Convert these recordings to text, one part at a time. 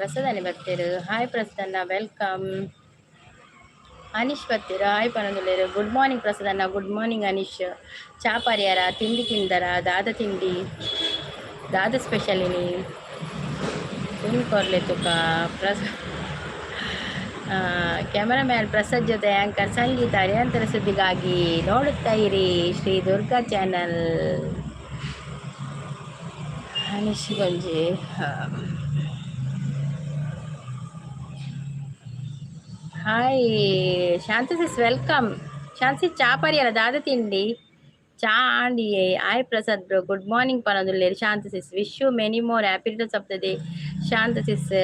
ಪ್ರಸಾದನೆ ಬರ್ತೀರು. ಹಾಯ್ ಪ್ರಸಾದನ್ನ ವೆಲ್ಕಮ್. ಅನೀಶ್ ಬರ್ತೀರು. ಹಾಯ್ ಪನಂದುಲೇರು. ಗುಡ್ ಮಾರ್ನಿಂಗ್ ಪ್ರಸಾದನ್ನ. Good morning Anish. ಚಾ ಪರಿಹಾರ ತಿಂಡಿ ತಿಂದರ ದಾದ ತಿಂಡಿ ದಾದ ಸ್ಪೆಷಲ್ ಇನಿ ತುಣಿ ಕೊರ್ಲೆ ತುಕ ಕ್ಯಾಮರಾಮ್ಯಾನ್ ಪ್ರಸಾದ್ ಜೊತೆ ಆ್ಯಂಕರ್ ಸಂಗೀತ ನಿರಂತರ ಸುದ್ದಿಗಾಗಿ ನೋಡುತ್ತಾ ಇರಿ ಶ್ರೀ ದುರ್ಗಾ ಚಾನಲ್. ಅನೀಶ್ ಗಂಜಿ ಹಾಯ್ ಶಾಂತಿ ಸಿಸ್ ವೆಲ್ಕಮ್. ಶಾಂತಿ ಚಾ ಪರಿಯಲ್ಲ ದಾದ ತಿಂಡಿ ಚಾ ಅಂಡಿ hi Prasad bro. Good morning ಪನದುಲ್ಲೇರಿ Shanti sis. Wish you many more happy returns of the day Shanti sis.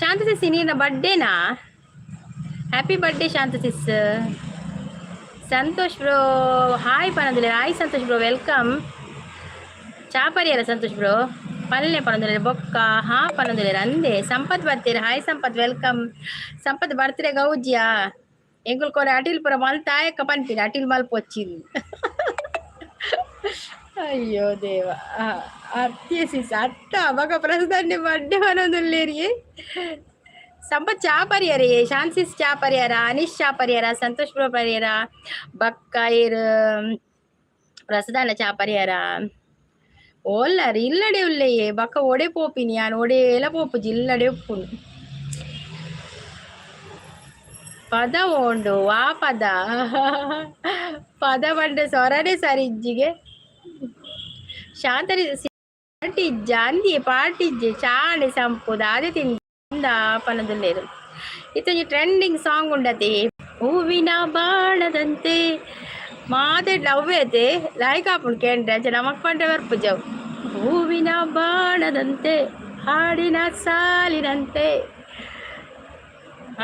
Shanti sis ನೀನ ಬರ್ಡೇನಾ? Happy birthday Shanti sis. Santosh bro hi ಪನದುಲ್ಲೇರಿ. Hi Santosh bro welcome. ಚಾ ಪರಿಯಲ್ಲ ಸಂತೋಷ್ ಬ್ರೋ. ಪಲ್ಲೆ ಪನದುಲ್ಲೇರಿ ಬೊಕ್ಕ ಹಾ ಪನದುಲ್ಲೇರಿ ಅಂದೆ. ಸಂಪತ್ ಬರ್ತೀರಿ. Hi Sampath welcome. ಸಂಪತ್ ಬರ್ತೀರ ಗೌಜಿಯಾ ಎಂಕುಲ್ ಕೊರೆ ಅಟಿಲ್ ಪುರ ಮಲ್ತಾಯಕ್ಕ ಪನ್ಪಿನಿ ಅಟಿಲ್ ಮಲ್ಪೊಚ್ಚಿರಿ. ಅಯ್ಯೋ ದೇವ ಅತ್ತೆ ಸಿಸ್ ಅತ್ತ ಮಗ ಪ್ರಸಾದನ್ನೇ ಬರ್ಡೇ ಪನದುಲ್ಲೇರಿ. ಸಂಪತ್ ಚಾ ಪರಿಯರಿ. ಶಾನ್ಸಿಸ್ ಚಾ ಪರಿಯಾರ. ಅನೀಶ್ ಚಾ ಪರಿಯಾರ. ಸಂತೋಷ್ ಬ್ರೋ ಪರಿಯಾರ. ಬಕ್ಕ ಇರು ಪ್ರಸಾದನ ಚಾ ಪರಿಯಾರ. ಓಲ್ಲರಿ ಇಲ್ಲಡೆ ಉಲ್ಲೆಯೇ ಬಕ್ಕ ಒಡೆ ಪೋಪಿನಿ ಯಾನ್ ಒಡೆ ಎಲ್ಲ ಪೋಪುಜಿ ಇಲ್ಲಡೆ ಉಪ್ಪುನು ಪದ ಉಂಡು ವಾ ಪದ ಪದ ಬಂಡೆ ಸೊರನೆ ಸರಿ ಇಜ್ಜಿಗೆ ಶಾಂತರಿ ಪಾಟಿಜ್ಜ ಅಂದಿ ಪಾಟಿಜ್ಜೆ ಚಾಣೆ ಸಂಪುದ ಅದೇ ತಿಂದ ಪನದುಲ್ಲೇರು. ಇತ್ತೊಂದು ಟ್ರೆಂಡಿಂಗ್ ಸಾಂಗ್ ಉಂಡತೆ ಹೂವಿನ ಬಾಣದಂತೆ ಮಾತಾಡ್ ಅವ್ವೇತೆ ಲೈಕ್ ಹಾಪುಂಡು ಕೇಂದ್ರ ಅಂಚೆ ನಮಕ್ ಪಂಡೆ ಬರ್ಪುಜವು. ಹೂವಿನ ಬಾಣದಂತೆ ಹಾಡಿನ ಸಾಲಿನಂತೆ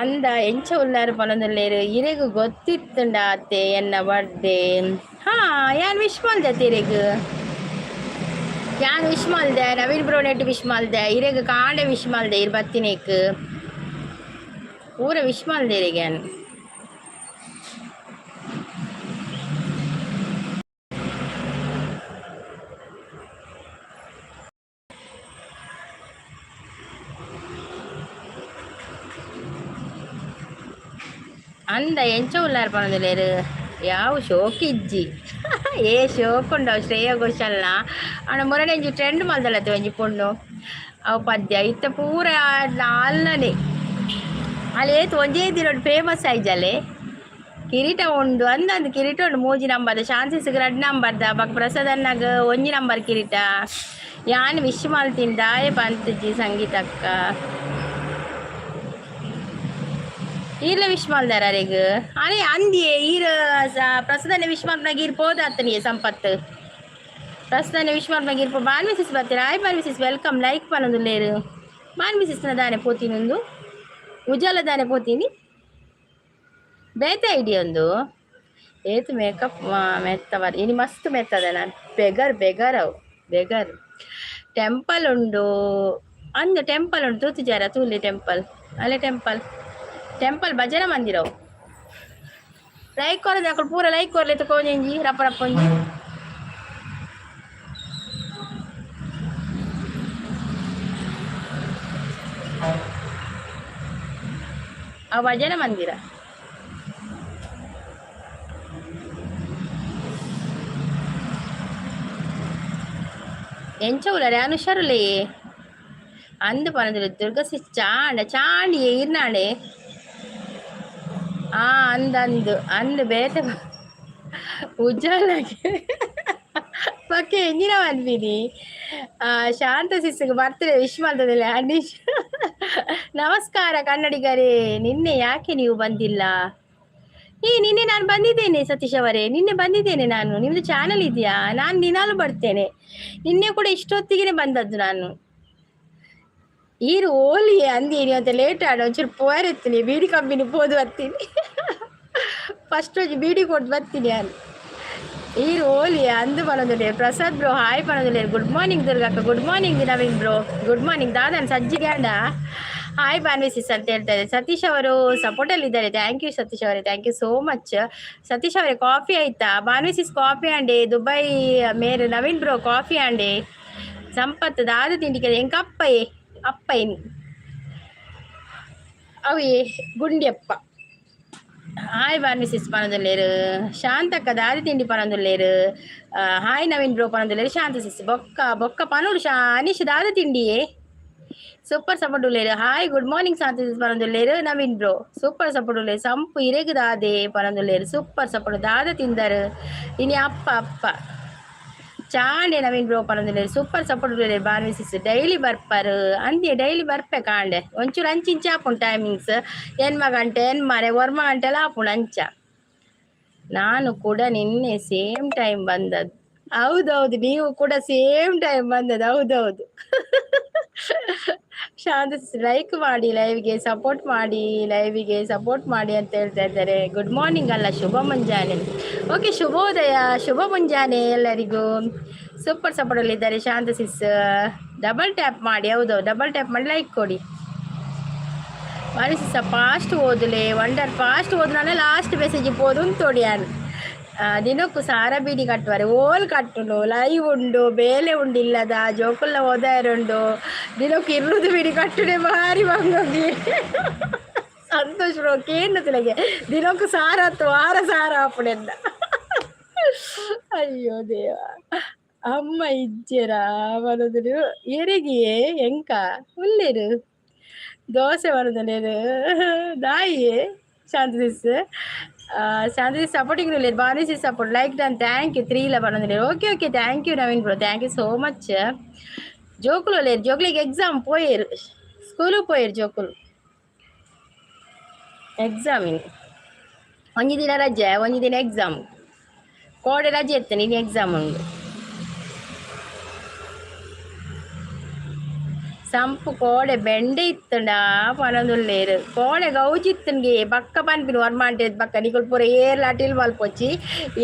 ಅಂದ ಎಂಚ ಉಲ್ಲಾರು ಪನದುಲ್ಲೇರು. ಇರೆಗು ಗೊತ್ತಿತ್ತುಂಡ ಅತ್ತೆ ಎನ್ನ ಬರ್ಡೇ. ಹಾ ಯಾನ್ ವಿಶ್ ಮಲ್ದೆ ಇರೆಗು ಯಾನ್ ವಿಶ್ ಮಲ್ದೆ. ನವೀನ್ ಬ್ರೋ ನೆಟ್ ವಿಶ್ ಮಲ್ದೆ. ಇರೆಗು ಕಾಂಡೆ ವಿಶ್ ಮಲ್ದೆ ಇರ್ ಬತ್ತಿನೇಕ್ ಪೂರ ವಿಶ್ ಮಲ್ದೆ ಇರೆಗೆ ಯಾನ್. ಅಂದ ಎಂಚ ಉಲ್ಲಾರು ಪನದುಲ್ಲೇರು. ಯಾವ ಶೋಕಿಜ್ಜಿ ಏ ಶೋಕ್ ಉಂಡವು ಶ್ರೇಯ ಘೋಷಾಲ್ನ ಅಣ್ಣ ಮೊರಡೆ ಒಂಜಿ ಟ್ರೆಂಡ್ ಮಲ್ದಲತ್ತೆ ಒಂಜಿ ಪೊಣ್ಣು ಅವು ಪದ್ಯ ಇತ್ತ ಪೂರ ಅಲ್ಲನೆ ಅಲ್ಲಿ ಏತು ಒಂಜೇ ದಿನೊಡು ಫೇಮಸ್ ಆಯ್ಜಲೆ ಕಿರೀಟ ಉಂಡು ಅಂದಂದು ಕಿರೀಟ ಉಂಡು ಮೂಜಿ ನಂಬರ್ದ. ಶಾನ್ಸಿಸ್ಗೆ 2 ನಂಬರ್ದ ಬಕ್ ಪ್ರಸಾದನ್ನಾಗ 1 ನಂಬರ್ ಕಿರೀಟ. ಯಾನ್ ವಿಶ್ ಮಲ್ತಿನ್ ದಾಯ ಪಂತಜ್ಜಿ ಸಂಗೀತಕ್ಕ ಈರ್ಲ ವಿಶ್ ಮಲ್ದಾರ ಅರೆಗ್ ಅರೆ ಅಂದಿಯೇ ಈರ ಪ್ರಸಾದನೆ ವಿಶ್ ಮಲ್ಪನಾಗ ಇರ್ಬೋದು ಆತನಿಗೆ ಸಂಪತ್ ಪ್ರಸಾದನೆ ವಿಶ್ ಮಲ್ಪನಾಗ ಇರ್ಬೋದು. ಮಾನ್ವಿಸಿಸ್ ಬರ್ತೀರ. ಆಯ್ ಮಾನ್ವಿಸಿಸ್ ವೆಲ್ಕಮ್. ಲೈಕ್ ಪನದುಲ್ಲೇರು. ಮಾನ್ವಿಸಿಸ್ನ ದಾನೆ ಪೋತಿನೊಂದು ಉಜಾಲ ದಾನೆ ಪೋತೀನಿ ಬೇತ ಐಡಿಯಾ ಒಂದು ಏತು ಮೇಕಪ್ ಮೆತ್ತವರ್ ಇನಿ ಮಸ್ತ್ ಮೆತ್ತದ ನಾನು ಬೆಗರ್ ಬೆಗರ್ ಅವು ಬೆಗರ್. ಟೆಂಪಲ್ ಉಂಡು ಅಂದು ಟೆಂಪಲ್ ಉಂಡು ತೂತಿಜಾರ ತೂಲೆ ಟೆಂಪಲ್ ಅಲ್ಲೇ ಟೆಂಪಲ್ ಭಜನ ಮಂದಿರವು ಲೈಕ್ ಕೊರದೆ ಅಕ್ಕಳು ಪೂರ ಲೈಕ್ ಕೊರ್ಲೆ ತಕೊಂಜಿ ರಪ್ಪ ರಪ್ಪ ಒಂಜಿ ಆ ಭಜನ ಮಂದಿರ ಎಂಚ ಉಲರೆ ಅನುಷರುಲೇ ಅಂದು ಪನದುಲ್ಲೇರು. ದುರ್ಗಸಿ ಚಾಂಡಿ ಇರ್ನಾಡೆ ಅಂದಂದು ಅಂದು ಬೇತೆ ಉಜ್ಜಾಲಗೆ ಪಕ್ಕೆ ಎಂಜಿನ ಮನ್ಪಿನಿ. ಶಾಂತ ಸಿಸ್ಗೆ ಬರ್ತ್ಡೇ ವಿಶ್ ಮಾಡ್ತದಿಲ್ಲ ಅನೀಶ್. ನಮಸ್ಕಾರ ಕನ್ನಡಿಗರೇ. ನಿನ್ನೆ ಯಾಕೆ ನೀವು ಬಂದಿಲ್ಲ? ನಿನ್ನೆ ನಾನು ಬಂದಿದ್ದೇನೆ ಸತೀಶ್ ಅವರೇ, ನಿನ್ನೆ ಬಂದಿದ್ದೇನೆ ನಾನು. ನಿಮ್ದು ಚಾನಲ್ ಇದೆಯಾ? ನಾನು ದಿನಾಲು ಬರ್ತೇನೆ. ನಿನ್ನೆ ಕೂಡ ಇಷ್ಟೊತ್ತಿಗೆ ಬಂದದ್ದು ನಾನು. ಈರು ಓಲಿ ಅಂದೀನಿ ಅಂತ ಲೇಟ್ ಆಡ ಒಂಚೂರು ಪೋರೆತ್ತೀನಿ ಬೀಡಿ ಕಂಬಿನಿ ಪೋದು ಬರ್ತೀನಿ ಫಸ್ಟ್ ಒಂಜಿ ಬೀಡಿ ಕೊಟ್ಟು ಬರ್ತೀನಿ ನಾನು. ಈರು ಓಲಿ ಅಂದು ಪನದುಲ್ಲೇರು. ಪ್ರಸಾದ್ ಬ್ರೋ ಹಾಯ್ ಪನದುಲ್ಲೇರು. ಗುಡ್ ಮಾರ್ನಿಂಗ್ ದುರ್ಗಕ್ಕ. Good morning Naveen bro. Good morning ದಾದನ್ ಸಜ್ಜಿಗ್ಯಾಂಡ ಹಾಯ್ ಬಾನ್ವಿಸಿಸ್ ಅಂತ ಹೇಳ್ತಾರೆ. ಸತೀಶ್ ಅವರು ಸಪೋರ್ಟಲ್ಲಿದ್ದಾರೆ. ಥ್ಯಾಂಕ್ ಯು ಸತೀಶ್ ಅವರೇ, thank you so much. Satish ಅವರೇ ಕಾಫಿ ಆಯ್ತಾ? ಬಾನ್ವಿಸಿಸ್ ಕಾಫಿ ಆಂಡೆ. ದುಬೈ ಮೇರೆ ನವೀನ್ ಬ್ರೋ ಕಾಫಿ ಆಂಡೆ. ಸಂಪತ್ ದಾದ ತಿಂಡಿಕೆ ಎಂಕ ಅಪ್ಪಯ್ಯ ಅವಿ ಗುಂಡ್ಯಪ್ಪ ಹಾಯ್ ಬಾರ್ನಿ ಸಿಸ್ ಪನದುಲ್ಲೇರು ಶಾಂತಕ್ಕ ದಾದಿ ತಿಂಡಿ ಪನದುಲ್ಲೇರು ಹಾಯ್ ನವೀನ್ ಬ್ರೋ ಪನದುಲ್ಲೇರು ಶಾಂತ ಸಿಸ್ ಬೊಕ್ಕ ಬೊಕ್ಕ ಪನೂರು ಅನೀಶ್ ದಾದ ತಿಂಡಿಯೇ ಸೂಪರ್ ಸಪೋರ್ಟ್ ಉಳ್ಳೇರು hi good morning Shanta sis ಪನದುಲ್ಲೇರು ನವೀನ್ ಬ್ರೋ ಸೂಪರ್ ಸಪೋರ್ಟ್ ಉಳ್ಳೇರು ಸಂಪು ಇರೆಗು ದಾದೆ ಪನದುಲ್ಲೇರು ಸೂಪರ್ ಸಪೋರ್ಟ್ ದಾದ ತಿಂದರು ಇನಿ ಅಪ್ಪ ಅಪ್ಪ ಚಾಂಡೆ ನವೀನ್ ಬ್ರೋ ಪನದುಲ್ಲೇರು ಸೂಪರ್ ಸಪೋರ್ಟ್ ಉಳ್ಳೇರು ಬಾರ್ನಿ ಸಿಸ್ ಡೈಲಿ ಬರ್ಪರು ಅಂದ್ಯ ಡೈಲಿ ಬರ್ಪೆ ಕಾಂಡೆ ಒಂಚೂರು ಅಂಚಿಂಚ ಆಪುಂಡು ಟೈಮಿಂಗ್ಸ್ ಗಂಟೆ ಎನ್ಮಾರೆ ವರ್ಮ ಗಂಟೆಲ್ಲ ಆಪುಂಡು ಅಂಚ ನಾನು ಕೂಡ ನಿನ್ನೆ ಸೇಮ್ ಟೈಮ್ ಬಂದದ್ದು ಹೌದೌದು ನೀವು ಕೂಡ ಸೇಮ್ ಟೈಮ್ ಬಂದದ್ದು ಹೌದೌದು ಶಾಂತ ಲೈಕ್ ಮಾಡಿ ಲೈವ್ಗೆ ಸಪೋರ್ಟ್ ಮಾಡಿ ಲೈವಿಗೆ ಸಪೋರ್ಟ್ ಮಾಡಿ ಅಂತ ಹೇಳ್ತಾ ಇದ್ದಾರೆ ಗುಡ್ ಮಾರ್ನಿಂಗ್ ಅಲ್ಲ ಶುಭ ಮುಂಜಾನೆ ಓಕೆ ಶುಭೋದಯ ಶುಭ ಮುಂಜಾನೆ ಎಲ್ಲರಿಗೂ ಸೂಪರ್ ಸಪೋರ್ಟ್ ಅಲ್ಲಿ ಇದ್ದಾರೆ ಶಾಂತ ಸಿಸ್ ಡಬಲ್ ಟ್ಯಾಪ್ ಮಾಡಿ ಹೌದೌದು ಡಬಲ್ ಟ್ಯಾಪ್ ಮಾಡಿ ಲೈಕ್ ಕೊಡಿ ಮನಸ್ಸ ಫಾಸ್ಟ್ ಓದಲೆ ವಂಡರ್ ಫಾಸ್ಟ್ ಓದ್ನಾನೆ ಲಾಸ್ಟ್ ಮೆಸೇಜ್ పోదును తోడియాను ದಿನಕ್ಕೂ ಸಾರ ಬೀಡಿ ಕಟ್ಟುವರೆ ಓಲ್ ಕಟ್ಟುನು ಲೈವ್ ಉಂಡು ಬೇಲೆ ಉಂಡಿಲ್ಲದ ಜೋಕುಲ್ಲ ಓದಾರುಂಡು ದಿನಕ್ಕೂ ಇರುವುದು ಬೀಡಿ ಕಟ್ಟುಡೆ ಭಾರಿ ಬಂಗಿ ಸಂತೋಷ ಕೇನು ತಿಳಗೆ ದಿನಕ್ಕೂ ಸಾರ ಹತ್ತು ವಾರ ಸಾರ ಹಾಪುಡೆಂದ ಅಯ್ಯೋ ದೇವ ಅಮ್ಮ ಇಜ್ಜೆರ ಬರೋದು ಎರಿಗಿಯೇ ಎಂಕ ಉಳ್ಳೇರು ದೋಸೆ ಬರೋದಲ್ಲೇರು ದಾಯಿ ಶಾಂತಿಸ್ ಶಾಂತಿಸ್ ಸಪೋರ್ಟಿಂಗ್ ಇಲ್ಲ ಬಾನಿಸಿ support like done thank you 3 ಲ ಬರೋದಿಲ್ಲ okay okay thank you Naveen bro thank you so much ಜೋಕುಲು లేరు జోకులకి ఎగ్జామ్ పోయారు స్కూలు పోయారు జోకులు ಎಕ್ಸಾಮ್ ಒಂದು ದಿನ ರಜೆ ಒಂದು ದಿನ ಎಕ್ಸಾಮ್ ಕೋಡೆ ರಜೆ ಇರ್ತೇನೆ ಇದು ಎಕ್ಸಾಮ್ ಉಂಡು ಸಂಪು ಕೋಡೆ ಬೆಂಡೆ ಇತ್ತಂಡ ಪನದುಲ್ಲೇರು ಕೋಡೆ ಗೌಜಿತ್ತನ್ಗೆ ಬಕ್ಕ ಪನ್ಪಿನ ವರ್ಮಾಂಟೇದ್ ಬಕ್ಕ ನಿಕುಲ್ ಪೂರ ಏರ್ಲ ಅಟಿಲ್ ಮಲ್ಪೊಚ್ಚಿ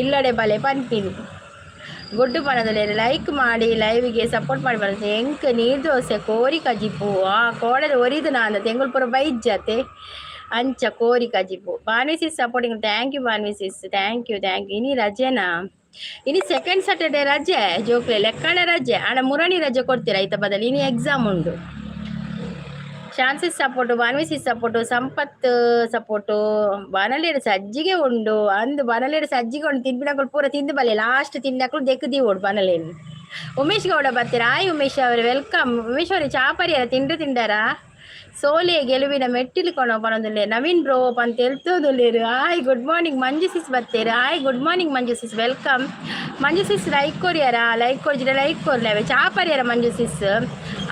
ಇಲ್ಲಡೆ ಬಲೆ ಪನ್ಪಿನಿ ಗುಡ್ಡು ಪನದುಲ್ಲೇರು ಲೈಕ್ ಮಾಡಿ ಲೈವ್ಗೆ ಸಪೋರ್ಟ್ ಮಾಡಿ ಬರುತ್ತೆ ಎಂಕ್ ನೀರು ದೋಸೆ ಕೋರಿ ಕಜಿಪು ಆ ಕೋಡೆ ಒರಿದು ನಾನು ತೆಂಗುಲ್ ಪೂರ ಬೈಜ್ಜತೆ ಅಂಚ ಕೋರಿ ಕಜಿಪು Banvi sis supporting thank you Banvi sis thank you ಇನಿ ರಜೆನಾ ಇನಿ ಸೆಕೆಂಡ್ ಸಾಟರ್ಡೆ ರಜೆ ಜೋಕ್ಲೆ ಲೆಕ್ಕಣ ರಜೆ ಆಣ ಮುರಣಿ ರಜೆ ಕೊಡ್ತೀರಾ ಆಯ್ತಾ ಬದಲು ಇನಿ ಎಕ್ಸಾಮ್ ಉಂಡು ಶಾನ್ಸಿಸ್ ಸಪೋರ್ಟು ಬಾನ್ವಿಸಿಸ್ ಸಪೋರ್ಟು ಸಂಪತ್ ಸಪೋರ್ಟು ಬನಲೇಡು ಸಜ್ಜಿಗೆ ಉಂಡು ಅಂದು ಬನಲೇಡು ಸಜ್ಜಿಗೆ ಉಂಡು ತಿನ್ಬಿಡಗಳು ಪೂರ ತಿಂದು ಬಲ್ಲೆ ಲಾಸ್ಟ್ ತಿನ್ನಕ್ಕಳು ದೆಕ್ಕದಿ ಓಡು ಬನಲೇನು ಉಮೇಶ್ ಗೌಡ ಬರ್ತೀರಾ ಆಯ್ ಉಮೇಶ್ ಅವ್ರೆ ವೆಲ್ಕಮ್ ಉಮೇಶ್ ಅವ್ರೆ ಚಾಪರಿ ಅಲ್ಲ ತಿಂಡಾರಾ ಸೋಲೆ ಗೆಲುವಿನ ಮೆಟ್ಟಿಲು ಕೊನೋ ಪನೊಂದುಲ್ಲೆ ನವೀನ್ ಬ್ರೋ ಅಂತ ಹೇಳ್ತೋದುಲ್ಲೇರು ಹಾಯ್ ಗುಡ್ ಮಾರ್ನಿಂಗ್ ಮಂಜು ಸಿಸ್ ಬರ್ತೇರು ಹಾಯ್ ಗುಡ್ ಮಾರ್ನಿಂಗ್ ಮಂಜು ಸಿಸ್ ವೆಲ್ಕಮ್ ಮಂಜು ಸಿಸ್ ಲೈಕ್ ಕೊರಿಯಾರ ಲೈಕ್ ಕೊಡ್ಜಿರ ಲೈಕ್ ಕೊರ್ಲೇವೆ ಚಾಪರಿಯಾರ ಮಂಜು ಸಿಸ್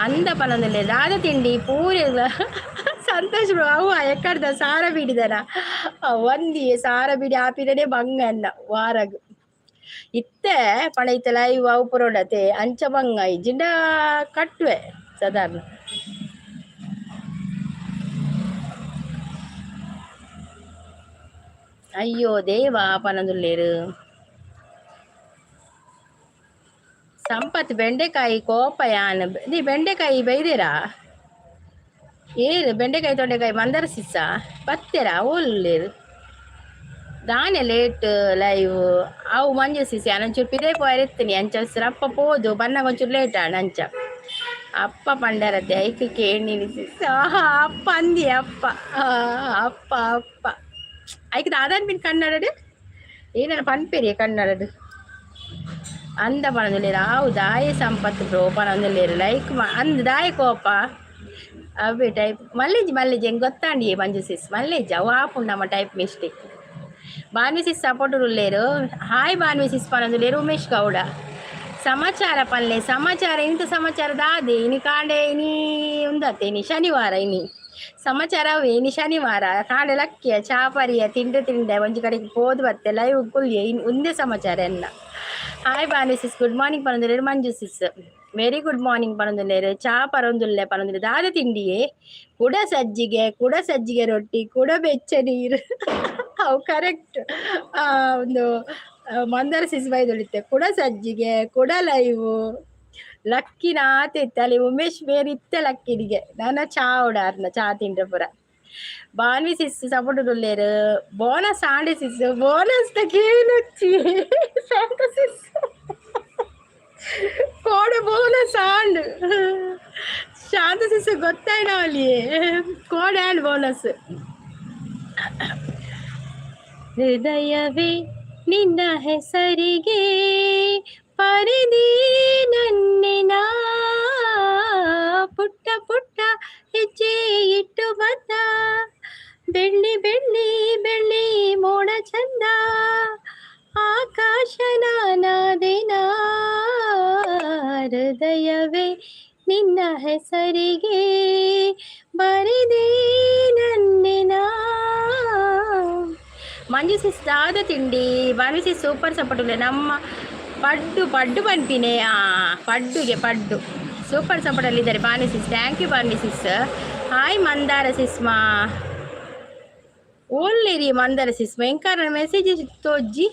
ಅಂದ ಪನೊಂದುಲ್ಲೆ ದಾದ ತಿಂಡಿ ಪೂರಿ ಸಂತೋಷ ಬ್ರೋ ಅವು ಎಕ್ಕಡ್ದ ಸಾರ ಬೀಡಿದಾರ ಒಂದಿ ಸಾರ ಬೀಡಿ ಆಪಿರಡೆ ಬಂಗ ಅನ್ನ ವಾರಗು ಇತ್ತೆ ಪಣ ಇತ್ತ ಲೈವ್ ಅವು ಪುರೋಡತೆ ಅಂಚ ಬಂಗ ಜಿಂಡ ಕಟ್ಟುವೆ ಸಾಧಾರಣ ಅಯ್ಯೋ ದೇವ ಪನದುಲ್ಲೇರು ಸಂಪತ್ ಬೆಂಡೆಕಾಯಿ ಕೋಪಯಾನ ನೀ ಬೆಂಡೆಕಾಯಿ ಬೈದೇರಾ ಏರು ಬೆಂಡೆಕಾಯಿ ತೊಂಡೆಕಾಯಿ ಮಂದರ ಸಿಸ್ಸ ಬತ್ತೇರಾ ಓಲ್ಲೇರು ದಾನೆ ಲೇಟ್ ಲೈವ್ ಅವು ಮಂಜು ಸಿಸಿ ಅಂಚೂರು ಪಿದೇ ಪೋಯರಿತ್ತೀನಿ ಅಂಚ ಅಪ್ಪ ಪೋದು ಬನ್ನಾಗ ಒಂಚೂರು ಲೇಟ್ ಆಣ ಅಂಚ ಅಪ್ಪ ಪಂಡರತ್ತೆ ಐಕೆ ಕೇಳಿ ಸಿಸ್ ಅಪ್ಪ ಅಂದಿ ಅಪ್ಪ ಅಪ್ಪ ಅಪ್ಪ ಐಕೆ ದಾದಾನ್ ಬಿನ್ ಕನ್ನಡಡು ಏನಾರ ಪನ್ಪೇರಿ ಕನ್ನಡಡು ಅಂದ ಪನದುಲ್ಲೇರು ಆವು ದಾಯ ಸಂಪತ್ತು ಬ್ರೋ ಪನದುಲ್ಲೇರು ಲೈಕ್ ಅಂದ್ ದಾಯ ಕೋಪ ಅವೇ ಟೈಪ್ ಮಲ್ಲೇಜ್ ಹೆಂಗೆ ಗೊತ್ತಾಂಡಿ ಮಂಜು ಸಿಸ್ ಮಲ್ಲೇಜ್ ಅವು ಆಪುಂಡಮ್ಮ ಟೈಪ್ ಮಿಸ್ಟೇಕ್ ಬಾನ್ವಿಸಿಸ್ ಸಪೋರ್ಟ್ ಉಳ್ಳೇರು ಹಾಯ್ ಬಾನ್ವಿಸಿಸ್ ಪನದುಲ್ಲೇರು ಉಮೇಶ್ ಗೌಡ ಸಮಾಚಾರ ಪಲ್ಲೆ ಸಮಾಚಾರ ಇಂಥ ಸಮಾಚಾರ ದಾದೆ ಇನಿ ಕಾಂಡೆ ಇನಿ ಉಂದತ್ತೆ ಇನಿ ಶನಿವಾರ ಇನಿ ಸಮಾಚಾರ ಇನಿ ಶನಿವಾರ ಕಾಂಡೆ ಲಕ್ಕಿಯ ಚಾಪರಿಯ ತಿಂಡೆ ಒಂಜಿ ಕಡೆಗೆ ಪೋದು ಬತ್ತೆ ಲೈವ್ ಕುಲ್ಯ ಒಂದೇ ಸಮಾಚಾರ ಎಲ್ಲ ಹಾಯ್ ಬಾನ್ವಿಸಿಸ್ ಗುಡ್ ಮಾರ್ನಿಂಗ್ ಪನದುಲ್ಲೇರು ಮಂಜು ಸಿಸ್ ವೆರಿ ಗುಡ್ ಮಾರ್ನಿಂಗ್ ಪನದುಲ್ಲೇರು ಚಾ ಪರೊಂದುಲ್ಲೆ ಪನದುಲ್ಲೆ ದಾದ ತಿಂಡಿಯೇ ಕುಡ ಸಜ್ಜಿಗೆ ರೊಟ್ಟಿ ಕುಡ ಬೆಚ್ಚ ನೀರು ಅವು ಕರೆಕ್ಟ್ ಒಂದು ಮಂದರ ಸಿಸ್ ಬೈದುಳಿತೆ ಕುಡ ಸಜ್ಜಿಗೆ ಕುಡ ಲೈವು ಲಕ್ಕಿನ ಆತಿತ್ತು ಅಲ್ಲಿ ಉಮೇಶ್ ಬೇರಿತ್ತೆ ಲಕ್ಕಿನಿಗೆ ನನ್ನ ಚಾ ಉಡಾರ್ನ ಚಾ ತಿಂಡ್ರೆ ಪುರ ಬಾನ್ವಿ ಸಿಸ್ ಸಪೋರ್ಟ್ ಉಳ್ಳೇರು ಬೋನಸ್ ಆಂಡೆ ಸಿಸ್ ಬೋನಸ್ ಕೇಳೊಚ್ಚಿ ಸಿಸ್ ಕೋಡೆ ಬೋನಸ್ ಆಂಡ್ ಶಾಂತ ಸಿಸ್ ಗೊತ್ತಾಯ್ನ ಅಲ್ಲಿ ಕೋಡೆ ಆ್ಯಂಡ್ ಬೋನಸ್. ಹೃದಯವೇ ನಿನ್ನ ಹೆಸರಿಗೆ ಪರಿದಿ ನನ್ನೆನ ಪುಟ್ಟ ಪುಟ್ಟ ಹೆಜ್ಜೆ ಇಟ್ಟು ಬಂದ ಬೆಳ್ಳಿ ಬೆಳ್ಳಿ ಬೆಳ್ಳಿ ಮೋಡ ಚಂದ ಆಕಾಶ ನಾನಾದಿನ ಹೃದಯವೇ ನಿನ್ನ ಹೆಸರಿಗೆ ಬರಿದೇ ನನ್ನೆನ. ಮಂಜು ಸಿಸ್ ದಾದ ತಿಂಡಿ ಭಾನುಸಿ ಸೂಪರ್ ಸಪೋರ್ಟ್ ನಮ್ಮ ಪಡ್ಡು ಪಡ್ಡು ಪನ್ಪಿನೇ ಪಡ್ಡುಗೆ ಪಡ್ಡು ಸೂಪರ್ ಸಪೋರ್ಟಲ್ಲಿದ್ದಾರೆ Bhanu sis. Thank you Bhanu sis. Hi Mandara ಸಿಸ್ಮಾ ಒಳ್ಳೆರಿ ಮಂದಾರ ಸಿಸ್ ಭಯಂಕರ ಮೆಸೇಜ್ ತೋಜ್ಜಿ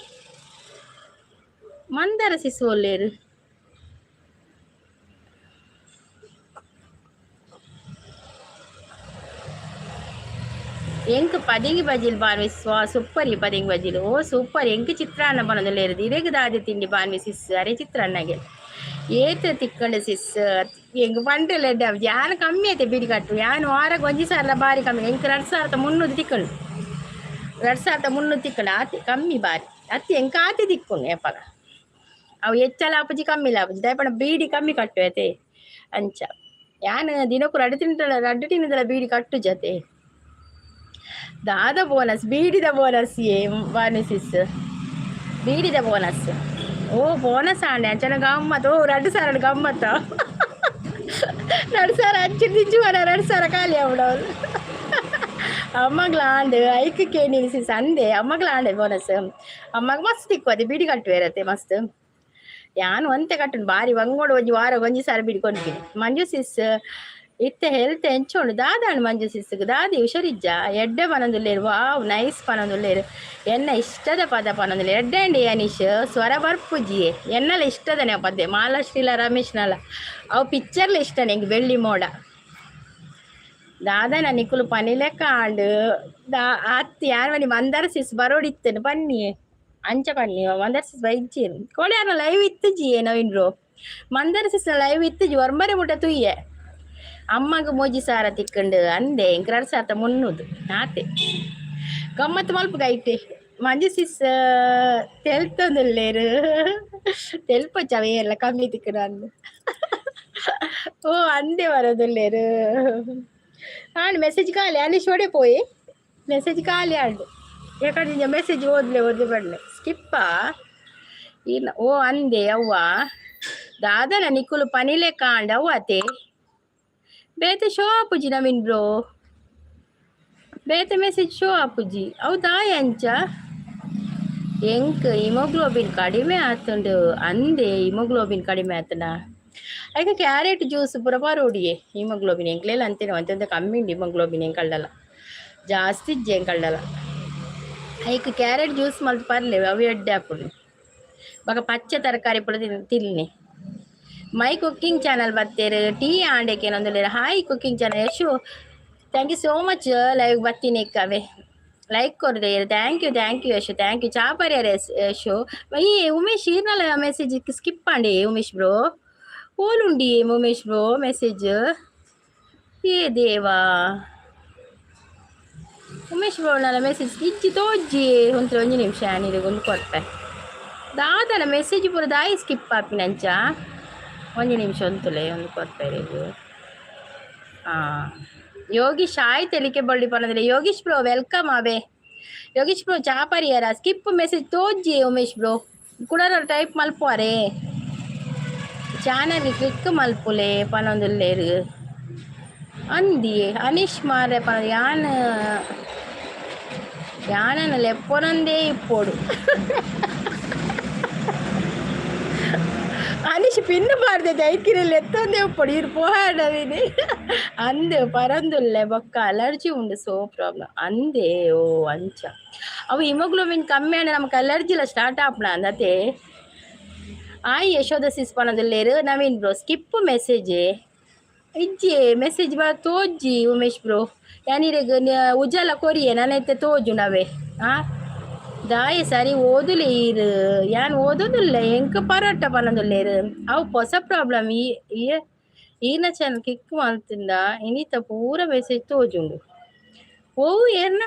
ಮಂದಾರ ಸಿಸ್ ಒಳ್ಳೆರು. ಎಂಕ್ ಪದಿಂಗಿ ಬಜಿಲ್ ಬಾನ್ವಿಸ್ವಾ ಸೂಪರ್ ಈ ಪದಿಂಗಿ ಬಜಿಲ್ ಓ ಸೂಪರ್ ಎಂಕ್ ಚಿತ್ರಾನ್ನ ಬನ್ನೊಂದುಲ್ಲೆರ್ ಇರೆಗ್ ದಾದೆ ತಿಂಡಿ ಬಾನ್ವಿ ಸಿಸ್ ಅರೆ ಚಿತ್ರಾನ್ನಗೆ ಏತ ತಿಕ್ಕಂಡು ಸಿಸ್ ಎಂಕ್ ಪಂಡ್ರೆಲ್ಲ ಯಾನ್ ಕಮ್ಮಿ ಐತೆ ಬಿಡಿ ಕಟ್ಟು ಯಾನ್ ವಾರಕ್ಕೆ ಒಂಜಿ ಸಾರ್ಲ ಬಾರಿ ಕಮ್ಮಿ ಎಂಕ್ 2300 ತಿಕ್ಕಂಡು 2300 ತಿಕ್ಕಂಡು ಆತಿ ಕಮ್ಮಿ ಬಾರಿ ಅತ್ತಿ ಎಂಕ್ ಆತಿ ತಿಕ್ಕೊಂಡು ಎಪ್ಪಗ ಅವು ಹೆಚ್ಚಲ ಆಪುಜಿ ಕಮ್ಮಿ ಲಾಪುಜಿ ದಯಪಣ ಬೀಡಿ ಕಮ್ಮಿ ಕಟ್ಟು ಐತೆ ಅಂಚ ಯಾನ್ ದಿನಕ್ಕೂ ರಡ್ಡು ತಿನ್ನದಲ್ಲ ಬೀಡಿ ಕಟ್ಟು ಜತೆ ದಾದ ಬೋನಸ್ ಬೀಡಿದ ಬೋನಸ್ ಬಾನುಸಿಸ್ ಬೀಡಿದ ಬೋನಸ್ ಓ ಬೋನಸ್ ಆಂಡೆ ಅಂಚನ ಗಮ್ಮತ್ ಓ 2 ಸಾವಿರ ಗಮ್ಮತ್ತ 2 ಸಾವಿರ ಅಂಚಿ ನಿಜವಾನ 2 ಸಾವಿರ ಖಾಲಿ ಅವಡವಳು ಅಮ್ಮಗ್ಲಾಂಡ್ ಐಕ್ ಕೇಳಿ ಸಿಸ್ ಅಂದೆ ಅಮ್ಮಗ್ಲಾಂಡೆ ಬೋನಸ್ ಅಮ್ಮಗ ಮಸ್ತ್ ತಿಕ್ಕೋದೆ ಬೀಡಿ ಕಟ್ಟುವೆ ಇರತ್ತೆ ಮಸ್ತ್ ಯಾನು ಒಂತೆ ಕಟ್ಟುಂಡು ಬಾರಿ ಒಂಗೋಡು ಒಂಜಿ ವಾರ ಒಂಜಿ ಸಾರ ಬಿಡ್ಕೊಂಡಿದ್ದೀನಿ. ಮಂಜು ಸಿಸ್ ಇತ್ತೆ ಹೆಲ್ತ್ ಎಂಚೋಂಡು ದಾದಾಂಡು ಮಂಜು ಸಿಸ್ಗೆ ದಾದಿ ಹುಷರಿಜ್ಜ ಎಡ್ಡೆ ಪನೊಂದುಲ್ಲೇರು ವಾವ್ ನೈಸ್ ಪನೊಂದುಲ್ಲೇರು ಎನ್ನ ಇಷ್ಟದ ಪದ ಪನೊಂದುಲ್ಲೇರು ಎಡ್ಡೆ ಅಂಡಿ ಅನೀಶ್ ಸ್ವರ ಬರ್ಪುಜಿಯೇ ಎನ್ನಲ್ಲ ಇಷ್ಟದನೆ ಪದ್ದೆ ಮಾಲಾಶ್ರೀಲ ರಮೇಶ್ನಲ್ಲ ಅವು ಪಿಕ್ಚರ್ಲ ಇಷ್ಟ ನಿಂಗೆ ಬೆಳ್ಳಿ ಮೋಡ ದಾದನ ನಿಕ್ಕುಲು ಪನಿಲೆಕ್ಕ ಆಂಡು ಅತ್ತಿ ಯಾರು ಬನ್ನಿ ಮಂದಾರ ಸಿಸ್ ಬರೋಡಿತ್ತೇನು ಬನ್ನಿ ಅಂಚ ಬನ್ನಿ ಮಂದಾರ ಸಿಸ್ ಬೈಜ್ಜಿ ಕೋಳಿಯಾರ ಲೈವ್ ಇತ್ತು ಜಿಯೇ ನವೀನ್ರು ಮಂದಾರ ಸಿಸ್ನ ಲೈವ್ ಇತ್ತು ಜಿ ಒರ್ಮರೆ ಮುಟ್ಟ ತುಯ್ಯೆ ಅಮ್ಮಗ ಮೋಜಿ ಸಾರ ತಿಕ್ಕಂಡು ಅಂದೆ ಎಂಕ್ 2300 ಆತೆ ಗಮ್ಮತ್ತು ಮಲ್ಪಗ ಐತೆ. ಮಂಜು ಸಿಸ್ ತೆಲ್ತೊಂದುಲ್ಲೇರು ತೆಲ್ಪಚ್ಚವೇ ಎಲ್ಲ ಕಮ್ಮಿ ತಿಕ್ಕಡು ಅಂದು ಓ ಅಂದೆ ಬರೋದುಲ್ಲೇರು ಆಂಡ್ ಮೆಸೇಜ್ ಖಾಲಿ ಅಲ್ಲಿ ಶೋಡೆ ಪೋಯಿ ಮೆಸೇಜ್ ಖಾಲಿ ಆಂಡು ಯಾಕಂದ್ರೆ ಮೆಸೇಜ್ ಓದ್ಲೆ ಬಡ್ಲೆ ಸ್ಕಿಪ್ಪಾ ಇಲ್ಲ ಓ ಅಂದೆ ಅವ್ವ ದಾದನ ನಿಕ್ಕುಲು ಪನಿಲೆ ಕಾಂಡ ಅವ್ವತೆ ಬೇತೆ ಶೋ ಆಪುಜಿ ನವೀನ್ ಬ್ರೋ ಬೇತೆ ಮೆಸೇಜ್ ಶೋ ಆಪುಜಿ ಹೌದಾ ಎಂಚ ಎಂಕ್ ಹಿಮೋಗ್ಲೋಬಿನ್ ಕಡಿಮೆ ಆತುಂಡು ಅಂದೆ ಹಿಮೋಗ್ಲೋಬಿನ್ ಕಡಿಮೆ ಆತನ ಐಕ ಕ್ಯಾರೆಟ್ ಜ್ಯೂಸ್ ಪೂರ ಬರೋಡಿಯೇ ಹಿಮೋಗ್ಲೋಬಿನ್ ಎಂಕ್ಲೆಲ್ಲ ಅಂತೇನೆ ಅಂತಂದ ಕಮ್ಮಿ ಉಂಡು ಹಿಮೋಗ್ಲೋಬಿನ್ ಹೆಂಗೆ ಕಳ್ದಲ್ಲ ಜಾಸ್ತಿ ಇಜ್ಜೆ ಹೆಂಗೆ ಕಳ್ದಲ್ಲ ಐಕ ಕ್ಯಾರೆಟ್ ಜ್ಯೂಸ್ ಮಲ್ತು ಪರ್ಲೇವೆ ಅವು ಎಡ್ಡೆ ಹಾಕೊಂಡು ಬಾಗ ಪಚ್ಚೆ ತರಕಾರಿ ಪುರ ತಿನ್ನಿ. ಮೈ ಕುಕ್ಕಿಂಗ್ ಚಾನಲ್ ಬತ್ತೇರು ಟೀ ಆಂಡೆಕೆ ಏನೊಂದು hi cooking channel Yashu thank you so much live ಬತ್ತೀನಿ ಕವೆ ಲೈಕ್ ಕೊಡ್ದೆ thank you Yashu thank you ಚಾಪರ್ಯಾರ ಯಶು ಈ ಉಮೇಶ್ ಈರ್ನಲ್ಲ ಮೆಸೇಜ್ ಸ್ಕಿಪ್ ಆಂಡಿ ಉಮೇಶ್ ಬ್ರೋ ಓಲುಂಡಿ ಉಮೇಶ್ ಬ್ರೋ ಮೆಸೇಜ್ ಏ ದೇವಾ ಉಮೇಶ್ ಬ್ರೋ ನಲ್ಲ ಮೆಸೇಜ್ ಇಜ್ಜಿ ತೋಜ್ಜಿ ಒಂತ್ರ 1 ನಿಮಿಷ ನೀರಿಗೆ ಒಂದು ಕೊಡ್ತೆ ದಾದನ ಮೆಸೇಜ್ ಪೂರ ದಾಯಿ ಸ್ಕಿಪ್ ಆಪಿನಂಚ 1 ನಿಮಿಷ ಒಂತುಲೆ ಒಂದು ಕೊಡ್ತಾರೆ ಯೋಗೀಶ್ ಆಯ್ತು ಎಲಿಕೆ ಬಳ್ಳಿ ಪನ್ನದ್ರೆ ಯೋಗೀಶ್ ಬ್ರೋ ವೆಲ್ಕಮ್ ಅವೇ ಯೋಗೀಶ್ ಬ್ರೋ ಚಾಪರಿಯರ ಸ್ಕಿಪ್ ಮೆಸೇಜ್ ತೋಜ್ಜಿ ಉಮೇಶ್ ಬ್ರೋ ಕೂಡ ಟೈಪ್ ಮಲ್ಪುವರೆ ಚಾನಲ್ ಕ್ಲಿಕ್ ಮಲ್ಪುಲೆ ಪನ್ನೊಂದುಲ್ಲೇರು ಅಂದಿ ಅನೀಶ್ ಮಾರೆ ಪನ ಯಾನನ ಲೆಪ್ಪೊನಂದೇ ಇಪ್ಪೋಡು ಅನೀಶ್ ಪಿನ್ನು ಮಾಡ್ದೆ ಐಕಿರಲ್ಲಿ ಎತ್ತೊಂದೇ ಉಪ್ಪೊಡು ಇರು ಪೋಹಾಡವಿನಿ ಅಂದೆ ಪರಂದುಲ್ಲೆ ಬೊಕ್ಕ ಅಲರ್ಜಿ ಉಂಡು ಸೋ ಪ್ರಾಬ್ಲಮ್ ಅಂದೆ ಓ ಅಂಚ ಅವು ಹಿಮೋಗ್ಲೋಬಿನ್ ಕಮ್ಮಿ ಆಂಡ ನಮಕ್ ಅಲರ್ಜಿಲ ಸ್ಟಾರ್ಟ್ ಆಪ್ನ ಅಂದತೆ ಆಯ್ ಯಶೋಧ ಸಿಸ್ ಪನೊಂದುಲ್ಲೇರು ನವೀನ್ ಬ್ರೋ ಸ್ಕಿಪ್ ಮೆಸೇಜ್ ಇಜ್ಜಿ ಮೆಸೇಜ್ ಬಾ ತೋಜ್ಜಿ ಉಮೇಶ್ ಬ್ರೋ ಯಾನಿರೆಗ್ ಉಜಾಲ ಕೊರಿಯೆ ನನ್ನೈತೆ ತೋಜು ನವೆ ದಾಯಿ ಸರಿ ಓದುಲೇರು ಯಾನ್ ಓದೋದಿಲ್ಲ ಎಂಕ ಪರೋಟ ಪನದುಲ್ಲೇರು ಅವು ಹೊಸ ಪ್ರಾಬ್ಲಮ್ ಈನ ಚಾನಲ್ ಕಿಕ್ ಮಾಡ್ತಿಂದ ಇನಿತ ಪೂರ ಮೆಸೇಜ್ ತೋಜುಂಡು ಓವು ಏರ್ನ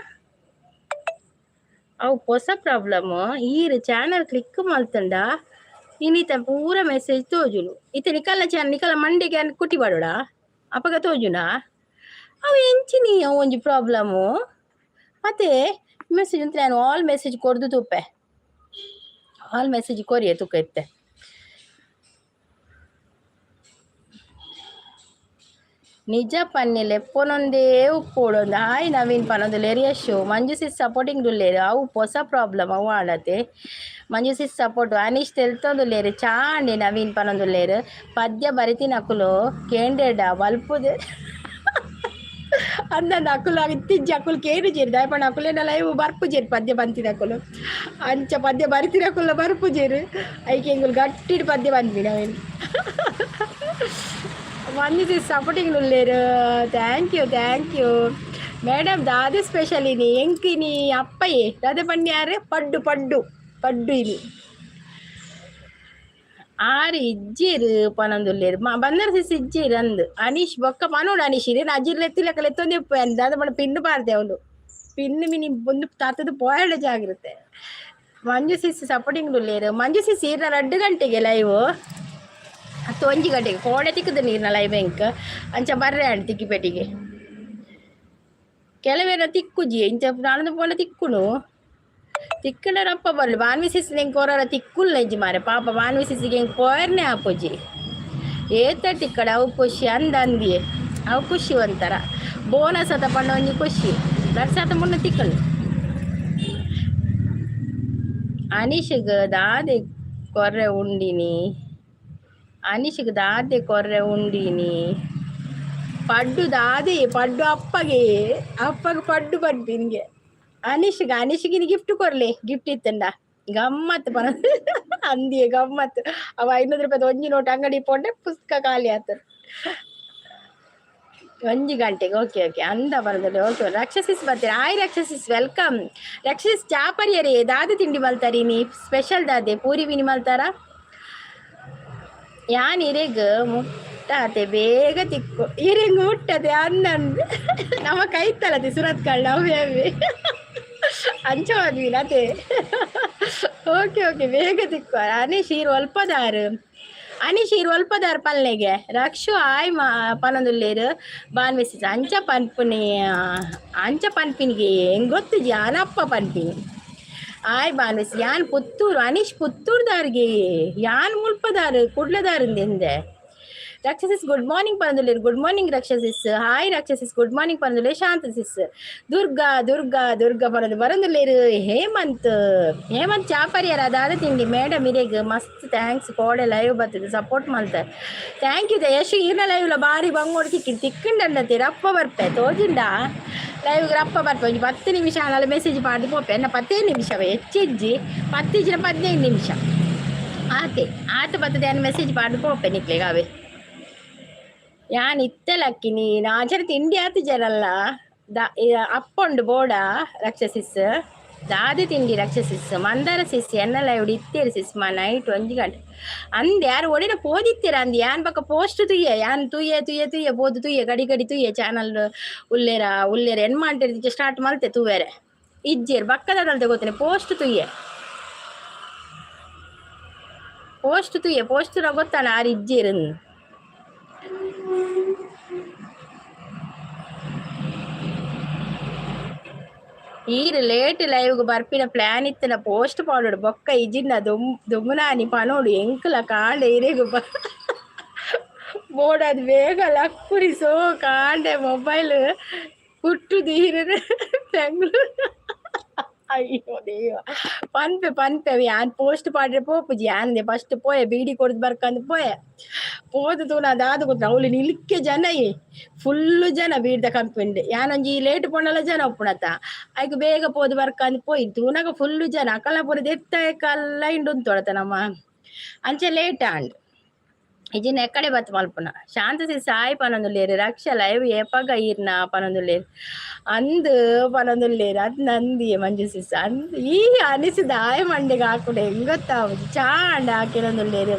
ಅವು ಹೊಸ ಪ್ರಾಬ್ಲಮ್ ಈರ್ ಚಾನಲ್ ಕ್ಲಿಕ್ ಮಾಡ್ತಂಡ ಇನಿತ ಪೂರ ಮೆಸೇಜ್ ತೋಜುಂಡು ಇತ ನಿಕಲ್ಲ ಚಾನಲ್ ನಿಕಲ್ಲ ಮಂಡಿಗೆ ಕುಟಿ ಬಾಡೋಡ ಅಪಗ ತೋಜುಂಡ ಅವು ಎಂಚಿನಿ ಅವು ಒಂಜಿ ಪ್ರಾಬ್ಲಮು ಮತ್ತೆ ಮೆಸೇಜ್ ಅಂತ ನಾನು ಆಲ್ ಮೆಸೇಜ್ ಕೊಡ್ದು ತುಪ್ಪೆ ಆಲ್ ಮೆಸೇಜ್ ಕೊರಿಯೆ ತುಕ್ಕ ಇತ್ತೆ ನಿಜ ಪನ್ನಿಲೆ ಎಪ್ಪೊನೊಂದೇ ಉಪ್ಪೋಡೊಂದು ಹಾಯ್ ನವೀನ್ ಪನೊಂದುಲ್ಲೇರು ಯಶು ಮಂಜು ಸಿಸ್ ಸಪೋರ್ಟಿಂಗ್ ದುಲ್ಲೇರು ಅವು ಹೊಸ ಪ್ರಾಬ್ಲಮ್ ಅವು ಆಡತೆ ಮಂಜು ಸಿಸ್ ಸಪೋರ್ಟ್ ಅನೀಶ್ ತೆಲ್ತೊಂದುಲ್ಲೇರು ಚಾಂಡಿ ನವೀನ್ ಪನೊಂದುಲ್ಲೇರು ಪದ್ಯ ಬರಿತಿನ ಅಕುಲು ಕೇಂಡೆಡ ಬಲ್ಪುದೆ ಅಂದಂದು ಅಕುಲು ಇತ್ತಿಜ್ಜಿ ಅಕುಲು ಕೇರು ಜೇರು ದಯಪಣ್ಣ ಅಕುಲೇನ ಲೈವ್ ಬರ್ಪು ಜೇರು ಪದ್ಯ ಬಂತಿನ ಅಕುಲು ಅಂಚ ಪದ್ಯ ಬರಿತಿನ ಅಕುಲ ಬರ್ಪು ಜೇರು ಐಕೆ ಎಂಗುಲು ಗಟ್ಟಿಡು ಪದ್ಯ ಬಂದ್ವಿ ನಾವೇನು ಮಂದಿ ಸಪೋರ್ಟಿಂಗ್ ನುಲ್ಲೇರು ಥ್ಯಾಂಕ್ ಯು ಮೇಡಮ್ ದಾದ ಸ್ಪೆಷಲ್ ಇನಿ ಎಂಕಿನಿ ಅಪ್ಪಯೇ ದಾದ ಪಣ್ಣಿ ಯಾರು ಪಡ್ಡು ಪಡ್ಡು ಪಡ್ಡು ಇನಿ ಆರು ಇಜ್ಜೀರು ಪನೊಂದುಲ್ಲೇರು ಬಂದರ ಸಿಸ್ ಇಜ್ಜೀರು ಅಂದು ಅನೀಶ್ ಬೊಕ್ಕ ಪನೋಡು ಅನೀಶ್ ಇರಿ ಅಜ್ಜಿರ್ಲು ಎತ್ತಿಲಕ್ಕಲ್ಲ ಎತ್ತೊಂದು ದಾದ ಪಣ್ಣ ಪಿನ್ನು ಪಾರ್ದೆ ಅವಳು ಪಿನ್ನು ಮಿನಿ ಒಂದು ತಾತದು ಪೋಯಡ ಜಾಗಿರುತ್ತೆ ಮಂಜು ಸಿಸ್ ಸಪೋರ್ಟಿಂಗ್ ನುಲ್ಲೇರು ಮಂಜು ಸಿಸ್ ಇರ್ನ 2 ಗಂಟೆಗೆ ಲೈವ್ 1 ಗಂಟೆಗೆ ಕೋಡೆ ತಿಕ್ಕದು ನೀರ್ನ ಲೈವ್ ಎಂಕ್ ಅಂಚ ಬರ್ರೆ ಅಂಡ್ ತಿಕ್ಕಿಪೇಟಿಗೆ ಕೆಲವೇನ ತಿಕ್ಕುಜಿ ಇಂಚ ನಾನೊಂದು ಪೋಣ ತಿಕ್ಕುನು ತಿಕ್ಕನರಪ್ಪ ಬರ್ಲಿ ಬಾನ್ವಿಸಿಸ್ ಹೆಂಗೆ ಕೊರೋರ ತಿಕ್ಕುಲ್ಲ ಇಜ್ಜಿ ಮಾರೆ ಪಾಪ ಬಾನ್ವಿಸಿಸಿಗೆ ಹೆಂಗೆ ಕೋರ್ನೆ ಹಾಪುಜಿ ಏತ ತಿಕ್ಕಡ ಅವು ಖುಷಿ ಅಂದಿಯೇ ಅವು ಖುಷಿ ಒಂಥರ ಬೋನಸ್ ಅತ ಪಂಡ ಒಂಜಿ ಖುಷಿ ದರ್ಶಾತ ಮುನ್ನ ತಿಕ್ಕಲು ಅನೀಶ್ಗೆ ದಾದೆ ಕೊರ್ರೆ ಉಂಡಿನಿ ಅನೀಶ್ಗೆ ದಾದೆ ಕೊರ್ರೆ ಉಂಡಿನಿ ಪಡ್ಡು ದಾದೆ ಪಡ್ಡು ಅಪ್ಪಗೆ ಪಡ್ಡು ನಿನ್ಗೆ ಅನೀಶ್ಗಿನ ಗಿಫ್ಟ್ ಕೊರ್ಲಿ ಗಿಫ್ಟ್ ಇತ್ತಂಡ ಗಮ್ಮತ್ ಪನ ಅಂದಿಯೇ ಗಮ್ಮತ್ ಅವ 500 ರೂಪಾಯಿ ಒಂಜಿ ನೋಟ್ ಅಂಗಡಿ ಪೋಂಡೆ ಪುಸ್ತಕ ಖಾಲಿ ಆತರು 1 ಗಂಟೆಗೆ ಓಕೆ ಅಂದ ಬರದಲ್ಲಿ ಓಕೆ ರಕ್ಷಸಿಸ್ ಬರ್ತೀರಾ ಆಯ್ ರಕ್ಷಸಿಸ್ ವೆಲ್ಕಮ್ ರಕ್ಷಸಿಸ್ ಚಾಪರಿಯರೇ ದಾದೆ ತಿಂಡಿ ಮಲ್ತಾರಿ ನೀ ಸ್ಪೆಷಲ್ ದಾದೆ ಪೂರಿ ವಿನಿ ಮಲ್ತಾರ ಯಾನ್ ಇರೆಗ್ ಮುಟ್ಟಾತೆ ಬೇಗ ತಿಕ್ಕು ಇರೆಂಗ್ ಮುಟ್ಟದೆ ಅನ್ನಂದು ನಮ್ಮ ಕೈತಲತೆ ಸುರತ್ ಕಳ್ಳ ಅವೇ ಅಂಚವಾದ್ವಿ ಅದೇ ಓಕೆ ಬೇಗ ತಿಕ್ಕು ಅನೀಶ್ ಈರು ಒಲ್ಪದಾರು ಪಲ್ಲೆಗೆ ರಕ್ಷು ಆಯ್ ಪನೊಂದುಲ್ಲೇರು ಬಾನ್ವೆಸಿಸ್ ಅಂಚ ಪನ್ಪಿನಿಗೆ ಹೆಂಗ್ ಗೊತ್ತು ಜಾನಪ್ಪ ಪನ್ಪಿನಿ ಆಯ್ ಬಾನ್ವೆಸಿ ಯಾನ್ ಪುತ್ತೂರು ಅನೀಶ್ ಪುತ್ತೂರ್ದಾರ್ಗೆ ಯಾನ್ ಮುಲ್ಪದಾರು ಕುಡ್ಲದಾರಿಂದೆ ರಕ್ಷಸಿಸ್ ಗುಡ್ ಮಾರ್ನಿಂಗ್ ಪನದುಲ್ಲೇರು good morning Raksha sis hi Raksha sis good morning ಪನದುಲ್ಲೇರು ಶಾಂತಸಿಸ್ ದುರ್ಗಾ ಪನದು ಬರಂದುಲ್ಲೇರು ಹೇಮಂತ್ ಚಾಪರಿಯರ ಅದಾದ ತಿಂಡಿ ಮೇಡಮ್ ಇರೇಗ್ ಮಸ್ತ್ ಥ್ಯಾಂಕ್ಸ್ ಕೋಡೆ ಲೈವ್ ಬರ್ತದೆ ಸಪೋರ್ಟ್ ಮಾಡ್ತಾರೆ ಥ್ಯಾಂಕ್ ಯು ಯಶು ಈರ್ನ ಲೈವ್ಲ ಬಾರಿ ಬಂಗೋಡು ತಿಕ್ಕಂಡಂತೆ ರಪ್ಪ ಬರ್ಪೆ ತೋಜಿಂಡ ಲೈವ್ಗೆ ರಪ್ಪ ಬರ್ಪೆ ಒಂಜಿ 10 ನಿಮಿಷ ಅಲ್ಲ ಮೆಸೇಜ್ ಮಾಡಿ ಪೋಪೆ ಎನ್ನ 15 ನಿಮಿಷವೇ ಹೆಚ್ಚಿಜ್ಜಿ 15 ನಿಮಿಷ ಆತ ಬರ್ತದೆ ಅನ್ನ ಮೆಸೇಜ್ ಮಾಡಿ ಪೋಪೆ ನಿಕ್ಲೆಗಾವೆ ಯಾನ್ ಇತ್ತಲಕ್ಕಿನಿ ನಾಚರ ತಿಂಡಿ ಆತು ಜನಲ್ಲ ಅಪ್ಪುಂಡು ಬೋಡ ರಕ್ಷಸಿಸ್ ದಾದಿ ತಿಂಡಿ ರಕ್ಷಸಿಸ್ ಮಂದಾರ ಸಿಸ್ ಎನ್ನಲ್ಲ ಇವ್ಡು ಇತ್ತೇರು ಸಿಸ್ ನೈಟ್ 1 ಗಂಟೆ ಅಂದ್ ಯಾರು ಒಡಿನ ಪೋದಿತ್ತೀರ ಅಂದ್ ಯಾನ್ ಬಕ್ಕ ಪೋಸ್ಟ್ ಯಾನ್ ತುಯ್ಯ ಬೋದು ಗಡಿ ತುಯ್ಯ ಚಾನಲ್ ಉಲ್ಲೇರ ಎನ್ ಮಾಡ್ತಿರ್ತಿಕ್ಕೆ ಸ್ಟಾರ್ಟ್ ಮಲ್ತೆ ತೂವೇರೆ ಇಜ್ಜೇರು ಬಕ್ಕದಲ್ತೆ ಗೊತ್ತೇನೆ ಪೋಸ್ಟ್ ಗೊತ್ತಾನ ಆರು ಇಜ್ಜೇರು ಈರು ಲೇಟ್ ಲೈವ್ಗೆ ಬರ್ಪಿನ ಪ್ಲಾನ್ ಇತ್ತನ ಪೋಸ್ಟ್ ಪಾಡೋಡು ಬೊಕ್ಕ ಇಜಿನ್ನ ದುಮ್ಮನಾನಿ ಪನೋಡು ಎಂಕಲ ಕಾಂಡೆ ಇರೇಗು ಬೋಡದು ಬೇಗ ಲಕ್ಕುರಿಸೋ ಕಾಂಡೆ ಮೊಬೈಲ್ ಹುಟ್ಟು ದೀರ ಬೆಂಗಳೂರು ಅಯ್ಯೋ ದೇವ ಪನ್ಪೆ ಯಾನ್ ಪೋಸ್ಟ್ ಪಾಡ್ರೆ ಪೋಪುಜಿ ಯಾನ್ದೆ ಫಸ್ಟ್ ಪೋಯೆ ಬೀಡಿ ಕೊಡ್ದು ಬರ್ಕಂದು ಪೋದು ತೂನ ಅದಾದ ಗೊತ್ತ ಅವಳು ನಿಲ್ಕೆ ಜನ ಫುಲ್ಲು ಜನ ಬೀಡ್ದ ಕಂಪೆಂಡ್ ಯಾನೊಂಜಿ ಲೇಟ್ ಪೊಂಡಲ ಜನ ಒಪ್ಪುಣತ ಆಯ್ಕೆ ಬೇಗ ಪೋದು ಬರ್ಕಂದು ಪೋಯಿ ತೂನಾಗ ಫುಲ್ಲು ಜನ ಅಕಲ್ಪುರದ ಎತ್ತ ಕಲ್ಲ ಇಂಡು ತೊಡತ ನಮ್ಮ ಅಂಚೆ ಲೇಟ್ ಆಂಡ್ ಇಜಿನ ಎಕ್ಕಡೆ ಬತ್ ಮಲ್ಪುನ ಶಾಂತಸಿ ಸಾಯಿ ಪನೊಂದುಲ್ಲೆರ್ ರಕ್ಷ ಲೈವ್ ಏಪಗ ಈರ್ನ ಪನೊಂದುಲ್ಲೆರ್ ಅಂದ್ ಪನೊಂದುಲ್ಲೆರ್ ಅದ್ ನಂದಿಯೆ ಮಂಜು ಸಿಸ್ ಅಂದ್ ಈ ಅನಿಸಿದ ಆಯ ಮಂಡೆಗೆ ಹಾಕುಡೆ ಹೆಂಗೊತ್ತಾವುದು ಚಾಂಡ ಹಾಕಿರೊಂದುಲ್ಲೆರ್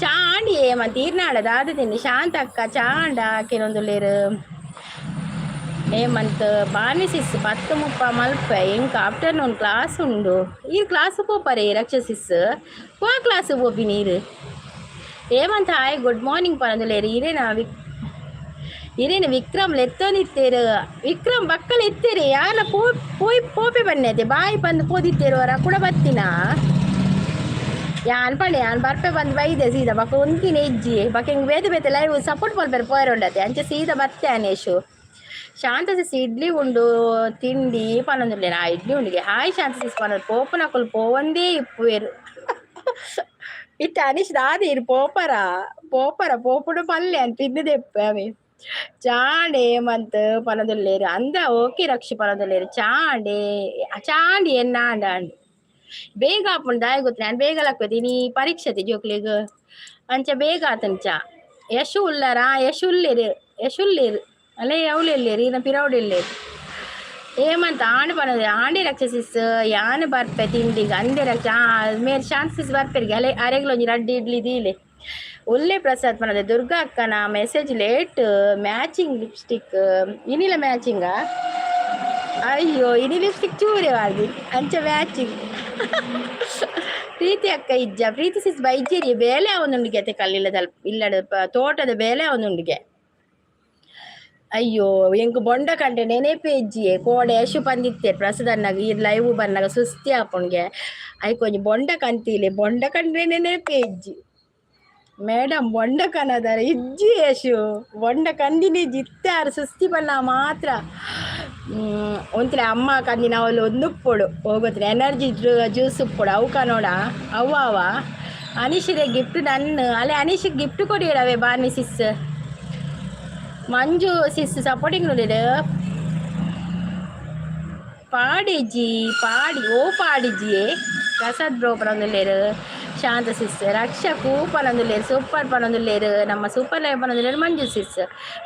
ಚಾಂಡಿ ಮತ್ತೆ ಈರ್ನಾಡ ದಾದ ತಿಂಡಿ ಶಾಂತ ಅಕ್ಕ ಚಾಂಡ ಹಾಕಿರೊಂದುಲ್ಲೆರ್ ಏಮಂತ್ ಬಾನಿ ಸಿಸ್ 10:30 ಮಲ್ಪ ಎಂಕ್ ಆಫ್ಟರ್ನೂನ್ ಕ್ಲಾಸ್ ಉಂಡು ಈ ಕ್ಲಾಸ್ ಪೋಪರೆ ರಕ್ಷ ಸಿಸ್ ಪೋ ಕ್ಲಾಸ್ ಪೋಪಿ ನೀರು ಏಮಂತ ಹಾಯ್ ಗುಡ್ ಮಾರ್ನಿಂಗ್ ಪನೊಂದುಲ್ಲೆರ್ ಇರೇನ ವಿಕ್ರಮ್ ಲೆತ್ತೋನಿತ್ತೇರು ವಿಕ್ರಮ್ ಬಕ್ಕಲು ಎತ್ತೇರಿ ಯಾರ ಪೋಪೆ ಬನ್ನೆತೆ ಬಾಯಿ ಬಂದು ಪೋದಿತ್ತೇರು ಅವರ ಕೂಡ ಬತ್ತಿನ ಯಾನ್ ಪಂಡೆ ಯಾನ್ ಬರ್ಪೆ ಬಂದು ಬೈದೆ ಸೀದಾ ಬಕ್ಕ ಒಂದಿನ ಹೆಜ್ಜಿ ಬಕ್ಕ ಹಿಂಗೆ ಬೇತೆ ಬೇತೆ ಲೈವ್ ಸಪೋರ್ಟ್ ಮಾಡ್ತಾರೆ ಪೋಯರೊಂಡತೆ ಅಂಚೆ ಸೀದಾ ಬತ್ತೆ ಅನೇಶು ಶಾಂತಸಿಸ್ ಇಡ್ಲಿ ಉಂಡು ತಿಂಡಿ ಪನೊಂದುಲ್ಲೆರ್ ಆ ಇಡ್ಲಿ ಉಂಡಿಗೆ ಹಾಯ್ ಶಾಂತಸಿಸ್ ಪನೊಂದು ಪೋಪನಕುಲು ಪೋವಂದೇ ಇಪ್ಪುವೆರು ಇತ್ತ ಅನಿಶ್ ದಾದಿ ಇರು ಪೋಪರ ಪೋಪುಡು ಪಲ್ಲೆ ಅಂತ ತಿನ್ನದೆಪ್ಪೆ ಅವೇ ಚಾಂಡೆ ಮಂತ್ ಪನೊಂದುಲ್ಲೆರ್ ಅಂದ ಓಕೆ ರಕ್ಷಿ ಪನೊಂದುಲ್ಲೆರ್ ಚಾಂಡಿ ಎನ್ನಾಂಡ ಅಂಡ್ ಬೇಗ ಆಪುಂಡು ದಾಯ ಗೊತ್ತ ನಾನು ಬೇಗ ಲಕ್ಕೋತಿ ನೀ ಪರೀಕ್ಷತೆ ಜೋಕ್ಲಿಗ್ ಅಂಚ ಬೇಗ ಆತಂಚ ಯಶು ಉಲ್ಲರಾ ಯಶುಲ್ಲೇರು ಅಲ್ಲೇ ಅವಳೆಲ್ಲೇರು ಈನ ಪಿರೌಡೆಲ್ಲೇರು ಏಮಂತ ಆಂಡ್ ಪನೊಂದು ಆಂಡೆ ರಕ್ಷಸಿಸ್ ಯಾನ್ ಬರ್ಪೆ ತಿಂಡಿಗೆ ಅಂದೆ ರಕ್ಷ ಮೇರೆ ಶಾಂತಸಿಸ್ ಬರ್ಪೆರ್ಗೆ ಅಲೆ ಅರೆಗ್ಲೊಂಜಿ ರಡ್ಡಿ ಇಡ್ಲಿ ದೀಲೆ ಒಳ್ಳೆ ಪ್ರಸಾದ್ ಪನದೆ ದುರ್ಗಾ ಅಕ್ಕನ ಮೆಸೇಜ್ ಲೇಟ್ ಮ್ಯಾಚಿಂಗ್ ಲಿಪ್ಸ್ಟಿಕ್ ಇನಿಲ ಮ್ಯಾಚಿಂಗಾ ಅಯ್ಯೋ ಇನಿ ಲಿಪ್ಸ್ಟಿಕ್ ಚೂರೆ ವಾರ್ದಿ ಅಂಚ ಮ್ಯಾಚಿಂಗ್ ಪ್ರೀತಿ ಅಕ್ಕ ಇಜ್ಜ ಪ್ರೀತಿ ಸಿಸ್ ಬೈಜೇರಿ ಬೇಲೆ ಅವನುಂಡಿಗೆ ಅತ್ತೆ ಕಲ್ಲಿಲ್ಲದ ಇಲ್ಲದ ತೋಟದ ಬೇಲೆ ಅವನುಂಡಿಗೆ ಅಯ್ಯೋ ಎಂಕ್ ಬೊಂಡ ಕಂಡೆ ನೆನೆಪೆ ಇಜ್ಜಿಯೆ ಕೋಡೆ ಯಶು ಬಂದಿತ್ತೇರು ಪ್ರಸದನ್ನಾಗ ಈ ಲೈವ್ ಬನ್ನಾಗ ಸುಸ್ತಿ ಆಪುಣ್ಗೆ ಅಯ್ಯ ಕೊಂಚ ಬೊಂಡ ಕಂತೀಲೆ ಬೊಂಡ ಕಂಡ್ರೆ ನೆನೆಪೆ ಇಜ್ಜಿ ಮೇಡಮ್ ಬೊಂಡ ಕನದಾರ ಇಜ್ಜಿ ಯಶು ಬೊಂಡ ಕಂದಿನ ಇಜ್ಜಿ ಇತ್ತಾರು ಸುಸ್ತಿ ಬನ್ನ ಮಾತ್ರ ಒಂತಿನ ಅಮ್ಮ ಕಂದಿನ ಅವಳು ಒಂದು ಉಪ್ಪುಡು ಹೋಗೋತ್ರ ಎನರ್ಜಿ ಜ್ಯೂಸ್ ಉಪ್ಪುಡು ಅವು ಕನೋಡ ಅವ ಅನಿಶಿದೆ ಗಿಫ್ಟ್ ನನ್ನ ಅಲ್ಲೇ ಅನಿಶಿಗೆ ಗಿಫ್ಟ್ ಕೊಡಿಯಡವೆ ಬಾರ್ನಿ ಸಿಸ್ ಮಂಜು ಸಿಸ್ ಸಪೋರ್ಟಿಂಗ್ ನೋಡಿದ ಪಾಡಿಜಿ ಪಾಡಿಜಿಯೇ ಪ್ರಸಾದ್ ಬ್ರೋ ಪನೊಂದುಲ್ಲೆರ್ ಶಾಂತ ಸಿಸ್ ರಕ್ಷ ಪನೊಂದುಲ್ಲೆರ್ ಸೂಪರ್ ಪನೊಂದುಲ್ಲೆರ್ ನಮ್ಮ ಸೂಪರ್ ಲೈವ್ ಪನೊಂದುಲ್ಲೆರ್ Manju sis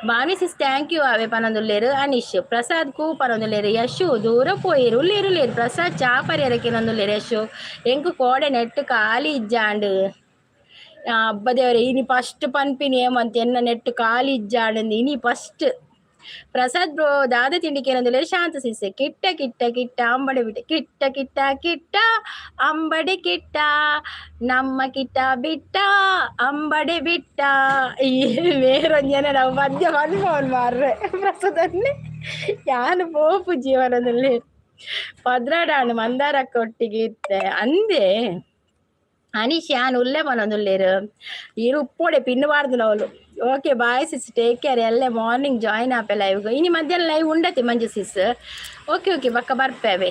Bani sis thank you ಆವೆ ಪನೊಂದುಲ್ಲೆರ್ ಅನೀಶ್ ಪ್ರಸಾದ್ ಪನೊಂದುಲ್ಲೆರ್ ಯಶು ದೂರ ಪೋಯಿರು ಉಲ್ಲೇರು ಪ್ರಸಾದ್ ಚಾಪರಿ ಎರಕಿನೊಂದುಲ್ಲೆರ್ ಯಶು ಎಂಕು ಕೋಡೆ ನೆಟ್ಟು ಖಾಲಿ ಇಜ್ಜಾಂಡ್ ಅಬ್ಬದೇವ್ರೆ ಇನಿ ಫಸ್ಟ್ ಪನ್ಪಿನಿ ಏಮಂತ ಎನ್ನ ನೆಟ್ಟು ಖಾಲಿ ಇಜ್ಜಾಂಡ್ ಇನಿ ಫಸ್ಟ್ ಪ್ರಸಾದ್ ಬ್ರೋ ದಾದ ತಿಂಡಿಕೆ ಏನಂದ್ರೆ ಶಾಂತ ಸಿಸ್ಸೆ ಕಿಟ್ಟ ಅಂಬಡೆ ಬಿಟ್ಟೆ ಕಿಟ್ಟ ಅಂಬಡೆ ಕಿಟ್ಟ ನಮ್ಮ ಕಿಟ್ಟ ಬಿಟ್ಟ ಅಂಬಡೆ ಬಿಟ್ಟ ಈ ಬೇರೊಂದು ಜನ ನಾವು ಮಧ್ಯ ಮನ್ಮೋಹನ್ ಮಾರ್ರೆ ಪ್ರಸಾದನ್ನೇ ಯಾನು ಪೋಪು ಜೀವನದಲ್ಲಿ ಪದ್ರಾಡಾಣು ಮಂದಾರಕ್ಕ ಒಟ್ಟಿಗೆ ಇತ್ತೆ ಅಂದೆ ಅನೀಶ್ ಯಾನ್ ಉಲ್ಲೆ ಪನೊಂದುಲ್ಲೆರ್ ಇರು ಉಪ್ಪೋಡೆ ಪಿನ್ನಬಾರ್ದು ನವಲು ಓಕೆ ಬಾಯ್ ಸಿಸ್ ಟೇಕ್ ಕೇರ್ ಎಲ್ಲೇ ಮಾರ್ನಿಂಗ್ ಜಾಯಿನ್ ಆಪೆ ಲೈವ್ಗೆ ಇನಿ ಮಧ್ಯಾಹ್ನ ಲೈವ್ ಉಂಡತಿ ಮಂಜು ಸಿಸ್ ಓಕೆ ಬಕ್ಕ ಬರ್ಪೇವೆ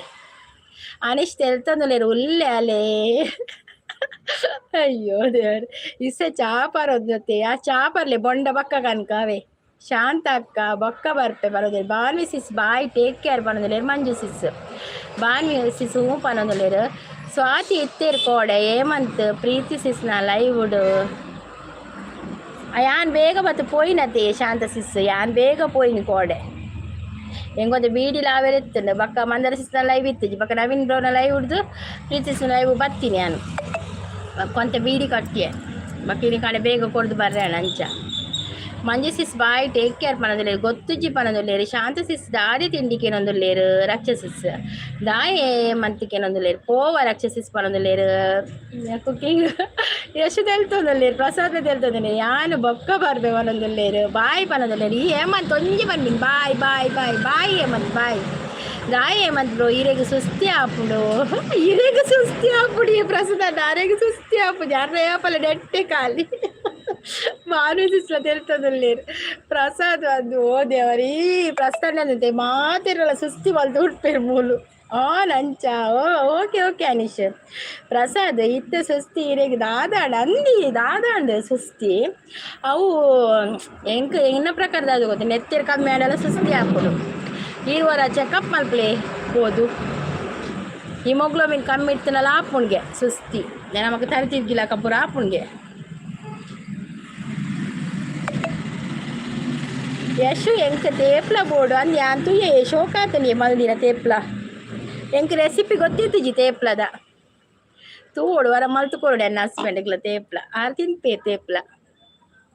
ಅನೀಶ್ ತೆಲ್ತಂದುಲ್ಲೆರ್ ಉಲ್ಲೆ ಅಲೇ ಅಯ್ಯೋ ದೇವ್ರೆ ಇಸೆ ಚಾಪರ್ ಜೊತೆ ಆ ಚಾಪರ್ಲೆ ಬೊಂಡ ಬಕ್ಕ ಕನ್ಕಾವೆ ಶಾಂತ ಅಕ್ಕ ಬೊಕ್ಕ ಬರ್ಪೆ ಬರೋದಿಲ್ಲ ಬಾನ್ವಿ ಸಿಸ್ ಬಾಯ್ ಟೇಕ್ ಕೇರ್ ಪನೊಂದುಲ್ಲೆರ್ ಮಂಜು ಸಿಸ್ ಬಾನ್ವಿ ಸಿಸ್ ಹೂ ಪನೊಂದುಲ್ಲೆರ್ ಸ್ವಾತಿ ಇತ್ತೇರು ಕೋಡೆ ಏಮಂತ್ ಪ್ರೀತಿ ಸಿಸ್ನ ಲೈವ್ಡು ಯಾನ್ ಬೇಗ ಬತ್ತು ಪೋಯಿನತೆ ಶಾಂತ ಸಿಸ್ ಯಾನ್ ಬೇಗ ಪೋಯಿನಿ ಕೋಡೆ ಹೆಂಗೊಂದು ಬೀಡಿ ಲಾವೆರಿತ್ತು ಬಕ್ಕ ಮಂದರ ಸಿಸ್ನ ಲೈವ್ ಇತ್ತು ಬಕ್ಕ ನವೀನ್ ಬ್ರೌನ ಲೈವ್ ಹಿಡ್ದು ಪ್ರೀತಿ ಸಿಸ್ನ ಲೈವ್ ಬತ್ತೀನಿ ನಾನು ಕೊಂತ ಬೀಡಿ ಕಟ್ಟಿಯೆ ಬಕ್ಕ ಕಡೆ ಬೇಗ ಕೊಡ್ದು ಬರ್ರೆ ಅಂಚ ಮಂಜು ಸಿಸ್ ಬಾಯ್ ಟೇಕ್ ಕೇರ್ ಪನೊಂದುಲ್ಲೆರ್ ಗೊತ್ತುಜ್ಜಿ ಪನೊಂದುಲ್ಲೆರ್ ಶಾಂತ ಸಿಸ್ ದಾದಿ ತಿಂಡಿಕೇನೊಂದುಲ್ಲೆರ್ ರಕ್ಷ ಸಿಸ್ ದಾಯೆ ಮಂತಿಕೇನೊಂದುಲ್ಲೆರ್ ಪೋವ ರಕ್ಷ ಸಿಸ್ ಪನೊಂದುಲ್ಲೆರ್ ಕುಕ್ಕಿಂಗ್ ಯಶು ತೆಲ್ತೊಂದುಲ್ಲೆರ್ ಪ್ರಸಾದ ತೆಲ್ತೊಂದುಲ್ಲೆರ್ ಯಾನು ಬೊಕ್ಕ ಬರ್ಬೆ ಪನೊಂದುಲ್ಲೆರ್ ಬಾಯ್ ಪನೊಂದುಲ್ಲೆರ್ ಈ ಹೇಮಂತ್ ಒಂಜಿ ಬಂದಿನಿ ಬಾಯ್ ಹೇಮಂತ್ ಬಾಯ್ ದಾಯ್ ಹೇಮಂತ್ ಬ್ರೋ ಇರೆಗ್ ಸುಸ್ತಿ ಆಪುಡು ಪ್ರಸಾದ ಅರೆಗ್ ಸುಸ್ತಿ ಆಪುಜಿ ಅರ್ರೆ ಆಪಲ ನೆಟ್ಟೆ ಖಾಲಿ ಮಾನುಸಿಸ್ಲ ತೆಲ್ತೊಂದುಲ್ಲೆರ್ ಪ್ರಸಾದ್ ಅದು ಓ ದೇವರೀ ಪ್ರಸ್ಥಾನಂತೆ ಮಾತಿರಲ್ಲ ಸುಸ್ತಿ ಬಲ್ದು ಉಟ್ಪೇರು ಮೂಲು ನಂಚ ಓಕೆ ಅನೀಶ್ ಪ್ರಸಾದ್ ಇತ್ತ ಸುಸ್ತಿ ಇರೆಗ್ ದಾದಾಂಡ್ ಸುಸ್ತಿ ಅವು ಎಂಕ್ ಇನ್ನ ಪ್ರಕಾರದ ಅದು ಗೊತ್ತು ನೆತ್ತಿರ ಕಮ್ಮಿ ಆಡಲ್ಲ ಸುಸ್ತಿ ಹಾಕೋದು ಇರುವರ ಚೆಕಪ್ ಮಲ್ಪಲೆ ಹೋದು ಹಿಮೋಗ್ಲೋಬಿನ್ ಕಮ್ಮಿ ಇರ್ತನಲ್ಲ ಆಪುಣ್ಗೆ ಸುಸ್ತಿ ನಮಗೆ ತರಿತಿದ್ದಿಲ್ಲ ಕಪೂರ ಆಪುಣ್ಗೆ ಯಶು ಎಂಕ ತೇಪ್ಲ ಬೋಡು ಅಂದ್ ಅಂತೂ ಶೋಕಾತಲಿ ಮಲ್ದಿನ ತೇಪ್ಲ ಎಂಕ ರೆಸಿಪಿ ಗೊತ್ತಿತ್ತು ತೇಪ್ಲದ ತೂಡು ವರ ಮಲ್ತು ಕೊಡು ನನ್ನ ಹಸ್ಬೆಂಡ್ಗಳ ತೇಪ್ಲ ಆರು ತಿನ್ಪೇ ತೇಪ್ಲ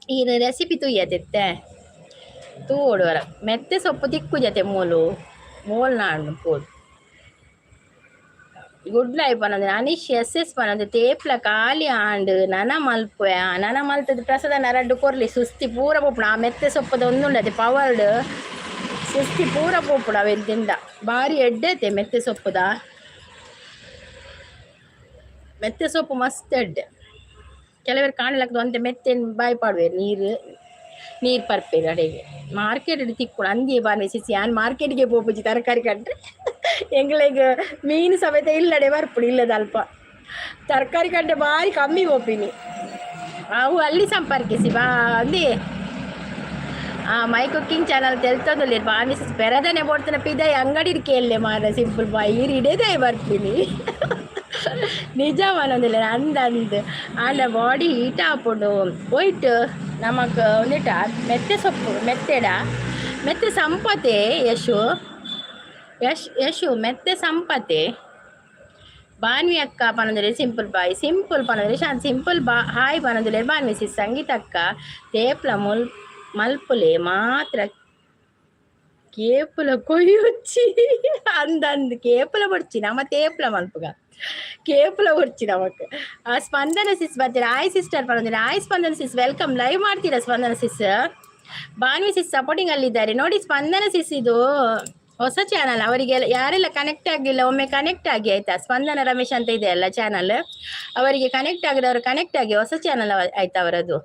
ಈ ರೆಸಿಪಿ ತುಯ್ಯತ್ತೆ ತೂಡು ವರ ಮೆತ್ತೆ ಸೊಪ್ಪು ತಿಕ್ಕು ಜತೆ ಮೂಲು ನಾಡು ಪೋದು ಗುಡ್ ಲೈಫ್ ಅನ್ನೋದು ಅನೀಶ್ ಎಸ್ ಪನ್ನೋದು ತೇಪ್ಲ ಖಾಲಿ ಆಂಡು ನನ ಮಲ್ಪುಯ ನನ ಮಲ್ತದ ಪ್ರಸಾದ ನರಡ್ಡು ಕೊರ್ಲಿ ಸುಸ್ತಿ ಪೂರ ಪೋಪುಣ ಆ ಮೆತ್ತೆ ಸೊಪ್ಪದ ಒಂದುಂಡದೆ ಪವರ್ಡ್ ಸುಸ್ತಿ ಪೂರ ಪೋಪುಣ ಅವೆಲ್ಲ ತಿಂಡ ಭಾರಿ ಎಡ್ಡೈತೆ ಮೆತ್ತೆ ಸೊಪ್ಪು ಮಸ್ತ್ ಎಡ್ಡೆ ಕೆಲವರು ಕಾಣಲಾಗ್ದು ಅಂತ ಮೆತ್ತೆ ಬಾಯಿ ಪಾಡುವೇರು ನೀರು ಪರ್ಪೇರು ಅಡೆಗೆ ಮಾರ್ಕೆಟ್ ತಿಕ್ಕೊಂಡು ಅಂದಿಯೇ ಬಾರ್ವೆ ಸಿಸಿ ಯಾನ್ ಮಾರ್ಕೆಟ್ಗೆ ಪೋಪುಜಿ ತರಕಾರಿ ಕಂಡ್ರೆ ಎಂಗ್ಳಿಗೆ ಮೀನು ಸಮೇತ ಇಲ್ಲಡೆ ಬರ್ಪುಡು ಇಲ್ಲದ ಅಲ್ಪ ತರಕಾರಿ ಕಂಡ್ರೆ ಭಾರಿ ಕಮ್ಮಿ ಹೋಪಿನಿ ಅವು ಅಲ್ಲಿ ಸಂಪರ್ಕಿಸಿ ಬಾ ಅಂದಿ ಮೈ ಕುಕ್ಕಿಂಗ್ ಚಾನಲ್ ತೆಲ್ತಂದು ಬಾರ್ವೆ ಸಿಸಿ ಪೆರದನೆ ಬೋಡ್ತಾನೆ ಪಿದಾಯಿ ಅಂಗಡಿ ಕೇಳಲೆ ಮಾರ ಸಿಂಪಲ್ ಬಾಯಿ ಇಡೇದಾಯಿ ಬರ್ತೀನಿ ನಿಜ ಮನೊಂದಿಲ್ಲ ಅಂದಂದು ಆಂಡ ಬಾಡಿ ಹೀಟ್ ಹಾಕೊಂಡು ಹೋಯ್ತು ನಮಕ್ ಒಂದಿಟ ಮೆತ್ತೆ ಸೊಪ್ಪು ಮೆತ್ತೆ ಸಂಪತೆ ಯಶು ಮೆತ್ತೆ ಸಂಪತೆ ಬಾನ್ವಿ ಅಕ್ಕ ಪನೊಂದಿಲೆ ಸಿಂಪಲ್ ಬಾಯಿ ಸಿಂಪಲ್ ಪನೊಂದಿಲೆ ಶಾಂತ್ ಸಿಂಪಲ್ ಹಾಯ್ ಪನೊಂದಿಲೆ ಬಾನ್ವಿ ಸಿ ಸಂಗೀತ ಅಕ್ಕ ತೇಪ್ಲ ಮಲ್ಪುಲೆ ಮಾತ್ರ ಕೇಪುಲ ಕೊಯ್ಯೊಚ್ಚಿ ಅಂದಂದು ಕೇಪುಲ ಬಡ್ಚಿ ನಮ್ಮ ತೇಪ್ಲ ಮಲ್ಪುಗ ಕೇಪುಲ ಬಡ್ಚಿ ನಮಕ್ ಸ್ಪಂದನ ಸಿಸ್ ಬರ್ತೀರಾ ಆಯ್ ಸಿಸ್ಟರ್ ಪರೊಂದಿನ ಆಯ್ ಸ್ಪಂದನ ಸಿಸ್ ವೆಲ್ಕಮ್ ಲೈವ್ ಮಾಡ್ತೀರಾ ಸ್ಪಂದನ ಸಿಸ್ ಬಾನ್ವಿ ಸಿಸ್ ಸಪೋರ್ಟಿಂಗ್ ಅಲ್ಲಿದ್ದಾರೆ ನೋಡಿ ಸ್ಪಂದನ ಸಿಸ್ ಇದು ಹೊಸ ಚಾನಲ್ ಅವರಿಗೆಲ್ಲ ಯಾರೆಲ್ಲ ಕನೆಕ್ಟ್ ಆಗಿಲ್ಲ ಒಮ್ಮೆ ಕನೆಕ್ಟ್ ಆಗಿ ಆಯ್ತಾ ಸ್ಪಂದನ ರಮೇಶ್ ಅಂತ ಇದೆ ಅಲ್ಲ ಚಾನಲ್ ಅವರಿಗೆ ಕನೆಕ್ಟ್ ಆಗಿದವರು ಕನೆಕ್ಟ್ ಆಗಿ ಹೊಸ ಚಾನಲ್ ಆಯ್ತಾ ಅವರದು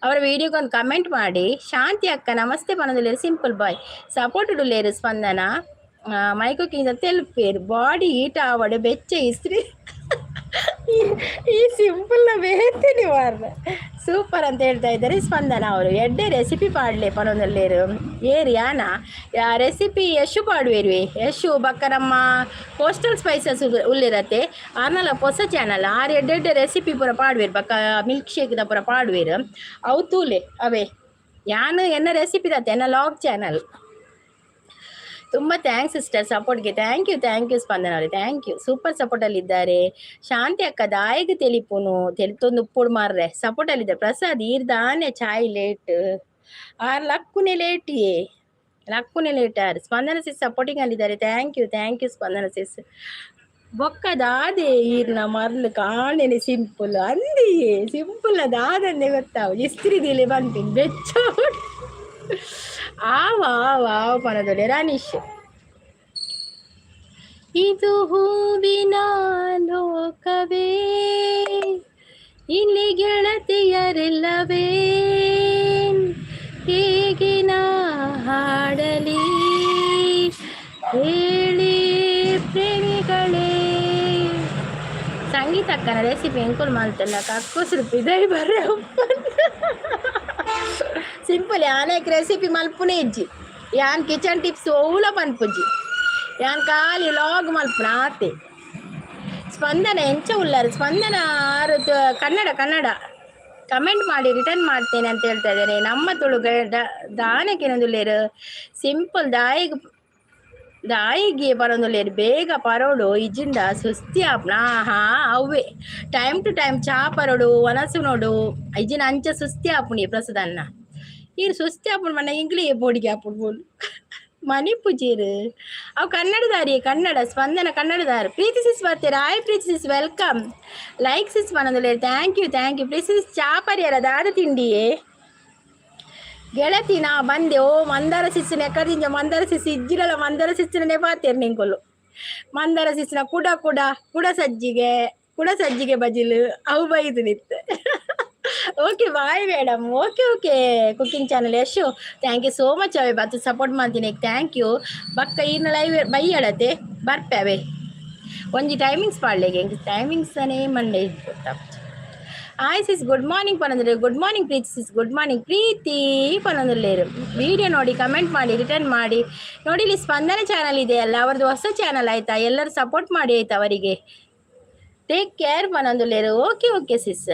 ಅವರ ವಿಡಿಯೋಗೊಂದು ಕಮೆಂಟ್ ಮಾಡಿ ಶಾಂತಿ ಅಕ್ಕ ನಮಸ್ತೆ ಪನೊಂದುಲ್ಲೇರು ಸಿಂಪಲ್ ಬಾಯ್ ಸಪೋರ್ಟ್ ಉಡುಲೇರು ಸ್ಪಂದನ ಮೈಕೋಕಿಂದ ತೆಲುಪೇರು ಬಾಡಿ ಹೀಟ್ ಆವಡೆ ಬೆಚ್ಚ ಇಸ್ತ್ರಿ ಈ ಸಿಂಪಲ್ನ ಬೇತೀನಿ ಮಾರ್ರೆ ಸೂಪರ್ ಅಂತ ಹೇಳ್ತಾ ಇದ್ದಾರೆ ಸ್ಪಂದನ ಅವರು ಎಡ್ಡೆ ರೆಸಿಪಿ ಪಾಡ್ಲೆ ಪನೊಂದುಲ್ಲೇರು ಏರಿ ಯಾನ ರೆಸಿಪಿ ಯಶು ಪಾಡುವೇರು ಯಶು ಬಕ್ಕ ನಮ್ಮ ಕೋಸ್ಟಲ್ ಸ್ಪೈಸಸ್ ಉಲ್ಲಿರತ್ತೆ ಆನಲ ಹೊಸ ಚಾನಲ್ ಆರು ಎಡ್ಡೆ ರೆಸಿಪಿ ಪೂರ ಪಾಡುವೇರು ಬಕ್ಕ ಮಿಲ್ಕ್ ಶೇಕ್ದ ಪೂರ ಪಾಡುವೇರು ಅವು ತೂಲೆ ಅವೇ ಯಾನು ಎನ್ನ ರೆಸಿಪಿ ಇರತ್ತೆ ಎನ್ನ ಲಾಗ್ ಚಾನಲ್ ತುಂಬ ಥ್ಯಾಂಕ್ಸ್ ಸಿಸ್ಟರ್ ಸಪೋರ್ಟ್ಗೆ ಥ್ಯಾಂಕ್ ಯು ಸ್ಪಂದನ ಅವರೇ ಥ್ಯಾಂಕ್ ಯು ಸೂಪರ್ ಸಪೋರ್ಟಲ್ಲಿದ್ದಾರೆ ಶಾಂತಿ ಅಕ್ಕ ದಾಯಿಗೆ ತೆಲಿಪುನು ತೆಲಿತೊಂದು ಉಪ್ಪುಡು ಮಾರ್ರೆ ಸಪೋರ್ಟಲ್ಲಿದ್ದಾರೆ ಪ್ರಸಾದ್ ಈರ್ದಾನೆ ಚಾಯ್ ಲೇಟ್ ಆರ್ ಲಕ್ಕುನೆ ಲೇಟ್ ಆರ್ ಸ್ಪಂದನ ಸಿಸ್ ಸಪೋರ್ಟಿಂಗ್ ಅಲ್ಲಿದ್ದಾರೆ ಥ್ಯಾಂಕ್ ಯು ಸ್ಪಂದನ ಸಿಸ್ ಬೊಕ್ಕದಾದೆ ಈರ್ನ ಮರ್ಲು ಕಾಣೆನೆ ಸಿಂಪಲ್ ಅಂದಿಯೇ ಸಿಂಪಲ್ ಅದಾದಂದೆ ಗೊತ್ತಾವು ಇಸ್ತ್ರಿದಿಲೆ ಬಂತೀನಿ ಬೆಚ್ಚ ಆವ ಪನದೊಡೆ ರಾನೀಶ್ ಇದು ಹೂವಿನ ಲೋಕವೇ ಇಲ್ಲಿ ಗೆಳತಿಯರೆಲ್ಲವೇ ಹೇಗಿನ ಹಾಡಲಿ ಹೇಳಿ ಪ್ರೇಮಿಗಳೇ ಸಂಗೀತ ಅಕ್ಕನ ರೆಸಿಪಿ ಎಂಕುಲ್ ಮಾಡ್ತಲ್ಲ ಕಕ್ಕುಸ್ರು ಪಿದೈ ಬರ್ರೆ ಸಿಂಪಲ್ ಯಾನಕ್ಕೆ ರೆಸಿಪಿ ಮಲ್ಪುನೆ ಇಜ್ಜಿ ಯಾನ್ ಕಿಚನ್ ಟಿಪ್ಸ್ ಓಲ ಪನ್ಪುಜ್ಜಿ ಯಾನ್ ಖಾಲಿ ಲಾಗ್ ಮಲ್ಪುನ ಆತೆ ಸ್ಪಂದನ ಎಂಚ ಉಳ್ಳಾರು ಸ್ಪಂದನ ಕನ್ನಡ ಕಮೆಂಟ್ ಮಾಡಿ ರಿಟರ್ನ್ ಮಾಡ್ತೇನೆ ಅಂತ ಹೇಳ್ತಾ ಇದ್ದಾರೆ ನಮ್ಮ ತುಳುಗ ದಾನಕ್ಕೆನೊಂದುಲ್ಲೇರು ಸಿಂಪಲ್ ದಾಯಿಗೆ ಬರೋಂದುಲ್ಲೇರು ಬೇಗ ಪರೋಡು ಇಜ್ಜಿಂದ ಸುಸ್ತಿ ಆಪ್ನ ಅವೇ ಟೈಮ್ ಟು ಟೈಮ್ ಚಾ ಪರೋಡು ಒನಸು ನೋಡು ಇಜ್ಜಿನ ಅಂಚ ಸುಸ್ತಿ ಆಪುಣಿ ಪ್ರಸದನ್ನ ಈರು ಸುಸ್ತಿ ಆಪುಣ್ ಮಣ್ಣ ಇಂಗ್ಲಿ ಬೋಡಿಗೆ ಆಪುಣ್ ಬೋಡು ಮನಿ ಪೂಜೀರು ಅವು ಕನ್ನಡ ಸ್ಪಂದನ ಕನ್ನಡದಾರ ಪ್ರೀತಿ ಸಿಸ್ ಬರ್ತೀರಾ ಆಯ್ ಪ್ರೀತಿ ಸಿಸ್ welcome like Sis ಮನೊಂದುಲ್ಲೇರು thank you ಪ್ರೀತಿ ಸಿಸ್ ಚಾ ಪರಿಯರ ದಾದ ತಿಂಡಿಯೇ ಗೆಳತಿ ನಾ ಬಂದೆ ಮಂದಾರ ಸಿಸ್ಸಿನ ಎಕ್ಕದಿಂಜ ಮಂದಾರ ಸಿಸ್ಸಿ ಇಜ್ಜಿರಲ್ಲ ಮಂದಾರ ಸಿಸ್ಸಿನ ನೆಪಾತೇರು ನಿಂಗೊಲು ಮಂದಾರ ಸಿಸ್ಸಿನ ಕುಡ ಸಜ್ಜಿಗೆ ಬಜಿಲು ಅವು ಬೈದು ನಿತ್ತೆ okay bye madam okay cooking channel Yashu thank you so much ಅವೇ ಬತ್ತು ಸಪೋರ್ಟ್ ಮಾಡ್ತೀನಿ ಥ್ಯಾಂಕ್ ಯು ಬಕ್ಕ ಇನ್ನು ಲೈವ್ ಬೈ ಹೇಳತ್ತೆ ಬರ್ಪೇವೆ ಒಂಜಿ ಟೈಮಿಂಗ್ಸ್ ಪಾಡ್ಲೆಗೆ ಟೈಮಿಂಗ್ಸ್ ಅನೇ ಮಂಡೆ ಗೊತ್ತಾಗ್ತದೆ ಆಯ್ ಸಿಸ್ ಗುಡ್ ಮಾರ್ನಿಂಗ್ ಪನಂದ್ರೆ ಗುಡ್ ಮಾರ್ನಿಂಗ್ ಪ್ರೀತಿ ಸಿಸ್ ಗುಡ್ ಮಾರ್ನಿಂಗ್ ಪ್ರೀತಿ ಪನಂದ್ರಲ್ಲೇರು ವಿಡಿಯೋ ನೋಡಿ ಕಮೆಂಟ್ ಮಾಡಿ ರಿಟರ್ನ್ ಮಾಡಿ ನೋಡಿ ಇಲ್ಲಿ ಸ್ಪಂದನ ಚಾನಲ್ ಇದೆ ಅಲ್ಲ ಅವ್ರದ್ದು ಹೊಸ ಚಾನಲ್ ಆಯ್ತಾ ಎಲ್ಲರೂ ಸಪೋರ್ಟ್ ಮಾಡಿ ಆಯ್ತಾ ಅವರಿಗೆ ಟೇಕ್ ಕೇರ್ ಪನಂದುಲ್ಲೇರು ಓಕೆ ಸಿಸ್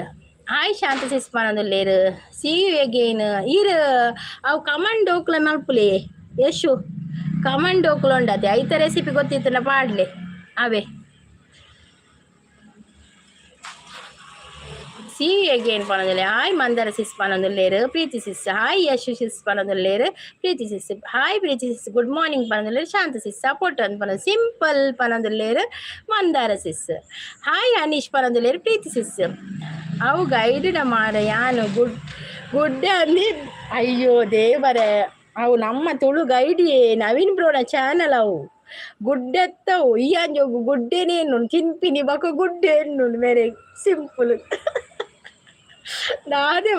ಹಾಯ್ ಶಾಂತ ಸಿಸ್ಪಾನಂದುಲ್ಲೇರು ಸಿ ಯು ಅಗೇನ್ ಈರು ಅವು ಕಮಂಡ್ ಡೋಕ್ಲ ಮಲ್ಪುಲೆ ಯಶು ಕಮಂಡ್ ಡೋಕ್ಲ ಉಂಡತೆ ಐತ ರೆಸಿಪಿ ಗೊತ್ತಿತ್ತಲ್ಲ ಪಾಡ್ಲೆ ಅವೇ ಸಿ ಯು ಅಗೇನ್ ಪನೊಂದುಲ್ಲೆ ಹಾಯ್ ಮಂದರ ಸಿಸ್ ಪನೊಂದುಲ್ಲೇರು Preeti sis hi Yashu sis ಪನೊಂದುಲ್ಲೇರು Preeti sis hi Preeti sis good morning ಪನೊಂದುಲ್ಲೇರು ಶಾಂತ ಸಿಸ್ ಸಪೋರ್ಟ್ ಅಂತ ಪನ ಸಿಂಪಲ್ ಪನೊಂದುಲ್ಲೇರು ಮಂದಾರ ಸಿಸ್ ಹಾಯ್ ಅನೀಶ್ ಪನೊಂದುಲ್ಲೇರು ಪ್ರೀತಿ ಸಿಸ್ ಅವು ಗೈಡ್ ಮಾರ ಯಾನು ಗುಡ್ಡ ಅಂದಿ ಅಯ್ಯೋ ದೇವರೇ ಅವು ನಮ್ಮ ತುಳು ಗೈಡಿಯೇ ನವೀನ್ ಬ್ರೋನ ಚಾನಲ್ ಅವು ಗುಡ್ಡೆತ್ತವು ಈ ಅಂಜೋಗು ಗುಡ್ಡೆನೇನು ಕಿನ್ಪಿನಿ ಬಕ ಗುಡ್ಡೆನ್ನು ಬೇರೆ ಸಿಂಪಲ್ ನಾದೇ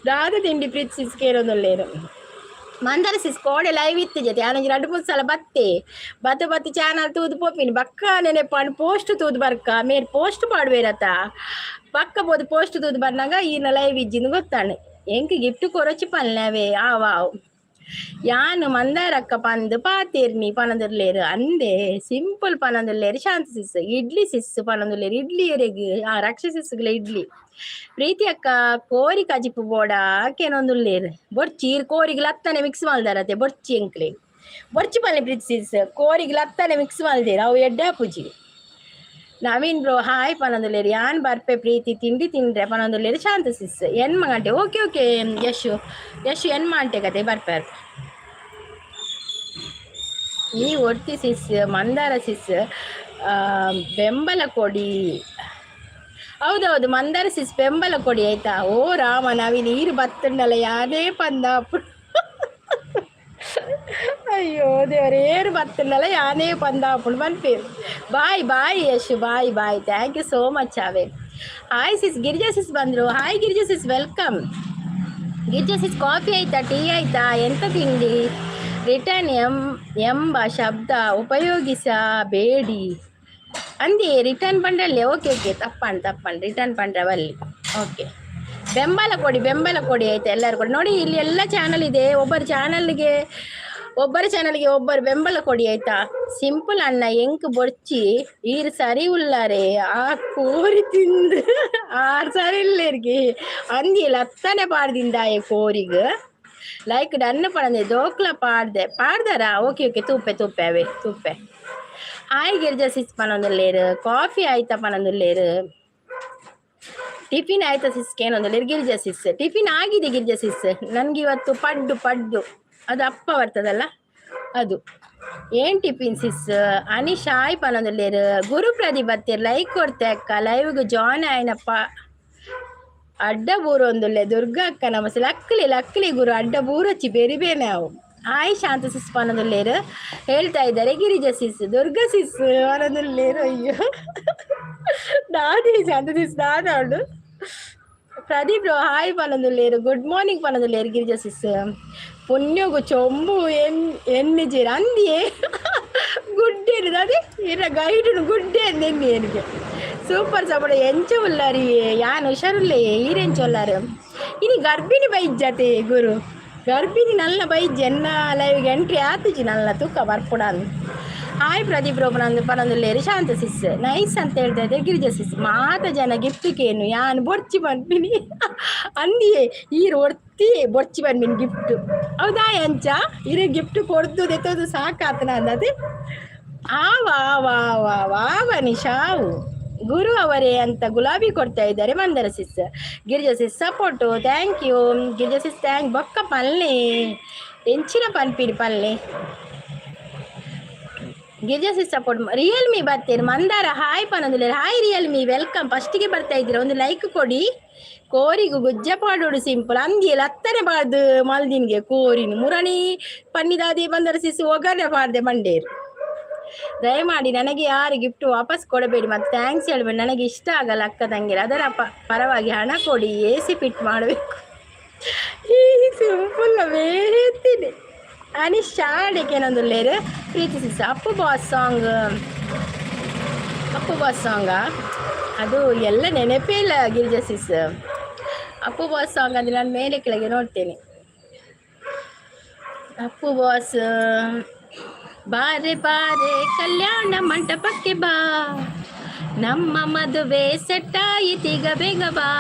ನಾದ ತಿಂಡಿ ಪ್ರೀತಿ ಸಿಸ್ ಕೇಳೋದಲ್ಲೇನು ಮಂದರ ಸಿಸ್ ಕೋಡೆ ಲೈವ್ ಇತ್ತು ಜೊತೆ ಆನಂಜಿ 2-3 ಸಲ ಬತ್ತೆ ಚಾನಲ್ ತೂದು ಪೋಪಿನಿ ಬಕ್ಕ ನೆನೆಪಾಂಡು ಪೋಸ್ಟ್ ತೂದು ಬರ್ಕ ಮೇರ್ ಪೋಸ್ಟ್ ಪಾಡ್ಬೇರತ್ತ ಪಕ್ಕ ಬೋದು ಪೋಸ್ಟ್ ತೂದು ಬರ್ನಾಗ ಈನ ಲೈವ್ ಇಜ್ಜಿಂದು ಗೊತ್ತಾಣೆ ಎಂಕ್ ಗಿಫ್ಟ್ ಕೊರಚಿ ಪಲ್ನವೇ ಆವಾವ್ ಯಾನು ಮಂದಾರಕ್ಕ ಪಂದು ಪಾತೇರ್ನಿ ಪನದುರ್ಲೇರು ಅಂದೆ ಸಿಂಪಲ್ ಪನದುರ್ಲೇರು ಶಾಂತ ಸಿಸ್ ಇಡ್ಲಿ ಸಿಸ್ ಪನದುರ್ಲೇರು ಇಡ್ಲಿ ಎರೆಗು ರಕ್ಷ ಸಿಸ್ಗಳ ಇಡ್ಲಿ ಪ್ರೀತಿ ಅಕ್ಕ ಕೋರಿ ಕಜಿಪು ಬೋಡ ಕೆನೊಂದುಲ್ಲೇರು ಬೊರ್ಚಿ ಕೋರಿಗೆ ಲತ್ತನೆ ಮಿಕ್ಸ್ ಮಲ್ದಾರತೆ ಬೊರ್ಚಿ ಎಂಕ್ಲೆ ಬೊರ್ಚಿ ಪಲ್ಲೆ ಪ್ರೀತಿ ಸಿಸ್ ಕೋರಿಗೆ ಲತ್ತನೆ ಮಿಕ್ಸ್ ಮಲ್ದೇರು ಅವು ಎಡ್ಡ ಪೂಜಿ ನವೀನ್ ಬ್ರೋ ಹಾಯ್ ಪನೊಂದುಲ್ಲೇರು ಯಾನ್ ಬರ್ಪೆ ಪ್ರೀತಿ ತಿಂಡಿ ತಿಂದ್ರೆ ಪನೊಂದುಲ್ಲೇರು ಶಾಂತ ಸಿಸ್ ಎನ್ಮ ಗಂಟೆ ಓಕೆ ಯಶು ಎನ್ಮ ಗಂಟೆ ಕತೆ ಬರ್ಪಾರು ಈ ಒರ್ತಿ ಸಿಸ್ ಮಂದಾರ ಸಿಸ್ ಬೆಂಬಲ ಕೊಡಿ ಹೌದೌದು ಮಂದಾರ ಸಿಸ್ ಬೆಂಬಲ ಕೊಡಿ ಆಯ್ತಾ ಓ ರಾಮ ನವೀನ್ ನೀರು ಬತ್ತುಂಡಲ್ಲ ಯಾನೇ ಪಂದ ಅಯ್ಯೋ ದೇವರೇ ಏರು ಬತ್ತುಂಡಲ್ಲ ಯಾನೇ ಪಂದ ಅಪ್ಪುಂಡು ಬಂದ್ಪೇರು bye Yashu bye thank you so much ಅವೇ ಹಾಯ್ ಸಿಸ್ ಗಿರಿಜಾ ಸಿಸ್ ಬಂದರು hi Girija sis welcome Girija sis coffee ಆಯ್ತಾ ಟೀ ಆಯ್ತಾ ಎಂತ ತಿಂಡಿ ರಿಟರ್ನ್ ಎಂಬ ಶಬ್ದ ಉಪಯೋಗಿಸಬೇಡಿ ಅಂದಿ ರಿಟರ್ನ್ ಪಂಡ್ರಲ್ಲಿ ಓಕೆ ತಪ್ಪಂಡು ರಿಟರ್ನ್ ಪಂಡ್ರವಲ್ಲಿ ಓಕೆ ಬೆಂಬಲ ಕೊಡಿ ಆಯ್ತಾ ಎಲ್ಲರೂ ಕೊಡಿ ನೋಡಿ ಇಲ್ಲಿ ಎಲ್ಲ ಚಾನಲ್ ಇದೆ ಒಬ್ಬರ ಚಾನಲ್ಗೆ ಒಬ್ಬರು ಬೆಂಬಲ ಕೊಡಿ ಆಯ್ತಾ ಸಿಂಪಲ್ ಅಣ್ಣ ಎಂಕ್ ಬೊರ್ಚಿ ಈರು ಸರಿ ಉಳ್ಳಾರೆ ಆ ಕೋರಿ ತಿಂದು ಆರು ಸರಿ ಇಲ್ಲೇರ್ಗೆ ಅಂದಿ ಲತ್ತನೆ ಪಾಡ್ದಿಂದಾಯ ಕೋರಿಗೆ ಲೈಕ್ ಡನ್ನು ಪಡಂದೆ ದೋಕ್ಲ ಪಾಡ್ದಾರ ಓಕೆ ತುಪ್ಪೆ ಅವೇ ಹಾಯ್ ಗಿರ್ಜಾ ಸಿಸ್ ಪನೊಂದುಲ್ಲೇರು ಕಾಫಿ ಆಯ್ತಾ ಪನೊಂದುಲ್ಲೇರು ಟಿಫಿನ್ ಆಯ್ತಾ ಸಿಸ್ ಕೇನೊಂದುಲ್ಲೇರು ಗಿರ್ಜಾ ಸಿಸ್ ಟಿಫಿನ್ ಆಗಿದೆ ಗಿರ್ಜಾ ಸಿಸ್ ನನ್ಗೆ ಇವತ್ತು ಪಡ್ಡು ಅದು ಅಪ್ಪ ಬರ್ತದಲ್ಲ ಅದು ಏನ್ ಟಿಫಿನ್ ಸಿಸ್ ಅನೀಶ್ ಹಾಯ್ ಪನೊಂದುಲ್ಲೇರು ಗುರು ಪ್ರದೀಪ್ ಬತ್ತೇರು ಲೈಕ್ ಕೊಡ್ತೆ ಅಕ್ಕ ಲೈವ್ಗೆ ಜಾಯ್ನ್ ಆಯ್ನಪ್ಪ ಅಡ್ಡ ಬೂರು ಒಂದುಲ್ಲೆ ದುರ್ಗಾ ಅಕ್ಕ ನಮಸ್ತೆ ಲಕ್ಕಲಿ ಗುರು ಅಡ್ಡ ಬೂರಚ್ಚಿ ಬೇರೆ ಅವು ಹಾಯ್ ಶಾಂತ ಸಿಸ್ ಪನದುಲ್ಲೇರು ಹೇಳ್ತಾ ಇದ್ದಾರೆ ಗಿರಿಜಾ ಸಿಸ್ ದುರ್ಗಾ ಸಿಸ್ ಪನದುಲ್ಲೇರು ಅಯ್ಯೋ ನಾನೇ ಶಾಂತ ಸಿಸ್ ನಾಡು ಪ್ರದೀಪ್ ಹಾಯ್ ಪನದುಲ್ಲೇರು ಗುಡ್ ಮಾರ್ನಿಂಗ್ ಪನದುಲ್ಲೇರು ಗಿರಿಜಾ ಸಿಸ್ ಪುಣ್ಯಗು ಚೊಂಬು ಎನ್ನಿಜೀರ ಅಂದಿಯೇ ಗುಡ್ಡೇನು ಅದೇ ಇರ ಗೈಡು ಗುಡ್ಡೆ ಅಂದೆನ್ನಿ എനിക്ക് ಸೂಪರ್ ಸಪೋರ್ಟ್ ಎಂಚ ಉಳ್ಳಾರಿ ಯಾನ್ ಹುಷಾರುಲ್ಲೇ ಈರೆಂಚೊಲ್ಲಾರು ಇನಿ ಗರ್ಭಿಣಿ ಬೈಜ್ಜತೆ ಗುರು ಗರ್ಭಿಣಿ ನಲ್ಲ ಬೈಜ್ ಎನ್ನ ಲೈವ್ಗೆ ಎಂಟ್ರಿ ಆತುಜಿ ನಲ್ಲ ತೂಕ ಬರ್ಪುಡಾನು ಹಾಯ್ ಪ್ರದೀಪ್ ಪನೊಂದುಲ್ಲೇರು ಶಾಂತ ಸಿಸ್ ನೈಸ್ ಅಂತ ಹೇಳ್ತಾ ಇದ್ದೆ ಗಿರಿಜಾ ಸಿಸ್ ಮಾತ ಜನ ಗಿಫ್ಟ್ಗೇನು ಯಾನ್ ಬೊರ್ಚಿ ಬಂದ್ಬಿನಿ ಅಂದಿಯೇ ಈರು ಒರ್ತಿ ಬೊರ್ಚಿ ಬಂದ್ಬಿನಿ ಗಿಫ್ಟ್ ಹೌದಾ ಎಂಚ ಇರೋ ಗಿಫ್ಟ್ ಕೊಡ್ದು ದೆತ್ತೋದು ಸಾಕಾತನ ಅಂದದೆ ಆವ ನಿಶಾವು ಗುರು ಅವರೇ ಅಂತ ಗುಲಾಬಿ ಕೊಡ್ತಾ ಇದ್ದಾರೆ Mandara sis Girija sis support thank you Girija sis ಬೊಕ್ಕ ಪಲ್ಲೆ ಎಂಚಿನ ಪನ್ಪಿಡಿ ಪಲ್ಲೆ ಗಿರಿಜಾ ಸಿಸ್ ಸಪೋರ್ಟ್ ರಿಯಲ್ಮಿ ಬರ್ತೀರಿ ಮಂದಾರ ಹಾಯ್ ಪನೊಂದುಲ್ಲೇರು ಹಾಯ್ ರಿಯಲ್ಮಿ ವೆಲ್ಕಮ್ ಫಸ್ಟಿಗೆ ಬರ್ತಾ ಇದ್ದೀರಾ ಒಂದು ಲೈಕ್ ಕೊಡಿ ಕೋರಿಗೂ ಗುಜ್ಜ ಪಾಡೋಡು ಸಿಂಪಲ್ ಅಂದಿಯಲ್ಲ ಹತ್ತನೆ ಬಾರ್ದು ಮಲ್ದಿನ್ಗೆ ಕೋರಿನಿ ಮುರಣಿ ಪನ್ನಿದಾದಿ ಮಂದರ ಸಿಸ್ ಒಗ್ಗರಣೆ ಬಾರ್ದೆ ಮಂಡೇರು ದಯಮಾಡಿ ನನಗೆ ಯಾರು ಗಿಫ್ಟ್ ವಾಪಸ್ ಕೊಡಬೇಡಿ ಮತ್ತು ಥ್ಯಾಂಕ್ಸ್ ಹೇಳ್ಬೇಡಿ ನನಗೆ ಇಷ್ಟ ಆಗಲ್ಲ ಅಕ್ಕ ತಂಗಿರ ಅದರ ಪರವಾಗಿ ಹಣ ಕೊಡಿ AC ಫಿಟ್ ಮಾಡಬೇಕು ಈ ಸಿಂಪಲ್ ಬೇರೆತ್ತೀನಿ ಅನೀಶ್ ಶಾಡೆಕೇನೊಂದುಲ್ಲೇರು ಪ್ರೀತಿ ಸಿಸ್ ಅಪ್ಪು ಬಾಸ್ ಸಾಂಗಾ ಅದು ಎಲ್ಲ ನೆನಪೇ ಇಲ್ಲ ಗಿರಿಜಾ ಸಿಸ್ ಅಪ್ಪು ಬಾಸ್ ಸಾಂಗ್ ಅಂದರೆ ನಾನು ಮೇಲೆ ಕೆಳಗೆ ನೋಡ್ತೇನೆ ಅಪ್ಪು ಬಾಸ್ ಬಾರೆ ಕಲ್ಯಾಣ ಮಂಟಪಕ್ಕೆ ಬಾ ನಮ್ಮ ಮದುವೆ ಸೆಟ್ಟಾಯಿತೀಗ ಬೇಗ ಬಾ,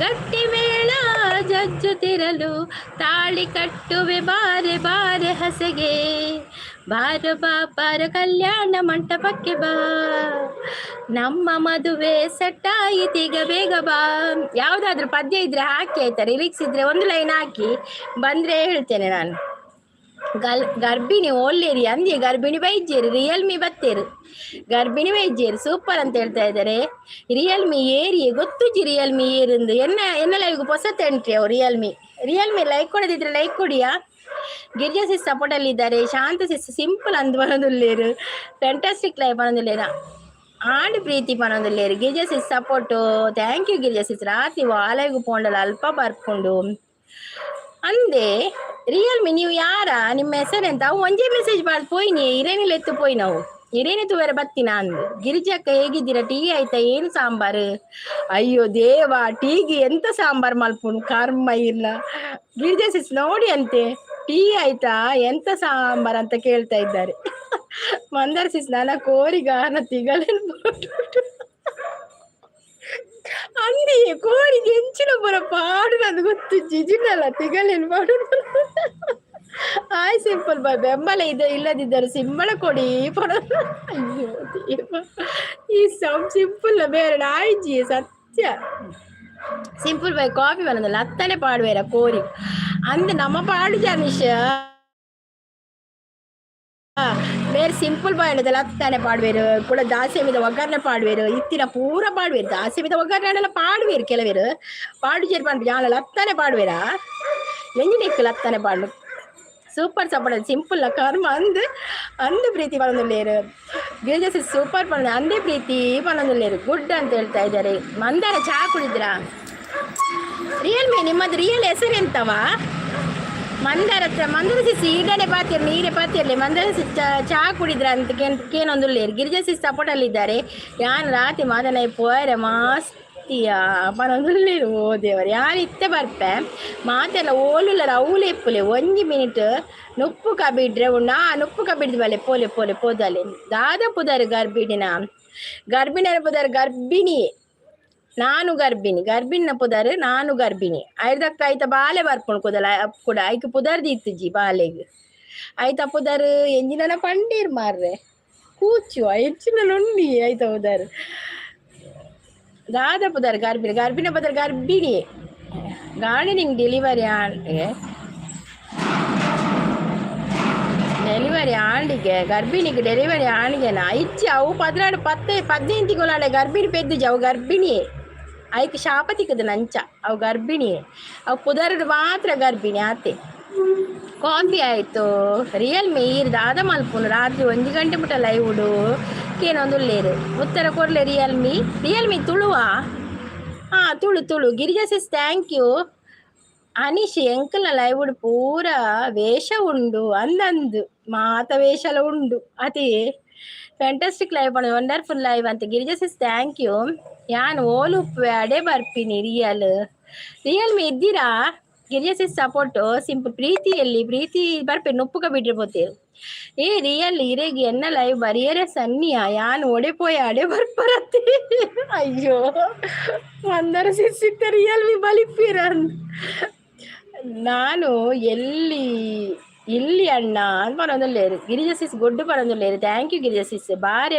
ಗಟ್ಟಿ ಮೇಳ ಜಜ್ಜುತ್ತಿರಲು ತಾಳಿ ಕಟ್ಟುವೆ ಬಾರೆ ಬಾರೆ ಹಸೆಗೆ, ಬಾರ ಬಾರ ಕಲ್ಯಾಣ ಮಂಟಪಕ್ಕೆ ಬಾ, ನಮ್ಮ ಮದುವೆ ಸೆಟ್ಟಾಯಿತೀಗ ಬೇಗ ಬಾ. ಯಾವುದಾದ್ರೂ ಪದ್ಯ ಇದ್ರೆ ಹಾಕಿ ಆಯ್ತಾ, ರಿಲಿಕ್ಸ್ ಇದ್ರೆ ಒಂದು ಲೈನ್ ಹಾಕಿ ಬಂದ್ರೆ ಹೇಳ್ತೇನೆ ನಾನು. ಗರ್ಭಿಣಿ ಒಳ್ಳೆರಿ ಅಂದಿ ಗರ್ಭಿಣಿ ವೈದ್ಯರು ರಿಯಲ್ಮಿ ಬತ್ತೇರು, ಗರ್ಭಿಣಿ ವೈದ್ಯರು ಸೂಪರ್ ಅಂತ ಹೇಳ್ತಾ ಇದ್ದಾರೆ. ರಿಯಲ್ಮಿ ಏರಿ ಗೊತ್ತುಜಿ ರಿಯಲ್ಮಿ ಏರಿಂದು ಎನ್ನ ಲೈವ್ಗೂ ಹೊಸತ್ ಎಂಟ್ರಿ ಅವು ರಿಯಲ್ಮಿ ಲೈಕ್ ಕೊಡದಿದ್ರೆ ಲೈಕ್ ಕೊಡಿಯಾ. ಗಿರಿಜಾ ಸಿಸ್ ಸಪೋರ್ಟ್ ಅಲ್ಲಿ ಇದ್ದಾರೆ, ಶಾಂತ ಸಿಸ್ ಸಿಂಪಲ್ ಅಂದ್ ಬರೋದಿಲ್ಲೇರು, ಫ್ಯಾಂಟಾಸ್ಟಿಕ್ ಲೈಫ್ ಅನ್ನೋದಿಲ್ಲೇನ, ಆಡು ಪ್ರೀತಿ ಪನ್ನೋದಿಲ್ಲೇರು. Girija sis support, thank you Girija sis. ರಾತ್ರಿ ವಾಲೆಗೂ ಪೋಂಡಲ್ಲ ಅಲ್ಪ ಬರ್ಕೊಂಡು ಅಂದೆ. ರಿಯಲ್ಮಿ ನೀವು ಯಾರ, ನಿಮ್ಮ ಹೆಸರೆಂತ? ಅವು ಒಂಜೇ ಮೆಸೇಜ್ ಮಾಡಿ ಪೋಯ್ನಿ, ಇರೇನಿಲ್ಲ ಎತ್ತು ಪೋಯ್ ನಾವು ಇರೇನಿತ್ತು ಬೇರೆ ಬತ್ತೀನ ಅಂದು. ಗಿರಿಜಕ್ಕ ಹೇಗಿದ್ದೀರಾ, ಟೀ ಆಯ್ತಾ, ಏನು ಸಾಂಬಾರು? ಅಯ್ಯೋ ದೇವಾ, ಟೀಗೆ ಎಂತ ಸಾಂಬಾರ್ ಮಲ್ಪುನು, ಕರ್ಮ ಇಲ್ಲ. ಗಿರಿಜಾ ಸಿಸ್ ನೋಡಿ ಅಂತೆ, ಟೀ ಆಯ್ತಾ ಎಂತ ಸಾಂಬಾರ್ ಅಂತ ಕೇಳ್ತಾ ಇದ್ದಾರೆ. ಮಂದಾರ ಸಿಸ್ ನನ್ನ ಕೋರಿಗಾನ ತಿಗಲೇನು ಅಂದಿ ಕೋರಿಗೆ ಹೆಂಚಿನ ಬರ ಪಾಡು ನಂದು ಗೊತ್ತು, ಜಿಜಿನಲ್ಲ ತಿಗಲೇನು ಪಾಡು. ಆಯ್ ಸಿಂಪಲ್ ಬಾಯ್ ಬೆಂಬಲ ಇದೆ, ಇಲ್ಲದಿದ್ದರು ಸಿಂಬಳ ಕೊಡಿ. ಅಯ್ಯೋ ದೇವ, ಈ ಸಿಂಪಲ್ ಬೇರೆ ಆಯ್ಜಿ ಸತ್ಯ. ಸಿಂಪಲ್ ಬಾಯ್ ಕಾಫಿ ಬರೋದಲ್ಲ ಹತ್ತನೇ ಪಾಡುವೇರ ಕೋರಿ ಅಂದ್ ನಮ್ಮ ಪಾಡು ಜನಿಷ ಬೇರೆ ಸಿಂಪಲ್ ಬಾಯ್ ಹೇಳದಲ್ಲ ಹತ್ತಾನೆ ಪಾಡುವೇರು ಕೂಡ ದಾಸೆ ಮಿದ ಒಗ್ಗರಣೆ ಪಾಡುವೇರು ಇತ್ತಿನ ಪೂರ ಪಾಡುವೇರು ದಾಸೆ ಮಿದ ಒಗ್ಗರಣೆ ಪಾಡುವೇರು ಕೆಲವೇರು ಪಾಡು ಜೇರು ಪಾಡು ಜಾನಲ್ಲ ಹತ್ತಾನೆ ಪಾಡುವೇರಾ ಎಂಜಿನಿಕ್ಕಲ್ ಹತ್ತಾನೆ ಪಾಡು ಸೂಪರ್ ಸಪೋರ್ಟ್ ಸಿಂಪಲ್ ಕರ್ಮ ಅಂದು ಪ್ರೀತಿ ಪನ್ನೊಂದುಲ್ಲೇರು ಗಿರಿಜಾ ಸಿಸ್ ಸೂಪರ್ ಪನ್ನ ಅಂದೇ ಪ್ರೀತಿ ಪನ್ನೊಂದುಲ್ಲೇರು ಗುಡ್ ಅಂತ ಹೇಳ್ತಾ ಇದ್ದಾರೆ. ಮಂದಾರ ಚಹಾ ಕುಡಿದ್ರಾ? ರಿಯಲ್ಮಿ ನಿಮ್ಮದು ರಿಯಲ್ ಹೆಸರು ಎಂತವಾ? ಮಂದಾರ ಸಿಸ್ ಈಡನೆ ಪಾತಿರ್ಲಿ ನೀರೇ ಪಾತಿರ್ಲಿ ಮಂದಾರ ಸಿಸ್ ಚಹಾ ಕುಡಿದ್ರ ಅಂತ ಕೇನೊಂದುಲ್ಲೇರು. Girija sis support ಅಲ್ಲಿದ್ದಾರೆ. ಯಾನ್ ರಾತ್ರಿ ಮಾದನ ಪೋಯರೆ ಮಾಸ್ತಿಯ ಪನ್ನೊಂದುಲ್ಲೇರು. ಓ ದೇವರು ಯಾರು ಇತ್ತೆ ಬರ್ಪೆ ಮಾತೆಲ್ಲ ಓಲುಲ್ಲರ ಅವಳು ಎಪ್ಪುಲೆ 1 ಮಿನಿಟ್ ನುಪ್ಪು ಕಬಿಡ್ರೆ ನುಪ್ಪು ಕಬಿಡ್ದು ಬಲೆ ಪೋಲೆ ಪೋಲೆ ಪೋದಲೆ ದಾದ ಪುದರ್ ಗರ್ಭಿಣಿಯರ ಪುದರ್ ಗರ್ಭಿಣಿ ನಾನು ಗರ್ಭಿಣಿನ ಪುದರ್ ನಾನು ಗರ್ಭಿಣಿ ಐದಕ್ಕ ಆಯ್ತ ಬಾಲೆ ಬರ್ಪುಣ್ ಕುದಲ ಕೂಡ ಐಕ್ ಪುದರ್ ದಿತ್ತುಜಿ ಬಾಲೆಗ್ ಆಯ್ತ ಪುದರ್ ಎಂಜಿನ ಪಂಡೀರ್ ಮಾರ್ರೆ ಕೂಚು ಹೆಚ್ಚಿನ ಉಂಡಿ ಆಯ್ತ ಪುದರ್ ದಾದ ಪುದರ್ ಗರ್ಭಿಣ ಪುದರ್ ಗರ್ಭಿಣಿ ಗಾರ್ಡನಿಂಗ್ ಡೆಲಿವರಿ ಆಂಡಿಗೆ ಗರ್ಭಿಣಿಗೆ ಡೆಲಿವರಿ ಆಣಿಗೆನ ಇಚ್ಚಿ ಅವು 18 ತಿಂಗಳಾಡೆ ಗರ್ಭಿಣಿ ಪೆದ್ದಿಜಿ ಅವು ಗರ್ಭಿಣಿ ಐಕ್ ಶಾಪ ತಿಕ್ಕದ ನಂಚ ಅವು ಗರ್ಭಿಣಿ ಅವು ಪುದರ್ದು ಮಾತ್ರ ಗರ್ಭಿಣಿ ಆತೆ. ಕಾಫಿ ಆಯ್ತು. ರಿಯಲ್ಮಿ ಈರ್ ದಾದ ಮಲ್ಪುನು ರಾತ್ರಿ 1 ಗಂಟೆ ಮುಟ್ಟ ಲೈವ್ ಉಡು ಕೇನೊಂದುಲ್ಲೇರು ಉತ್ತರ ಕೊಡ್ಲೆ. ರಿಯಲ್ಮಿ ತುಳುವಾ? Tulu. Girija sis thank you. Anish ಎಂಕಲ್ನ ಲೈವ್ ಉಡು ಪೂರ ವೇಷ ಉಂಡು ಅಂದಂದು ಮಾತ ವೇಷಲ ಉಂಡು ಅದೇ ಫ್ಯಾಂಟಾಸ್ಟಿಕ್ ಲೈವ್ ಪಣ ವಂಡರ್ಫುಲ್ ಲೈವ್ ಅಂತ. Girija sis thank you. ಯಾನ್ ಓಲುಪ್ಪೆ ಅಡೆ ಬರ್ಪಿನಿ ರಿಯಲ್ಮಿ ಇದ್ದೀರಾ? Girija sis support simple Preethi ಬರ್ಪೆ ನುಪ್ಪುಗ ಬಿಟ್ಟಿರ್ಬೋತೇರು. ರಿಯಲ್ ಇರೇಗಿ ಎನ್ನ ಲೈವ್ ಬರಿಯರೆ ಸನ್ನಿಯ ಯಾನ್ ಒಡೆಪೋಯ ಅಡೆ ಬರ್ಪರತ್ತೆ. ಅಯ್ಯೋ ಮಂದರ ಸಿಸ್ ಸಿಕ್ಕ ರಿಯಲ್ಮಿ ಬಲಿಪೀರ ನಾನು ಇಲ್ಲಿ ಅಣ್ಣ ಅಂತ ಪರೊಂದುಲ್ಲೇರು. ಗಿರಿಜಾ ಸಿಸ್ ಗೊಡ್ಡು ಪರೊಂದುಲ್ಲೇರು. Thank you Girija sis. ಬಾರೆ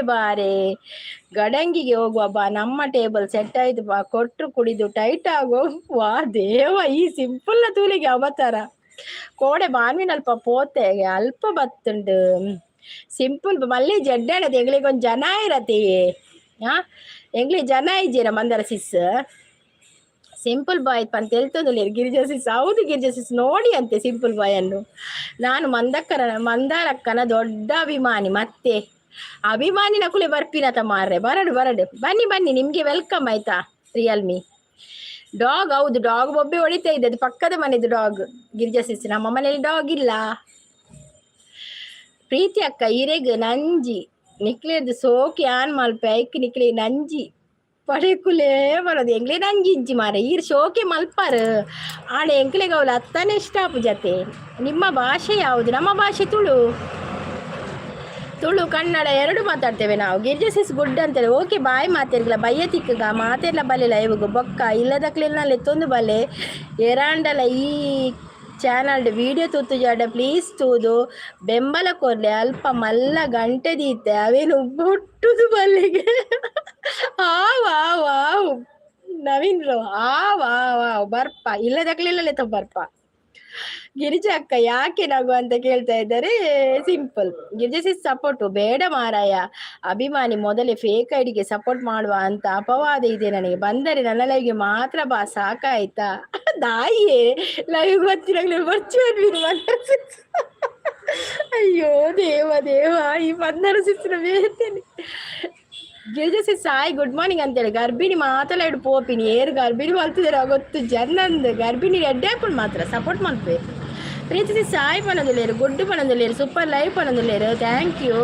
ಗಡಂಗಿಗೆ ಹೋಗುವ ಬಾ, ನಮ್ಮ ಟೇಬಲ್ ಸೆಟ್ ಆಯ್ತು ಬಾ, ಕೊಟ್ರು ಕುಡಿದು ಟೈಟ್ ಆಗೋ. ವಾ ದೇವ, ಈ ಸಿಂಪಲ್ ತೂಲಿಗೆ ಅವತಾರ ಕೋಡೆ ಬಾನ್ವಿನಲ್ಪ ಪೋತೆ ಅಲ್ಪ ಬತ್ತುಂಡು ಸಿಂಪಲ್ ಮಲ್ಲಿ ಜಡ್ಡಾಡದು ಎಂಗ್ಳಿಗೊಂದು ಜನ ಇರತಿ ಎಂಗ್ಳಿ ಜನ ಇದ್ದೀರ ಮಂದರ ಸಿಸ್. ಸಿಂಪಲ್ ಬಾಯ್ ಅಂತ ಹೇಳ್ತಂದಿಲ್ಲ ಗಿರಿಜಾ ಸಿಸ್. ಹೌದು ಗಿರಿಜಾ ಸಿಸ್ ನೋಡಿ ಅಂತೆ ಸಿಂಪಲ್ ಬಾಯ್ ಅನ್ನು. ನಾನು ಮಂದಾರಕ್ಕನ ದೊಡ್ಡ ಅಭಿಮಾನಿ, ಮತ್ತೆ ಅಭಿಮಾನಿನ ಕುಲೆ ಬರ್ಪಿನತ ಮಾರ್ರೆ. ಬರಡು ಬನ್ನಿ ನಿಮ್ಗೆ ವೆಲ್ಕಮ್ ಆಯ್ತಾ. ರಿಯಲ್ಮಿ ಡಾಗ್, ಹೌದು ಡಾಗ್ ಬೊಬ್ಬೆ ಹೊಡಿತಾ ಇದೆ, ಅದು ಪಕ್ಕದ ಮನೆದು ಡಾಗ್. ಗಿರಿಜಾ ಸಿಸ್ ನಮ್ಮ ಮನೇಲಿ ಡಾಗ್ ಇಲ್ಲ. ಪ್ರೀತಿ ಅಕ್ಕ ಇರೆಗ್ ನಂಜಿ ನಿಕ್ಲೇದು ಸೋಕಿ ಆನ್ ಮಲ್ಪೆ ಐಕ್ ನಿಕ್ಲೆ ನಂಜಿ ಪಡೆಕುಲೇ ಬರೋದು ಎಂಗ್ಲೆ ನಂಜಿ ಇಜ್ಜಿ ಮಾರೆ ಈರ್ ಶೋಕೆ ಮಲ್ಪಾರ ಆಡೆ ಎಂಕ್ಲೆಗೆ ಅವಳು ಹತ್ತನೇ ಸ್ಟಾಪ್ ಜತೆ. ನಿಮ್ಮ ಭಾಷೆ ಯಾವುದು? ನಮ್ಮ ಭಾಷೆ ತುಳು. ತುಳು ಕನ್ನಡ ಎರಡು ಮಾತಾಡ್ತೇವೆ ನಾವು. ಗಿರ್ಜಸಿಸ್ ಗುಡ್ ಅಂತೇಳಿ ಓಕೆ ಬಾಯ್ ಮಾತಿರ್ಗಲ ಬಯ್ಯ ತಿಕ್ಕಗ ಮಾತೆಲ್ಲ ಬಲಿಲ್ಲ ಇವಾಗ ಬೊಕ್ಕ ಇಲ್ಲದಕ್ಲಿನಲ್ಲಿ ಎತ್ತೊಂದು ಬಲೆ ಎರಾಂಡಲ ಈ ಚಾನಲ್ ವಿಡಿಯೋ ತೂತು ಜಾಡ ಪ್ಲೀಸ್ ತೂದು ಬೆಂಬಲ ಕೊರ್ಲೆ ಅಲ್ಪ ಮಲ್ಲ ಗಂಟೆ ದೀತೆ ಅವೇನು ಬುಟ್ಟುದು ಬಲ್ಲಿಗೆ ಆ ವಾವ್ ನವೀನ್ ರೋ ವಾವ್ ಬರ್ಪ ಇಲ್ಲದಕ್ಲಿಲ್ಲಲೆ ಬರ್ಪ. ಗಿರಿಜಾ ಅಕ್ಕ ಯಾಕೆ ನಗು ಅಂತ ಕೇಳ್ತಾ ಇದ್ದಾರೆ. ಸಿಂಪಲ್, ಗಿರಿಜಾ ಸಪೋರ್ಟು ಬೇಡ ಮಾರಾಯ, ಅಭಿಮಾನಿ ಮೊದಲೇ ಫೇಕ್ ಐಡಿಗೆ ಸಪೋರ್ಟ್ ಮಾಡುವ ಅಂತ ಅಪವಾದ ಇದೆ ನನಗೆ. ಬಂದರೆ ನನ್ನ ಲೈವ್ಗೆ ಮಾತ್ರ ಬಾ ಸಾಕಾಯ್ತಾ. ದಾಯಿಯೇ ಲೈವ್ ಗೊತ್ತಿರಾಗಲೇ ಬರ್ಚುವಲ್ಲಿ ಅಯ್ಯೋ ದೇವ ಈ 16 ಸಿಸ್ಟರ್ ಬೇರ್ತೇನೆ. ಗಿರಿಜಾ ಸಾಯ್ ಗುಡ್ ಮಾರ್ನಿಂಗ್ ಅಂತೇಳಿ ಗರ್ಭಿಣಿ ಮಾತಲ್ಲ ಪೋಪಿನಿ ಏರು ಗರ್ಭಿಣಿ ಮಾಡ್ತಿದಾರೆ ಗೊತ್ತು ಜನಂದು ಗರ್ಭಿಣಿ ಎಡ್ಡೆ ಹಾಕೊಂಡು ಮಾತ್ರ ಸಪೋರ್ಟ್ ಮಾಡ್ಬೇಕು. ಪ್ರೀತಿಸಿ ಸಾಯ್ ಪಣದಲ್ಲೇರು ಗುಡ್ಡು ಪಣದಲ್ಲೇರು ಸೂಪರ್ ಲೈವ್ ಪಣದಲ್ಲೇರು ಥ್ಯಾಂಕ್ ಯು.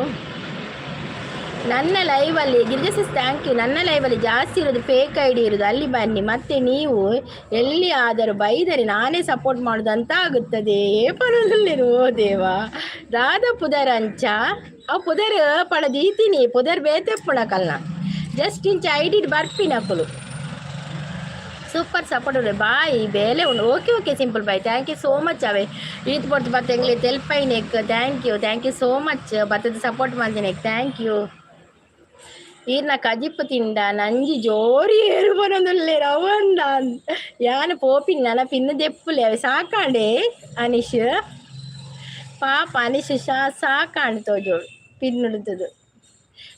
ನನ್ನ ಲೈವಲ್ಲಿ ಗಿರಿಜಸಿಸ್ ಥ್ಯಾಂಕ್ ಯು. ನನ್ನ ಲೈವಲ್ಲಿ ಜಾಸ್ತಿ ಇರೋದು ಫೇಕ್ ಐಡಿ ಇರೋದು, ಅಲ್ಲಿ ಬನ್ನಿ. ಮತ್ತೆ ನೀವು ಎಲ್ಲಿ ಆದರೂ ಬೈದರೆ ನಾನೇ ಸಪೋರ್ಟ್ ಮಾಡೋದಂತ ಆಗುತ್ತದೆ. ಪಣದಲ್ಲೇರು ಓ ದೇವ ರಾಧಾ ಪುದರ್ ಅಂಚ ಅವು ಪುದರ್ ಪಣದೀತೀನಿ ಪುದರ್ ಬೇತೆ ಪುಣಕಲ್ನ ಜಸ್ಟ್ ಇಂಚ ಐಡಿ ಬರ್ಪಿನಕ್ಕಲು ಸೂಪರ್ ಸಪೋರ್ಟ್ ಬಾಯ್ ಬೇಲೆ ಉಂಡು. Okay simple bye thank you so much. ಅವೇ ಈತ್ ಪೊಟ್ಟು ಬತ್ತಂಗ್ಲಿ ತೆಲ್ಪೈನೆಕ್ ಥ್ಯಾಂಕ್ ಯು ಸೋ ಮಚ್. ಬತ್ತದ ಸಪೋರ್ಟ್ ಮಾಡ್ತೇನೆ ಥ್ಯಾಂಕ್ ಯು. ಈರ್ನ ಕಜಿಪ್ಪು ತಿಂಡ ನಂಜಿ ಜೋರಿ ಏರು ಬರೋದಲ್ಲೇ ರವಂದ ಯಾನ ಪೋಪಿನ್ ನನ್ನ ಪಿನ್ನು ದೆಪ್ಪುಲೆ ಅವೆ ಸಾಕಾಂಡೆ ಅನೀಶ್ ಪಾಪ ಅನೀಶ್ ಸಾಕಾಂಡು ತೋಜೋಳು ಪಿನ್ನುಡುತ್ತದು.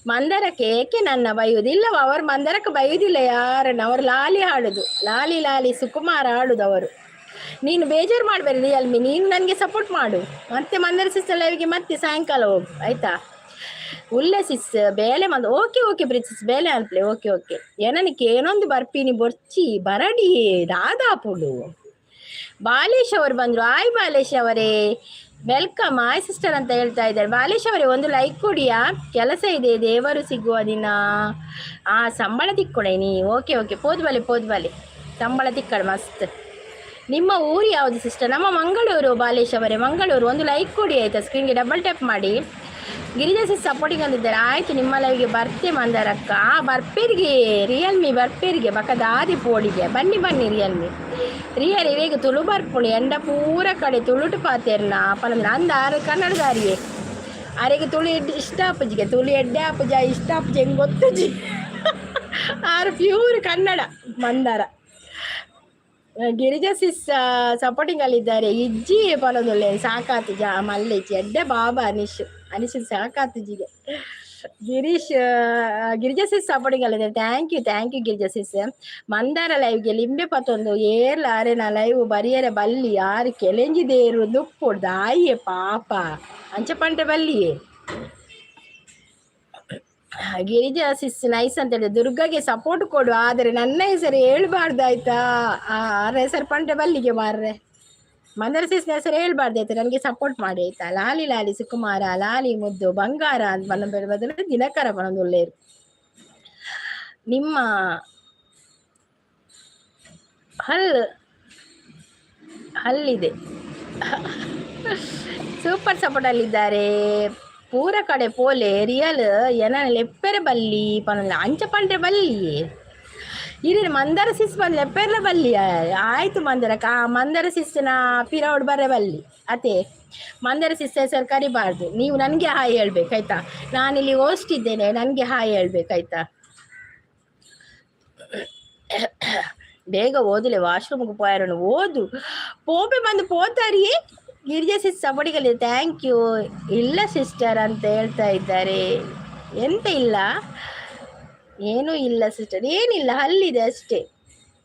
ಮಂದರಕ್ಕೆ ಏಕೆ ನನ್ನ ಬೈಯುವುದಿಲ್ಲ, ಅವರು ಮಂದರಕ್ಕೆ ಬೈಯುವುದಿಲ್ಲ ಯಾರನ್ನು, ಅವರು ಲಾಲಿ ಹಾಡುದು ಲಾಲಿ ಸುಕುಮಾರ ಆಡುದು ಅವರು. ನೀನು ಬೇಜಾರು ಮಾಡಬೇಡ ರಿಯಲ್ಮಿ, ನೀನು ನನಗೆ ಸಪೋರ್ಟ್ ಮಾಡು. ಮತ್ತೆ ಮಂದರ ಸಿಸ್ಟರ್ ಲೈವ್ಗೆ ಮತ್ತೆ ಸಾಯಂಕಾಲ ಹೋಗು ಆಯಿತಾ. ಉಲ್ಲಸಿಸ್ ಬೇಲೆ ಓಕೆ ಪ್ರಿನ್ಸಸ್ ಬೇಲೆ ಅನ್ಪ್ಲೆ ಓಕೆ ಏನಕ್ಕೆ ಏನೊಂದು ಬರ್ಪೀನಿ ಬೊರ್ಚಿ ಬರಡಿ ದಾದಾಪುಡು. ಬಾಲೇಶ್ ಅವರು ಬಂದರು. ಆಯ್ ಬಾಲೇಶ್ ಅವರೇ ವೆಲ್ಕಮ್. ಆಯ್ ಸಿಸ್ಟರ್ ಅಂತ ಹೇಳ್ತಾ ಇದ್ದಾರೆ. ಬಾಲೇಶ್ ಅವರೇ ಒಂದು ಲೈಕ್ ಕೊಡಿಯಾ, ಕೆಲಸ ಇದೆ ದೇವರು ಸಿಗುವ ದಿನ. ಸಂಬಳ ತಿಕ್ಕೊಡೆ ನೀ ಓಕೆ ಪೋದ್ಬಲೆ ಸಂಬಳ ತಿಕ್ಕಡ ಮಸ್ತ್. ನಿಮ್ಮ ಊರು ಯಾವುದು ಸಿಸ್ಟರ್? ನಮ್ಮ ಮಂಗಳೂರು. ಬಾಲೇಶ್ ಅವರೇ ಮಂಗಳೂರು. ಒಂದು ಲೈಕ್ ಕೊಡಿ ಆಯಿತಾ, ಸ್ಕ್ರೀನ್ಗೆ ಡಬಲ್ ಟ್ಯಾಪ್ ಮಾಡಿ. ಗಿರಿಜಾ ಸಪೋರ್ಟಿಂಗ್ ಅಂದಿದ್ದಾರೆ. ಆಯಿತು ನಿಮ್ಮ ಲೈವ್ಗೆ ಬರ್ತೆ ಮಂದಾರಕ್ಕ. ಬರ್ಪೇರಿಗೆ ರಿಯಲ್ಮಿ ಬರ್ಪೇರಿಗೆ ಬಕ್ಕದ ಆದಿ ಪೋಡಿಗೆ ಬನ್ನಿ ರಿಯಲ್ ಇವೇಗ ತುಳು ಬರ್ಪುಣಿ ಎಂಡ ಪೂರ ಕಡೆ ತುಳುಟು ಪಾತೇರ್ನ ಪನಂದ್ರ ಅಂದ ಆರು ಕನ್ನಡದಾರಿಯೇ ಅರೆಗೆ ತುಳು ಇಷ್ಟ ಅಪ್ಪಜಿಗೆ ತುಳು ಎಡ್ಡೆ ಅಪ್ಪಜ ಇಷ್ಟ ಅಪ್ಪಜಿ ಹೆಂಗೆ ಗೊತ್ತಜಿ ಆರು ಪ್ಯೂರ್ ಕನ್ನಡ ಮಂದಾರ. ಗಿರಿಜಾ ಸಪೋರ್ಟಿಂಗ್ ಅಲ್ಲಿದ್ದಾರೆ. ಇಜ್ಜಿ ಪನೊಂದುಲ್ಲೆ ಸಾಕಾತು ಮಲ್ಲೇಜಿ ಎಡ್ಡೆ ಬಾಬಾ ಅನಿಶ್ ಸಾಕಾತುಜಿಗೆ. ಗಿರಿಜಾ ಸಪೋರ್ಟಿಂಗ್ ಅಲ್ಲಿದ್ದಾರೆ. ಥ್ಯಾಂಕ್ ಯು ಗಿರಿಜಾ ಮಂದಾರ ಲೈವ್ಗೆ ಲಿಂಬೆ ಪತ್ತೊಂದು ಏರ್ಲಾರೆ ನಾ ಲೈವ್ ಬರಿಯರೆ ಬಲ್ಲಿ ಯಾರು ಕೆಲೆಂಜಿದೇರು ದುಪ್ಪೊಡ್ದು ಆಯ್ಯೆ ಪಾಪ ಅಂಚ ಪಂಟೆ ಬಲ್ಲಿಯೇ. ಗಿರಿಜಾ ನೈಸ್ ಅಂತ ಹೇಳಿದ್ರೆ ದುರ್ಗಾಗೆ ಸಪೋರ್ಟ್ ಕೊಡು, ಆದರೆ ನನ್ನ ಹೆಸರು ಹೇಳ್ಬಾರ್ದು ಆಯ್ತಾ. ಆರ ಹೆಸರು ಪಂಟೆ ಬಲ್ಲಿಗೆ ಮಾರ್ರೆ. ಮಂದರ ಹೆಸರು ಹೇಳ್ಬಾರ್ದಾಯ್ತು, ನನಗೆ ಸಪೋರ್ಟ್ ಮಾಡಿ ಆಯ್ತಾ. ಲಾಲಿ ಸುಕುಮಾರ ಲಾಲಿ ಮುದ್ದು ಬಂಗಾರ ಅಂತ ಬನ್ನ ಬದಲು ದಿನಕರ ಬನ್ನೊಂದು ಒಳ್ಳೆಯರು. ನಿಮ್ಮ ಹಲ್ಲಿದೆ ಸೂಪರ್ ಸಪೋರ್ಟ್ ಅಲ್ಲಿದ್ದಾರೆ. ಪೂರ ಕಡೆ ಪೋಲೆ ರಿಯಲ್ ಲೆಪ್ಪೆರೆ ಬಲ್ಲಿ ಪನಲ್ಲ ಅಂಚ ಪಂಡ್ರೆ ಬಲ್ಲಿ ಇಲ್ಲಿ ಮಂದರ ಸಿಸ್ ಬಂದು ಲೆಪ್ಪೆರ್ಲ ಬಲ್ಲಿ ಆಯ್ತು. ಮಂದರ ಸಿಸ್ನ ಪಿರೌಡ್ ಬರೆ ಬಲ್ಲಿ ಅದೇ ಮಂದರ ಸಿಸ್ ಹೆಸರು ಕರಿಬಾರ್ದು. ನೀವು ನನಗೆ ಹಾಯ್ ಹೇಳ್ಬೇಕಾಯ್ತಾ, ನಾನಿಲ್ಲಿ ಹೋಸ್ಟ್ ಇದ್ದೇನೆ, ನನಗೆ ಹಾಯ್ ಹೇಳ್ಬೇಕಾಯ್ತಾ. ಬೇಗ ಓದಲೆ ವಾಶ್ರೂಮ್ಗೆ ಪೋಯಾರನು ಓದು ಪೋಪೆ ಬಂದು ಪೋತಾರಿಯೇ. ಗಿರಿಜಾ ಸಪೋರ್ಟಿಗಲ್ಲಿ ಥ್ಯಾಂಕ್ ಯು. ಇಲ್ಲ ಸಿಸ್ಟರ್ ಅಂತ ಹೇಳ್ತಾ ಇದ್ದಾರೆ. ಎಂತ ಇಲ್ಲ, ಏನೂ ಇಲ್ಲ ಸಿಸ್ಟರ್, ಏನಿಲ್ಲ ಹಲ್ಲಿದೆ ಅಷ್ಟೇ.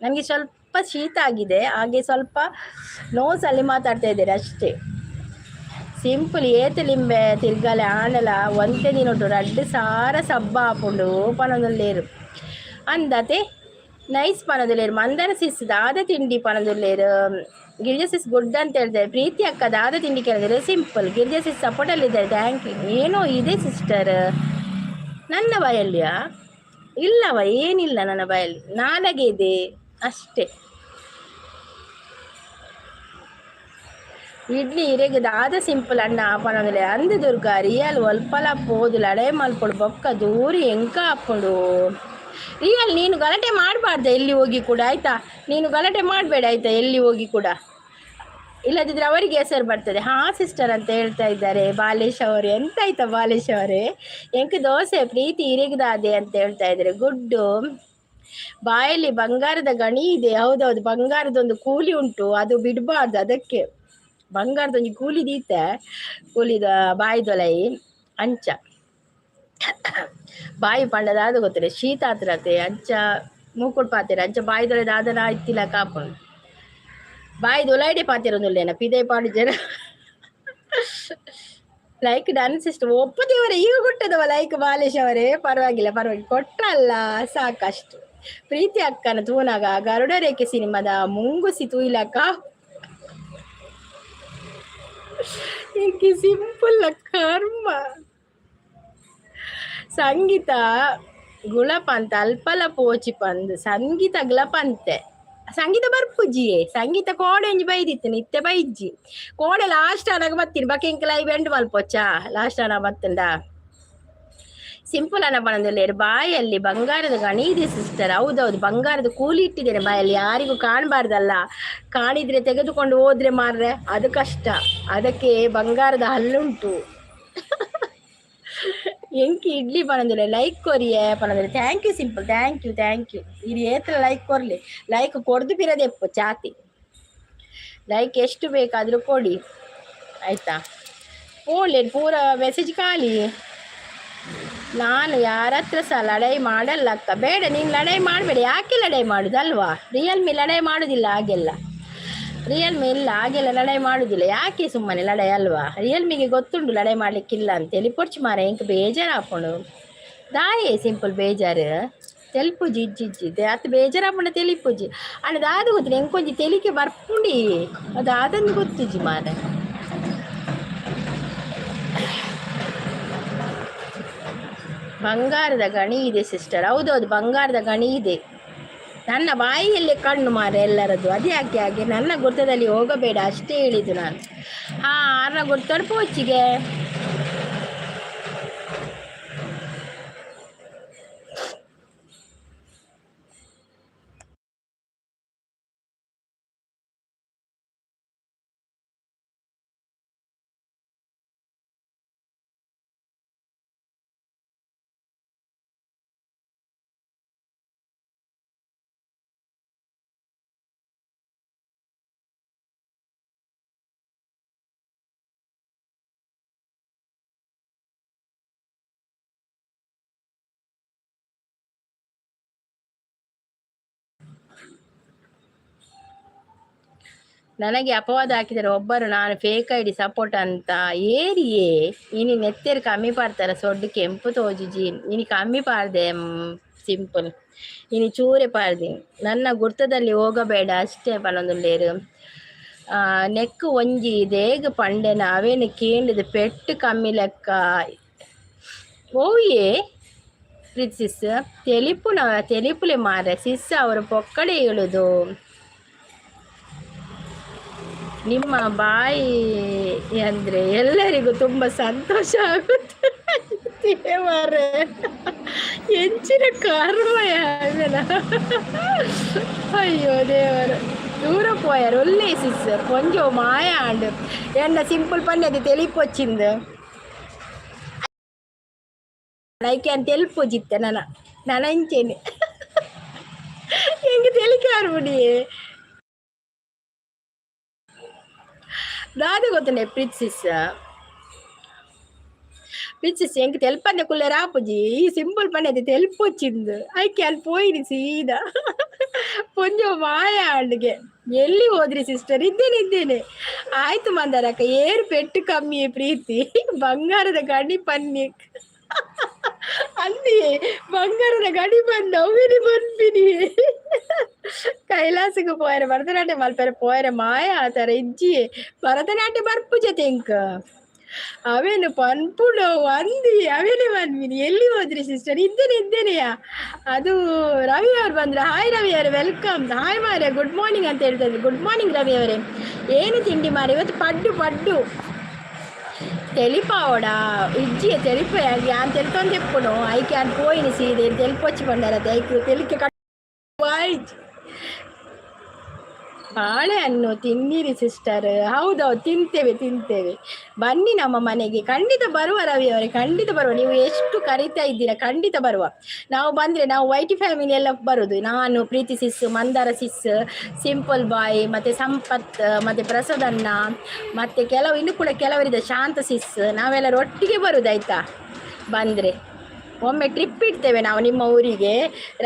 ನನಗೆ ಸ್ವಲ್ಪ ಶೀತ ಆಗಿದೆ, ಹಾಗೆ ಸ್ವಲ್ಪ ನೋಸಲ್ಲಿ ಮಾತಾಡ್ತಾ ಇದ್ದಾರೆ ಅಷ್ಟೇ. ಸಿಂಪಲ್ ಏತ ಲಿಂಬೆ ತಿರ್ಗಲೆ ಆಣಲ ಒಂತೆ ದಿನೊಟ್ಟು ರಡ್ಡು ಸಾರ ಸಬ್ಬ ಹಾಕೊಂಡು ಪನದಲ್ಲೇರು ಅಂದತೆ ನೈಸ್ ಪನದಲ್ಲೇರು. ಮಂದರ ಸಿಸ್ ದಾದ ತಿಂಡಿ ಪನದಲ್ಲೇರು. ಗಿರಿಜಾ ಗುಡ್ ಅಂತ ಹೇಳ್ತಾರೆ. ಪ್ರೀತಿ ಅಕ್ಕ ದಾದ ತಿಂಡಿ ಕೇಳಿದರೆ ಸಿಂಪಲ್. ಗಿರಿಜಾ ಸಪೋರ್ಟಲ್ಲಿದ್ದಾರೆ. Thank you. ಏನೋ ಇದೆ ಸಿಸ್ಟರ್ ನನ್ನ ಬಾಯಲ್ಲಿಯಾ? ಇಲ್ಲವ ಏನಿಲ್ಲ ನನ್ನ ಬಾಯಲ್ಲಿ, ನಾಲಗೆ ಇದೆ ಅಷ್ಟೇ. ಇಡ್ಲಿ ಇರೆಗ್ ದಾದ ಸಿಂಪಲ್ ಅಣ್ಣ ಆಪಣಂದ್ರೆ ಅಂದು ದುರ್ಗ ರಿಯಲ್ ಒಲ್ಪಲ ಪೋದು ಲಡೆ ಮಲ್ಪೊಡು ಬೊಕ್ಕ ದೂರಿ ಎಂಕ ಹಾಕೊಂಡು ರಿಯಲ್ ನೀನು ಗಲಾಟೆ ಮಾಡಬಾರ್ದು ಎಲ್ಲಿ ಹೋಗಿ ಕೂಡ ಆಯ್ತಾ. ನೀನು ಗಲಾಟೆ ಮಾಡಬೇಡ ಆಯ್ತಾ ಎಲ್ಲಿ ಹೋಗಿ ಕೂಡ, ಇಲ್ಲದಿದ್ರೆ ಅವರಿಗೆ ಹೆಸರು ಬರ್ತದೆ. ಹಾ ಸಿಸ್ಟರ್ ಅಂತ ಹೇಳ್ತಾ ಇದ್ದಾರೆ ಬಾಲೇಶ್ ಅವರು. ಎಂತ ಆಯ್ತಾ ಬಾಲೇಶ್ ಅವರೇ, ಎಂಕ ದೋಸೆ ಪ್ರೀತಿ ಇರಿಗದಾದೆ ಅಂತ ಹೇಳ್ತಾ ಇದ್ದಾರೆ. ಗುಡ್ಡು ಬಾಯಲ್ಲಿ ಬಂಗಾರದ ಗಣಿ ಇದೆ. ಹೌದೌದು, ಬಂಗಾರದೊಂದು ಕೂಲಿ ಉಂಟು, ಅದು ಬಿಡಬಾರ್ದು. ಅದಕ್ಕೆ ಬಂಗಾರದೊಂದು ಕೂಲಿ ದೀತೆ, ಕೂಲಿದ ಬಾಯಿದೊಲೈ ಅಂಚ ಬಾಯಿ ಪಂಡದಾದ ಗೊತ್ತಿಲ್ಲ ಶೀತ ಆತ್ರತೆ ಅಂಚ ಮೂಕುಡ್ ಪಾತಿರ ಅಂಚ ಬಾಯಿದೊಳೆ ದಾದನ ಇತ್ತಿಲ್ಲ ಕಾಪುಂಡು ಬಾಯಿದೊಲೈಡೆ ಪಾತಿರೊಂದುಲ್ಲೇನ ಪಿದೆ ಪಾಡು ಜನ ಲೈಕ್ ಡನ್ ಸಿಸ್ಟರ್ ಒಪ್ಪದೇವರೇ ಈಗ ಕೊಟ್ಟದವ ಲೈಕ್ ಬಾಲೇಶ್ ಅವರೇ. ಪರವಾಗಿಲ್ಲ ಪರವಾಗಿಲ್ಲ, ಕೊಟ್ರಲ್ಲ ಸಾಕಷ್ಟು. ಪ್ರೀತಿ ಅಕ್ಕನ ತೂನಾಗ ಗರುಡ ರೇಖೆ ಸಿನಿಮಾದ ಮುಂಗುಸಿ ತೂಯಿಲಕ್ಕ ఇంక సింపుల్ కర్మ. ಸಂಗೀತ ಗುಳಪಂತ ಅಲ್ಪಲ ಪೋಚಿ ಪಂದ್ ಸಂಗೀತ ಗ್ಲಪಂತೆ ಸಂಗೀತ ಬರ್ಪುಜಿಯೇ ಸಂಗೀತ ಕೋಡೆ ಒಂಜಿ ಬೈದಿತ್ತು ನಿತ್ಯ ಬೈಜ್ಜಿ ಕೋಡೆ ಲಾಸ್ಟ್ ಅನಾಗ ಬತ್ತೀನಿ ಬಕ್ಕೆ ಇಂಕ ಲೈವ್ ಎಂಡ್ ಮಲ್ಪೊಚ್ಚ ಲಾಸ್ಟ್ ಅನ ಬತ್ತಂಡ ಸಿಂಪಲ್ ಅನ್ನ ಬಂದಿಲ್ಲೇರು. ಬಾಯಲ್ಲಿ ಬಂಗಾರದ ಗಣಿ ಇದೆ ಸಿಸ್ಟರ್. ಹೌದೌದು, ಬಂಗಾರದ ಕೂಲಿ ಇಟ್ಟಿದ್ದೇನೆ ಬಾಯಲ್ಲಿ, ಯಾರಿಗೂ ಕಾಣಬಾರ್ದಲ್ಲ. ಕಾಣಿದ್ರೆ ತೆಗೆದುಕೊಂಡು ಹೋದ್ರೆ ಮಾರ್ರೆ ಅದು ಕಷ್ಟ, ಅದಕ್ಕೆ ಬಂಗಾರದ ಹಲ್ಲುಂಟು. ಎಂಕಿ ಇಡ್ಲಿ ಪಣಂದಿಲ್ಲ ಲೈಕ್ ಕೊರಿಯೇ ಪಣಂದಿಲ್ಲ. Thank you simple, thank you. ಇದು ಏತ್ರ ಲೈಕ್ ಕೊರ್ಲಿ, ಲೈಕ್ ಕೊಡ್ದು ಬಿರದೆಪ್ಪು ಚಾತಿ. ಲೈಕ್ ಎಷ್ಟು ಬೇಕಾದರೂ ಕೊಡಿ ಆಯ್ತಾ. ಓಡ್ಲಿ ಪೂರ ಮೆಸೇಜ್ ಖಾಲಿ. ನಾನು ಯಾರ ಹತ್ರ ಸಹ ಲಡಾಯಿ ಮಾಡಲ್ಲ ಅಕ್ಕ. ಬೇಡ, ನೀನು ಲಡಾಯಿ ಮಾಡಬೇಡ. ಯಾಕೆ ಲಡಾಯಿ ಮಾಡೋದಲ್ವಾ? ರಿಯಲ್ಮಿ ಲಡಾಯಿ ಮಾಡೋದಿಲ್ಲ ಹಾಗೆಲ್ಲ. ರಿಯಲ್ಮಿ ಇಲ್ಲ ಹಾಗೆಲ್ಲ ಲಡಾಯಿ ಮಾಡೋದಿಲ್ಲ. ಯಾಕೆ ಸುಮ್ಮನೆ ಲಡಾಯಿ ಅಲ್ವಾ? ರಿಯಲ್ಮಿಗೆ ಗೊತ್ತುಂಟು ಲಡಾಯಿ ಮಾಡಲಿಕ್ಕಿಲ್ಲ ಅಂತೇಳಿ. ಪೊರ್ಚು ಮಾರ ಇಂಕ ಬೇಜಾರು ಹಾಕೊಂಡು ದಾಯೇ ಸಿಂಪಲ್ ಬೇಜಾರು ತೆಲ್ಪುಜಿ ಇಜ್ಜಿಜ್ಜಿದ್ದೆ ಅತ್ತು ಬೇಜಾರು ಹಾಕೊಂಡ ತೆಲಿಪುಜಿ ಅನ್ನೋದು ಅದು ಗೊತ್ತಿಲ್ಲ. ಎಂಕೊಂಜಿ ತೆಲಿಕೆ ಬರ್ಪುಂಡಿ ಅದು ಅದನ್ನು ಗೊತ್ತುಜಿ ಮಾರ. ಬಂಗಾರದ ಗಣಿ ಇದೆ ಸಿಸ್ಟರ್. ಹೌದೌದು, ಬಂಗಾರದ ಗಣಿ ಇದೆ. ನನ್ನ ಬಾಯಿಯಲ್ಲೇ ಕಣ್ಣು ಮಾರ ಎಲ್ಲರದ್ದು. ಅದು ಯಾಕೆ ಹಾಗೆ? ನನ್ನ ಗುರ್ತದಲ್ಲಿ ಹೋಗಬೇಡ ಅಷ್ಟೇ ಹೇಳಿದ್ದು ನಾನು. ಅನ್ನ ಗುರ್ತಡು ಪೋಚಿಗೆ ನನಗೆ ಅಪವಾದ ಹಾಕಿದರೆ ಒಬ್ಬರು ನಾನು ಫೇಕ್ ಐಡಿ ಸಪೋರ್ಟ್ ಅಂತ ಏರಿಯೇ ಇನಿ ನೆತ್ತೇರು ಕಮ್ಮಿ ಪಾಡ್ತಾರೆ. ಸೊಡ್ಡು ಕೆಂಪು ತೋಜುಜಿ ಇನಿ ಕಮ್ಮಿ ಪಾಡ್ದೆ ಸಿಂಪಲ್ ಇನಿ ಚೂರೆ ಪಾಡ್ದೆ. ನನ್ನ ಗುರ್ತದಲ್ಲಿ ಹೋಗಬೇಡ ಅಷ್ಟೇ ಪನೊಂದುಲ್ಲೇರು. ನೆಕ್ಕು ಒಂಜಿ ದೇಗ ಪಂಡೆನ ಅವೇನು ಕೇಂದ್ರದ ಪೆಟ್ಟು ಕಮ್ಮಿ ಲೆಕ್ಕ ಓಯೇ ಪ್ರೀತಿ ಸಿಸ್ ತೆಲಿಪುಲೆ ಮಾರ ಸಿಸ್ ಅವರು ಪೊಕ್ಕಡೆ ಹೇಳುದು. ನಿಮ್ಮ ಬಾಯಿ ಅಂದರೆ ಎಲ್ಲರಿಗೂ ತುಂಬ ಸಂತೋಷ ಆಗುತ್ತೆ ಮಾರೆ. ಎಂಚಿನ ಕರ್ಮಯ ಅಯ್ಯೋ ದೇವರು. ದೂರ పోయారు ఒళ్ళే సిస్టర్ కొంచెం మాయ అండ్ ఎండ సింపుల్ పని అది తెలియపొచ్చింది లైక్ అని తెలిపోజిత్తే ననంచేని ఎంగ తెలికారు ముడి దాది ಗೊತ್ತನೆ ಪ್ರೀತಿಸಿಸ ప్రీతిసి ఎంక తెల్పందే కుల్లే రాపుజి ఈ సింపుల్ పని అది తెలిపొచ్చింది ఐకి ಅಲ್ಲಿ పోయిని ಸೀದಾ కొంచెం మాయ అండిಗೆ ಎಲ್ಲಿ ಹೋದ್ರಿ ಸಿಸ್ಟರ್? ಇದ್ದೇನೆ ಆಯ್ತು ಮಂದಾರಕ್ಕ. ಏರು ಪೆಟ್ಟು ಕಮ್ಮಿ ಪ್ರೀತಿ ಬಂಗಾರದ ಗಡಿ ಪನ್ನಿ ಅಲ್ಲಿ ಬಂಗಾರದ ಗಡಿ ಬಂದು ಅವಿನಿ ಬಂದ್ಬಿನಿ ಕೈಲಾಸಕ್ಕೆ ಪೋಯರೆ ಭರತನಾಟ್ಯ ಮಲ್ಪರೆ ಪೋಯರೆ ಮಾಯ ಆ ಥರ ಇಜ್ಜಿ ಭರತನಾಟ್ಯ ಬರ್ಪು ಜೊತೆ ಇಂಕ ಅವೇನು ಪನ್ಪುಡು ಅಂದಿ ಅವೇನೇ ಬಂದ್ಬಿನಿ. ಎಲ್ಲಿ ಹೋದ್ರಿ ಸಿಸ್ಟರ್? ಇದ್ದೇನೆಯಾ. ಅದು ರವಿ ಅವ್ರು ಬಂದ್ರೆ ಹಾಯ್ ರವಿ ಅವರೇ ವೆಲ್ಕಮ್. ಹಾಯ್ ಮಾರೇ ಗುಡ್ ಮಾರ್ನಿಂಗ್ ಅಂತ ಹೇಳ್ತಾ ಇದ್ರಿ. ಗುಡ್ ಮಾರ್ನಿಂಗ್ ರವಿ ಅವರೇ. ಏನು ತಿಂಡಿ ಮಾರಿ ಇವತ್ತು ಪಡ್ಡು ಪಡ್ಡು తెలిపావడా ఇజ్జి తెలిపోయాలి అని తెలుతోని చెప్పును ఐకి అని పోయిన సీదే తెలిపొచ్చి పండారు అది ఐకి తెలికి ಬಾಳೆಹಣ್ಣು ತಿನ್ನಿರಿ ಸಿಸ್ಟರ್. ಹೌದೌದು, ತಿಂತೇವೆ ಬನ್ನಿ ನಮ್ಮ ಮನೆಗೆ. ಖಂಡಿತ ಬರುವ ರವಿ ಅವರೇ, ಖಂಡಿತ ಬರುವ. ನೀವು ಎಷ್ಟು ಕರಿತಾ ಇದ್ದೀರಾ, ಖಂಡಿತ ಬರುವ. ನಾವು ಬಂದ್ರೆ ನಾವು ವೈಟಿ ಫ್ಯಾಮಿಲಿ ಎಲ್ಲ ಬರುದು. ನಾನು, ಪ್ರೀತಿ ಸಿಸ್, ಮಂದಾರ ಸಿಸ್, ಸಿಂಪಲ್ ಬಾಯ್, ಮತ್ತೆ ಸಂಪತ್, ಮತ್ತೆ ಪ್ರಸಾದಣ್ಣ, ಮತ್ತೆ ಇನ್ನು ಕೂಡ ಕೆಲವರಿದೆ, ಶಾಂತ ಸಿಸ್, ನಾವೆಲ್ಲರೂ ಒಟ್ಟಿಗೆ ಬರುದು ಆಯ್ತಾ. ಬಂದ್ರೆ ಒಮ್ಮೆ ಟ್ರಿಪ್ ಇಡ್ತೇವೆ ನಾವು ನಿಮ್ಮ ಊರಿಗೆ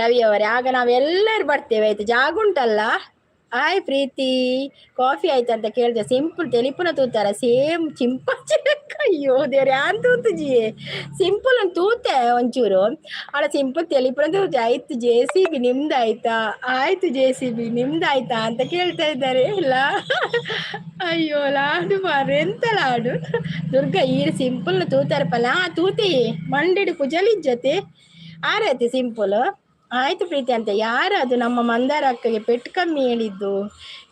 ರವಿ ಅವರೇ, ಆಗ ನಾವೆಲ್ಲರೂ ಬರ್ತೇವೆ ಆಯ್ತು. ಜಾಗುಂಟಲ್ಲ. ಹಾಯ್ ಪ್ರೀತಿ, ಕಾಫಿ ಆಯ್ತು ಅಂತ ಕೇಳಿದೆ. ಸಿಂಪಲ್ ತೆಲಿಪುನ ತೂತಾರ ಸೇಮ್ ಚಿಂಪಾಂಜಿ. ಅಯ್ಯೋ ದೇವ್ರೆ, ಯಾನ್ ತೂತುಜಿಯೇ ಸಿಂಪಲ್ ಒಂದು ತೂತೆ ಒಂಚೂರು ಅಲ್ಲ. ಸಿಂಪಲ್ ತೆಲಿಪುನ ತೂತೆ ಆಯ್ತು. JCB ನಿಮ್ದಾಯ್ತಾ? ಆಯ್ತು JCB ನಿಮ್ದಾಯ್ತಾ ಅಂತ ಕೇಳ್ತಾ ಇದ್ದಾರೆ ಇಲ್ಲ. ಅಯ್ಯೋ ಲಾಡು ಮಾರು, ಎಂತ ಲಾಡು ದುರ್ಗಾ. ಈ ಸಿಂಪಲ್ ತೂತಾರೆ ಪಲ್ಲ ತೂತಿ ಮಂಡಿಡು ಕುಜಲಿಜ್ಜತೆ ಆರೈತೆ ಸಿಂಪಲ್. ಆಯ್ತು ಪ್ರೀತಿ ಅಂತ. ಯಾರು ಅದು? ನಮ್ಮ ಮಂದಾರ ಅಕ್ಕಗೆ ಪೆಟ್ಟು ಕಮ್ಮಿ ಹೇಳಿದ್ದು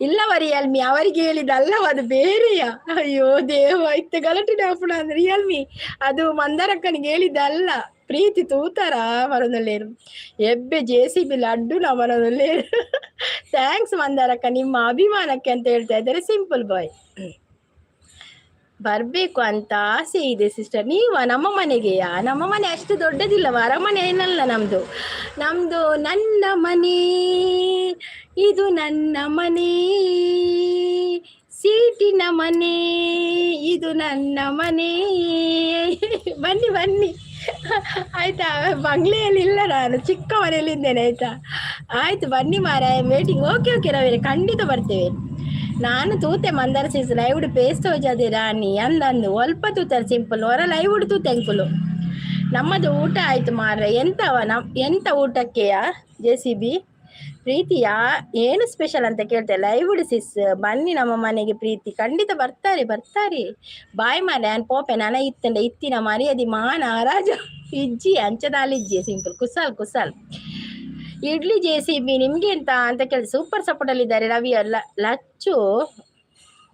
ಇಲ್ಲವ ರಿಯಲ್ಮಿ. ಅವರಿಗೆ ಹೇಳಿದ್ದು ಅಲ್ಲವ, ಅದು ಬೇರೆಯ. ಅಯ್ಯೋ ದೇವ, ಇತ್ತ ಗಲಾಟೆ ಡಾಪುಣ ಅಂದ್ರೆ ರಿಯಲ್ಮಿ ಅದು ಮಂದಾರ ಅಕ್ಕನಿಗೆ ಹೇಳಿದ್ದಲ್ಲ. ಪ್ರೀತಿ ತೂತಾರ ಮರದಲ್ಲೇರು ಎಬ್ಬೆ JCB ಲಡ್ಡು ನಾ ಮರದಲ್ಲೇರು. ಥ್ಯಾಂಕ್ಸ್ ಮಂದಾರಕ್ಕ, ನಿಮ್ಮ ಅಭಿಮಾನಕ್ಕೆ ಅಂತ ಹೇಳ್ತಾ ಇದ್ದಾರೆ ಸಿಂಪಲ್ ಬಾಯ್. ಬರ್ಬೇಕು ಅಂತ ಆಸೆ ಇದೆ ಸಿಸ್ಟರ್. ನೀವ ನಮ್ಮ ಮನೆಗೆಯಾ? ನಮ್ಮ ಮನೆ ಅಷ್ಟು ದೊಡ್ಡದಿಲ್ಲವ, ಅರಮನೆ ಏನಲ್ಲ ನಮ್ದು. ನನ್ನ ಮನೆ, ಇದು ನನ್ನ ಮನೆ, ಸೀಟಿನ ಮನೆ, ಇದು ನನ್ನ ಮನೆ. ಬನ್ನಿ ಬನ್ನಿ ಆಯ್ತಾ. ಬಂಗ್ಲೆಯಲ್ಲಿ ಇಲ್ಲ, ನಾನು ಚಿಕ್ಕ ಮನೆಯಲ್ಲಿದ್ದೇನೆ ಆಯ್ತಾ. ಆಯ್ತು ಬನ್ನಿ ಮಾರ, I am waiting. Okay Ravi, ಖಂಡಿತ ಬರ್ತೇವೆ. ನಾನು ತೂತೆ ಮಂದಾರ ಸೀಸ್ ಲೈವ್ಡ್ ಪೇಸ್ಟ್ ಹೋಜದೆ ರಾಣಿ ಅಂದಂದು ಒಲ್ಪ ತೂತಾರೆ ಸಿಂಪಲ್ ಹೊರ ಲೈವ್ಡ್ ತೂತೆ ಎಂಕುಲು. ನಮ್ಮದು ಊಟ ಆಯ್ತು ಮಾರ್ರೆ. ಎಂತ ಊಟಕ್ಕೆಯ JCB? ಪ್ರೀತಿಯಾ ಏನು ಸ್ಪೆಷಲ್ ಅಂತ ಕೇಳ್ತೆ. ಲೈವ್ಡ್ ಸಿಸ್ ಬನ್ನಿ ನಮ್ಮ ಮನೆಗೆ ಪ್ರೀತಿ, ಖಂಡಿತ ಬರ್ತಾರೆ. ಬಾಯ್ ಮಾರೆ ನಾನು ಪೋಪೆ ನನ ಇತ್ತಿನ ಮರ್ಯಾದಿ ಮಾನ ರಾಜ ಇಜ್ಜಿ ಅಂಚದಾಲಿಜ್ಜಿ ಸಿಂಪಲ್ ಕುಸಲ್. ಇಡ್ಲಿ JCB ನಿಮ್ಗೆ ಅಂತ ಕೇಳಿದ್ರೆ ಸೂಪರ್ ಸಪೋರ್ಟ್ ಅಲ್ಲಿ ಇದ್ದಾರೆ ರವಿ ಅಲ್ಲ. ಲಚ್ಚು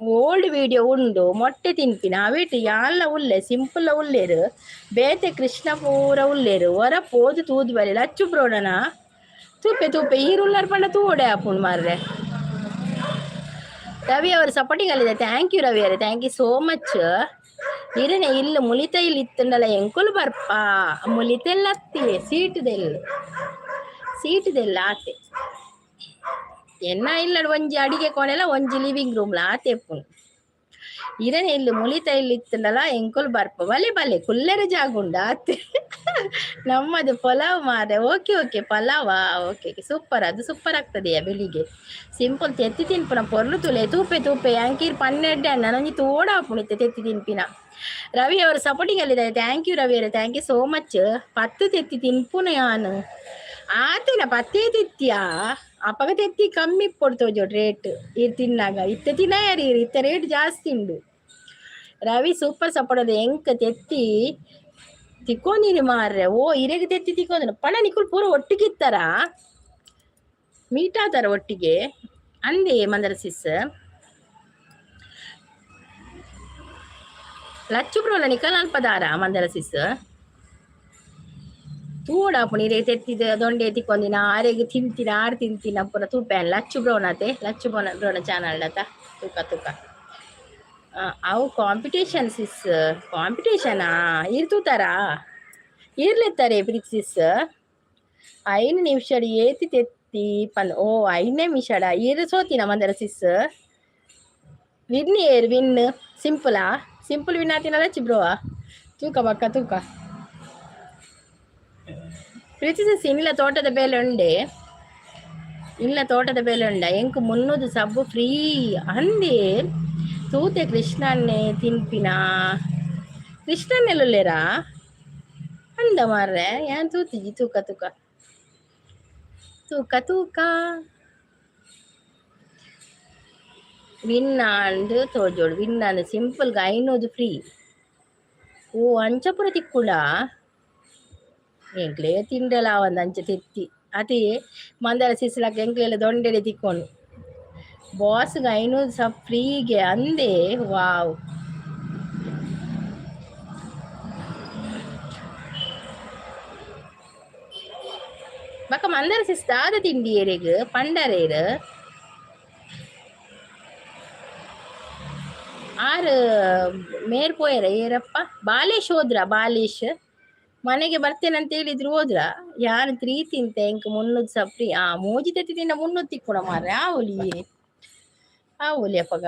ಓಲ್ಡ್ ವಿಡಿಯೋ ಉಂಡು ಮೊಟ್ಟೆ ತಿನ್ಪಿನ ಅವೇಟು ಯಾಲ್ಲ ಉಲ್ಲೆ ಸಿಂಪಲ್ ಉಲ್ಲೇರು ಬೇತೆ ಕೃಷ್ಣ ಪೂರ ಉಲ್ಲೇರು ಹೊರ ಪೋದು ತೂದು ಬರಿ ಲಚ್ಚು ಬ್ರೋಡನ ತೂಪೆ ಈರುಳ್ಳರ್ ಪಂಡ ತೂಡೆ ಹಾಪುಂಡು ಮಾರ್ರೆ. ರವಿ ಅವರು ಸಪೋರ್ಟಿಂಗ್ ಅಲ್ಲಿದೆ. ಥ್ಯಾಂಕ್ ಯು ರವಿ ಅವರೇ, ಥ್ಯಾಂಕ್ ಯು ಸೋ ಮಚ್. ಇರನೆ ಇಲ್ಲ ಮುಳಿತ ಇಲ್ಲಿ ಇತ್ತಂಡಲ್ಲ ಎಂಕುಲು ಬರ್ಪ ಮುಳಿತೆಲ್ಲ ಹತ್ತಿಯೇ ಸೀಟದೆಲ್ಲ ಆತೆ ಎನ್ನ ಇಲ್ಲ ಒಂಜಿ ಅಡಿಗೆ ಕೋಣೆಲ್ಲ ಒಂಜಿ ಲಿವಿಂಗ್ ರೂಮ್ಲ ಆತೆ ಪುಣ್ ಇರನೆ ಇಲ್ಲಿ ಮುಳಿತ ಇಲ್ಲಿ ಇತ್ತಂಡಲ್ಲ ಎಂಕುಲು ಬರ್ಪ ಬಲೆ ಕುಲ್ಲೆರ ಜಾಗುಂಡ ಆತೆ. ನಮ್ಮದು ಪಲಾವ್ ಮಾರೆ. ಓಕೆ ಪಲಾವ ಓಕೆ ಸೂಪರ್, ಅದು ಸೂಪರ್ ಆಗ್ತದೆಯಾ ಬೆಳಿಗ್ಗೆ. ಸಿಂಪಲ್ ತೆತ್ತಿ ತಿನ್ಪುನ ಪೊರ್ಲು ತುಲೆ ತೂಪೆ ಅಂಕೀರ್ 12 ಅಣ್ಣ ನಂಗೆ ತೋಡ ಹಾಪುಣಿತ್ತೆ ತೆತ್ತಿ ತಿನ್ಪಿನ. ರವಿ ಅವರು ಸಪೋರ್ಟಿಂಗ್ ಅಲ್ಲಿದ್ದಾರೆ. ಥ್ಯಾಂಕ್ ಯು ರವಿ ಅವರೇ, ಥ್ಯಾಂಕ್ ಯು ಸೋ ಮಚ್. 10 ತೆತ್ತಿ ತಿನ್ಪುನ ಯಾನು ಆತೇನ 10 ತೆತ್ತಿಯಾ ಅಪ್ಪಗ ತೆತ್ತಿ ಕಮ್ಮಿ ಕೊಡ್ತೋಜೋ ರೇಟ್ ಇದು ತಿನ್ನಾಗ. ಇತ್ತ ತಿನ್ನಾರಿ ಇತ್ತ ರೇಟ್ ಜಾಸ್ತಿ ಉಂಡು. ರವಿ ಸೂಪರ್ ಸಪೋರ್ಟ್ ಅದು ಎಂಕ ತೆತ್ತಿ ತಿಕ್ಕೊಂದಿನಿ ಮಾರ್ರೆ. ಓ ಇರೆಗೆ ತೆತ್ತಿ ತಿಕ್ಕೊಂದಿನ ಪಣ ನಿಕ್ಕುಲ್ ಪೂರ ಒಟ್ಟಿಗಿತ್ತಾರ ಮೀಟ್ ಆತಾರ ಒಟ್ಟಿಗೆ ಅಂದೆ ಮಂದರ ಸಿಸ್. ಲಚ್ಚು ಬ್ರೋಲ ನಿಕಲ್ ಅಲ್ಪದಾರ ಮಂದರ ಸಿಸ್ ತೂಡ ಪುಣಿರೆ ತೆತ್ತಿದ ದೊಂಡೆ ತಿಕ್ಕೊಂದಿನ ಆರೆಗೆ ತಿಂತಿನ ಪುರ ತೂಪೆನ್ ಲಚ್ಚು ಬ್ರೋನತೆ ಲಚ್ಚು ಬ್ರೋನ ಚಾನಲ್ ಅತ ತೂಕ ಅವು ಕಾಂಪಿಟೇಷನ್ ಸಿಸ್ ಕಾಂಪಿಟೇಷನಾ ಇರ್ತೂತಾರ ಇರ್ಲೆತ್ತಾರೆ ಪ್ರೀತಿ ಸಿಸ್. 5 ನಿಮಿಷ ಏತಿ ತೆತ್ತಿ ಪಂದ್ ಓ 5 ನಿಮಿಷಡ ಇರು ಸೋತಿನ ಮಂದರ ಸಿಸ್. ವಿನ್ ಸಿಂಪಲ್ ವಿನ್ ಆತಿನ ಲಚ್ಚು ಬ್ರೋ ತೂಕ ಬಕ್ಕ ತೂಕ. ಪ್ರೀತಿ ಸಿಸ್ ಇಲ್ಲ ತೋಟದ ಬೇಲೆ ಉಂಡೆ ಎಂಕು 300 ಸಬ್ಬು ಫ್ರೀ ಅಂದೆ ತೂತೆ ಕೃಷ್ಣನ್ನೇ ತಿನ್ಪಿನ ಕೃಷ್ಣನ್ನೆಲ್ಲುಲ್ಲೇರಾ ಅಂದ ಮಾರ್ರೆ ಯಾನ್ ತೂತಿಜಿ ತೂಕ ವಿನ್ ಅಂಡ್ ತೋಜೋಡು ವಿನ್ ಅಂದ್ ಸಿಂಪಲ್ಗೆ 500 ಫ್ರೀ. ಓ ಅಂಚಪುರ ತಿಕ್ಕುಡ ಎಂಕ್ಲೆ ತಿಂಡಲ ಒಂದು ಅಂಚ ತೆತ್ತಿ ಅದೇ ಮಂದರ ಸಿಸ್ಲಕ್ಕೆ ಎಂಕ್ಲೆಲ್ಲ ದೊಂಡೆಡೆ ತಿಕ್ಕೊಂಡು ಬಾಸ್ಗೆ 500 ಸಬ್ ಫ್ರೀಗೆ ಅಂದೆ. ವಾವ್. ಬಕ್ಕ ಮಂದರ ಸಿಸ್ತಾದ ತಿಂಡಿ ಏರಿಗ ಪಂಡರೇರು ಆರು ಮೇರ್ ಪೋಯರ ಏರಪ್ಪ ಬಾಲೇಶ್ ಹೋದ್ರ ಬಾಲೇಶ್ ಮನೆಗೆ ಬರ್ತೇನೆ ಅಂತ ಹೇಳಿದ್ರು ಹೋದ್ರ ಯಾರು 3 ತಿಂತೆ ಇಂಕ 300 ಸಪ್ರಿ ಮೋಜಿ ತತ್ತಿ ತಿನ್ನ 300 ತಿಕ್ಕೊಡ ಮಾರ್ರೆ ಆ ಒಲಿ ಅಪ್ಪಗ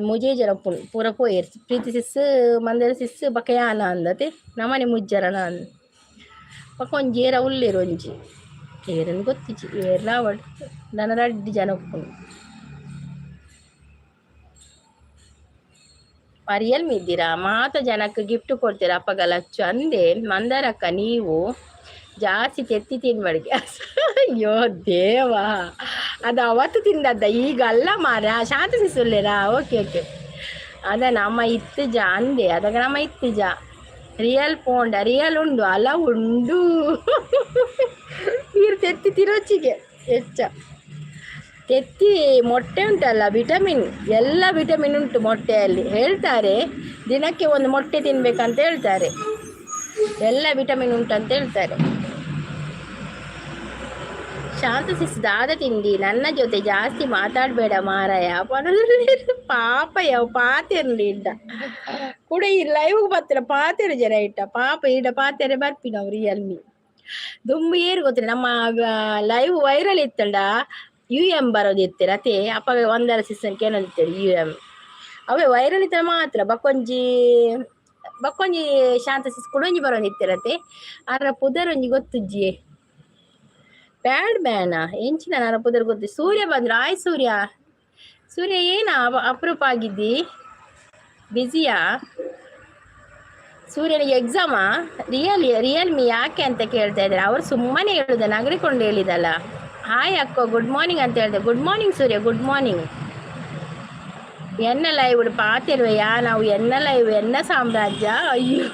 ಮುಜೆ ಜರ ಪೂರ ಪೋಯರ್ ಪ್ರೀತಿ ಸಿಸ್ ಮಂದರ ಸಿಸ್ ಬಕಯಾನ ಅಂದತೆ ನಮನೆ ಮುಜ್ಜರನ ಅಂದ ಪಕ್ಕೊಂಜೇರ ಉಳ್ಳೇರು ಒಂಜಿ ಏರನ್ನು ಗೊತ್ತಿಚ್ಚಿ ಏರ್ಲ ಒಟ್ಟು ನನ್ನ ರಡ್ಡಿ ಜನ ಒಪ್ಪುನು ರಿಯಲ್ಮಿ ಇದ್ದೀರಾ ಮಾತ ಜನಕ್ಕೆ ಗಿಫ್ಟ್ ಕೊಡ್ತೀರಾ ಅಪ್ಪಗಲಚ್ಚು ಅಂದೆ. ಮಂದಾರಕ್ಕ ನೀವು ಜಾಸ್ತಿ ತೆತ್ತಿ ತಿನ್ಬಾರ್ಗೆ. ಅಯ್ಯೋ ದೇವಾ, ಅದು ಅವತ್ತು ತಿಂದದ್ದ ಈಗ ಅಲ್ಲ ಮಾರ ಶಾಂತ ಸಿಸುಲ್ಲೇರಾ. ಓಕೆ ಅದ ನಮ್ಮ ಇತ್ತು ಜಾ ಅಂದೆ ಅದಾಗ ನಮ್ಮ ಇತ್ತು ಜಾ ರಿಯಲ್ ಪೋಂಡ ರಿಯಲ್ ಉಂಡು ಅಲ್ಲ ಉಂಡು ನೀರು ತೆತ್ತಿ ತಿರೋಚಿಗೆ ಹೆಚ್ಚ ತೆತ್ತಿ ಮೊಟ್ಟೆ ಉಂಟಲ್ಲ ವಿಟಮಿನ್ ಎಲ್ಲ ವಿಟಮಿನ್ ಉಂಟು ಮೊಟ್ಟೆಯಲ್ಲಿ. ಹೇಳ್ತಾರೆ ದಿನಕ್ಕೆ 1 ಮೊಟ್ಟೆ ತಿನ್ಬೇಕಂತ ಹೇಳ್ತಾರೆ, ಎಲ್ಲ ವಿಟಮಿನ್ ಉಂಟಂತ ಹೇಳ್ತಾರೆ. ಶಾಂತ ಸಿಸ್ದಾದ ತಿಂಡಿ ನನ್ನ ಜೊತೆ ಜಾಸ್ತಿ ಮಾತಾಡಬೇಡ ಮಾರಾಯ. ಪಾಪ ಯಾವ ಪಾತೆರ್ಲಿ ಇಡ್ಡ ಕೂಡ ಈ ಲೈವ್ ಬರ್ತೀರ ಪಾತೆರೆ ಜನ ಇಟ್ಟ ಪಾಪ ಇಡ ಪಾತೆರೆ ಬರ್ಪಿನ ಅವ್ರು ರಿಯಲ್ಮಿ ದುಂಬು ಏರು ಗೊತ್ತಿಲ್ಲ. ನಮ್ಮ ಲೈವ್ ವೈರಲ್ ಇತ್ತಂಡ UM ಬರೋದಿರ್ತೀರ ಅದೇ ಅಪ್ಪ 1 ಸೀಸನ್ಗೆ ಏನಂತೀರಿ UM ಅವೇ ವೈರಲ್ ಇತ್ತ ಮಾತ್ರ ಬಕ್ಕೊಂಜಿ ಶಾಂತ ಸಿಸ್ ಕುಡೊಂಜಿ ಬರೋದಿರ್ತೀರತ್ತೆ ಅರ ಪುದರೊಂಜಿ ಗೊತ್ತುಜ್ಜಿ ಬ್ಯಾಡ್ ಬ್ಯಾನ ಎಂಚಿನ ನರ ಪುದರ್ ಗೊತ್ತಿ. ಸೂರ್ಯ ಬಂದ್ರು. ಆಯ್ ಸೂರ್ಯ ಏನ ಅಪರೂಪ ಆಗಿದ್ದಿ, ಬ್ಯುಸಿಯಾ? ಸೂರ್ಯನಿಗೆ ಎಕ್ಸಾಮಾ? ರಿಯಲ್ಮಿ ಯಾಕೆ ಅಂತ ಕೇಳ್ತಾ ಇದ್ದಾರೆ. ಅವ್ರು ಸುಮ್ಮನೆ ಹೇಳುದ ನಗರಿಕೊಂಡು ಹೇಳಿದಲ್ಲ. ಹಾಯ್ ಅಕ್ಕ ಗುಡ್ ಮಾರ್ನಿಂಗ್ ಅಂತ ಹೇಳ್ದೆ. ಗುಡ್ ಮಾರ್ನಿಂಗ್ ಸೂರ್ಯ, ಗುಡ್ ಮಾರ್ನಿಂಗ್. ಎನ್ನ ಲೈವ್ ಪಾತಿರುವೆಯಾ ನಾವು ಎನ್ನ ಲೈವ್ ಎನ್ನ ಸಾಮ್ರಾಜ್ಯ. ಅಯ್ಯೋ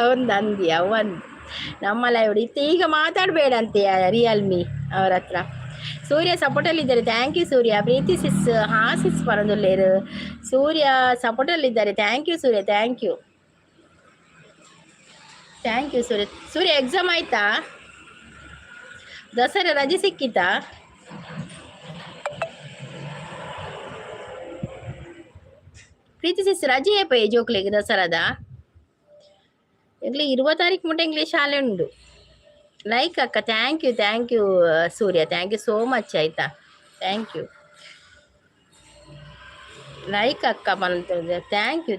ಅವಂದು ಅಂದಿ ಅವಂದು ನಮ್ಮ ಲೈವ್ ಇತ್ತು. ಈಗ ಮಾತಾಡಬೇಡಂತೆ ರಿಯಲ್ಮಿ ಅವ್ರ ಹತ್ರ. ಸೂರ್ಯ ಸಪೋರ್ಟಲ್ಲಿದ್ದಾರೆ. Thank you Surya. Preethi sis sis ಪರದಲ್ಲೇರು ಸೂರ್ಯ ಸಪೋರ್ಟಲ್ಲಿದ್ದಾರೆ. Thank you Surya, thank you Surya. Exam ಆಯ್ತಾ? ದಸರಾ ರಜೆ ಸಿಕ್ಕಿತಾ? ಪ್ರೀತಿ ಸಿಸ್ ರಜೆ ಪೈ ಜೋಕ್ಲಿಗೆ ದಸರಾದ ಈಗಲೇ 20 ತಾರೀಕು ಮುಟ್ಟ ಇಂಗ್ಲೀಷ್ ಶಾಲೆ ಉಂಡು. ಲೈಕ್ ಅಕ್ಕ. Thank you Surya, thank you so much ಆಯ್ತಾ. ಥ್ಯಾಂಕ್ ಯು ಲೈಕ್ ಅಕ್ಕ ಬಂತ. ಥ್ಯಾಂಕ್ ಯು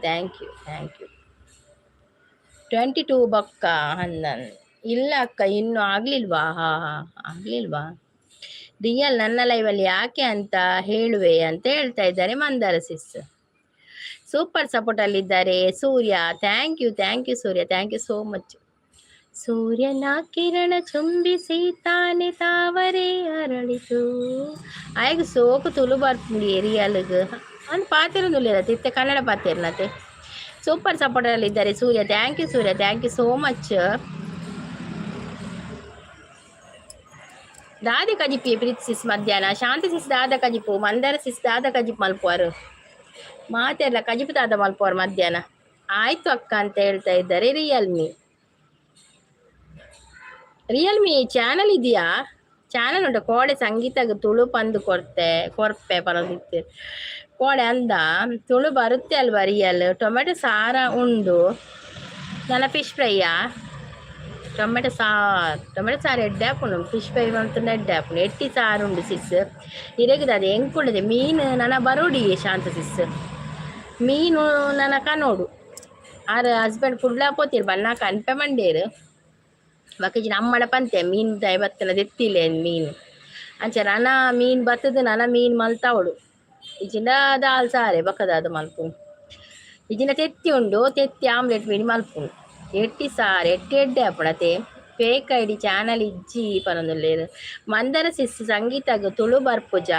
22 ಬಕ್ಕ ಹನ್ನನ್ ಇಲ್ಲ ಅಕ್ಕ ಇನ್ನೂ ಆಗ್ಲಿಲ್ವಾ? ಆಗ್ಲಿಲ್ವಾ? ರಿಯಲ್ ನನ್ನ ಲೈವಲ್ಲಿ ಯಾಕೆ ಅಂತ ಹೇಳುವೆ ಅಂತ ಹೇಳ್ತಾ ಇದ್ದಾರೆ ಮಂದಾರ ಸಿಸ್. ಸೂಪರ್ ಸಪೋರ್ಟ್ ಅಲ್ಲಿದ್ದಾರೆ Surya. Thank you Surya, thank you so much. ಸೂರ್ಯನ ಕಿರಣ ಚುಂಬಿಸಿ ತಾನೆ ತಾವರೆ ಅರಳಿತು ಆಯ್ಗ ಸೋಕು ತುಳು ಬರ್ತೀನಿ ರಿಯಲ್ಗ ಅಂದ್ ಪಾತಿರೊಂದುಲ್ಲ ತಿತ್ತೆ ಕನ್ನಡ ಪಾತಿರ್ನತೆ. ಸೂಪರ್ ಸಪೋರ್ಟ್ ಅಲ್ಲಿದ್ದಾರೆ Surya. Thank you so much. ದಾದ ಕಜಿಪಿ ಪ್ರೀತಿ ಸಿಸ್ ಮಧ್ಯಾಹ್ನ. ಶಾಂತಿ ಸಿಸ್ ದಾದ ಕಜಿಪು, ಮಂದಾರ ಸಿಸ್ ದಾದ ಕಜಿಪು ಮಲ್ಪುವರು ಮಾತೆಲ್ಲ ಕಜಿಪು ದಾದ ಮಲ್ಪುವರು ಮಧ್ಯಾಹ್ನ. ಆಯ್ತು ಅಕ್ಕ ಅಂತ ಹೇಳ್ತಾ ಇದ್ದಾರೆ ರಿಯಲ್ಮಿ ಚಾನಲ್ ಇದೆಯಾ? ಚಾನಲ್ ಉಂಟು. ಕೋಡೆ ಸಂಗೀತಗೆ ತುಳು ಪಂದು ಕೊರ್ಪೆ ಪರದಿತ್ತು ಕೋಡೆ ಅಂದ ತುಳು ಬರುತ್ತೆ ಅಲ್ವಾ ರಿಯಲ್. ಟೊಮೆಟೊ ಸಾರ ಉಂಡು ನನ್ನ ಫಿಶ್ ಫ್ರೈಯಾ? ಟೊಮೆಟೊ ಸಾರು ಎಡ್ಡೆ ಹಾಕೊಂಡು ಫಿಶ್ ಫ್ರೈ ಅಂತ ಎಡ್ಡೆ ಹಾಕೊಂಡು ಎಟ್ಟಿ ಸಾರು ಉಂಡು ಸಿಸ್ ಇರಗದ. ಅದು ಹೆಂಗೆ ಮೀನು ನನ್ನ ಬರೋಡಿ ಶಾಂತ ಸಿಸ್. ಮೀನು ನನ್ನ ಕನೋಡು ಆರ ಹಸ್ಬೆಂಡ್ ಕುಡ್ಲಾ ಪೋತೀರು ಬಣ್ಣ ಕನ್ಪೆ ಮಂಡೇರು ಬಕಜಿ ನಮ್ಮಡ ಪಂತೆ ಮೀನು ಬತ್ತನ ತೆತ್ತಿಲ್ಲ ಮೀನು ಅಂಚ ನನ್ನ ಮೀನು ಬತ್ತದು ನನ್ನ ಮೀನು ಮಲ್ತಾವಳು ಇಜಿನ ದಾಲ್ ಸಾರೆ ಬಕ್ಕದಾದ ಮಲ್ಪು ಇಜಿನ ತೆತ್ತಿ ಉಂಡು. ತೆತ್ತಿ ಆಮ್ಲೆಟ್ ಮೀನು ಮಲ್ಪು ಎಟ್ಟಿ ಸಾರು ಎಡ್ಡೆ ಹಾಪಣತೆ. ಫೇಕ್ ಐಡಿ ಚಾನಲ್ ಇಜ್ಜಿ ಪರೊಂದುಲ್ಲೇರು. ಮಂದರ ಸಿಸ್ ಸಂಗೀತಗ ತುಳು ಬರ್ಪುಜ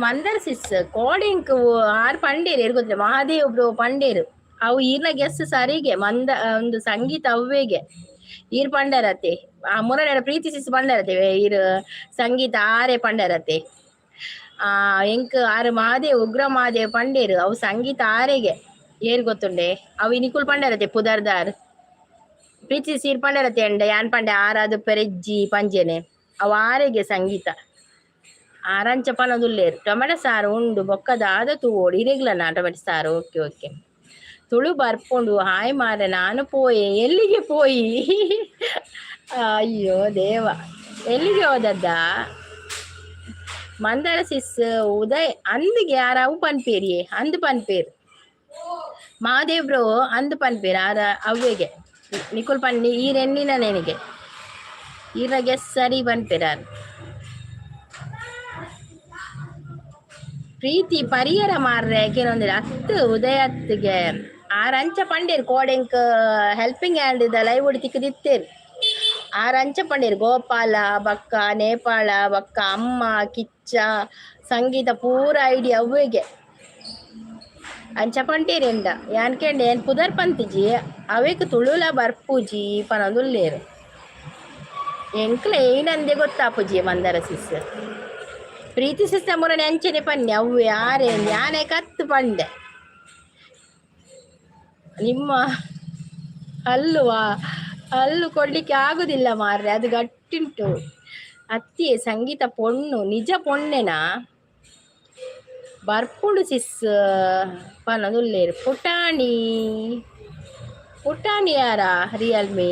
ಮಂದರ ಸಿಸ್ ಕೋಡಿಂಕ್ 6 ಪಂಡೇರು ಗೊತ್ತಿಲ್ಲ. ಮಹಾದೇವ್ ಬ್ರೋ ಪಂಡೇರು ಅವು ಈರ್ನ ಗೆಸ್ ಸರಿಗೆ ಮಂದ ಒಂದು ಸಂಗೀತ ಅವ್ವೆಗೆ ಈರ್ ಪಂಡರತೆ ಆ ಮುರನೆರ ಪ್ರೀತಿಸಿಸ್ ಪಂಡರತೆ ಈರ್ ಸಂಗೀತ ಆರೆ ಪಂಡರತೆ ಆ ಎಂಕ್ ಆರು ಮಹಾದೇವ್ ಉಗ್ರ ಮಹಾದೇವ್ ಪಂಡೇರು ಅವು ಸಂಗೀತ ಆರೆಗೆ ಏರ್ ಗೊತ್ತುಂಡೆ ಅವು ಇನಿಕುಲ್ ಪಂಡರತೆ ಪುದರ್ದಾರ್ ಪ್ರೀತಿ ಸೀರ್ ಪಂಡರತೆ ಅಂಡ ಯಾನ್ ಪಂಡೆ ಆರಾದು ಪೆರೆಜ್ಜಿ ಪಂಜೆನೆ ಅವು ಆರೆಗೆ ಸಂಗೀತ ಆರಂಚ ಪನದುಲ್ಲೇರು ಟೊಮೆಟೊ ಸಾರು ಉಂಡು ಬೊಕ್ಕದ ಆದ ತೂವೋಡು ಇರೆಗ್ಲನ ಟೊಮೆಟೊ ಸಾರು ಓಕೆ ಓಕೆ ತುಳು ಬರ್ಕೊಂಡು ಹಾಯ್ ಮಾರೆ ನಾನು ಪೋಯೆ ಎಲ್ಲಿಗೆ ಪೋಯಿ ಅಯ್ಯೋ ದೇವ ಎಲ್ಲಿಗೆ ಹೋದದ್ದ ಮಂದಳ ಸಿಸ್ ಉದಯ್ ಅಂದಿಗೆ ಯಾರಾವು ಪನ್ಪೇರಿಯೇ ಅಂದು ಪನ್ಪೇರು ಮಹಾದೇವ್ ಬ್ರೋ ಅಂದು ಪನ್ಪೇರು ಆರ ಅವ್ವೆಗೆ ನಿಕುಲ್ ಪನ್ನಿ ಈರೆನ್ನಿನ ನೆನಿಗೆ ಈರಗೆ ಸರಿ ಪನ್ಪೇರಾರು ಪ್ರೀತಿ ಪರಿಯರ ಮಾರ್ರೆ ಕೆಲವೊಂದು ಹತ್ತು ಉದಯ ಹತ್ತಿಗೆ ಆರಂಚ ಪಂಡೇರು ಕೋಡೆಂಕ್ ಹೆಲ್ಪಿಂಗ್ ಹ್ಯಾಂಡ್ ಇದ್ದ ಲೈವ್ ತಿಕ್ಕದಿತ್ತೇರು ಆರಂಚ ಪಂಡೇರು ಗೋಪಾಲ ಬಕ್ಕ ನೇಪಾಳ ಬಕ್ಕ ಅಮ್ಮ ಕಿಚ್ಚ ಸಂಗೀತ ಪೂರ ಐಡಿಯಾ ಅವ್ವೆಗೆ ಅಂಚ ಪಂಟೇರು ಎಂಡ ಯಾನ್ಕೆಂಡೆ ಏನ್ ಪುದರ್ ಪಂತಿಜಿ ಅವೇಕ್ ತುಳುಲ ಬರ್ಪೂಜಿ ಪನದುಲ್ಲೇರು ಎಂಕ್ಲೆ ಏನಂದೆ ಗೊತ್ತಾಪುಜಿ ಮಂದರ ಸಿಸ್ ಪ್ರೀತಿ ಸಿಸ್ಟಮ್ ಮುರನೆ ಅಂಚನೆ ಪನ್ನೆ ಅವು ಯಾರೇ ಯಾನೆ ಕತ್ತು ಪಂಡೆ ನಿಮ್ಮ ಹಲ್ಲು ಕೊಡ್ಲಿಕ್ಕೆ ಆಗುದಿಲ್ಲ ಮಾರ್ರೆ ಅದು ಗಟ್ಟಿಂಟು ಅತ್ತಿ ಸಂಗೀತ ಪೊಣ್ಣು ನಿಜ ಪೊಣ್ಣೆನಾ ಬರ್ಪುಡು ಸಿಸ್ ಪನ್ನದುಲ್ಲೇರು ಪುಟಾಣಿ ಯಾರ ರಿಯಲ್ಮಿ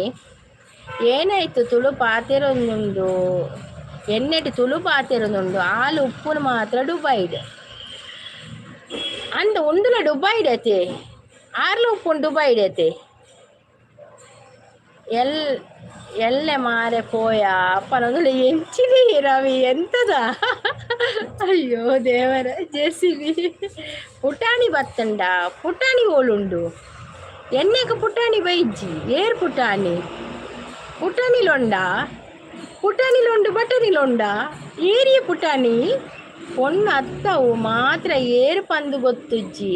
ಏನಾಯ್ತು ತುಳು ಪಾತಿರೊಂದುಂಡು ಎಣ್ಣೆಟ್ಟು ತುಳು ಪಾತಿರೊಂದುಂಡು ಹಾಲು ಉಪ್ಪುನು ಮಾತ್ರ ಡುಬೈಡ್ ಅಂದ ಉಂಡುಲ ಡುಬೈಡತೆ ಆರ್ಲ ಉಪ್ಪುನು ಡುಬೈಡತೆ ಎಲ್ಲೆ ಮಾರೆ ಪೋಯ ಅಪ್ಪನೊಂದು ಎಂಚಿನಿ ರವಿ ಎಂತದ ಅಯ್ಯೋ ದೇವರ ಜೆಸಿಬಿ ಪುಟಾಣಿ ಬತ್ತಂಡ ಪುಟಾಣಿ ಓಲುಂಡು ಎಣ್ಣೆಗೆ ಪುಟಾಣಿ ಬೈಜಿ ಏರ್ ಪುಟಾಣಿಲೊಂಡು ಬಟನಿಲೊಂಡ ಏರಿಯ ಪುಟಾಣಿ ಪೊಣ್ಣು ಅತ್ತವು ಮಾತ್ರ ಏರು ಪಂದು ಗೊತ್ತುಜ್ಜಿ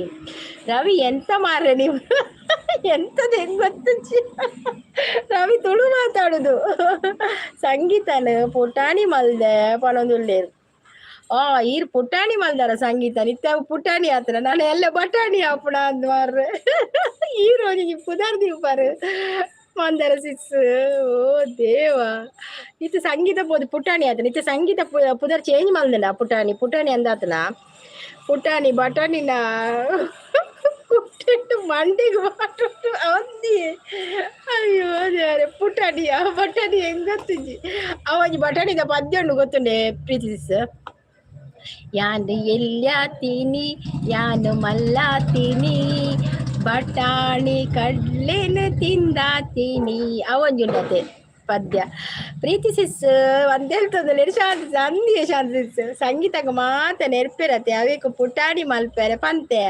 ರವಿ ಎಂತ ಮಾರ್ರೆ ನೀವು ಎಂತದ ಹೆಂಗ್ ಗೊತ್ತುಜ್ಜಿ ರವಿ ತುಳು ಮಾತಾಡುದು ಸಂಗೀತನ ಪುಟಾಣಿ ಮಲ್ದೆ ಪನೊಂದುಳ್ಳೇರು ಈರ್ ಪುಟಾಣಿ ಮಲ್ದಾರ ಸಂಗೀತ ನಿತ್ಯ ಪುಟಾಣಿ ಆತನ ನಾನು ಎಲ್ಲ ಬಟಾಣಿ ಆಪಣ ಅಂದ್ ಮಾರ್ರೆ ಈರೋನಿಗೆ ಪುದರ್ ದೀಪಾರು ಮಂದರ ಸಿಸ್ ಓ ದೇವ ಇತ್ತು ಸಂಗೀತ ಪೋದು ಪುಟಾಣಿ ಆತನ ಇತ್ತು ಸಂಗೀತ ಪುದರ್ ಚೇಂಜ್ ಮಲ್ದನ ಪುಟಾಣಿ ಅಂದಾತನ ಪುಟಾಣಿ ಬಟಾಣಿನ ಕುಟ್ಟಿಟ್ಟು ಮಂಡಿಗೆ ಬಾಟು ಅವಂದಿ ಅಯ್ಯೋ ದೇವರೇ ಬಟಾಣಿ ಹೆಂಗ್ ಗೊತ್ತಿಜ್ಜಿ ಅವಂಜಿ ಬಟಾಣಿದ ಪದ್ಯ ಉಂಡು ಗೊತ್ತುಂಡೆ ಪ್ರೀತಿ ಸಿಸ್ ಯಾನು ಎಲ್ಲಾತೀನಿ ಯಾನು ಮಲ್ಲಾತೀನಿ ಬಟಾಣಿ ಕಡ್ಲೆನ ತಿಂದಾತೀನಿ ಅವಂಜುಂಡತೆ ಪದ್ಯ ಪ್ರೀತಿ ಸಿಸ್ ಒಂದೆಲ್ತದಲ್ಲ ಶಾಂತಿ ಸಿಸ್ ಸಂಗೀತಕ್ಕೆ ಮಾತ ನೆರ್ಪಿರತ್ತೆ ಅವೇಕು ಪುಟಾಣಿ ಮಲ್ಪೆರೆ ಪಂತೆ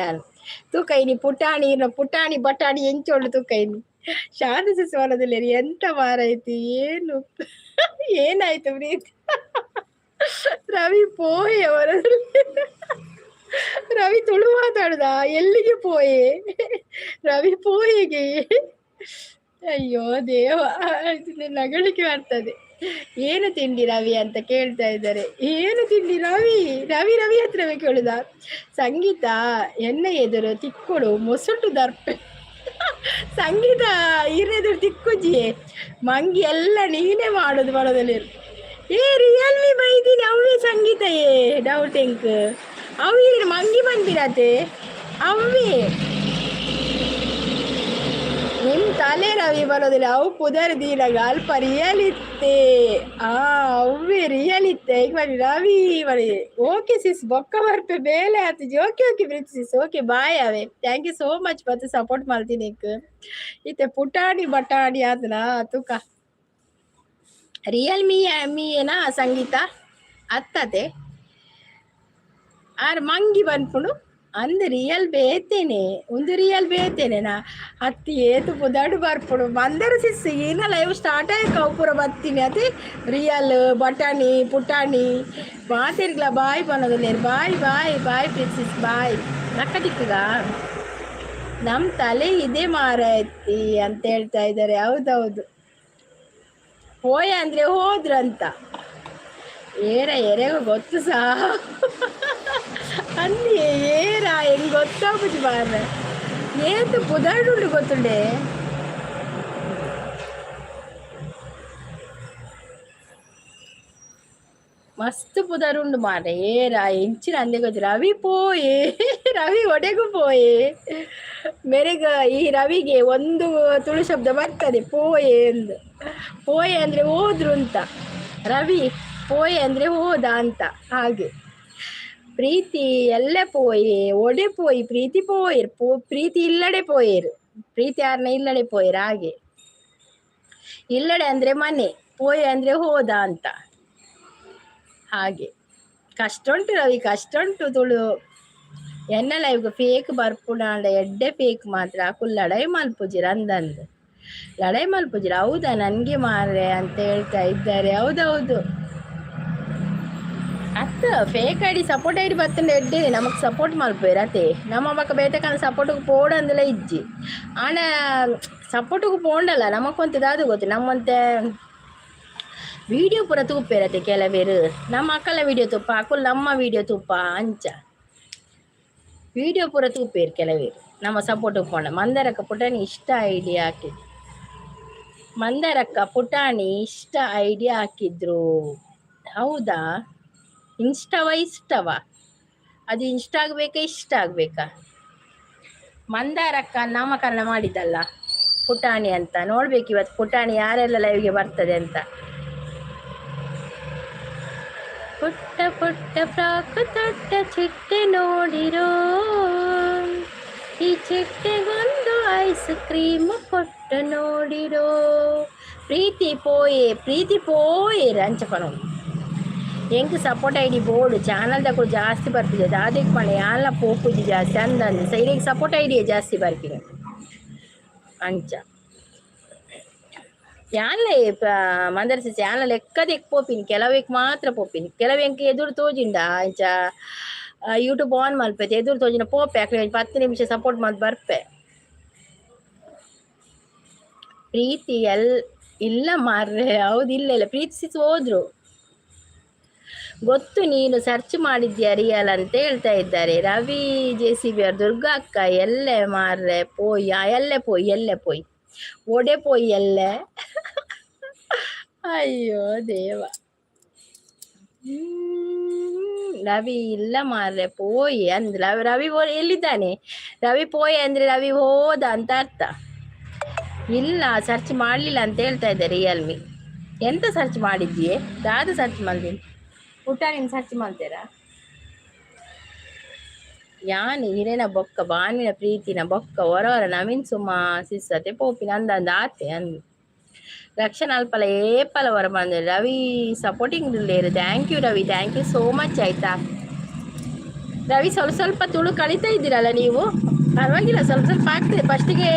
ತೂಕೈನಿ ಪುಟಾಣಿ ಬಟಾಣಿ ಎಂಚೋಳು ತೂಕೈನಿ ಶಾಂತಿ ಸಿಸ್ ಹೊಲದಲ್ಲಿ ಎಂತ ಮಾರೈತಿ ಏನಾಯ್ತು ಪ್ರೀತಿ ರವಿ ಪೋಯೆ ಹೊರದಲ್ಲಿ ರವಿ ತುಳು ಮಾತಾಡುದ ಎಲ್ಲಿಗೆ ಪೋಯೆ ರವಿ ಪೋಯಿಗೆ ಅಯ್ಯೋ ದೇವ ನಗಳಿಕೆ ಬರ್ತದೆ ಏನು ತಿಂಡಿ ರವಿ ಅಂತ ಕೇಳ್ತಾ ಇದ್ದಾರೆ ಏನು ತಿಂಡಿ ರವಿ ಹತ್ರವೇ ಕೇಳುದ ಸಂಗೀತ ಎಣ್ಣೆ ಎದುರು ತಿಕ್ಕೊಡು ಮೊಸಟು ದರ್ಪೆ ಸಂಗೀತ ಹಿರಿಯೆದುರು ತಿಕ್ಕುಜಿಯೇ ಮಂಗಿ ಎಲ್ಲ ನೀನೇ ಮಾಡೋದು ಮಾಡೋದಲ್ಲಿ ರಿಯಲ್ಮಿ ಬೈದಿನಿ ಅವೇ ಸಂಗೀತ ಡೌಟ್ ಎಂಕ್ ಅವು ಮಂಗಿ ಬಂದಿರತ್ತೆ ಅವೇ ನಿಮ್ ತಲೆ ರವಿ ಬರೋದಿಲ್ಲ ಅವು ಪುದರ್ ದೀನಾಗ ಅಲ್ಪ ರಿಯಲಿತ್ತೆ ಅವೇ ರಿಯಲಿತ್ತೆ ಈಗ ಬನ್ನಿ ರವಿ ಬರೀ ಓಕೆ ಸಿಸ್ ಬೊಕ್ಕ ಬರ್ಪೆ ಬೇಲೆ ಆತಿಜಿ okay Preethi sis okay bye ಅವೇ ಥ್ಯಾಂಕ್ ಯು ಸೋ ಮಚ್ ಮತ್ತೆ ಸಪೋರ್ಟ್ ಮಾಡ್ತೀನಿ ಇತ್ತೆ ಪುಟಾಣಿ ಬಟಾಣಿ ಆತನ ತೂಕ ರಿಯಲ್ಮಿ ಏನ ಸಂಗೀತ ಅತ್ತತೆ ಆರ್ ಮಂಗಿ ಬನ್ಪುಡು ಅಂದ್ ರಿಯಲ್ ಬೇತೇನೆ ನಾ ಹತ್ತಿ ಏತು ಪುದಾಡು ಬರ್ಪುಡು ಮಂದರ ಸಿಸ್ ಏನ ಲೈವ್ ಸ್ಟಾರ್ಟ್ ಆಗಿ ಕೌಪುರ ಬರ್ತೀನಿ ಅದೇ ರಿಯಲ್ ಬಟಾಣಿ ಪುಟಾಣಿ ಮಾತಿರ್ಗ್ಲ ಬಾಯ್ ಬನ್ನೋದು ಬಾಯ್ ಪ್ರೀತಿ ಸಿಸ್ ಬಾಯ್ ನಕ್ಕ ದಿಕ್ಕಗ ನಮ್ ತಲೆ ಇದೆ ಮಾರಾಯತಿ ಅಂತ ಹೇಳ್ತಾ ಇದ್ದಾರೆ. ಹೌದೌದು, ಹೋಯ ಅಂದ್ರೆ ಹೋದ್ರಂತ. ಎರೆಗೂ ಗೊತ್ತು ಸಹ ಅಲ್ಲಿ ಹೆಂಗ್ ಗೊತ್ತಾಗುದು ಬಾರ ಏತು ಬುಧಾಡುಂಡು ಗೊತ್ತುಂಡೆ. ಮಸ್ತ್ ಪುದರುಂಡು ಮಾರೆ ಎಂಚಿನ ಅಂದೆ ಗೊತ್ತು. ರವಿ ಪೋಯೆ ರವಿ ಒಡೆಗೂ ಪೋಯೆ ಮೆರೆಗ ಈ ರವಿಗೆ ಒಂದು ತುಳು ಶಬ್ದ ಬರ್ತದೆ, ಪೋಯೆ ಎಂದು. ಪೋಯೆ ಅಂದ್ರೆ ಹೋದ್ರು ಅಂತ, ರವಿ ಪೋಯೆ ಅಂದ್ರೆ ಹೋದ ಅಂತ. ಹಾಗೆ ಪ್ರೀತಿ ಎಲ್ಲ ಪೋಯೆ ಒಡೆ ಪೋಯಿ ಪ್ರೀತಿ ಪೋಯರ್ ಪ್ರೀತಿ ಇಲ್ಲಡೆ ಪೋಯೇರು, ಪ್ರೀತಿ ಯಾರನ್ನ ಇಲ್ಲಡೆ ಪೋಯರ್. ಹಾಗೆ ಇಲ್ಲಡೆ ಅಂದ್ರೆ ಮನೆ, ಪೋಯೆ ಅಂದ್ರೆ ಹೋದ ಅಂತ. ಹಾಗೆ ಕಷ್ಟ ಉಂಟು ರವಿ, ಕಷ್ಟ ಉಂಟು ತುಳು ಎನ್ನಲ ಇವಾಗ ಫೇಕ್ ಬರ್ಪುನಾಂಡ ಎಡ್ಡೆ ಫೇಕ್ ಮಾತ್ರ ಕುಲ್ ಲಡೈ ಮಲ್ಪುಜಿರ ಅಂದಂದು ಲಡೈ ಮಲ್ಪುಜಿರ. ಹೌದಾ ನನ್ಗೆ ಮಾರ್ರೆ ಅಂತ ಹೇಳ್ತಾ ಇದ್ದಾರೆ. ಹೌದೌದು, ಅತ್ತ ಫೇಕ್ ಐಡಿ ಸಪೋರ್ಟ್ ಐಡಿ ಬತ್ತಂಡೆ ಎಡ್ಡೆ ನಮಕ್ ಸಪೋರ್ಟ್ ಮಲ್ಪೇರು ಅತೆ. ನಮ್ಮ ಮಕ್ಕ ಬೇತಕಂದ ಸಪೋರ್ಟ್ಗೆ ಪೋಡಂದಲ ಇಜ್ಜಿ ಆಂಡ ಸಪೋರ್ಟ್ಗೆ ಪೋಂಡಲ್ಲ ನಮಕೊಂತ ಅದು ಗೊತ್ತು. ನಮ್ಮಂತೆ ವಿಡಿಯೋ ಪೂರ ತೂಪೇರತ್ತೆ ಕೆಲವೇರು. ನಮ್ಮ ಅಕ್ಕಲ ವಿಡಿಯೋ ತುಪ್ಪ ಅಕ್ಕಲ್ ನಮ್ಮ ವಿಡಿಯೋ ತುಪ್ಪ ಅಂಚ ವಿಡಿಯೋ ಪೂರ ತೂಪೇರು ಕೆಲವೇರು. ನಮ್ಮ ಸಪೋರ್ಟ್ ಪೋಂಡ ಮಂದರಕ್ಕ ಪುಟಾಣಿ ಇಷ್ಟ ಐಡಿಯಾ ಹಾಕಿದ್ರು. ಮಂದರಕ್ಕ ಪುಟಾಣಿ ಇಷ್ಟ ಐಡಿಯಾ ಹಾಕಿದ್ರು. ಹೌದಾ, ಇನ್ಸ್ಟವಾ ಇಷ್ಟವಾ? ಅದು ಇಷ್ಟ ಆಗ್ಬೇಕಾ ಇಷ್ಟ ಆಗ್ಬೇಕಾ? ಮಂದಾರಕ್ಕ ನಾಮಕರಣ ಮಾಡಿದ್ದಲ್ಲ ಪುಟಾಣಿ ಅಂತ. ನೋಡ್ಬೇಕು ಇವತ್ತು ಪುಟಾಣಿ ಯಾರೆಲ್ಲ ಲೈವ್ಗೆ ಬರ್ತದೆ ಅಂತ. ಪುಟ್ಟ ಪುಟ್ಟ ಫ್ರಾಕ್ ತೊಟ್ಟ ಚಿಟ್ಟೆ ನೋಡಿರೋ, ಈ ಚಿಟ್ಟೆಗೊಂದು ಐಸ್ ಕ್ರೀಮ್ ಕೊಟ್ಟು ನೋಡಿರೋ. ಪ್ರೀತಿ ಪೋಯೆ ರಂಚಪನು ಎಂಕ್ ಸಪೋರ್ಟ್ ಐಡಿ ಬೋರ್ಡು ಚಾನಲ್ ಕೂಡ ಜಾಸ್ತಿ ಬರ್ತಿದೆ. ದಾದಿಗೆ ಪಣ ಯಾಲ ಪೋಪುಜಿ ಜಾಸ್ತಿ ಅಂದಂದು ಸೈಡಿಗೆ ಸಪೋರ್ಟ್ ಐಡಿಯೇ ಜಾಸ್ತಿ ಬರ್ತಿದೆ ಅಂಚ. ಯಾನ್ಲೆ ಮಂದರ್ಸಿಸಿ ಯಾನ ಲೆಕ್ಕದಕ್ಕೆ ಪೋಪಿನಿ, ಕೆಲವೇಕ್ ಮಾತ್ರ ಪೋಪಿನಿ. ಕೆಲವೆಂಕ್ ಎದುರು ತೋಜಿಂಡ ಅಂಚ ಯೂಟ್ಯೂಬ್ ಆನ್ ಮಲ್ಪೈತೆ ಎದುರು ತೋಜಿನ ಪೋಪೆ ಅಕ್ಲೆ 10 ನಿಮಿಷ ಸಪೋರ್ಟ್ ಮಾಡಿ ಬರ್ಪೆ. ಪ್ರೀತಿ ಇಲ್ಲ ಮಾರ್ರೆ. ಹೌದು, ಇಲ್ಲ ಪ್ರೀತಿಸಿ ಹೋದ್ರು ಗೊತ್ತು. ನೀನು ಸರ್ಚ್ ಮಾಡಿದ್ಯಾ ರಿಯಲ್ ಅಂತ ಹೇಳ್ತಾ ಇದ್ದಾರೆ ರವಿ JCB ಅವ್ರು. ದುರ್ಗಾ ಅಕ್ಕ ಎಲ್ಲೆ ಮಾರ್ರೆ ಪೋಯ್ ಎಲ್ಲೆ ಪೋಯ್ ಒಡೆ ಪೋಯ್ ಎಲ್ಲೆ ಅಯ್ಯೋ ದೇವ. ರವಿ ಇಲ್ಲ ಮಾರ್ರೆ ಪೋಯ್ ಅಂದ್ರೆ ರವಿ ಎಲ್ಲಿದ್ದಾನೆ? ರವಿ ಪೋಯ್ ಅಂದ್ರೆ ರವಿ ಹೋದ ಅಂತ ಅರ್ಥ. ಇಲ್ಲ ಸರ್ಚ್ ಮಾಡಲಿಲ್ಲ ಅಂತ ಹೇಳ್ತಾ ಇದ್ದಾರೆ ರಿಯಲ್ಮಿ. ಎಂತ ಸರ್ಚ್ ಮಾಡಿದ್ಯೆ? ಯಾವ್ದು ಸರ್ಚ್ ಮಾಡಿದ್ದೀನಿ? ಪುಟಾಣಿನ ಸರ್ಚ್ ಮಾಡ್ತೀರಾ? ಯಾನಿ ಹಿರೇನ ಬೊಕ್ಕ ಬಾನಿನ ಪ್ರೀತಿನ ಬೊಕ್ಕ ಹೊರವರ ನವೀನ್ ಸುಮಾ ಸಿಸ್ಸತೆ ಪೋಪಿನ ಅಂದಂದ ಆತೆ ಅಂದು ರಕ್ಷಣ ಅಲ್ಪಲ ಏಪಲ ಹೊರ ಬಂದ ರವಿ ಸಪೋರ್ಟಿಂಗ್ ಇಲ್ಲೇರು. Thank you Ravi, thank you so much. ಆಯ್ತಾ ರವಿ, ಸ್ವಲ್ಪ ತುಳು ಕಲಿತಾ ಇದ್ದೀರಲ್ಲ ನೀವು? ಪರವಾಗಿಲ್ಲ, ಸ್ವಲ್ಪ ಆಗ್ತದೆ. ಫಸ್ಟಿಗೆ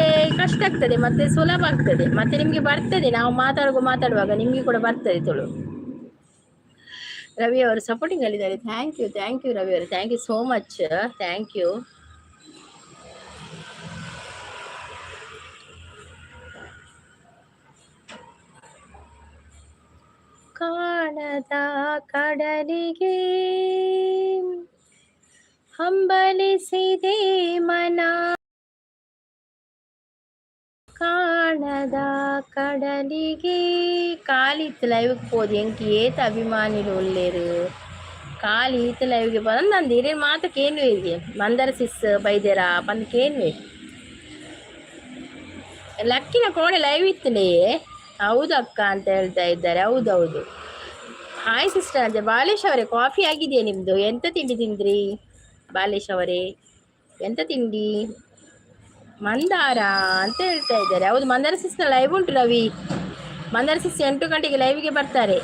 ಕಷ್ಟ ಆಗ್ತದೆ, ಮತ್ತೆ ಸುಲಭ ಆಗ್ತದೆ, ಮತ್ತೆ ನಿಮಗೆ ಬರ್ತದೆ. ನಾವು ಮಾತಾಡುವಾಗ ನಿಮಗೆ ಕೂಡ ಬರ್ತದೆ ತುಳು. ರವಿ ಅವರು ಸಪೋರ್ಟಿಂಗ್ ಅಲ್ಲಿದ್ದಾರೆ. ಥ್ಯಾಂಕ್ ಯು ರವಿ ಅವರು, thank you so much. Thank you. ಕಾಣದ ಕಡಲಿಗೆ ಹಂಬಲಿಸಿದೆ ಮನ, ಕಾಣದ ಕಡಲಿಗೆ ಕಾಲಿತ್ತು ಲೈವ್ಗೆ ಪೋದು ಎಂಕ್ ಏತ ಅಭಿಮಾನಿಲು ಒಲ್ಲೇರು. ಕಾಲಿತ್ತು ಲೈವ್ಗೆ ಬಂದು ನಂದು ಹಿರಿಯ ಮಾತು ಕೇನ್ವೇರಿಗೆ ಮಂದರ ಸಿಸ್ ಬೈದೇರ ಬಂದು ಕೇನ್ವೆ ಲಕ್ಕಿನ ಕೋಣೆ ಲೈವ್ ಇತ್ತಲೇ. ಹೌದು ಅಕ್ಕ ಅಂತ ಹೇಳ್ತಾ ಇದ್ದಾರೆ. ಹೌದೌದು. ಹಾಯ್ ಸಿಸ್ಟರ್ ಅಂತ. ಬಾಲೇಶ್ ಅವರೇ, ಕಾಫಿ ಆಗಿದೆಯಾ ನಿಮ್ಮದು? ಎಂತ ತಿಂಡಿ ತಿಂದ್ರಿ ಬಾಲೇಶ್ ಅವರೇ? ಎಂತ ತಿಂಡಿ? ಮಂದಾರ ಅಂತ ಹೇಳ್ತಾ ಇದ್ದಾರೆ. ಹೌದು, ಮಂದಾರ ಸಿಸ್ನ ಲೈವ್ ಉಂಟು ರವಿ. ಮಂದಾರ ಸಿಸ್ 8 ಗಂಟೆಗೆ ಲೈವ್ಗೆ ಬರ್ತಾರೆ.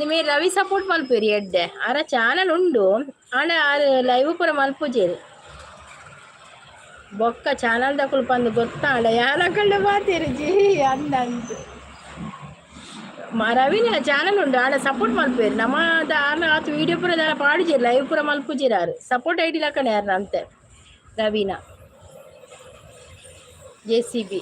ನಿಮಗೆ ರವಿ ಸಪೋರ್ಟ್ ಮಲ್ಪೇರಿ ಎಡ್ಡೆ ಆರ ಚಾನಲ್ ಉಂಡು ಆಂಡ ಆರು ಲೈವ್ ಪೂರ ಮಲ್ಪುಜೇರಿ ಬೊಕ್ಕ ಚಾನಲ್ ದಕ್ಕಲು ಬಂದು ಗೊತ್ತಾಂಡ ಯಾರ ಕಂಡು ಮಾತೀರಿ ಜಿ ಅಂದಂದು ರವಿನ ಚಾನಲ್ ಉಂಡು ಆಡ ಸಪೋರ್ಟ್ ಮಲ್ಪೇರು ನಮ್ಮದ ಆತ ವಿಡಿಯೋ ಪೂರ ದಾರ ಪಾಡಿಜೇರು ಲೈವ್ ಪೂರ ಮಲ್ಪುಜಿರಾರು ಸಪೋರ್ಟ್ ಐಡಿ ಲಕ್ಕನೆ ಯಾರ ಅಂತೆ ರವಿನ JCB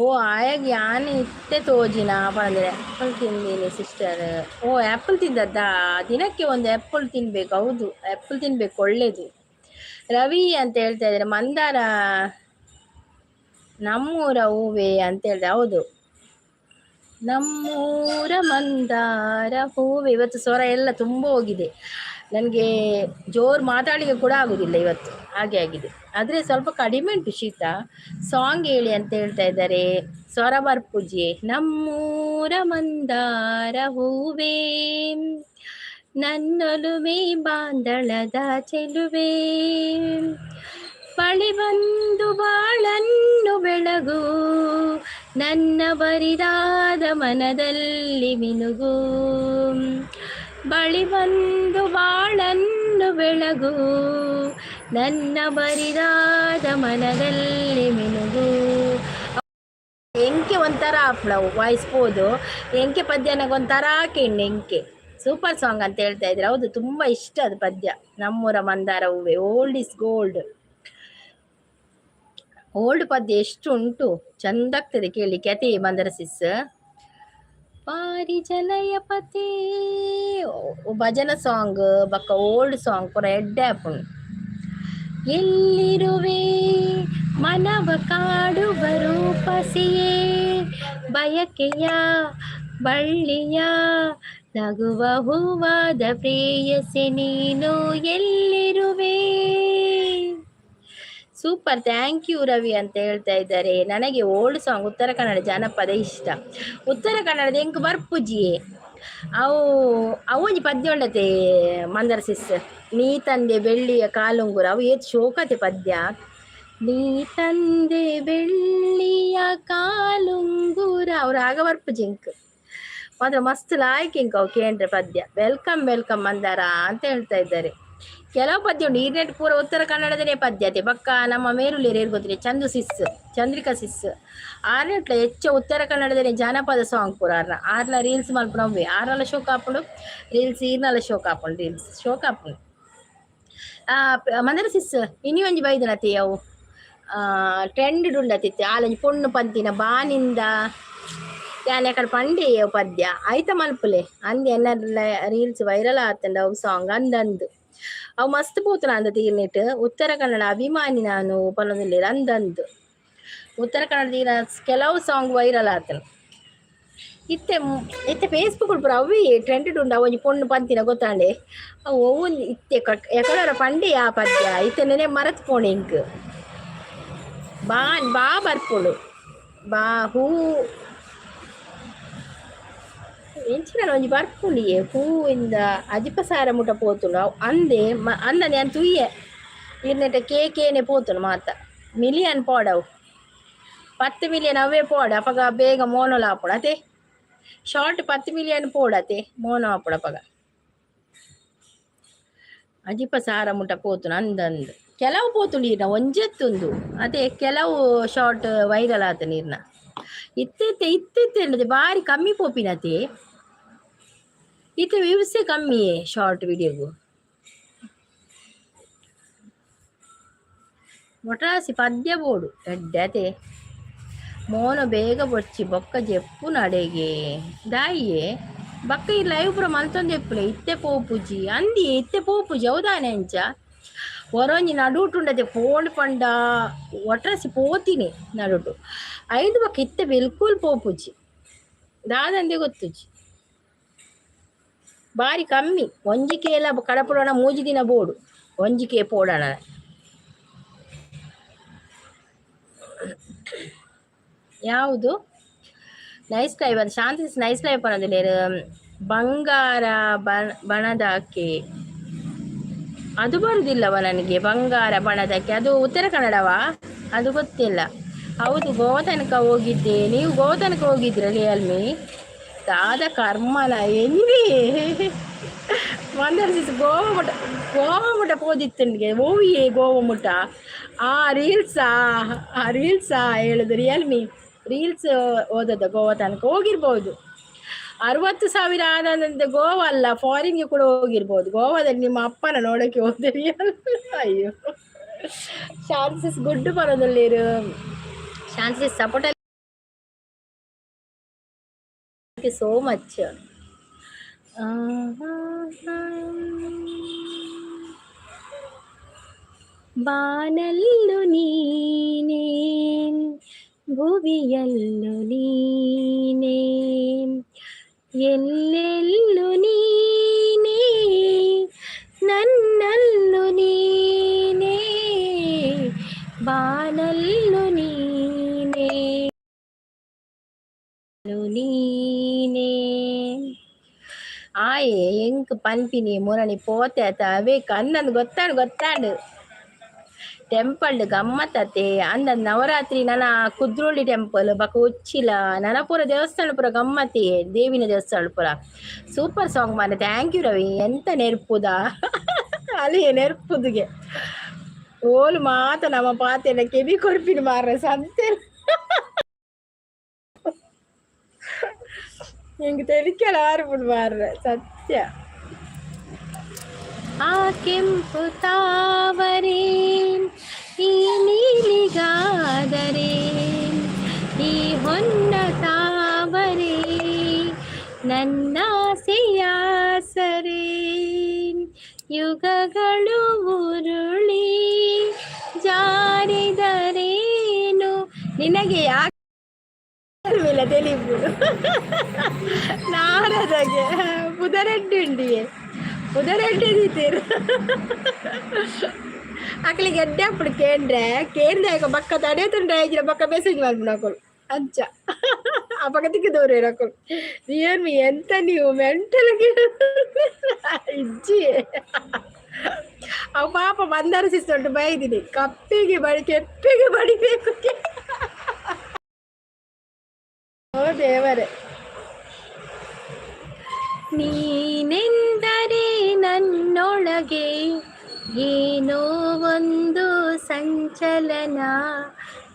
ಓ ಆಯಾಗಿ ಆನೆ ಇತ್ತೆ ತೋಜಿನ ಬಂದರೆ ಆ್ಯಪಲ್ ತಿಂದೀನಿ ಸಿಸ್ಟರ್. ಓ ಆ್ಯಪಲ್ ತಿಂದದ್ದಾ? ದಿನಕ್ಕೆ ಒಂದು ಆ್ಯಪಲ್ ತಿನ್ಬೇಕು. ಹೌದು, ಆ್ಯಪಲ್ ತಿನ್ಬೇಕು, ಒಳ್ಳೇದು. ರವಿ ಅಂತ ಹೇಳ್ತಾ ಇದ್ದಾರೆ. ಮಂದಾರ ನಮ್ಮೂರ ಹೂವೆ ಅಂತ ಹೇಳಿದೆ. ಹೌದು, ನಮ್ಮೂರ ಮಂದಾರ ಹೂವೆ. ಇವತ್ತು ಸ್ವರ ಎಲ್ಲ ತುಂಬ ಹೋಗಿದೆ, ನನಗೆ ಜೋರು ಮಾತಾಡಲಿಕ್ಕೆ ಕೂಡ ಆಗೋದಿಲ್ಲ ಇವತ್ತು, ಹಾಗೆ ಆಗಿದೆ. ಆದರೆ ಸ್ವಲ್ಪ ಕಡಿಮೆ ಉಂಟು ಶೀತ. ಸಾಂಗ್ ಹೇಳಿ ಅಂತ ಹೇಳ್ತಾ ಇದ್ದಾರೆ. ಸ್ವರ ಬರ್ಪೂಜೆ. ನಮ್ಮೂರ ಮಂದಾರ ಹೂವೇ, ನನ್ನೊಲುಮೆ ಬಾಂದಳದ ಚೆಲುವೆ, ಬಳಿ ಬಂದು ಬಾಳನ್ನು ಬೆಳಗು, ನನ್ನ ಬರಿದಾದ ಮನದಲ್ಲಿ ಮಿನುಗು, ಬಳಿ ಬಂದು ಬಾಳನ್ನು ಬೆಳಗು, ನನ್ನ ಬರಿದಾದ ಮನದಲ್ಲಿ ಮಿನುಗು. ಎಂಕೆ ಒಂಥರ ಆಪ್ಲವು ವಾಯಿಸ್ಬೋದು. ಎಂಕೆ ಪದ್ಯ ನನಗೊಂಥರ ಕೆಣ್ಣೆ ಎಂಕೆ ಸೂಪರ್ ಸಾಂಗ್ ಅಂತ ಹೇಳ್ತಾ ಇದ್ರೆ. ಹೌದು, ತುಂಬ ಇಷ್ಟ ಅದು ಪದ್ಯ. ನಮ್ಮೂರ ಮಂದಾರ ಹೂವೆ, ಓಲ್ಡ್ ಇಸ್ ಗೋಲ್ಡ್. ಓಲ್ಡ್ ಪದ್ಯ ಎಷ್ಟು ಉಂಟು, ಚಂದ ಆಗ್ತದೆ ಕೇಳಲಿಕ್ಕೆ. ಅತಿ ಮಂದರ ಸಿಸ್ ಪಾರಿ ಜಲಯ ಪತಿ ಭಜನ ಸಾಂಗ್ ಬಕ್ಕ ಓಲ್ಡ್ ಸಾಂಗ್ ಪೂರ ಎಡ್ಡೆ ಆಪುಂಡು. ಎಲ್ಲಿರುವೆ ಮನವ ಕಾಡುವ ರೂಪಸಿಯೇ, ಬಯಕೆಯ ಬಳ್ಳಿಯ ನಗುವ ಹೂವಾದ ಪ್ರೇಯಸಿ ನೀನು, ಎಲ್ಲಿರುವೆ. ಸೂಪರ್, ಥ್ಯಾಂಕ್ ಯು ರವಿ ಅಂತ ಹೇಳ್ತಾ ಇದ್ದಾರೆ. ನನಗೆ ಓಲ್ಡ್ ಸಾಂಗ್ ಉತ್ತರ ಕನ್ನಡ ಜಾನಪದ ಇಷ್ಟ. ಉತ್ತರ ಕನ್ನಡದ ಎಂಕ್ ಬರ್ಪುಜಿಯೇ ಅವು ಪದ್ಯ ಒಳ್ಳತೆ ಮಂದರ ಸಿಸ್. ನೀ ತಂದೆ ಬೆಳ್ಳಿಯ ಕಾಲುಂಗುರ, ಅವು ಏತ್ ಶೋಕತೆ ಪದ್ಯ. ನೀ ತಂದೆ ಬೆಳ್ಳಿಯ ಕಾಲುಂಗುರ ಅವ್ರು ಆಗ ಬರ್ಪುಜಿ ಇಂಕ್ ಮಾತ್ರ ಮಸ್ತ್ ಲಾಯ್ಕ್ ಇಂಕ್ ಅವು ಕೇಂದ್ರ ಪದ್ಯ. ವೆಲ್ಕಮ್ ವೆಲ್ಕಮ್ ಮಂದಾರ ಅಂತ ಹೇಳ್ತಾ ಇದ್ದಾರೆ. ಕೆಲವು ಪದ್ಯ ಉಂಟು ಈರ್ನೆಟ್ ಪೂರ ಉತ್ತರ ಕನ್ನಡದನೇ ಪದ್ಯತೆ ಬಕ್ಕ. ನಮ್ಮ ಮೇರುಳ್ಳಿ ಗೊತ್ತಿದೆ ಚಂದು ಸಿಸ್, ಚಂದ್ರಿಕಾ ಸಿಸ್ ಆರ್ನೆಟ್ಲ ಹೆಚ್ಚು ಉತ್ತರ ಕನ್ನಡದನೇ ಜಾನಪದ ಸಾಂಗ್ ಪೂರ ಆರ್ಲ ರೀಲ್ಸ್ ಮಲ್ಪ ನವ್ವೆ. ಆರ್ನಲ್ಲ ಶೋಕ್ ಹಾಪುಂಡು ರೀಲ್ಸ್, ಈರ್ನಲ್ಲ ಶೋಕ್ ಹಾಪುಂಡು ರೀಲ್ಸ್, ಶೋಕ್ ಹಾಪುಂಡು. ಮಂದರ ಸಿಸ್ ಇನಿ ಒಂಜಿ ಬೈದನತಿ ಅವು ಟ್ರೆಂಡ್ ಉಂಡತಿತ್ತೆ. ಆಲಂಜಿ ಪೊಣ್ಣು ಪಂತಿನ ಬಾನಿಂದ ಯಾನ್ ಯಾಕಡೆ ಪಂಡೆ ಪದ್ಯ ಆಯ್ತ ಮಲ್ಪುಲೆ ಅಂದ್ ಎನ್ನ ರೀಲ್ಸ್ ವೈರಲ್ ಆತಂಡ ಅವು ಸಾಂಗ್ ಅಂದಂದು ಅವು ಮಸ್ತ್ ಪೋತುನ ಅಂದ ತೀರ್ನಿಟ್. ಉತ್ತರ ಕನ್ನಡ ಅಭಿಮಾನಿ ನಾನು ಪನ್ನೊಂದಿಲ್ಲ ಅಂದಂದು. ಉತ್ತರ ಕನ್ನಡ ಕೆಲವು ಸಾಂಗ್ ವೈರಲ್ ಆತನ ಇತ್ತೆ ಇತ್ತೆ ಫೇಸ್ಬುಕ್ ಪೂರ ಅವಿ ಟ್ರೆಂಡೆಡ್ ಉಂಡು. ಅವು ಪೊಣ್ಣು ಪಂತಿನ ಗೊತ್ತಾಂಡೆ ಅವು ಅವು ಇತ್ತೆ ಎಕಡರ ಪಂಡೆ ಆ ಪದ್ಯ ಇತ್ತೆ ನೆನೆ ಮರತ್ ಪೋಣೆ ಇಂಕ್ ಬಾ ಬರ್ಪುಡು ಬಾ ಹೂ ಎಂಚಿನ ಒಂಜಿ ಬರ್ಪುಂಡಿಯೇ ಹೂವಿಂದ ಅಜಿಪಸಾರ ಮುಟ ಪೋತುಂಡು ಅಂದೆ ಅಂದನೆ ಅಂತ ತುಯ್ಯೆ ಇರ್ನೆಟ ಕೇಕೇನೆ ಪೋತುಂಡು ಮಾತ ಮಿಲಿಯನ್ ಪೋಡವು 10 ಮಿಲಿಯನ್ ಅವೇ ಪೋಡ ಅಪಗ ಬೇಗ ಮೋನೋಲ ಆಪುಡ ಅತೆ ಶಾರ್ಟ್ 10 ಮಿಲಿಯನ್ ಪೋಡತೆ ಮೋನೋ ಆಪುಡ ಅಪಗ ಅಜಿಪಸಾರ ಮುಟ ಪೋತುಂಡು ಅಂದಂದು. ಕೆಲವು ಪೋತುಂಡು ನೀರ್ನ ಒಂಜೆತ್ತುಂದು ಅದೇ ಕೆಲವು ಶಾರ್ಟ್ ವೈರಲ್ ಆತ ನೀರ್ನ ಇತ್ತೆ ಬಾರಿ ಕಮ್ಮಿ ಪೋಪಿನತೆ ಇತ್ತೆ ವ್ಯೂಸೇ ಕಮ್ಮಿಯೇ ಶಾರ್ಟ್ ವಿಡಿಯೋಗು. ಒಟ್ರಾಸಿ ಪದ್ಯ ಬೋಡು ಎಡ್ಡತೆ ಮೋನ ಬೇಗ ಬೊಚ್ಚಿ ಬೊಕ್ಕ ಜೆಪ್ಪು ನಡೆಗೆ ದಾಯಿಯೇ ಬಕ್ಕ ಈ ಲೈವ್ ಪುರ ಮಲ್ತೊಂದು ಎಪ್ಪುಲೆ ಇತ್ತೆ ಪೋಪುಜಿ ಅಂದಿ ಇತ್ತೆ ಪೋಪುಜಿ ಹೌದಾನೆ ಅಂಚ ಹೊರೊಂಜಿ ನಡುಟುಂಡದೆ ಪೋಂಡ್ ಪಂಡ ಒಟ್ರಾಸಿ ಪೋತಿನಿ ನಡುಟು ಐದು ಬಕ್ಕ ಇತ್ತೆ ಬಿಲ್ಕುಲ್ ಪೋಪುಜಿ ದಾದಂದೆ ಗೊತ್ತುಜಿ ಬಾರಿ ಕಮ್ಮಿ. ಒಂಜಿಕೆ ಎಲ್ಲ ಕಡಪುಡೋಣ 3 ದಿನ ಬೋಡು ಒಂಜಿಕೆ ಪೋಡೋಣ. ಯಾವುದು ನೈಸ್ ಲೈವ್ ಅದು ಶಾಂತಿ ನೈಸ್ ಲೈವ್ ಪನ್ನೋದಿಲ್ಲ. ಬಂಗಾರ ಬಣದಕ್ಕೆ ಅದು ಬರುದಿಲ್ಲವ ನನಗೆ. ಬಂಗಾರ ಬಣದಕ್ಕೆ ಅದು ಉತ್ತರ ಕನ್ನಡವಾ? ಅದು ಗೊತ್ತಿಲ್ಲ. ಹೌದು, ಗೋವಾ ತನಕ ಹೋಗಿದ್ದೆ. ನೀವು ಗೋವಾ ತನಕ ಹೋಗಿದ್ರ ರಿಯಲ್ಮಿ? ದಾದ ಕರ್ಮನ ಎಲ್ಲಿ ಮಂದರ್ಸಿಸ್ ಗೋವಾ ಮುಟ ಪೋದಿತ್ತು ನನಗೆ ಓವಿಯೇ ಗೋವಾ ಮುಟ ಆ ರೀಲ್ಸಾ ಹೇಳುದು ರಿಯಲ್ಮಿ ರೀಲ್ಸ್ ಓದೋದು ಗೋವಾ ತನಕ ಹೋಗಿರ್ಬೋದು. 60,000 ಆನಂದ ಗೋವಾ ಅಲ್ಲ, ಫಾರಿನ್ಗೆ ಕೂಡ ಹೋಗಿರ್ಬೋದು. ಗೋವಾದಲ್ಲಿ ನಿಮ್ಮ ಅಪ್ಪನ ನೋಡಕ್ಕೆ ಹೋದ್ರಿ. ಅಯ್ಯೋ, ಚಾನ್ಸಸ್ ಗುಡ್ ಬರೋದಲ್ಲಿರು, ಚಾನ್ಸಸ್ ಸಪೋರ್ಟ್ ಸೋ ಮಚ್. ಬಾನಲ್ಲು ನೀನೇ, ಭುವಿಯಲ್ಲು ನೀನೇ, ಎಲ್ಲೆಲ್ಲು ನೀನೇ, ನನ್ನಲ್ಲು ನೀನೇ, ಬಾನಲ್ಲು ನೀನೇ, ನೀನೇ. ಆಯೆ ಎಂಕ್ ಪನ್ಪಿನಿ ಮುರಣಿ ಪೋತೆ ಅವೇ ಕನ್ನಂದು ಗೊತ್ತಾಂಡು ಟೆಂಪಲ್ ಗಮ್ಮತ್ತತೆ ಅಂದ ನವರಾತ್ರಿ ನನ ಕುದ್ರೋಳಿ ಟೆಂಪಲ್ ಬಕ ಉಚ್ಚಿಲ ನನ ಪೂರ ದೇವಸ್ಥಾನ ಪೂರ ಗಮ್ಮತ್ತೆ, ದೇವಿನ ದೇವಸ್ಥಾನ ಪೂರ ಸೂಪರ್ ಸಾಂಗ್ ಮಾರ. ಥ್ಯಾಂಕ್ ಯು ರವಿ, ಎಂತ ನೆರ್ಪುದ ಅಲ್ಲಿ ನೆರ್ಪುದಿಗೆ ಓಲು ಮಾತ ನಮ್ಮ ಪಾತೆಲ್ಲ ಕೆಬಿ ಕೊಡ್ಪಿನಿ ಮಾರ ಸಂತೆ. ಎಂಗೆ ತೆಲಿಕೆಲ್ಲ ಆರ್ಬಿಡು ಮಾರ್ರೆ ಸತ್ಯ. ಆ ಕೆಂಪು ತಾವರೆ ಈ ನೀಲಿಗಾದರೆ, ಈ ಹೊನ್ನ ತಾವರೆ ನನ್ನಾಸೆಯಾಸರೆ, ಯುಗಗಳು ಉರುಳಿ ಜಾರಿದರೇನು ನಿನಗೆ ಯಾಕೆ ತಿಳಿಯುವುದು. ನಾರದಗೆ ಪುದರೆಡ್ಡಿ ಉಂಡಿಯೇ ಪುದರೆಡ್ಡಿ ದೀತೀರು ಅಕ್ಕಳಿಗೆ ಎಡ್ಡೆ ಅప్పుడు ಕೇಂದ್ರ ಬಕ್ಕ ತಡೆ ತುಂಡ್ರೆ ಬಕ್ಕ ಮೆಸೇಜ್ ಮಾಡ್ಬಿಡೋಕಳು ಅಂಚ ಆ ಪಕ್ಕದಿಕ್ಕೆ ದೂರ ಇರೋಕಳು. ರಿಯಲ್ಮಿ ಎಂತ ನೀವು ಮೆಂಟಲ್ಗೆ ಇಜ್ಜಿ ಅವು ಪಾಪ ಬಂದಾರ ಸಿಸ್ಟು ಬೈದಿನಿ ಕಪ್ಪಿಗೆ ಬಡಿ ಕೆಪ್ಪಿಗೆ ಬಡಿಬೇಕು. ಓ ದೇವರೇ, ನೀನೆಂದರೆ ನನ್ನೊಳಗೆ ಏನೋ ಒಂದು ಸಂಚಲನ,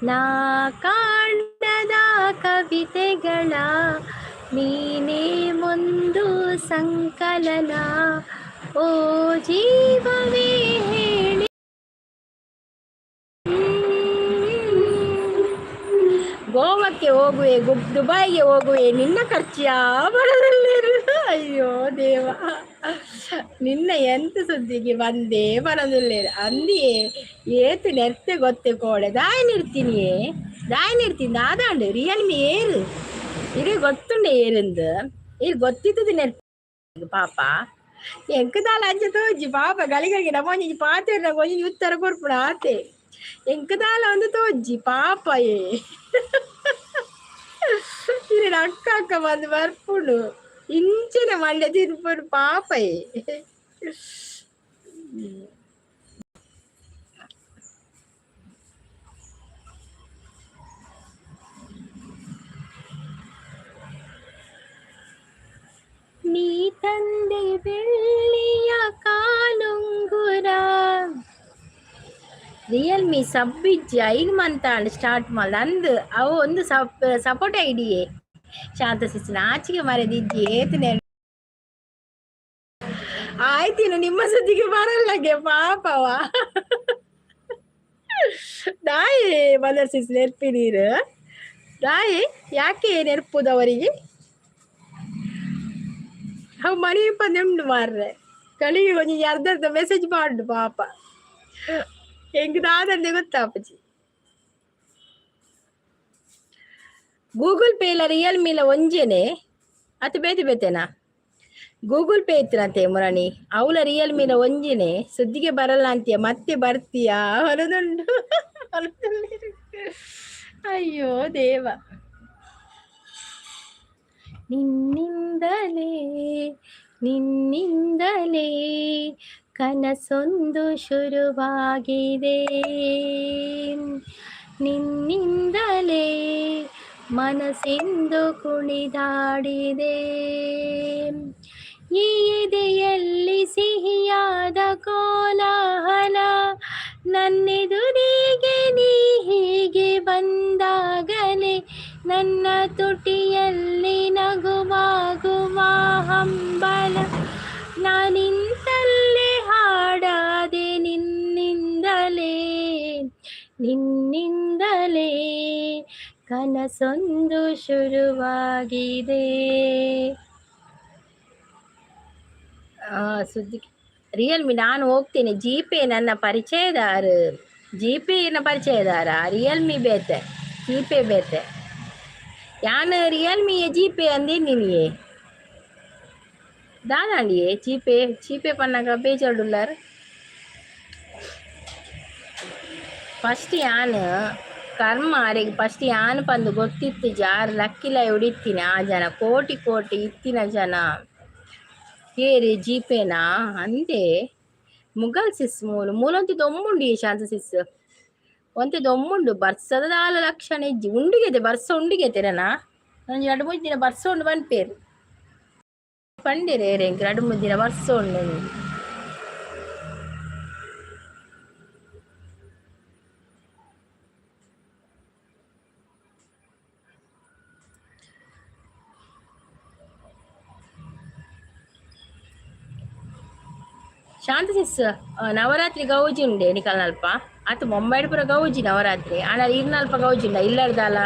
ನಾ ಕಾಣದ ಕವಿತೆಗಳ ನೀನೇ ಒಂದು ಸಂಕಲನ, ಓ ಜೀವವೇ ಹೇಳಿ ಗೋವಾಕ್ಕೆ ಹೋಗುವೆ, ದುಬೈಗೆ ಹೋಗುವೆ, ನಿನ್ನ ಖರ್ಚು ಯಾವಳದಲ್ಲಿ. ಅಯ್ಯೋ ದೇವ, ನಿನ್ನ ಎಂತ ಸುದ್ದಿಗೆ ಬಂದೇ ಬರೋದಿಲ್ಲ ಅಂದಿಯೇ ಏತು ನೆರ್ತೆ ಗೊತ್ತೆ ಕೋಡೆ ದಾಯಿ ನಿರ್ತೀನಿ ದಾದಾಂಡು ರಿಯಲ್ಮಿ ಏರು ಇದು ಗೊತ್ತುಂಡೆ ಏರಿಂದು ಇದು ಗೊತ್ತಿದ್ದು ನೆರ್ತಿ ಪಾಪ ಎಂಕದಾಲ ಅಂಚ ತೋಜಿ ಪಾಪ ಗಳಿಗಾಗಿ ನಮ್ಮೊಂಜಿ ಪಾತೆ ಒಂಜಿ ಉತ್ತರ ಕೊರ್ಪುಣ ಆತೆ ಎಂಕದಾಲ ಒಂದು ತೋಜಿ ಪಾಪ ಇದು ಅಕ್ಕ ಅಕ್ಕ ಬಂದು ಬರ್ಪುಡು ಇಂಚಿನ ಮಂಡ್ಯ ತಿರುಪುಡು ಪಾಪ ನೀ ತಂದೆ ಬೆಳ್ಳಿಯ ಕಾಲುಂಗುರ ರಿಯಲ್ಮಿ ಸಬ್ಬಿಜ್ಜಿ 5 ಮಂತ್ ಸ್ಟಾರ್ಟ್ ಮಾಡ ಅಂದು ಅವು ಒಂದು ಸಪೋರ್ಟ್ ಐಡಿಯೇ ಶಾಂತ ಶಿಸ್ತಿನ ಆಚೆಗೆ ಮರೆದಿಜ್ಜಿ ಏತನೆ ಆಯ್ತಿನ ನಿಮ್ಮ ಸುದ್ದಿಗೆ ಬರಲ್ಲಗೆ ಪಾಪವ ದಾಯಿ ಮದರ್ ಸಿಸ್ ನೆರ್ಪಿ ನೀರು ದಾಯಿ ಯಾಕೆ ನೆರ್ಪುದವರಿಗೆ ಅವು ಮಣಿ ಉಂಡು ಮಾರ್ರೆ ಕಳಿಗೆ ಕೊಂಚ ಅರ್ಧ ಮೆಸೇಜ್ ಮಾಡು ಪಾಪ ಹೆಂಗದಾದಂದೆ ಗೊತ್ತಾ ಅಪ್ಪಜಿ ಗೂಗಲ್ ಪೇಲ ರಿಯಲ್ಮಿಲ ಒಂಜೇನೆ ಅತು ಬೇತೆ ಬೇತೆನಾ ಗೂಗಲ್ ಪೇ ಇತ್ತನಂತೆ ಮುರಾಣಿ ಅವಳ ರಿಯಲ್ಮಿಲ ಒಂಜಿನೆ ಸುದ್ದಿಗೆ ಬರಲ್ಲ ಅಂತೀಯ ಮತ್ತೆ ಬರ್ತೀಯಾ ಹೊರದುಂಡು ಅಯ್ಯೋ ದೇವ ನಿನ್ನಿಂದಲೇ ಕನಸೊಂದು ಶುರುವಾಗಿದೆ ನಿನ್ನಿಂದಲೇ ಮನಸ್ಸಿಂದು ಕುಣಿದಾಡಿದೆ ಈ ಎದೆಯಲ್ಲಿ ಸಿಹಿಯಾದ ಕೋಲಾಹಲ ನನ್ನೆದುರಿಗೆ ನೀ ಹೀಗೆ ಬಂದಾಗಲೇ ನನ್ನ ತುಟಿಯಲ್ಲಿ ನಗುವಾಗುವ ಹಂಬಲ ನಾನಿಂತಲ್ಲೇ ಹಾಡಾದೆ ನಿನ್ನಿಂದಲೇ ನಿನ್ನಿಂದಲೇ ಕನಸೊಂದು ಶುರುವಾಗಿದೆ. ಸುದ್ದಿ ರಿಯಲ್ಮಿ ನಾನು ಹೋಗ್ತೀನಿ. ಜಿಪೇ ನನ್ನ ಪರಿಚಯದಾರ, ಜಿಪೇನ ಪರಿಚಯದಾರ, ರಿಯಲ್ಮಿ ಬೇತೆ ಜಿಪೇ ಬೇತೆ ಯಾನ್ ರಿಯಲ್ಮಿ ಜಿಪೇ ಅಂದೇ ನಿನಿಯೇ ದಾದಾಂಡಿಯೇ ಜಿಪೇ ಜಿಪೇ ಪನ್ನಗ ಬೇಜಾಡುಲ್ಲಾರ ಫಸ್ಟ್ ಯಾನ್ ಕರ್ಮ ಅರೆಗೆ ಫಸ್ಟ್ ಯಾನ್ ಪಂದು ಗೊತ್ತಿತ್ತು ಜಾರು ಲಕ್ಕಿಲ ಹೊಡಿತೀನಿ. ಆ ಜನ ಕೋಟಿ ಕೋಟಿ ಇತ್ತಿನ ಜನ ಏರಿ ಜಿಪೇನಾ ಅಂದೆ ಮುಗಲ್ ಸಿಸ್ ಮೂಲೊಂತಿ ದೊಮ್ಮುಂಡು ಈ ಶಾಂತ ಸಿಸ್ ಒಂತೆ ದೊಮ್ಮುಂಡು ಬರ್ಸದ 4 ಲಕ್ಷ ಇಜ್ಜಿ ಉಂಡಿಗೆತೆ ಬರ್ಸ ಉಂಡಿಗೆತೆರನಾ ನಾನು 2-3 ದಿನ ಬರ್ಸ ಉಂಡು ಬನ್ಪೇರು ಪಂಡಿರೆ ರೇಂಕ್ 2-3 ದಿನ ಬರ್ಸ ಉಂಡು. ಶಾಂತ ಸಿಸ್ ನವರಾತ್ರಿ ಗೌಜಿ ಉಂಡೆ ನಿಕಲ್ನಲ್ಪ ಅತ್ತು ಮುಂಬೈಡ್ ಪುರ ಗೌಜಿ ನವರಾತ್ರಿ ಆನ ಇರ್ನಲ್ಪ ಗೌಜಿ ಉಂಡ ಇಲ್ಲಡ್ದಾಲ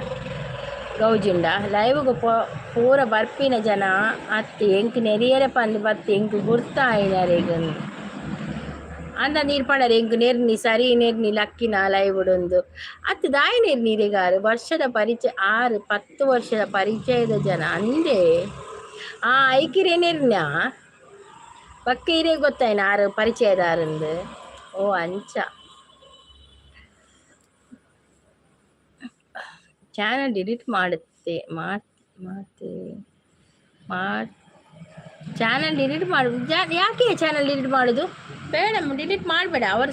ಗೌಜಿ ಉಂಡ ಲೈವ್ಗೆ ಪೂರ ಬರ್ಪಿನ ಜನ ಅತ್ತಿ ಎಂಕ್ ನೆರಿಯರೆ ಪಂದು ಬತ್ತಿ ಎಂಕ್ ಗುರ್ತಾಯಿನರೆಗ ಅಂದ ನೀರು ಪಡರೆ ಎಂಕ್ ನೆರ್ನಿ ಸರಿ ನೆರ್ನಿ ಲಕ್ಕಿನ ಲೈವ್ ಉಡೊಂದು ಅತ್ತು ದಾಯಿ ನೆರ್ನಿರೆಗಾರು ವರ್ಷದ ಪರಿಚಯ 6-10 ವರ್ಷದ ಪರಿಚಯದ ಜನ ಅಂದೆ ಐಕಿರೇ ನೆರ್ನ ಪಕ್ಕ ಇರೇ ಗೊತ್ತಾಯ್ನ 6 ಪರಿಚಯದಾರಂದು ಓ ಅಂಚ ಚಾನಲ್ ಡಿಲೀಟ್ ಮಾಡುತ್ತೆ ಚಾನಲ್ ಡಿಲೀಟ್ ಮಾಡು ಯಾಕೆ ಚಾನಲ್ ಡಿಲೀಟ್ ಮಾಡೋದು ಬೇಡ ಡಿಲೀಟ್ ಮಾಡಬೇಡ. ಅವರು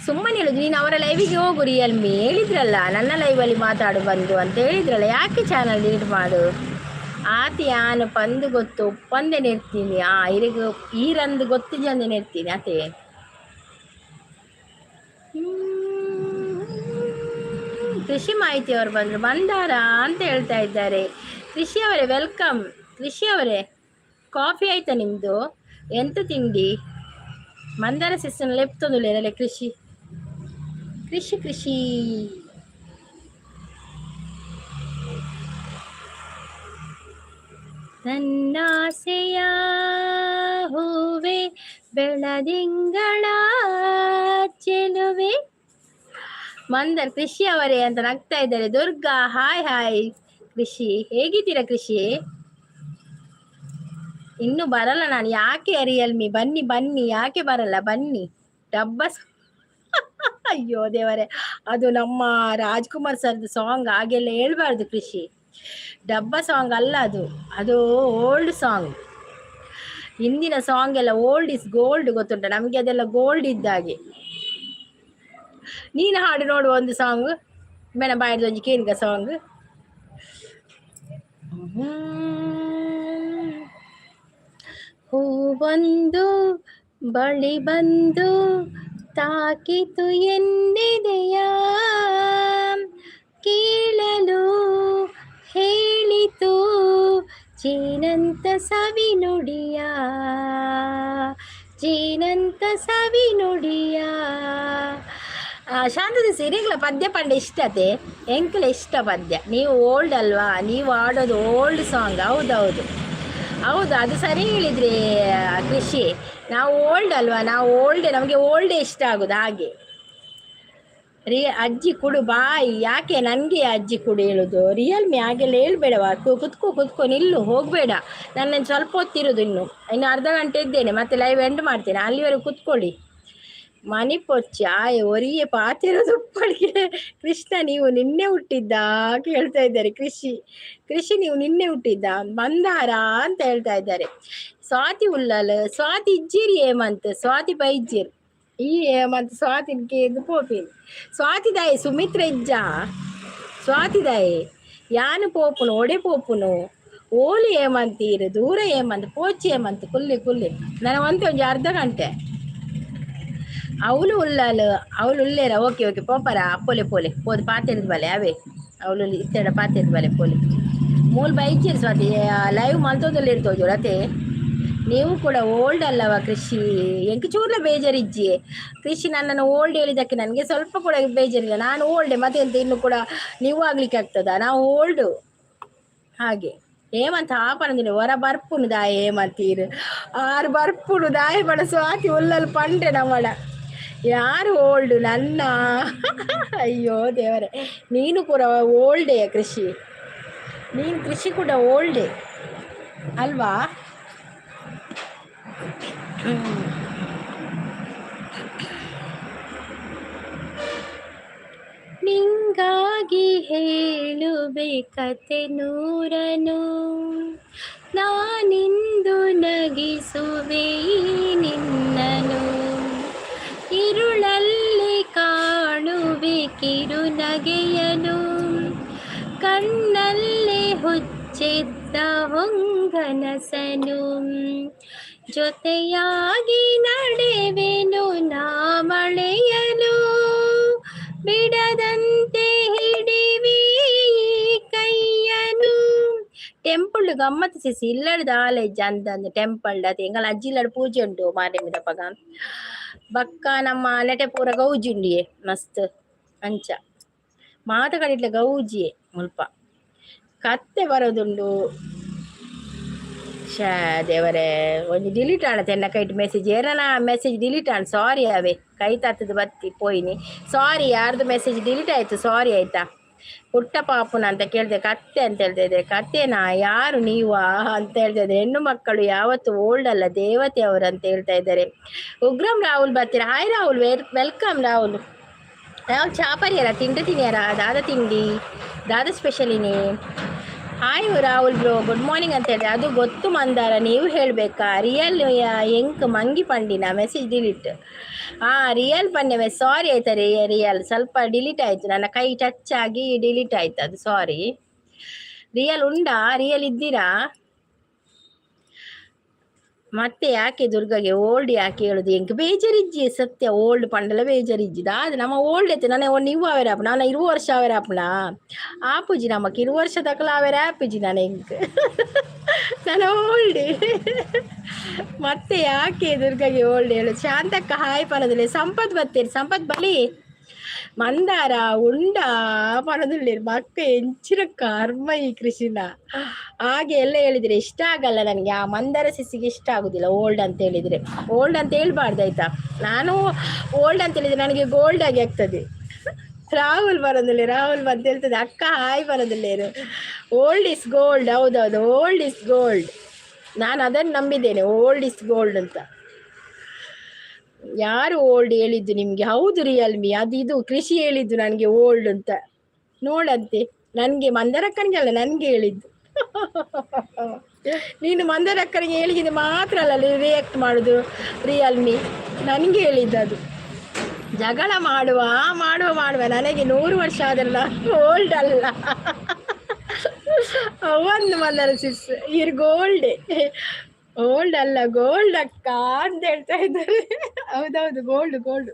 ಸುಮ್ಮನೆ ಹೇಳುದು ನೀನು ಅವರ ಲೈವಿಗೆ ಹೋಗು ರಿಯಲ್ಮಿ ಹೇಳಿದ್ರಲ್ಲ ನನ್ನ ಲೈವಲ್ಲಿ ಮಾತಾಡು ಬಂದು ಅಂತ ಹೇಳಿದ್ರಲ್ಲ ಯಾಕೆ ಚಾನಲ್ ಡಿಲೀಟ್ ಮಾಡು ಆತಿ ಯಾನು ಪಂದು ಗೊತ್ತು ಒಪ್ಪಂದೆ ನೆರ್ತೀನಿ ಇರಿಗೆ ಈರಂದು ಗೊತ್ತು ಜಂದೆ ನೆರ್ತೀನಿ ಅದೇ ಕೃಷಿ ಮಾಹಿತಿ ಅವರು ಬಂದರು ಮಂದಾರ ಅಂತ ಹೇಳ್ತಾ ಇದ್ದಾರೆ. ಕೃಷಿ ಅವರೇ ವೆಲ್ಕಮ್. ಕೃಷಿ ಅವರೇ ಕಾಫಿ ಆಯ್ತಾ ನಿಮ್ಮದು? ಎಂತ ತಿಂಡಿ? ಮಂದಾರ ಸಿಸ್ಟನ್ ಲೆಪ್ತೊಂದುಲ್ಲೇರಲ್ಲ ಕೃಷಿ ಕೃಷಿ ಕೃಷಿ ನನ್ನಾಸೆಯ ಹೂವೆ ಬೆಳದಿಂಗಳ ಚೆಲುವೆ ಮಂದರ್ ಕೃಷಿ ಅವರೇ ಅಂತ ನಗ್ತಾ ಇದ್ದಾರೆ. Durga hi hi. ಕೃಷಿ ಹೇಗಿದ್ದೀರಾ ಕೃಷಿ? ಇನ್ನು ಬರಲ್ಲ ನಾನು ಯಾಕೆ ರಿಯಲ್ಮಿ ಬನ್ನಿ ಬನ್ನಿ ಯಾಕೆ ಬರಲ್ಲ ಬನ್ನಿ ಡಬ್ಬಸ್ ಅಯ್ಯೋ ದೇವರೇ ಅದು ನಮ್ಮ ರಾಜ್ಕುಮಾರ್ ಸರ್ದು ಸಾಂಗ್ ಹಾಗೆಲ್ಲ ಹೇಳ್ಬಾರ್ದು ಕೃಷಿ. ಡಬ್ಬ ಸಾಂಗ್ ಅಲ್ಲ ಅದು, ಅದು ಓಲ್ಡ್ ಸಾಂಗ್. ಹಿಂದಿನ ಸಾಂಗ್ ಎಲ್ಲ ಓಲ್ಡ್ ಇಸ್ ಗೋಲ್ಡ್ ಗೊತ್ತುಂಟ ನಮಗೆ, ಅದೆಲ್ಲ ಗೋಲ್ಡ್ ಇದ್ದಾಗೆ. ನೀನು ಹಾಡು ನೋಡುವ ಒಂದು ಸಾಂಗ್ ಮೇಣ ಬಾಯಿದ ಒಂಜಿ ಕೇರಿಗ ಸಾಂಗ್. ಹೂವೊಂದು ಬಳಿ ಬಂದು ತಾಕಿತು ಎನ್ನೆದೆಯ ಕೀಳಲು ಹೇಳಿತು ಜೇನಂತ ಸವಿ ನುಡಿಯ ಜೇನಂತ ಸವಿ ನುಡಿಯ. ಶಾಂತದ ಸಿರಿಗಳ ಪದ್ಯ ಪಂಡ ಇಷ್ಟತೆ ಎಂಕಲ ಇಷ್ಟ ಪದ್ಯ. ನೀವು ಓಲ್ಡ್ ಅಲ್ವಾ, ನೀವು ಆಡೋದು ಓಲ್ಡ್ ಸಾಂಗ್. ಹೌದೌದು ಹೌದು, ಅದು ಸರಿ ಹೇಳಿದ್ರಿ ಕೃಷಿ. ನಾವು ಓಲ್ಡ್ ಅಲ್ವಾ, ನಾವು ಓಲ್ಡ್, ನಮಗೆ ಓಲ್ಡೇ ಇಷ್ಟ ಆಗೋದು. ಹಾಗೆ ಅಜ್ಜಿ ಕುಡು ಬಾಯಿ ಯಾಕೆ ನನಗೆ ಅಜ್ಜಿ ಕುಡು ಹೇಳೋದು? ರಿಯಲ್ಮಿ ಹಾಗೆಲ್ಲ ಹೇಳ್ಬೇಡವಾ. ಕುತ್ಕೋ ನಿಲ್ಲು, ಹೋಗಬೇಡ. ನನ್ನನ್ನು ಸ್ವಲ್ಪ ಹೊತ್ತಿರೋದು, ಇನ್ನು ಅರ್ಧ ಗಂಟೆ ಇದ್ದೇನೆ, ಮತ್ತೆ ಲೈವ್ ಎಂಡ್ ಮಾಡ್ತೇನೆ. ಅಲ್ಲಿವರೆಗೂ ಕುತ್ಕೊಳ್ಳಿ. ಮನಿ ಪೊಚ್ಚ ಒರಿಯೇ ಪಾತಿರೋದು ಉಪ್ಪಳಿಗೆ. ಕೃಷ್ಣ ನೀವು ನಿನ್ನೆ ಹುಟ್ಟಿದ್ದ ಕೇಳ್ತಾ ಇದ್ದಾರೆ ಕೃಷಿ ನೀವು ನಿನ್ನೆ ಹುಟ್ಟಿದ್ದ ಬಂದಾರ ಅಂತ ಹೇಳ್ತಾ ಇದ್ದಾರೆ. ಸ್ವಾತಿ ಉಲ್ಲಲ್ ಸ್ವಾತಿ ಇಜ್ಜಿರಿ ಹೇಮಂತ್ ಸ್ವಾತಿ ಬೈಜ್ಜಿರ್ ಈ ಹೇಮಂತ್ ಸ್ವಾತಿ ಪೋಪಿನ್ ಸ್ವಾತಿ ದಾಯಿ ಸುಮಿತ್ರ ಇಜ್ಜ ಸ್ವಾತಿ ದಾಯಿ ಯಾನು ಪೋಪುನು ಒಡೆ ಪೋಪುನು ಓಲಿ ಹೇಮಂತೀರು ದೂರ ಹೇಮಂತ್ ಪೋಚಿ ಹೇಮಂತ್ ಕುಲ್ಲಿ ನನಗಂತ ಒಂಜಿ ಅರ್ಧ ಗಂಟೆ ಅವಳು ಉಲ್ಲೇರ. ಓಕೆ ಪೋಪರ ಪೋಲೆ ಪೋದು ಪಾತಿರದ ಬಲೆ ಅವೇ ಅವಳು ಇತ್ತೆಡ ಪಾತೆದು ಬಲೆ ಪೋಲಿ ಮೂಲ್ ಬೈಚಿರ್ ಸ್ವಾತಿ ಲೈವ್ ಮಲ್ತೋದಲ್ಲಿ ಇರ್ತೋಜು ಜೊತೆ ನೀವು ಕೂಡ ಓಲ್ಡ್ ಅಲ್ಲವಾ ಕೃಷಿ ಎಂಕ ಚೂರ್ಲ ಬೇಜಾರಿಜ್ಜಿ ಕೃಷಿ ನನ್ನನ್ನು ಓಲ್ಡ್ ಹೇಳಿದ್ದಕ್ಕೆ ನನಗೆ ಸ್ವಲ್ಪ ಕೂಡ ಬೇಜಾರಿಲ್ಲ. ನಾನು ಓಲ್ಡೆ ಮತ್ತೆ ಎಂತ ಇನ್ನು ಕೂಡ ನೀವು ಆಗ್ಲಿಕ್ಕೆ ಆಗ್ತದ ನಾವು ಓಲ್ಡು ಹಾಗೆ. ಏಮಂತ ಆಪನದಿಲ್ಲ ಹೊರ ಬರ್ಪುನು ದಾಯ ಏಮಂತೀರು ಆರು ಬರ್ಪುನು ದಾಯ ಬಡ ಸ್ವಾತಿ ಉಲ್ಲಲ್ಲಿ ಪಂಡ್ರೆ ನಮ್ಮಳ ಯಾರು ಓಲ್ಡು ನನ್ನ ಅಯ್ಯೋ ದೇವರೇ, ನೀನು ಕೂಡ ಓಲ್ಡೇ ಕೃಷಿ, ನೀನು ಕೃಷಿ ಕೂಡ ಓಲ್ಡೇ ಅಲ್ವಾ? ನಿಂಗಾಗಿ ಹೇಳುವೆ ಕತೆ ನೂರನು, ನಾನಿಂದು ನಗಿಸುವೆ ನಿನ್ನನು, ഇരുളಲ್ಲಿ ಕಾಣುವೆ ಕಿರು ನಗೆಯನು, ಕಣ್ಣಲ್ಲಿ ಹುಚ್ಚಿದ್ದ ಹೊಂಗನಸನು, ಜೊತೆಯಾಗಿ ನಡೆವೆನು ನಾ ಮಳೆಯಲು, ಬಿಡದಂತೆ ಹಿಡಿವಿ ಕೈಯನು. ಟೆಂಪಲ್ ಗಮ್ಮತ್ ಸಿಸಿ ಇಲ್ಲಡ್ದ ಆಲೇಜ್ ಅಂದಂದು ಟೆಂಪಲ್ ಅದು ಎಂಗಲ್ ಅಜ್ಜಿಲಡ್ ಪೂಜೆ ಉಂಟು ಮಾರೇಮಿದಪ್ಪಗ ಬಕ್ಕ ನಮ್ಮ ನೆಟೆ ಪೂರ ಗೌಜಿ ಉಂಡಿಯೇ ಮಸ್ತ್ ಅಂಚ ಮಾತುಗಳಿಟ್ಲೆ ಗೌಜಿಯೇ ಮುಲ್ಪ ಕತ್ತೆ ಬರೋದುಂಡು. ಶಾ ದೇವರೇ ಒಂದು ಡಿಲೀಟ್ ಆಡತ್ತೆ ಎನ್ನ ಕೈಟ್ ಮೆಸೇಜ್ ಏನನ ಮೆಸೇಜ್ ಡಿಲೀಟ್ ಆಡ್ ಸಾರಿ ಅವೇ ಕೈ ತಾತದ ಬತ್ತಿ ಪೋಯಿನಿ ಸಾರಿ, ಯಾರ್ದು ಮೆಸೇಜ್ ಡಿಲೀಟ್ ಆಯ್ತು ಸಾರಿ ಆಯ್ತಾ. ಪುಟ್ಟ ಪಾಪುನ ಅಂತ ಕೇಳ್ದೆ ಕತ್ತೆ ಅಂತ ಹೇಳ್ತಾ ಇದ್ದಾರೆ. ಕತ್ತೆನಾ ಯಾರು ನೀವಾ ಅಂತ ಹೇಳ್ತಾ ಇದ್ದಾರೆ. ಹೆಣ್ಣು ಮಕ್ಕಳು ಯಾವತ್ತು ಓಲ್ಡ್ ಅಲ್ಲ ದೇವತೆ ಅವರು ಅಂತ ಹೇಳ್ತಾ ಇದ್ದಾರೆ. ಉಗ್ರಂ ರಾಹುಲ್ ಬರ್ತೀರಾ? Hi Rahul, welcome Rahul. ರಾಹುಲ್ ಚಾಪರಿಯರ ತಿಂಡಿಯಾರ ದಾದ ತಿಂಡಿ ದಾದ ಸ್ಪೆಷಲಿನಿ. Hi Rahul bro, good morning ಅಂತ ಹೇಳಿದೆ. ಅದು ಗೊತ್ತು ಮಂದಾರ, ನೀವು ಹೇಳಬೇಕಾ? ರಿಯಲ್ ಎಂಕ್ ಮಂಗಿ ಪಂಡಿನ ಮೆಸೇಜ್ ಡಿಲೀಟ್. ರಿಯಲ್ ಪಂಡೆ ಸಾರಿ ಆಯ್ತಾ ರಿಯಲ್ ಸ್ವಲ್ಪ ಡಿಲೀಟ್ ಆಯ್ತು, ನನ್ನ ಕೈ ಟಚ್ ಆಗಿ ಡಿಲೀಟ್ ಆಯ್ತು ಅದು ಸಾರಿ. ರಿಯಲ್ ಉಂಡಾ? ರಿಯಲ್ ಇದ್ದೀರಾ? ಮತ್ತೆ ಯಾಕೆ ದುರ್ಗಗೆ ಓಲ್ಡ್ ಯಾಕೆ ಹೇಳುದು? ಎಂಕ್ ಬೇಜಾರಿಜ್ಜಿ ಸತ್ಯ ಓಲ್ಡ್ ಪಂಡಲ ಬೇಜಾರಿಜ್ಜಿದ ಅದು ನಮ್ಮ ಓಲ್ಡ್ ಐತೆ. ನಾನು ನೀವು ಅವರ ಆಪ್ ನಾನು 20 ವರ್ಷ ಅವರ ಆಪ್ನ ಆಪುಜಿ ನಮಕ್ 20 ವರ್ಷ ತಕಲ ಅವರ ಆಪಿಜಿ ನಾನು ಎಂಕ್ ನಾನು ಓಲ್ಡ್. ಮತ್ತೆ ಯಾಕೆ ದುರ್ಗಗೆ ಓಲ್ಡ್ ಹೇಳು? ಶಾಂತಕ್ಕ ಹಾಯ್ ಪನದಲ್ಲಿ. ಸಂಪತ್ ಬರ್ತೀರಿ? ಸಂಪತ್ ಬಲಿ ಮಂದಾರ ಉಂಡ ಪನದಲ್ಲಿ ಮಕ್ಕ ಎಂಚಿನ ಕರ್ಮ ಈ ಕೃಷಿನ ಹಾಗೆ ಎಲ್ಲ ಹೇಳಿದ್ರೆ ಇಷ್ಟ ಆಗಲ್ಲ ನನಗೆ. ಆ ಮಂದಾರ ಸಿಸಿಗೆ ಇಷ್ಟ ಆಗುದಿಲ್ಲ ಓಲ್ಡ್ ಅಂತ ಹೇಳಿದ್ರೆ. ಓಲ್ಡ್ ಅಂತ ಹೇಳ್ಬಾರ್ದಾಯ್ತಾ? ನಾನು ಓಲ್ಡ್ ಅಂತ ಹೇಳಿದ್ರೆ ನನಗೆ ಗೋಲ್ಡ್ ಆಗಿ ಆಗ್ತದೆ. ರಾಹುಲ್ ಬರೋದಿಲ್ಲ, ರಾಹುಲ್ ಬಂತ ಹೇಳ್ತದೆ. ಅಕ್ಕ ಹಾಯ್ ಬರೋದಿಲ್ಲ. Old is gold. ಹೌದೌದು, ಓಲ್ಡ್ ಇಸ್ ಗೋಲ್ಡ್. ನಾನು ಅದನ್ನು ನಂಬಿದ್ದೇನೆ, ಓಲ್ಡ್ ಇಸ್ ಗೋಲ್ಡ್ ಅಂತ. ಯಾರು ಓಲ್ಡ್ ಹೇಳಿದ್ದು ನಿಮ್ಗೆ? ಹೌದು ರಿಯಲ್ಮಿ ಅದು ಇದು ಕೃಷಿ ಹೇಳಿದ್ದು ನನಗೆ ಓಲ್ಡ್ ಅಂತ. ನೋಡಂತೆ ನನಗೆ ಮಂದರಕ್ಕನಿಗೆ ಅಲ್ಲ ನನಗೆ ಹೇಳಿದ್ದು. ನೀನು ಮಂದರಕ್ಕನಿಗೆ ಹೇಳಿದ್ದು ಮಾತ್ರ ಅಲ್ಲ ರಿಯಾಕ್ಟ್ ಮಾಡೋದು ರಿಯಲ್ಮಿ, ನನಗೆ ಹೇಳಿದ್ದು ಅದು. ಜಗಳ ಮಾಡುವ ನನಗೆ 100 ವರ್ಷ ಆದಲ್ಲ, ಓಲ್ಡ್ ಅಲ್ಲ. ಒಂದು ಮಂದರ ಸಿಸ್ ಇರ್ ಗೋಲ್ಡೆ, ಓಲ್ಡ್ ಅಲ್ಲ ಗೋಲ್ಡ್ ಅಕ್ಕ ಅಂತ ಹೇಳ್ತಾ ಇದ್ದಾರೆ. ಹೌದೌದು ಗೋಲ್ಡ್ ಗೋಲ್ಡ್,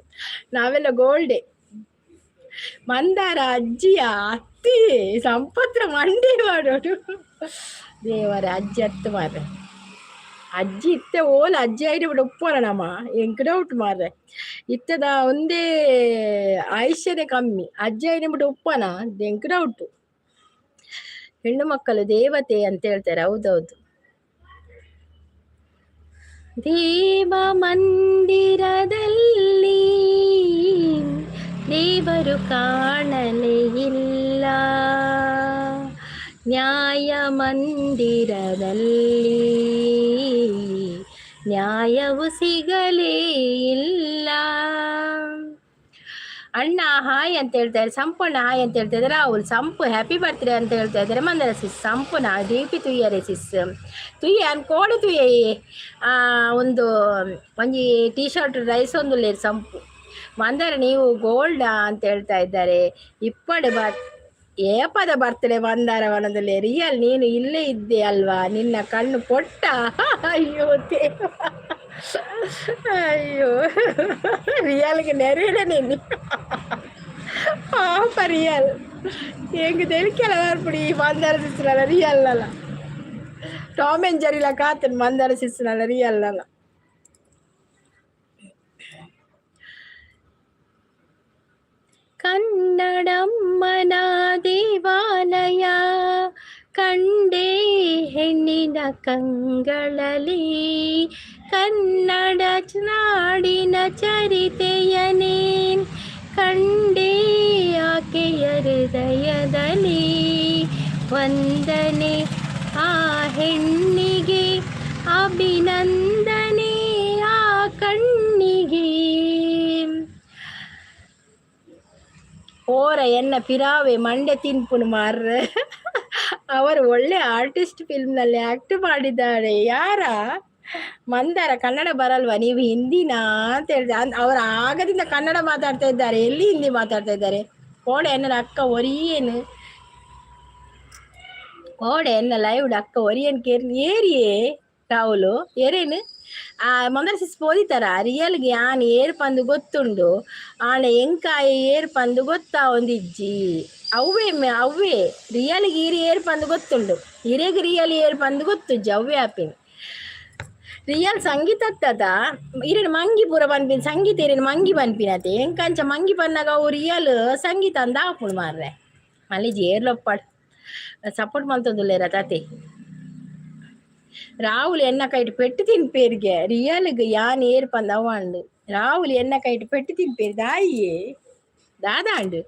ನಾವೆಲ್ಲ ಗೋಲ್ಡೆ. ಮಂದಾರ ಅಜ್ಜಿಯ ಅತ್ತಿ ಸಂಪತ್ರ ಮಂಡಿ ಮಾಡೋದು ದೇವರ ಅಜ್ಜಿ ಅತ್ತು ಮಾರ್ರೆ. ಅಜ್ಜಿ ಇತ್ತೆ ಓಲ ಅಜ್ಜಿ ಐಡಿ ಬಿಟ್ಟು ಉಪ್ಪಲ್ಲ ನಮ್ಮ ಎಂಕ್ ಡೌಟ್ ಮಾರ್ರೆ. ಇತ್ತದ ಒಂದೇ ಆಯುಷ್ಯನೇ ಕಮ್ಮಿ, ಅಜ್ಜಿ ಐಡಿ ಬಿಟ್ಟು ಉಪ್ಪನ ಎಂಕ್ ಡೌಟು. ಹೆಣ್ಣು ಮಕ್ಕಳು ದೇವತೆ ಅಂತ ಹೇಳ್ತಾರೆ. ಹೌದೌದು. ದೇವ ಮಂದಿರದಲ್ಲಿ ದೇವರು ಕಾಣಲೇ ಇಲ್ಲ, ನ್ಯಾಯ ಮಂದಿರದಲ್ಲಿ ನ್ಯಾಯವು ಸಿಗಲೇ ಇಲ್ಲ. ಅಣ್ಣ ಹಾಯ್ ಅಂತ ಹೇಳ್ತಾ ಇದ್ದಾರೆ. ಸಂಪೂರ್ಣ ಹಾಯ್ ಅಂತ ಹೇಳ್ತಾ ಇದ್ದಾರೆ. ರಾಹುಲ್ ಸಂಪು ಹ್ಯಾಪಿ ಬರ್ತ್ಡೇ ಅಂತ ಹೇಳ್ತಾ ಇದ್ದಾರೆ. ಮಂದರ ಸಿಸ್ ಸಂಪೂರ್ಣ ದೀಪಿ ತುಯ್ಯರೆ ಸಿಸ್ ತುಯ್ಯ ಅನ್ಕೋಡು ತುಯ್ಯ ಒಂದು ಒಂಜಿ ಟೀ ಶರ್ಟ್ ರೈಸ್ ಒಂದು ಲೇರ್ ಸಂಪು ಮಂದರ ನೀವು ಗೋಲ್ಡ್ ಅಂತ ಹೇಳ್ತಾ ಇದ್ದಾರೆ. ಇಪ್ಪಡೆ ಏಪದ ಬರ್ತ್ಡೇ ಮಂದಾರ ವನದಲ್ಲಿ. ರಿಯಲ್ ನೀನು ಇಲ್ಲೇ ಇದ್ದೆ ಅಲ್ವಾ? ನಿನ್ನ ಕಣ್ಣು ಪೊಟ್ಟ. ಅಯ್ಯೋ ಅಯ್ಯೋ ರಿಯಲ್ಗೆ ನೆರೆಡೆ ನೀನು. ಪಾಪ ರಿಯಲ್ ಹೆಂಗೆ ತೆಲಿಕೆಲ್ಲ ಬರ್ಬಿಡಿ ಮಂದಾರ ಸಿಸ್ಟರ್ ರಿಯಲ್ ಅಲ್ಲ. ಟಾಮ್ ಅಂಡ್ ಜೆರಿಲ ಕಾತನ್ ಮಂದಾರ ಸಿಸ್ಟರ್ ರಿಯಲ್ ಅಲ್ಲ. ಕನ್ನಡಮ್ಮನ ದೇವಾಲಯ ಕಂಡೇ ಹೆಣ್ಣಿನ ಕಂಗಳಲ್ಲಿ, ಕನ್ನಡ ನಾಡಿನ ಚರಿತೆಯನೇ ಕಂಡೇ ಆಕೆಯ ಹೃದಯದಲ್ಲಿ. ವಂದನೆ ಆ ಹೆಣ್ಣಿಗೆ, ಅಭಿನಂದನೆ ಆ ಕಣ್ಣಿಗೆ. ಓರ ಎನ್ನ ಪಿರಾವೆ ಮಂಡೆ ತಿನ್ಪುನು ಮಾರ್ರೆ. ಅವರು ಒಳ್ಳೆ ಆರ್ಟಿಸ್ಟ್ ಫಿಲ್ಮ್ನಲ್ಲಿ ಆಕ್ಟ್ ಮಾಡಿದ್ದಾರೆ. ಯಾರ ಮಂದಾರ ಕನ್ನಡ ಬರಲ್ವಾ, ನೀವು ಹಿಂದಿನಾ ಅಂತ ಹೇಳಿದೆ. ಅವರು ಆಗದಿಂದ ಕನ್ನಡ ಮಾತಾಡ್ತಾ ಇದ್ದಾರೆ, ಎಲ್ಲಿ ಹಿಂದಿ ಮಾತಾಡ್ತಾ ಇದ್ದಾರೆ? ಓಡೆ ಎನ್ನ ಅಕ್ಕ ಒರಿಯೇನು, ಓಡೆ ಎನ್ನ ಲೈವ್ ಅಕ್ಕ ಒರಿಯನ್ ಏರಿಯೇ ರಾಹುಲು ಏರೇನು ಮಂದರ ಸಿಸ್ ಪೋದಿತಾರ ರಿಯಲ್ಗೆ ಆನೆ ಏರ್ ಪಂದು ಗೊತ್ತುಂಡು, ಆನೆ ಎಂಕಾಯಿ ಏರ್ ಪಂದು ಗೊತ್ತಾ ಒಂದಿಜ್ಜಿ ಅವ್ವೇ ರಿಯಲ್ಗೆ ಈರಿ ಏರ್ ಪಂದು ಗೊತ್ತುಂಡು, ಹಿರೇಗೆ ರಿಯಲ್ ಏರ್ ಪಂದು ಗೊತ್ತುಜ್ಜಿ ಅವ್ವೇ ಆಪಿನ. ರಿಯಲ್ ಸಂಗೀತ ಅತ್ತದ ಇರೇನು ಮಂಗಿ ಪೂರ ಬನ್ಪಿನ ಸಂಗೀತ ಇರೇನು ಮಂಗಿ ಬನ್ಪಿನತೆ ಎಂಕಂಚ ಮಂಗಿ ಬನ್ನಾಗ ಅವು ರಿಯಲ್ ಸಂಗೀತ ಅಂದ ಹಾಪುಡು ಮಾರ್ರೆ. ಮಲ್ಲಿ ಜೇರ್ಲೊಪ್ಪಾಡ್ ಸಪೋರ್ಟ್ ಮಲ್ತೊಂದುಲ್ಲೇರ ತಾತೆ. ರಾಹುಲ್ ಎನ್ನ ಕೈಟ್ ಪೆಟ್ಟು ತಿನ್ಪೇರ್ಗೆ ರಿಯಲ್ಗೆ ಯಾನ್ ಏರ್ ಪಂದ ಅವಾಂಡು. ರಾಹುಲ್ ಎನ್ನ ಕೈಟ್ ಪೆಟ್ಟು ತಿನ್ಪೇರ್ ದಾಯಿಯೇ ದಾದಾಂಡು.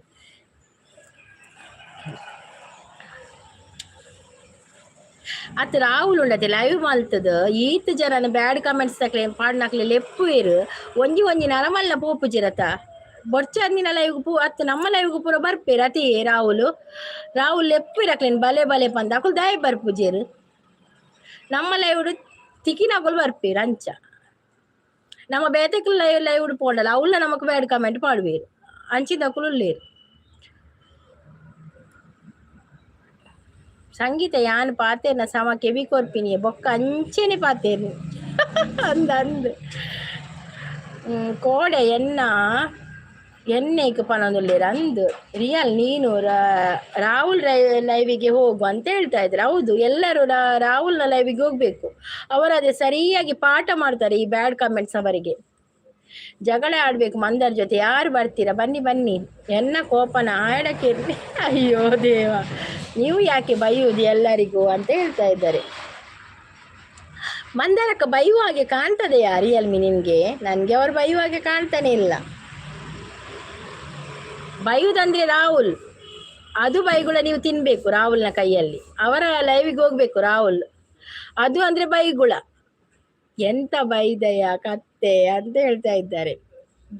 ಅತ್ ರಾಹುಲ್ ಉಂಡತೆ ಲೈವ್ ಮಲ್ತದ ಈತ್ ಜನನ ಬ್ಯಾಡ್ ಕಮೆಂಟ್ಸ್ ತಕ್ಲೆ ಪಾಡ್ನಕ್ಲೆ ಲೆಪ್ಪು ಏರು ಒಂಜಿ ನರಮಲ್ಲ ಪೋಪು ಜಿರತ ಬೊರ್ಚಂದಿನ ಲೈವ್ ಪೂ ಅತ್ ನಮ್ಮ ಲೈವ್ಗು ಪೂರ ಬರ್ಪೇರು ಅತಿ ರಾಹುಲ್ ಲೆಪ್ಪು ಇರಕ್ಲೇನ್ ಬಲೆ ಪಂದ ಅಕುಲ್ ದಾಯಿ ಬರ್ಪುಜೇರು. ನಮ್ಮ ಲೈವ್ಡು ತಿಕಿನಾಗುಲ್ ಬರ್ಪೇರು ಅಂಚ ನಮ್ಮ ಬೇತಕ್ಲು ಲೈವ್ಡು ಪೋಡಲ್ಲ ಅವಳ ನಮಕ್ ಬ್ಯಾಡ್ ಕಮೆಂಟ್ ಪಾಡ್ಬೇರು ಅಂಚಿದಕುಲು ಲೇರು. ಸಂಗೀತ ಯಾನ್ ಪಾತೇರ್ನ ಸಮ ಕೆವಿ ಕೊರ್ಪಿನಿಯ ಬೊಕ್ಕ ಅಂಚೆನೆ ಪಾತೇರ್ನಿ ಅಂದ್ ಕೋಡೆ ಎಣ್ಣೆಗೆ ಪನೊಂದುಲ್ಲೇರು ಅಂದು. ರಿಯಲ್ ನೀನು ರಾಹುಲ್ ಲೈವಿಗೆ ಹೋಗು ಅಂತ ಹೇಳ್ತಾ ಇದ್ರು. ಹೌದು, ಎಲ್ಲರೂ ರಾಹುಲ್ನ ಲೈವಿಗೆ ಹೋಗ್ಬೇಕು. ಅವರದೇ ಸರಿಯಾಗಿ ಪಾಠ ಮಾಡ್ತಾರೆ ಈ ಬ್ಯಾಡ್ ಕಮೆಂಟ್ಸ್ ಅವರಿಗೆ. ಜಗಳ ಆಡ್ಬೇಕು ಮಂದರ್ ಜೊತೆ, ಯಾರು ಬರ್ತೀರಾ ಬನ್ನಿ ಎನ್ನ ಕೋಪನ ಆಡಕ್ಕೆ. ಅಯ್ಯೋ ದೇವ, ನೀವು ಯಾಕೆ ಬೈಯುವುದು ಎಲ್ಲರಿಗೂ ಅಂತ ಹೇಳ್ತಾ ಇದ್ದಾರೆ. ಮಂದಾರಕ್ಕ ಬೈಯುವಾಗೆ ಕಾಣ್ತದೆಯಾ ರಿಯಲ್ಮಿ ನಿನ್ಗೆ? ನನ್ಗೆ ಅವ್ರು ಬೈಯುವಾಗೆ ಕಾಣ್ತಾನೆ ಇಲ್ಲ. ಬೈಯುವುದಂದ್ರೆ ರಾಹುಲ್, ಅದು ಬೈಗುಳ ನೀವು ತಿನ್ಬೇಕು ರಾಹುಲ್ನ ಕೈಯಲ್ಲಿ. ಅವರ ಲೈವಿಗೆ ಹೋಗ್ಬೇಕು ರಾಹುಲ್, ಅದು ಅಂದ್ರೆ ಬೈಗುಳ. ಎಂತ ಬೈದಯ ಕತ್ತೆ ಅಂತ ಹೇಳ್ತಾ ಇದ್ದಾರೆ.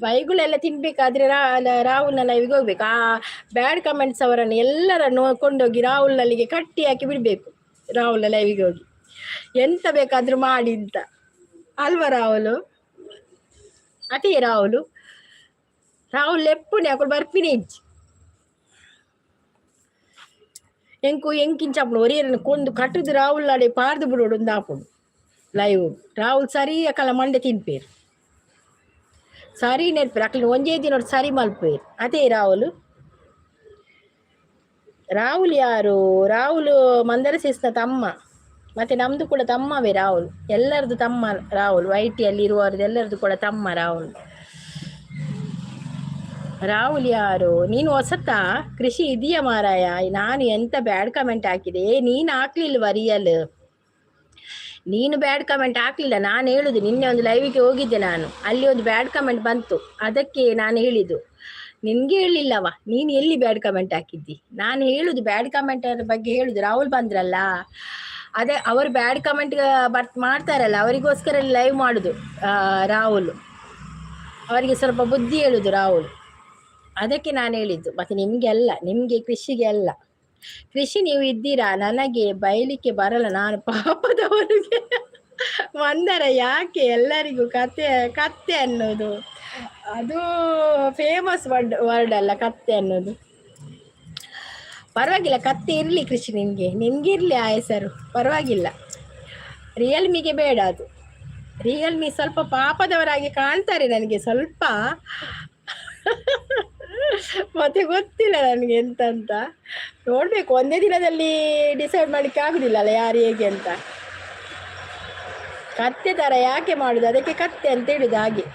ಬೈಗುಳೆಲ್ಲ ತಿನ್ಬೇಕಾದ್ರೆ ರಾಹುಲ್ನ ಲೈವಿಗೆ ಹೋಗ್ಬೇಕು. ಆ ಬ್ಯಾಡ್ ಕಮೆಂಟ್ಸ್ ಅವರನ್ನು ಎಲ್ಲರನ್ನು ಕೊಂಡೋಗಿ ರಾಹುಲ್ನಲ್ಲಿಗೆ ಕಟ್ಟಿ ಹಾಕಿ ಬಿಡ್ಬೇಕು. ರಾಹುಲ್ನ ಲೈವಿಗೆ ಹೋಗಿ ಎಂತ ಬೇಕಾದ್ರೂ ಮಾಡಿ ಅಂತ ಅಲ್ವಾ ರಾಹುಲು? ಅದೇ ರಾಹುಲ್ ಲೆಪ್ಪುನೆ ಅಕುಲು ಬರ್ಪಿನಿ ಇಜ್ಜಿ ಎಂಕಿಂಚಪ್ಪು ಒರಿಯರನ್ನು ಕೊಂದು ಕಟ್ಟುದು ರಾಹುಲ್ ಅಡೆ ಪಾರ್ದು ಬಿಡೋಡು ಒಂದು ಹಾಪುಡು ಲೈವ್. ರಾಹುಲ್ ಸರಿ ಅಕಲ ಮಂಡೆ ತಿನ್ಪೇರು, ಸರಿ ನೆರ್ಪೇರು ಅಕ್ಲಿನ ಒಂಜೇ ದಿನ ಸರಿ ಮಲ್ಪೇರು. ಅದೇ ರಾಹುಲ್ ಯಾರು? ರಾಹುಲ್ ಮಂದರ ಸಿಸ್ನ ತಮ್ಮ, ಮತ್ತೆ ನಮ್ದು ಕೂಡ ತಮ್ಮವೇ ರಾಹುಲ್. ಎಲ್ಲರದು ತಮ್ಮ ರಾಹುಲ್, ವೈಟಿಯಲ್ಲಿ ಇರುವವ್ರದ್ದು ಎಲ್ಲರದು ಕೂಡ ತಮ್ಮ ರಾಹುಲ್ ಯಾರು? ನೀನು ಹೊಸತಾ ಕೃಷಿ ಇದೆಯಾ ಮಾರಾಯ? ನಾನು ಎಂತ ಬ್ಯಾಡ್ ಕಮೆಂಟ್ ಹಾಕಿದೆ, ನೀನು ಹಾಕ್ಲಿಲ್ವ ರಿಯಲ್? ನೀನು ಬ್ಯಾಡ್ ಕಮೆಂಟ್ ಹಾಕ್ಲಿಲ್ಲ. ನಾನು ಹೇಳುದು ನಿನ್ನೆ ಒಂದು ಲೈವಿಗೆ ಹೋಗಿದ್ದೆ ನಾನು, ಅಲ್ಲಿ ಒಂದು ಬ್ಯಾಡ್ ಕಮೆಂಟ್ ಬಂತು, ಅದಕ್ಕೆ ನಾನು ಹೇಳಿದ್ದು. ನಿನ್ಗೆ ಹೇಳಿಲ್ಲವ, ನೀನು ಎಲ್ಲಿ ಬ್ಯಾಡ್ ಕಮೆಂಟ್ ಹಾಕಿದ್ದಿ? ನಾನು ಹೇಳುದು ಬ್ಯಾಡ್ ಕಮೆಂಟ್ ಬಗ್ಗೆ ಹೇಳುದು. ರಾಹುಲ್ ಬಂದ್ರಲ್ಲ, ಅದೇ ಅವರು ಬ್ಯಾಡ್ ಕಮೆಂಟ್ ಮಾಡ್ತಾರಲ್ಲ, ಅವರಿಗೋಸ್ಕರ ಲೈವ್ ಮಾಡುದು ರಾಹುಲ್. ಅವರಿಗೆ ಸ್ವಲ್ಪ ಬುದ್ಧಿ ಹೇಳುದು ರಾಹುಲ್, ಅದಕ್ಕೆ ನಾನು ಹೇಳಿದ್ದು. ಮತ್ತೆ ನಿಮ್ಗೆ ಅಲ್ಲ, ನಿಮ್ಗೆ ಕೃಷಿಗೆ ಅಲ್ಲ. ಕೃಷಿ ನೀವು ಇದ್ದೀರಾ, ನನಗೆ ಬೈಲಿಕ್ಕೆ ಬರಲ್ಲ, ನಾನು ಪಾಪದವರಿಗೆ. ಮಂದರ ಯಾಕೆ ಎಲ್ಲರಿಗೂ ಕತ್ತೆ ಅನ್ನೋದು? ಅದು ಫೇಮಸ್ ವರ್ಡ್ ಅಲ್ಲ ಕತ್ತೆ ಅನ್ನೋದು. ಪರವಾಗಿಲ್ಲ, ಕತ್ತೆ ಇರಲಿ ಕೃಷಿ, ನಿನ್ಗೆ ಇರಲಿ ಆ ಹೆಸರು, ಪರವಾಗಿಲ್ಲ. ರಿಯಲ್ಮಿಗೆ ಬೇಡ ಅದು. ರಿಯಲ್ಮಿ ಸ್ವಲ್ಪ ಪಾಪದವರಾಗಿ ಕಾಣ್ತಾರೆ ನನಗೆ ಸ್ವಲ್ಪ. ಮತ್ತೆ ಗೊತ್ತಿಲ್ಲ ನನಗೆ ಎಂತ ಅಂತ. ನೋಡ್ಬೇಕು, ಒಂದೇ ದಿನದಲ್ಲಿ ಡಿಸೈಡ್ ಮಾಡ್ಲಿಕ್ಕೆ ಆಗುದಿಲ್ಲ ಅಲ್ಲ ಯಾರು ಹೇಗೆ ಅಂತ. ಕತ್ತೆ ತರ ಯಾಕೆ ಮಾಡುದು, ಅದಕ್ಕೆ ಕತ್ತೆ ಅಂತ ಹೇಳುದು ಹಾಗೆ.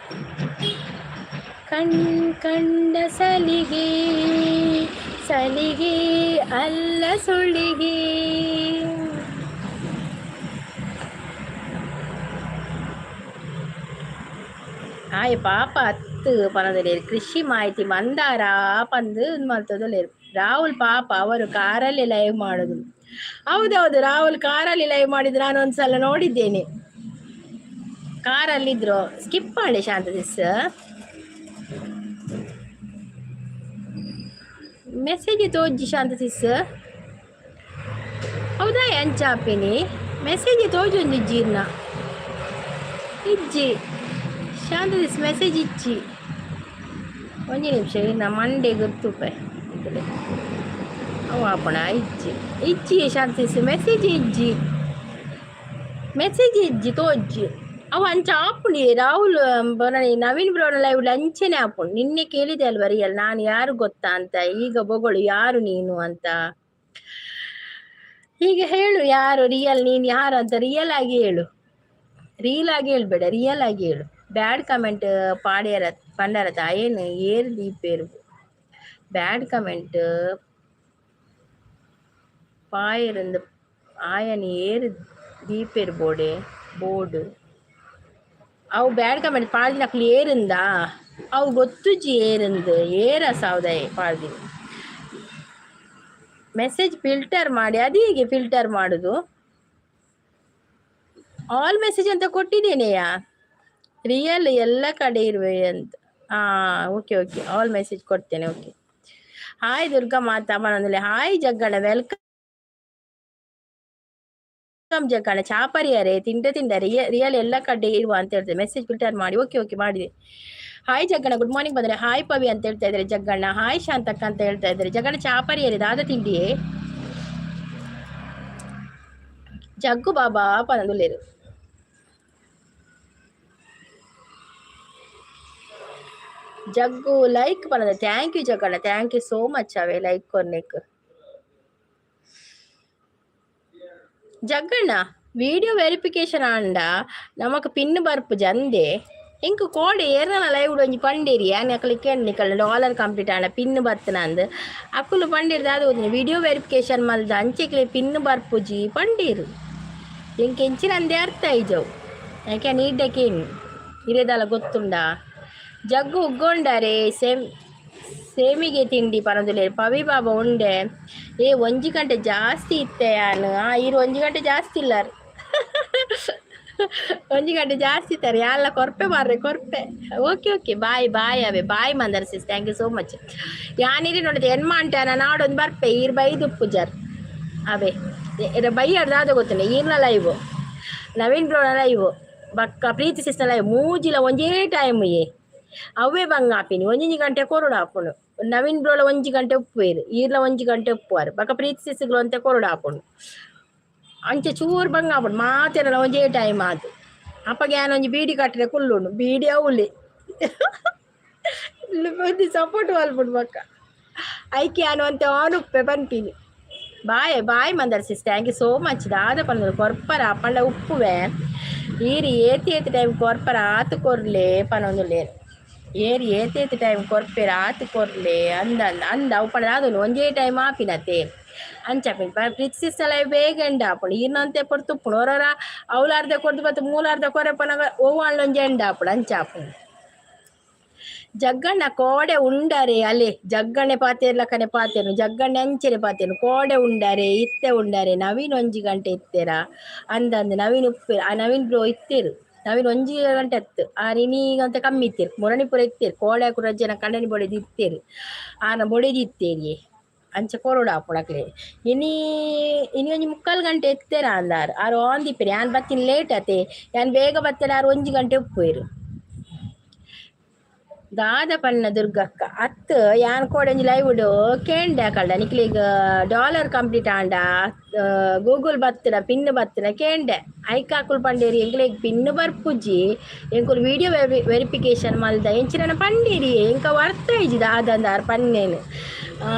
ಕಂಡ ಸಲಿಗೆ ಸಲಿಗೆ ಅಲ್ಲ ಸುಳಿಗೆ. ಆಯ್ ಪಾಪ ಅತ್ತು ಪನದಲ್ಲಿ ಕೃಷಿ ಮಾಹಿತಿ ಮಂದಾರ ಪಂದು ಮಲ್ತದಲ್ಲಿ ರಾಹುಲ್ ಪಾಪ ಅವರು ಕಾರಲ್ಲಿ ಲೈವ್ ಮಾಡೋದು. ಹೌದೌದು, ರಾಹುಲ್ ಕಾರಲ್ಲಿ ಲೈವ್ ಮಾಡಿದ್ರು, ನಾನು ಒಂದ್ಸಲ ನೋಡಿದ್ದೇನೆ. ಕಾರಲ್ಲಿದ್ರು. ಸ್ಕಿಪ್ ಮಾಡಿ ಶಾಂತ ದಿಸ್ ಮೆಸೇಜ್ ತೋಜಿ ಶಾಂತ ದಿಸ್. ಹೌದಾ ಎಂಚಾಪಿನಿ ಮೆಸೇಜ್ ತೋಜಿ ಒಂದು ಜೀರ್ಣ ಇಜ್ಜಿ ಶಾಂತ ದಿಸ್ ಮೆಸೇಜ್ ಇಚ್ಚಿ ಒಂಜಿ ನಿಮಿಷ ಇನ್ನ ಮಂಡೆ ಗೊತ್ತುಪೆ ಅವ ಆಪಣ ಇಜ್ಜಿ ಇಜ್ಜಿ ಶಾಂತ ದಿಸ್ ಮೆಸೇಜ್ ಇಜ್ಜಿ ತೋಜ್ಜಿ ಅವ ಅಂಚ ಆಪುಣಿ ರಾಹುಲ್ ಬರೋಣ ನವೀನ್ ಬ್ರೋನ ಲೈವ್ ಅಂಚೆನೆ ಆಪುಣಿ. ನಿನ್ನೆ ಕೇಳಿದೆ ಅಲ್ವ ರಿಯಲ್ ನಾನು ಯಾರು ಗೊತ್ತಾ ಅಂತ, ಈಗ ಬೊಗಳು ಯಾರು ನೀನು ಅಂತ. ಈಗ ಹೇಳು ಯಾರು ರಿಯಲ್, ನೀನು ಯಾರು ಅಂತ ರಿಯಲ್ ಆಗಿ ಹೇಳು. ರೀಲ್ ಆಗಿ ಹೇಳ್ಬೇಡ, ರಿಯಲ್ ಆಗಿ ಹೇಳು. ಬ್ಯಾಡ್ ಕಮೆಂಟ್ ಪಾಡ್ಯಾರ ಪಂಡಾರ ಏನು ಏರು ದೀಪೇರು ಬ್ಯಾಡ್ ಕಮೆಂಟ್ பாயிருந்து ஆயன் ஏறு தீப்பேர் ಬೋರ್ಡ್ ಅವು ಬ್ಯಾಡ್ ಕಮೆಂಟ್ ಪಾಡ್ದಿನ ಅಕ್ಲು ಏರಿಂದಾ ಅವು ಗೊತ್ತುಜಿ ಏರಿಂದು ಏರ ಸಾವ್ದಾಯಿ ಪಾಡ್ದಿ ಮೆಸೇಜ್ ಫಿಲ್ಟರ್ ಮಾಡಿ. ಅದು ಹೀಗೆ ಫಿಲ್ಟರ್ ಮಾಡುದು? ಆಲ್ ಮೆಸೇಜ್ ಅಂತ ಕೊಟ್ಟಿದ್ದೇನೆಯಾ, ರಿಯಲ್ ಎಲ್ಲ ಕಡೆ ಇರುವೆ ಅಂತ. ಓಕೆ ಆಲ್ ಮೆಸೇಜ್ ಕೊಡ್ತೇನೆ. ಓಕೆ. ಹಾಯ್ ದುರ್ಗಾ ಮಾತಾ ಮನಂದಲೆ. Hi Jagganna welcome Jagganna. ಚಾಪರಿಯರೇ ತಿಂಡ ರಿಯಲ್ ಎಲ್ಲ ಕಡೆ ಇರುವ ಅಂತ ಹೇಳ್ತಾರೆ. ಮೆಸೇಜ್ ಫಿಲ್ಟರ್ ಮಾಡಿ. ಓಕೆ ಮಾಡಿದೆ. ಹಾಯ್ ಜಗ್ಗಣ ಗುಡ್ ಮಾರ್ನಿಂಗ್ ಬಂದ್ರೆ ಹಾಯ್ ಪವಿ ಅಂತ ಹೇಳ್ತಾ ಇದ್ದಾರೆ ಜಗ್ಗಣ್ಣ. ಹಾಯ್ ಶಾಂತಕ್ಕ ಅಂತ ಹೇಳ್ತಾ ಇದ್ದಾರೆ ಜಗ್ಗಣ್ಣ. ಚಾಪರಿಯರೇ ದಾದ ತಿಂಡಿಯೇ ಜಗ್ಗು ಬಾಬಾ ಪನದುಲೇರು. ಜಗ್ಗು ಲೈಕ್ ಪನದ thank you Jagganna, thank you so much ಅವೇ ಲೈಕ್ ಕೊರ್ನೆಕ್. ಜಗ್ಗಣ್ಣ வீடியோ வெரிஃபிகேஷன் ஆண்டா நமக்கு பின்னு பருப்பு ஜந்தே ఇంక కోడి ఏరన లైవ్ ಒಂಜಿ ಪಂಡೇರಿ ಆನೆ ಅಕ್ಲಿಕ್ಕೆ ನಿಕಲ್ ಡಾಲರ್ ಕಂಪ್ಲೀಟ್ ಆಂಡ ಪಿನ್ ಬರ್ತನಂದು ಅಕ್ಕುಲು ಪಂಡೇರಿ ದಾದ ಓದಿನ ವಿಡಿಯೋ ವೆರಿಫಿಕೇಷನ್ ಮಲ್ದ ಅಂಚೆಕ್ಲೆ ಪಿನ್ ಬರ್ಪುಜಿ ಪಂಡೇರು ಇಂಕ ಎಂಚಿನ ಅಂದೇ ಅರ್ಥ ಐಜವು ಯಾಕೆ ನೀಡಕ್ಕೇನು ಇರೇದಲ್ಲ ಗೊತ್ತುಂಡ. ಜಗ್ಗು ಉಗ್ಗೊಂಡರೆ ಸೇಮಿಗೆ ತಿಂಡಿ ಪನದುಲೆ ಪವಿ ಬಾಬಾ ಉಂಡೆ ಒಂಜಿ ಗಂಟೆ ಜಾಸ್ತಿ ಇತ್ತೆ ಯಾನು ಇರು 1 ಗಂಟೆ ಜಾಸ್ತಿ ಇಲ್ಲಾರ 1 ಗಂಟೆ ಜಾಸ್ತಿ ಇತ್ತಾರೆ ಎಲ್ಲ ಕೊರ್ಪೆ ಮಾರ್ರೆ ಕೊರ್ಪೆ. ಓಕೆ ಬಾಯ್ ಅವೇ bye Mandar sis thank you so much. ಯಾನಿರಿ ನೋಡಿದೆ ಎನ್ ಮಾಂಟ್ಯಾನ ನಾಡೊಂದು ಬರ್ಪೆ ಈರ್ ಬೈದು ಪೂಜಾರ್ ಅವೇ ಬೈ ಅರ್ದಾದ ಗೊತ್ತಿಲ್ಲ. ಈರ್ನ ಲೈವ್ ನವೀನ್ ಬ್ರೋನ ಲೈವ್ ಬಕ್ಕ ಪ್ರೀತಿ ಸಿಸ್ನ ಲೈವ್ ಮೂಜಿಲ ಒಂಜೇ ಟೈಮ್ ಅವೇ ಬಂಗ ಆಪಿನಿ 1 ಗಂಟೆ ಕೊರಡು ಹಾಪುಣು. ನವೀನ್ ಬ್ರೋಲ 1 ಗಂಟೆ ಉಪ್ಪುವೇರು ಈರ್ಲ 1 ಗಂಟೆ ಉಪ್ಪುವಾರು ಬಕ್ಕ ಪ್ರೀತಿ ಸಿಸ್ಗಳು ಅಂತ ಕೊರಡು ಹಾಪುಣು ಅಂಚೆ ಚೂರು ಬಂಗ ಆಪುಣು ಮಾತೇನಲ್ಲ ಒಂಜೇ ಟೈಮ್ ಆತು. ಅಪ್ಪಗೆ ನಾನು ಒಂಜಿ ಬೀಡಿ ಕಟ್ಟಿದೆ ಕುಲ್ಲುಂಡು ಬೀಡಿ ಅವಲಿ ಒಂದು ಸಪೋರ್ಟ್ ಮಲ್ಪುಡು ಬಕ್ಕ ಐಕೆ ನಾನು ಅಂತ ಆನುಪ್ಪೆ ಪನ್ಪಿನಿ. Bye Mandar sis thank you so much. ದಾದ ಪಂದ್ರು ಕೊರ್ಪರ ಪಂಡ ಉಪ್ಪುವೆ ಈರಿ ಏತಿ ಟೈಮ್ ಕೊರ್ಪರ ಆತು ಕೊರ್ಲೆ ಪನೊಂದುಲೇರು ಏರಿ ಏತಿ ಟೈಮ್ ಕೊರ್ಪೆರ ಆತು ಕೊರ್ಲೆ ಅಂದ ಅವು ಪಂಡ ದಾದನು ಒಂಜೇ ಟೈಮ್ ಆಪಿನತೆ ಅಂಚಾಪಿನ ಪ್ರೀತಿ ಸಿಸ್ಟಲ ಬೇಗ ಆಪುಡು ಇನ್ನಂತೆ ಪೊಡು ತುಪ್ಪುಡು ಹೊರ ಅವಲಾರ್ದೆ ಕೊಡ್ದು ಬತ್ತು ಮೂಲಾರ್ದ ಕೊರೆಪನಾಗ ಓವಾಳೊಂಜಿ ಎಂಡ ಆಪುಡು ಅಂಚಾಪುಡು. ಜಗ್ಗಣ್ಣ ಕೋಡೆ ಉಂಡರೆ ಅಲೆ ಜಗ್ಗಣ್ಣೆ ಪಾತೇರ್ಲಕ್ಕನೆ ಪಾತೇನು ಜಗ್ಗಣ್ಣೆ ಅಂಚೆನೆ ಪಾತೇನು ಕೋಡೆ ಉಂಡರೆ ಇತ್ತೆ ಉಂಡರೆ ನವೀನ್ 1 ಗಂಟೆ ಇತ್ತೆರ ಅಂದಂದು ನವೀನ್ ಉಪ್ಪೆ ಆ ನವೀನ್ ಬ್ರೋ ಇತ್ತೇರು ನವೀನ್ 1 ಗಂಟೆ ಇತ್ತು ಆ ರಿನೀಗಂತ ಕಮ್ಮಿ ಇತ್ತೇರು ಮುರಣಿಪುರ ಇತ್ತೇರು ಕೋಡೆ ಕುರಜ್ಜನ ಕಣ್ಣನಿ ಬೊಡೆದು ಇತ್ತೇರು ಆನ ಬೊಡೆದು ಇತ್ತೇರಿ ಅಂಚ ಕೊರೋಡು ಆಪುಣಕ್ಲೆ ಇನಿ 3 ಗಂಟೆ ಎತ್ತೇರ ಅಂದಾರು ಆರು ಆಂದಿಪ್ಪೇರಿ ಯಾನ್ ಬತ್ತಿನ ಲೇಟ್ ಅತೆ ಯಾನ್ ಬೇಗ ಬತ್ತೇರ ಆರು 1 ಗಂಟೆ ಉಪ್ಪುವೇರು ದಾದ ಪನ್ನ ದುರ್ಗಕ್ಕ ಅತ್ತು ಯಾನ್ ಕೋಡಂಜಿ ಲೈವ್ಡು ಕೇಂಡೆ ಕಳ್ಳ ನಿಕ್ಲಿಗ ಡಾಲರ್ ಕಂಪ್ಲೀಟ್ ಆಂಡ ಗೂಗಲ್ ಬತ್ತಡ ಪಿನ್ ಬತ್ತಡ ಕೇಂಡೆ ಐಕಾಕುಲ್ ಪಂಡೇರಿ ಎಂಕ್ಲೆಗ್ ಪಿನ್ ಬರ್ಪುಜಿ ಎಂಕುಲು ವಿಡಿಯೋ ವೆರಿಫಿಕೇಶನ್ ಮಲ್ದ ಎಂಚಿನ ಪಂಡೇರಿ ಎಂಕ ವರ್ತ ಇಜಿ ದಾದಂದಾರ್ ಪನ್ನೇನು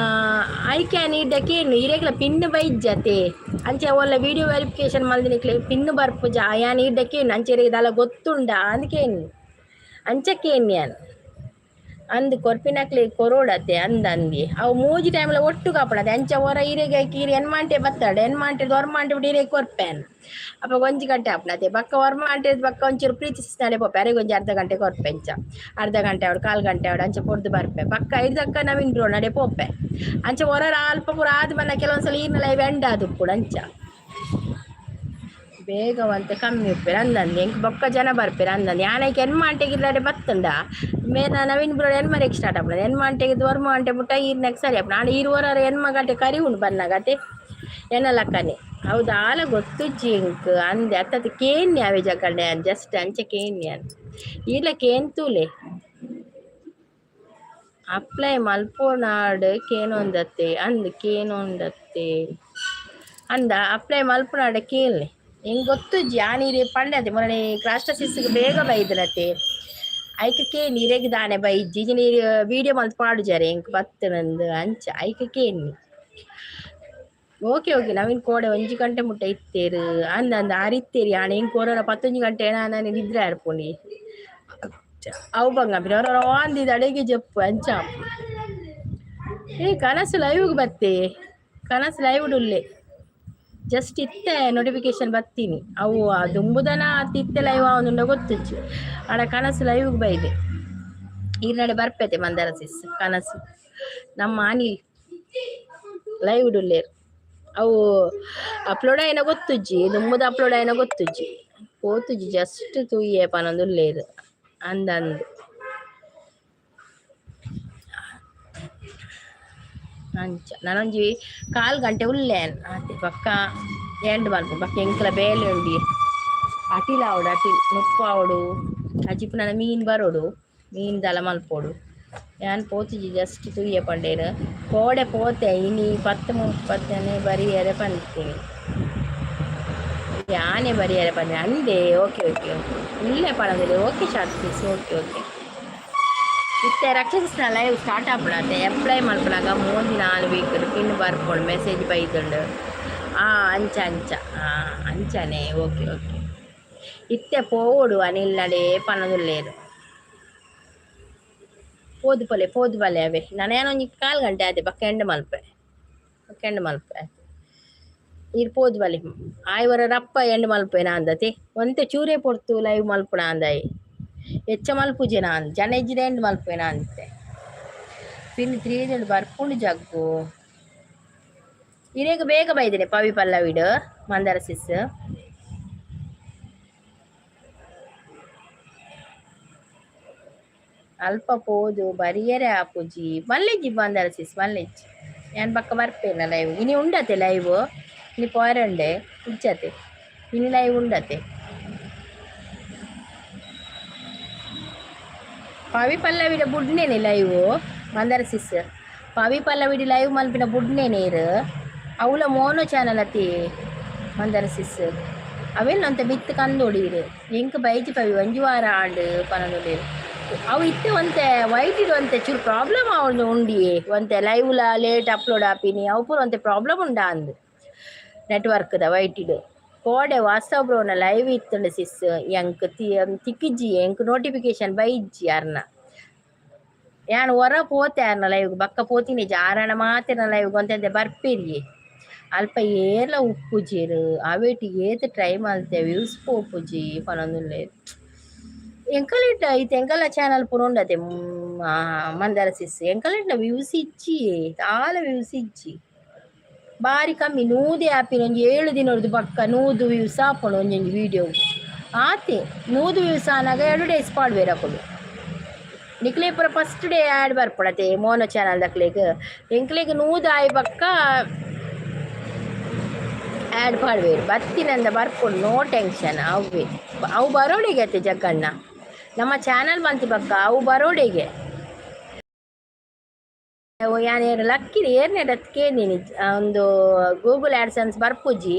ಐಕ್ಯಾನ್ ಇಡ್ಡಕೇನು ಇರೆಗ್ಲ ಪಿನ್ ಬೈಜ್ಜತೆ ಅಂಚೆ ಒಲ್ಲ ವಿಡಿಯೋ ವೆರಿಫಿಕೇಶನ್ ಮಲ್ದ ನಿಕ್ಲೆ ಪಿನ್ ಬರ್ಪುಜ ಯಾನ್ ಇಡ್ಡಕೇನು ಅಂಚೆರಿಗೆ ದಲ ಗೊತ್ತುಂಡ ಅಂದ್ಕೇನು ಅಂಚಕ್ಕೇನು ಯಾನ್ ಅಂದು ಕೊರ್ಪಿನಕ್ಲಿ ಕೊರೋಡತ್ತೆ ಅಂದಂದಿ ಅವು ಮೂಜಿ ಟೈಮ್ಲ ಒಟ್ಟು ಕಾಪಡತ್ತೆ ಅಂಚ ಹೊರ ಇರೆಗೆ ಕೀರಿ ಎನ್ಮಾಂಟೆ ಬತ್ತಾಡೆ ಎನ್ಮಾಂಟೆ ಹೊರಮಾಂಟೆ ಬಿಟ್ಟು ಇರೆಗೆ ಕೊರ್ಪೇನ್ ಅಪ್ಪ ಒಂಜಿ ಗಂಟೆ ಆಪನತೆ ಬಕ್ಕ ಹೊರಮಾಂಟೆ ಬಕ್ಕ ಒಂಚೂರು ಪ್ರೀತಿಸ್ತಾನೆ ಪೋಪೆ ಅರೆಗೆ ಒಂಜಿ ಅರ್ಧ ಗಂಟೆ ಕೊರ್ಪೆಂಚ ಅರ್ಧ ಗಂಟೆ ಅವಡು ಕಾಲು ಗಂಟೆ ಅವಡು ಅಂಚೆ ಪೊರ್ದು ಬರ್ಪೆ ಬಕ್ಕ ಐದಕ್ಕ ನವೀನ್ ಬ್ರೋ ನಡೆ ಪೋಪೆ ಅಂಚೆ ಹೊರ ಅಲ್ಪ ಪೂರ ಆದ ಬನ್ನ ಕೆಲವೊಂದ್ಸಲ ಈರ್ನೆಲ್ಲ ಎಂಡ ಅದು ಕೂಡ ಅಂಚ ಬೇಗವಂತೆ ಕಮ್ಮಿ ಉಪ್ಪೇರು ಅಂದಂದು ಎಂಕ್ ಬೊಕ್ಕ ಜನ ಬರ್ಪೇರು ಅಂದಂದು ಯಾನಕ್ಕೆ ಎನ್ಮಾಂಟೆಗಿಲ್ಲಡೆ ಬತ್ತಂಡ ಮೇನ ನವೀನ್ ಬ್ರೋ ಎನ್ಮರೆಗೆ ಸ್ಟಾರ್ಟ್ ಆಗ್ಬೋದು ಎನ್ಮಾಂಟೆಗೆ ವರ್ಮ ಅಂಟೆ ಮುಟ್ಟ ಈರ್ನಾಗ ಸರಿ ಅಪ್ಪ ನಾಳೆ ಈರುವರ ಎನ್ಮಗಂಟೆ ಕರಿ ಉಂಡು ಬನ್ನಗತೆ ಎನ್ನಲಕ್ಕನೆ ಹೌದು ಆಲ ಗೊತ್ತು ಜಿಂಕ್ ಅಂದೆ ಅತ್ತದ ಕೇನ್ಯ ಅವೇ ಜಗಡೆ ಜಸ್ಟ್ ಅಂಚೆ ಕೇನ್ಯ ಇಲ್ಲ ಕೇಂತೂಲೆ ಅಪ್ಲೈ ಮಲ್ಪೋನಾಡು ಕೇನೊಂದತ್ತೆ ಅಂದ್ ಕೇನೊಂದತ್ತೆ ಅಂದ ಅಪ್ಲೈ ಮಲ್ಪನಾಡ ಕೇಳಿ ಹೆಂಗೆ ಗೊತ್ತು ಜಾನೀರಿ ಪಂಡತೆ ಮೊನ್ನೆ ಕ್ರಾಸ್ಟಸಿಸ್ಗೆ ಬೇಗ ಬೈದನತೆ ಐಕಕ್ಕೆ ನೀರೆಗೆ ದಾನೆ ಬೈಜ್ಜಿ ನೀರು ವೀಡಿಯೋ ಮಲ್ತ್ ಪಾಡುಜಾರೆ ಹೆಂಗೆ ಬತ್ತನಂದು ಅಂಚ ಐಕಕ್ಕೆ ಓಕೆ ಓಕೆ ನವೀನ್ ಕೋಡೆ ಒಂಜಿ ಗಂಟೆ ಮುಟ್ಟ ಇತ್ತೇರು ಅಂದಂದು ಅರಿತ್ತೇರಿ ಆಣ ಹೆಂಗೆ ಕೋರೋನ 11 ಗಂಟೆ ನಾನು ನಿದ್ರೆ ಆಡ್ಪೊಂಡಿ ಅವು ಬಂಗ ಅವರ ಅಂದಿದ್ದು ಅಡುಗೆ ಜಪ್ಪು ಅಂಚ ಕನಸು ಲೈವ್ಗೆ ಬತ್ತೆ ಕನಸು ಲೈವ್ ಉಳ್ಳೆ ಜಸ್ಟ್ ಇತ್ತೆ ನೋಟಿಫಿಕೇಶನ್ ಬರ್ತೀನಿ ಅವು ದುಂಬುದನ ತಿತ್ತೆ ಲೈವ್ ಅವನುಂಡ ಗೊತ್ತಿಚ್ಚು ಆಡ ಕನಸು ಲೈವ್ಗೆ ಬೈದೆ ಈರ್ನಡೆ ಬರ್ಪೈತೆ ಮಂದಾರ ಸಿಸ್ ಕನಸು ನಮ್ಮ ಅನಿಲ್ ಲೈವ್ ಉಳ್ಳೇರು ಅವು ಅಪ್ಲೋಡ್ అయినా ಗೊತ್ತುಜ್ಜಿ ದುಂಬುದ ಅಪ್ಲೋಡ್ అయినా ಗೊತ್ತುಜ್ಜಿ పోతుజ్జి జస్ట్ తూయే పనందు లేదు అందందు ಅಂಚ ನಾನೊಂಜಿ 4 ಗಂಟೆ ಉಲ್ಲೇನ್ ಅತ್ತೆ ಪಕ್ಕ ಎಂಡ್ ಮಲ್ಪ ಪಕ್ಕ ಎಂಕ್ಲ ಬೇಲೆ ಉಂಡಿ ಅಟಿಲ ಅವಡು ಅಟಿಲ್ ಮುಪ್ಪ ಅವಡು ಅಜಿಪ್ ನನ್ನ ಮೀನ್ ಬರೋಡು ಮೀನ್ ದಲ ಮಲ್ಪೋಡು ಯಾನ್ ಪೋತಿಜಿ ಜಸ್ಟ್ ತೂಯೆ ಪಂಡೇನು ಕೋಡೆ ಪೋತೆ ಇನಿ 10-30 ಬರಿಯರೆ ಪಂತೀನಿ ಯಾನೇ ಬರಿಯರೆ ಪಂದೆ ಅಂದೆ ಓಕೆ ಓಕೆ ಇಲ್ಲೇ ಪಣದಿಲ್ಲ okay short piece okay okay ಇತ್ತೆ ರಕ್ಷಿಸ್ನ ಲೈವ್ ಸ್ಟಾರ್ಟ್ ಆಗ್ಬಿಡತ್ತೆ ಅಪ್ಲೈ ಮಾಡ್ಕೊಳಾಗ 3-4 ವೀಕ್ ಪಿನ್ ಬರ್ಕೊಂಡು ಮೆಸೇಜ್ ಬೈದುಂಡು ಅಂಚ ಅಂಚ ಅಂಚನೆ ಓಕೆ ಓಕೆ ಇತ್ತೆ ಪೋಡು ಅನಿಲ್ ನಡೆ ಪನದುಲ್ಲೇರು ಪೋದು ಬಲೆ ಅವೇ ನಾನೇನೊಂದು 4 ಗಂಟೆ ಆದೆ ಪಕ್ಕ ಎಂಡ್ ಮಲ್ಪೆ ಇರ್ ಪೋದು ಬಲೆ ಆಯ್ವರ ರಪ್ಪ ಎಂಡ್ ಮಲ್ಪೇನ ಅಂದತೆ ಒಂತೆ ಚೂರೇ ಪೊರ್ತು ಲೈವ್ ಮಲ್ಪುಣ ಅಂದಾಯಿ ಹೆಚ್ಚ ಮಲ್ಪುಜೆನ ಅಂದ ಜನ ಹೆಜ್ಜಿದ ಎಂಡ್ ಮಲ್ಪೇನ ಅಂತೆ ಪಿನ್ 3 ಬರ್ಪುಂಡು ಜಗ್ಗು ಇರೇಗ ಬೇಗ ಬೈದೇನೆ ಪವಿ ಪಲ್ಲವಿಡು ಮಂದಾರ ಸಿಸ್ ಅಲ್ಪ ಪೋದು ಬರಿಯರೆ ಆಪುಜಿ ಮಲ್ಲೆಜ್ಜಿ ಮಂದಾರ ಸಿಸ್ ಮಲ್ಲೆಜ್ಜಿ ഞാൻ പക്ക ಬರ್ಪೇನ ಲೈವ್ ഇനി ഉണ്ടത്തെ ലൈവ് ഇനി പോരണ്ടേ ഇച്ചത്തെ ഇനി ലൈവ് ഉണ്ടത്തെ పవి పల్లవిడ బుడ్నేనే లైవ్ మందర సిస్ పవి పల్లవిడి లైవ్ మల్పిన బుడ్నేనేరు ಅವಳ ಮೋನೋ ಚಾನಲ್ ಅತಿ ಮಂದರ ಸಿಸ್ ಅವೆಲ್ಲ ಅಂತ ಮಿತ್ತು ಕಂದೊಡೀರು ಎಂಕ್ ಬೈಜಿ ಪವಿ ಒಂಜಿ ವಾರ ಆಂಡು ಪನದೊಡೀರು ಅವು ಇತ್ತೆ ಒಂತೆ ವೈಟ್ ಇಡುವಂತೆ ಚೂರು ಪ್ರಾಬ್ಲಮ್ ಅವಳು ಉಂಡಿಯೇ ಒಂತೆ ಲೈವ್ಲ ಲೇಟ್ ಅಪ್ಲೋಡ್ ಆಪಿನಿ ಅವು ಪೂರ ಒಂತೆ ಪ್ರಾಬ್ಲಮ್ ಉಂಡ ಅಂದು ನೆಟ್ವರ್ಕ್ದ ವೈಟ್ ಇಡು ಕೋಡೆ ವಾಸ್ತವ ಬ್ರೋನ ಲೈವ್ ಇತ್ತುಂಡು ಸಿಸ್ ಎಂಕ್ ತಿಕ್ಕಿಜ್ಜಿ ಎಂಕ್ ನೋಟಿಫಿಕೇಶನ್ ಬೈಜ್ಜಿ ಯಾರನ್ನ ಯಾನು ಹೊರ ಪೋತೆ ಯಾರನ್ನ ಲೈವ್ಗೆ ಬಕ್ಕ ಪೋತೀನಿ ಜಾರಣ ಮಾತಿನ ಲೈವ್ಗೆ ಒಂತೆ ಬರ್ಪೇರಿ ಅಲ್ಪ ಏರ್ಲ ಉಪ್ಪುಜೀರು ಅವೇಟಿಗೆ ಏತ್ ಟ್ರೈ ಮಾಡ್ತೇವೆ ವ್ಯೂಸ್ ಪೋಪುಜಿ ಪನೊಂದುಲ್ಲೇರು ಎಂಕಲಿಟ್ಟ ಐತೆ ಎಂಕಲ ಚಾನಲ್ ಪೂರ ಉಂಡತೆ ಮಂದಾರ ಸಿಸ್ ಎಂಕಲಿಟ್ನ ವ್ಯೂಸ್ ಇಚ್ಚಿ ತಾಲ ವ್ಯೂಸ್ ಇಚ್ಚಿ ಬಾರಿ ಕಮ್ಮಿ ನೂದೆ ಆಪಿನ ಒಂಜಿ 7 ದಿನದ್ದು ಬಕ್ಕ 100 ವ್ಯೂಸ್ ಆಪುಂಡು ಒಂಜೊಂಜಿ ವೀಡಿಯೋ ಆತೆ 100 ವ್ಯೂಸ್ ಆನಾಗ 2 ಡೇಸ್ ಪಾಡ್ಬೇರು ಅಪ್ಪಡು ನಿಕ್ಲೆ ಪೂರ ಫಸ್ಟ್ ಡೇ ಆ್ಯಡ್ ಬರ್ಪಡತೆ ಮೋನೋ ಚಾನಲ್ ದಕ್ಲೆಗ್ ಎಂಕ್ಲೆಗ್ 100 ಆಯ್ ಬಕ್ಕ ಆ್ಯಡ್ ಪಾಡ್ಬೇರು ಬತ್ತಿನಂದ ಬರ್ಪುಂಡು ನೋ ಟೆನ್ಷನ್ ಅವೇ ಅವು ಬರೋಡಿಗೆ ಜಗ್ಗಣ್ಣ ನಮ್ಮ ಚಾನಲ್ ಬಂತು ಬಕ್ಕ ಅವು ಬರೋಡೆಗೆ ಯಾನೇನು ಲಕ್ಕಿನಿ ಏರ್ನೆಡತ್ಕೇಂದಿನಿ ಒಂದು ಗೂಗಲ್ ಆ್ಯಡ್ಸನ್ಸ್ ಬರ್ಪುಜಿ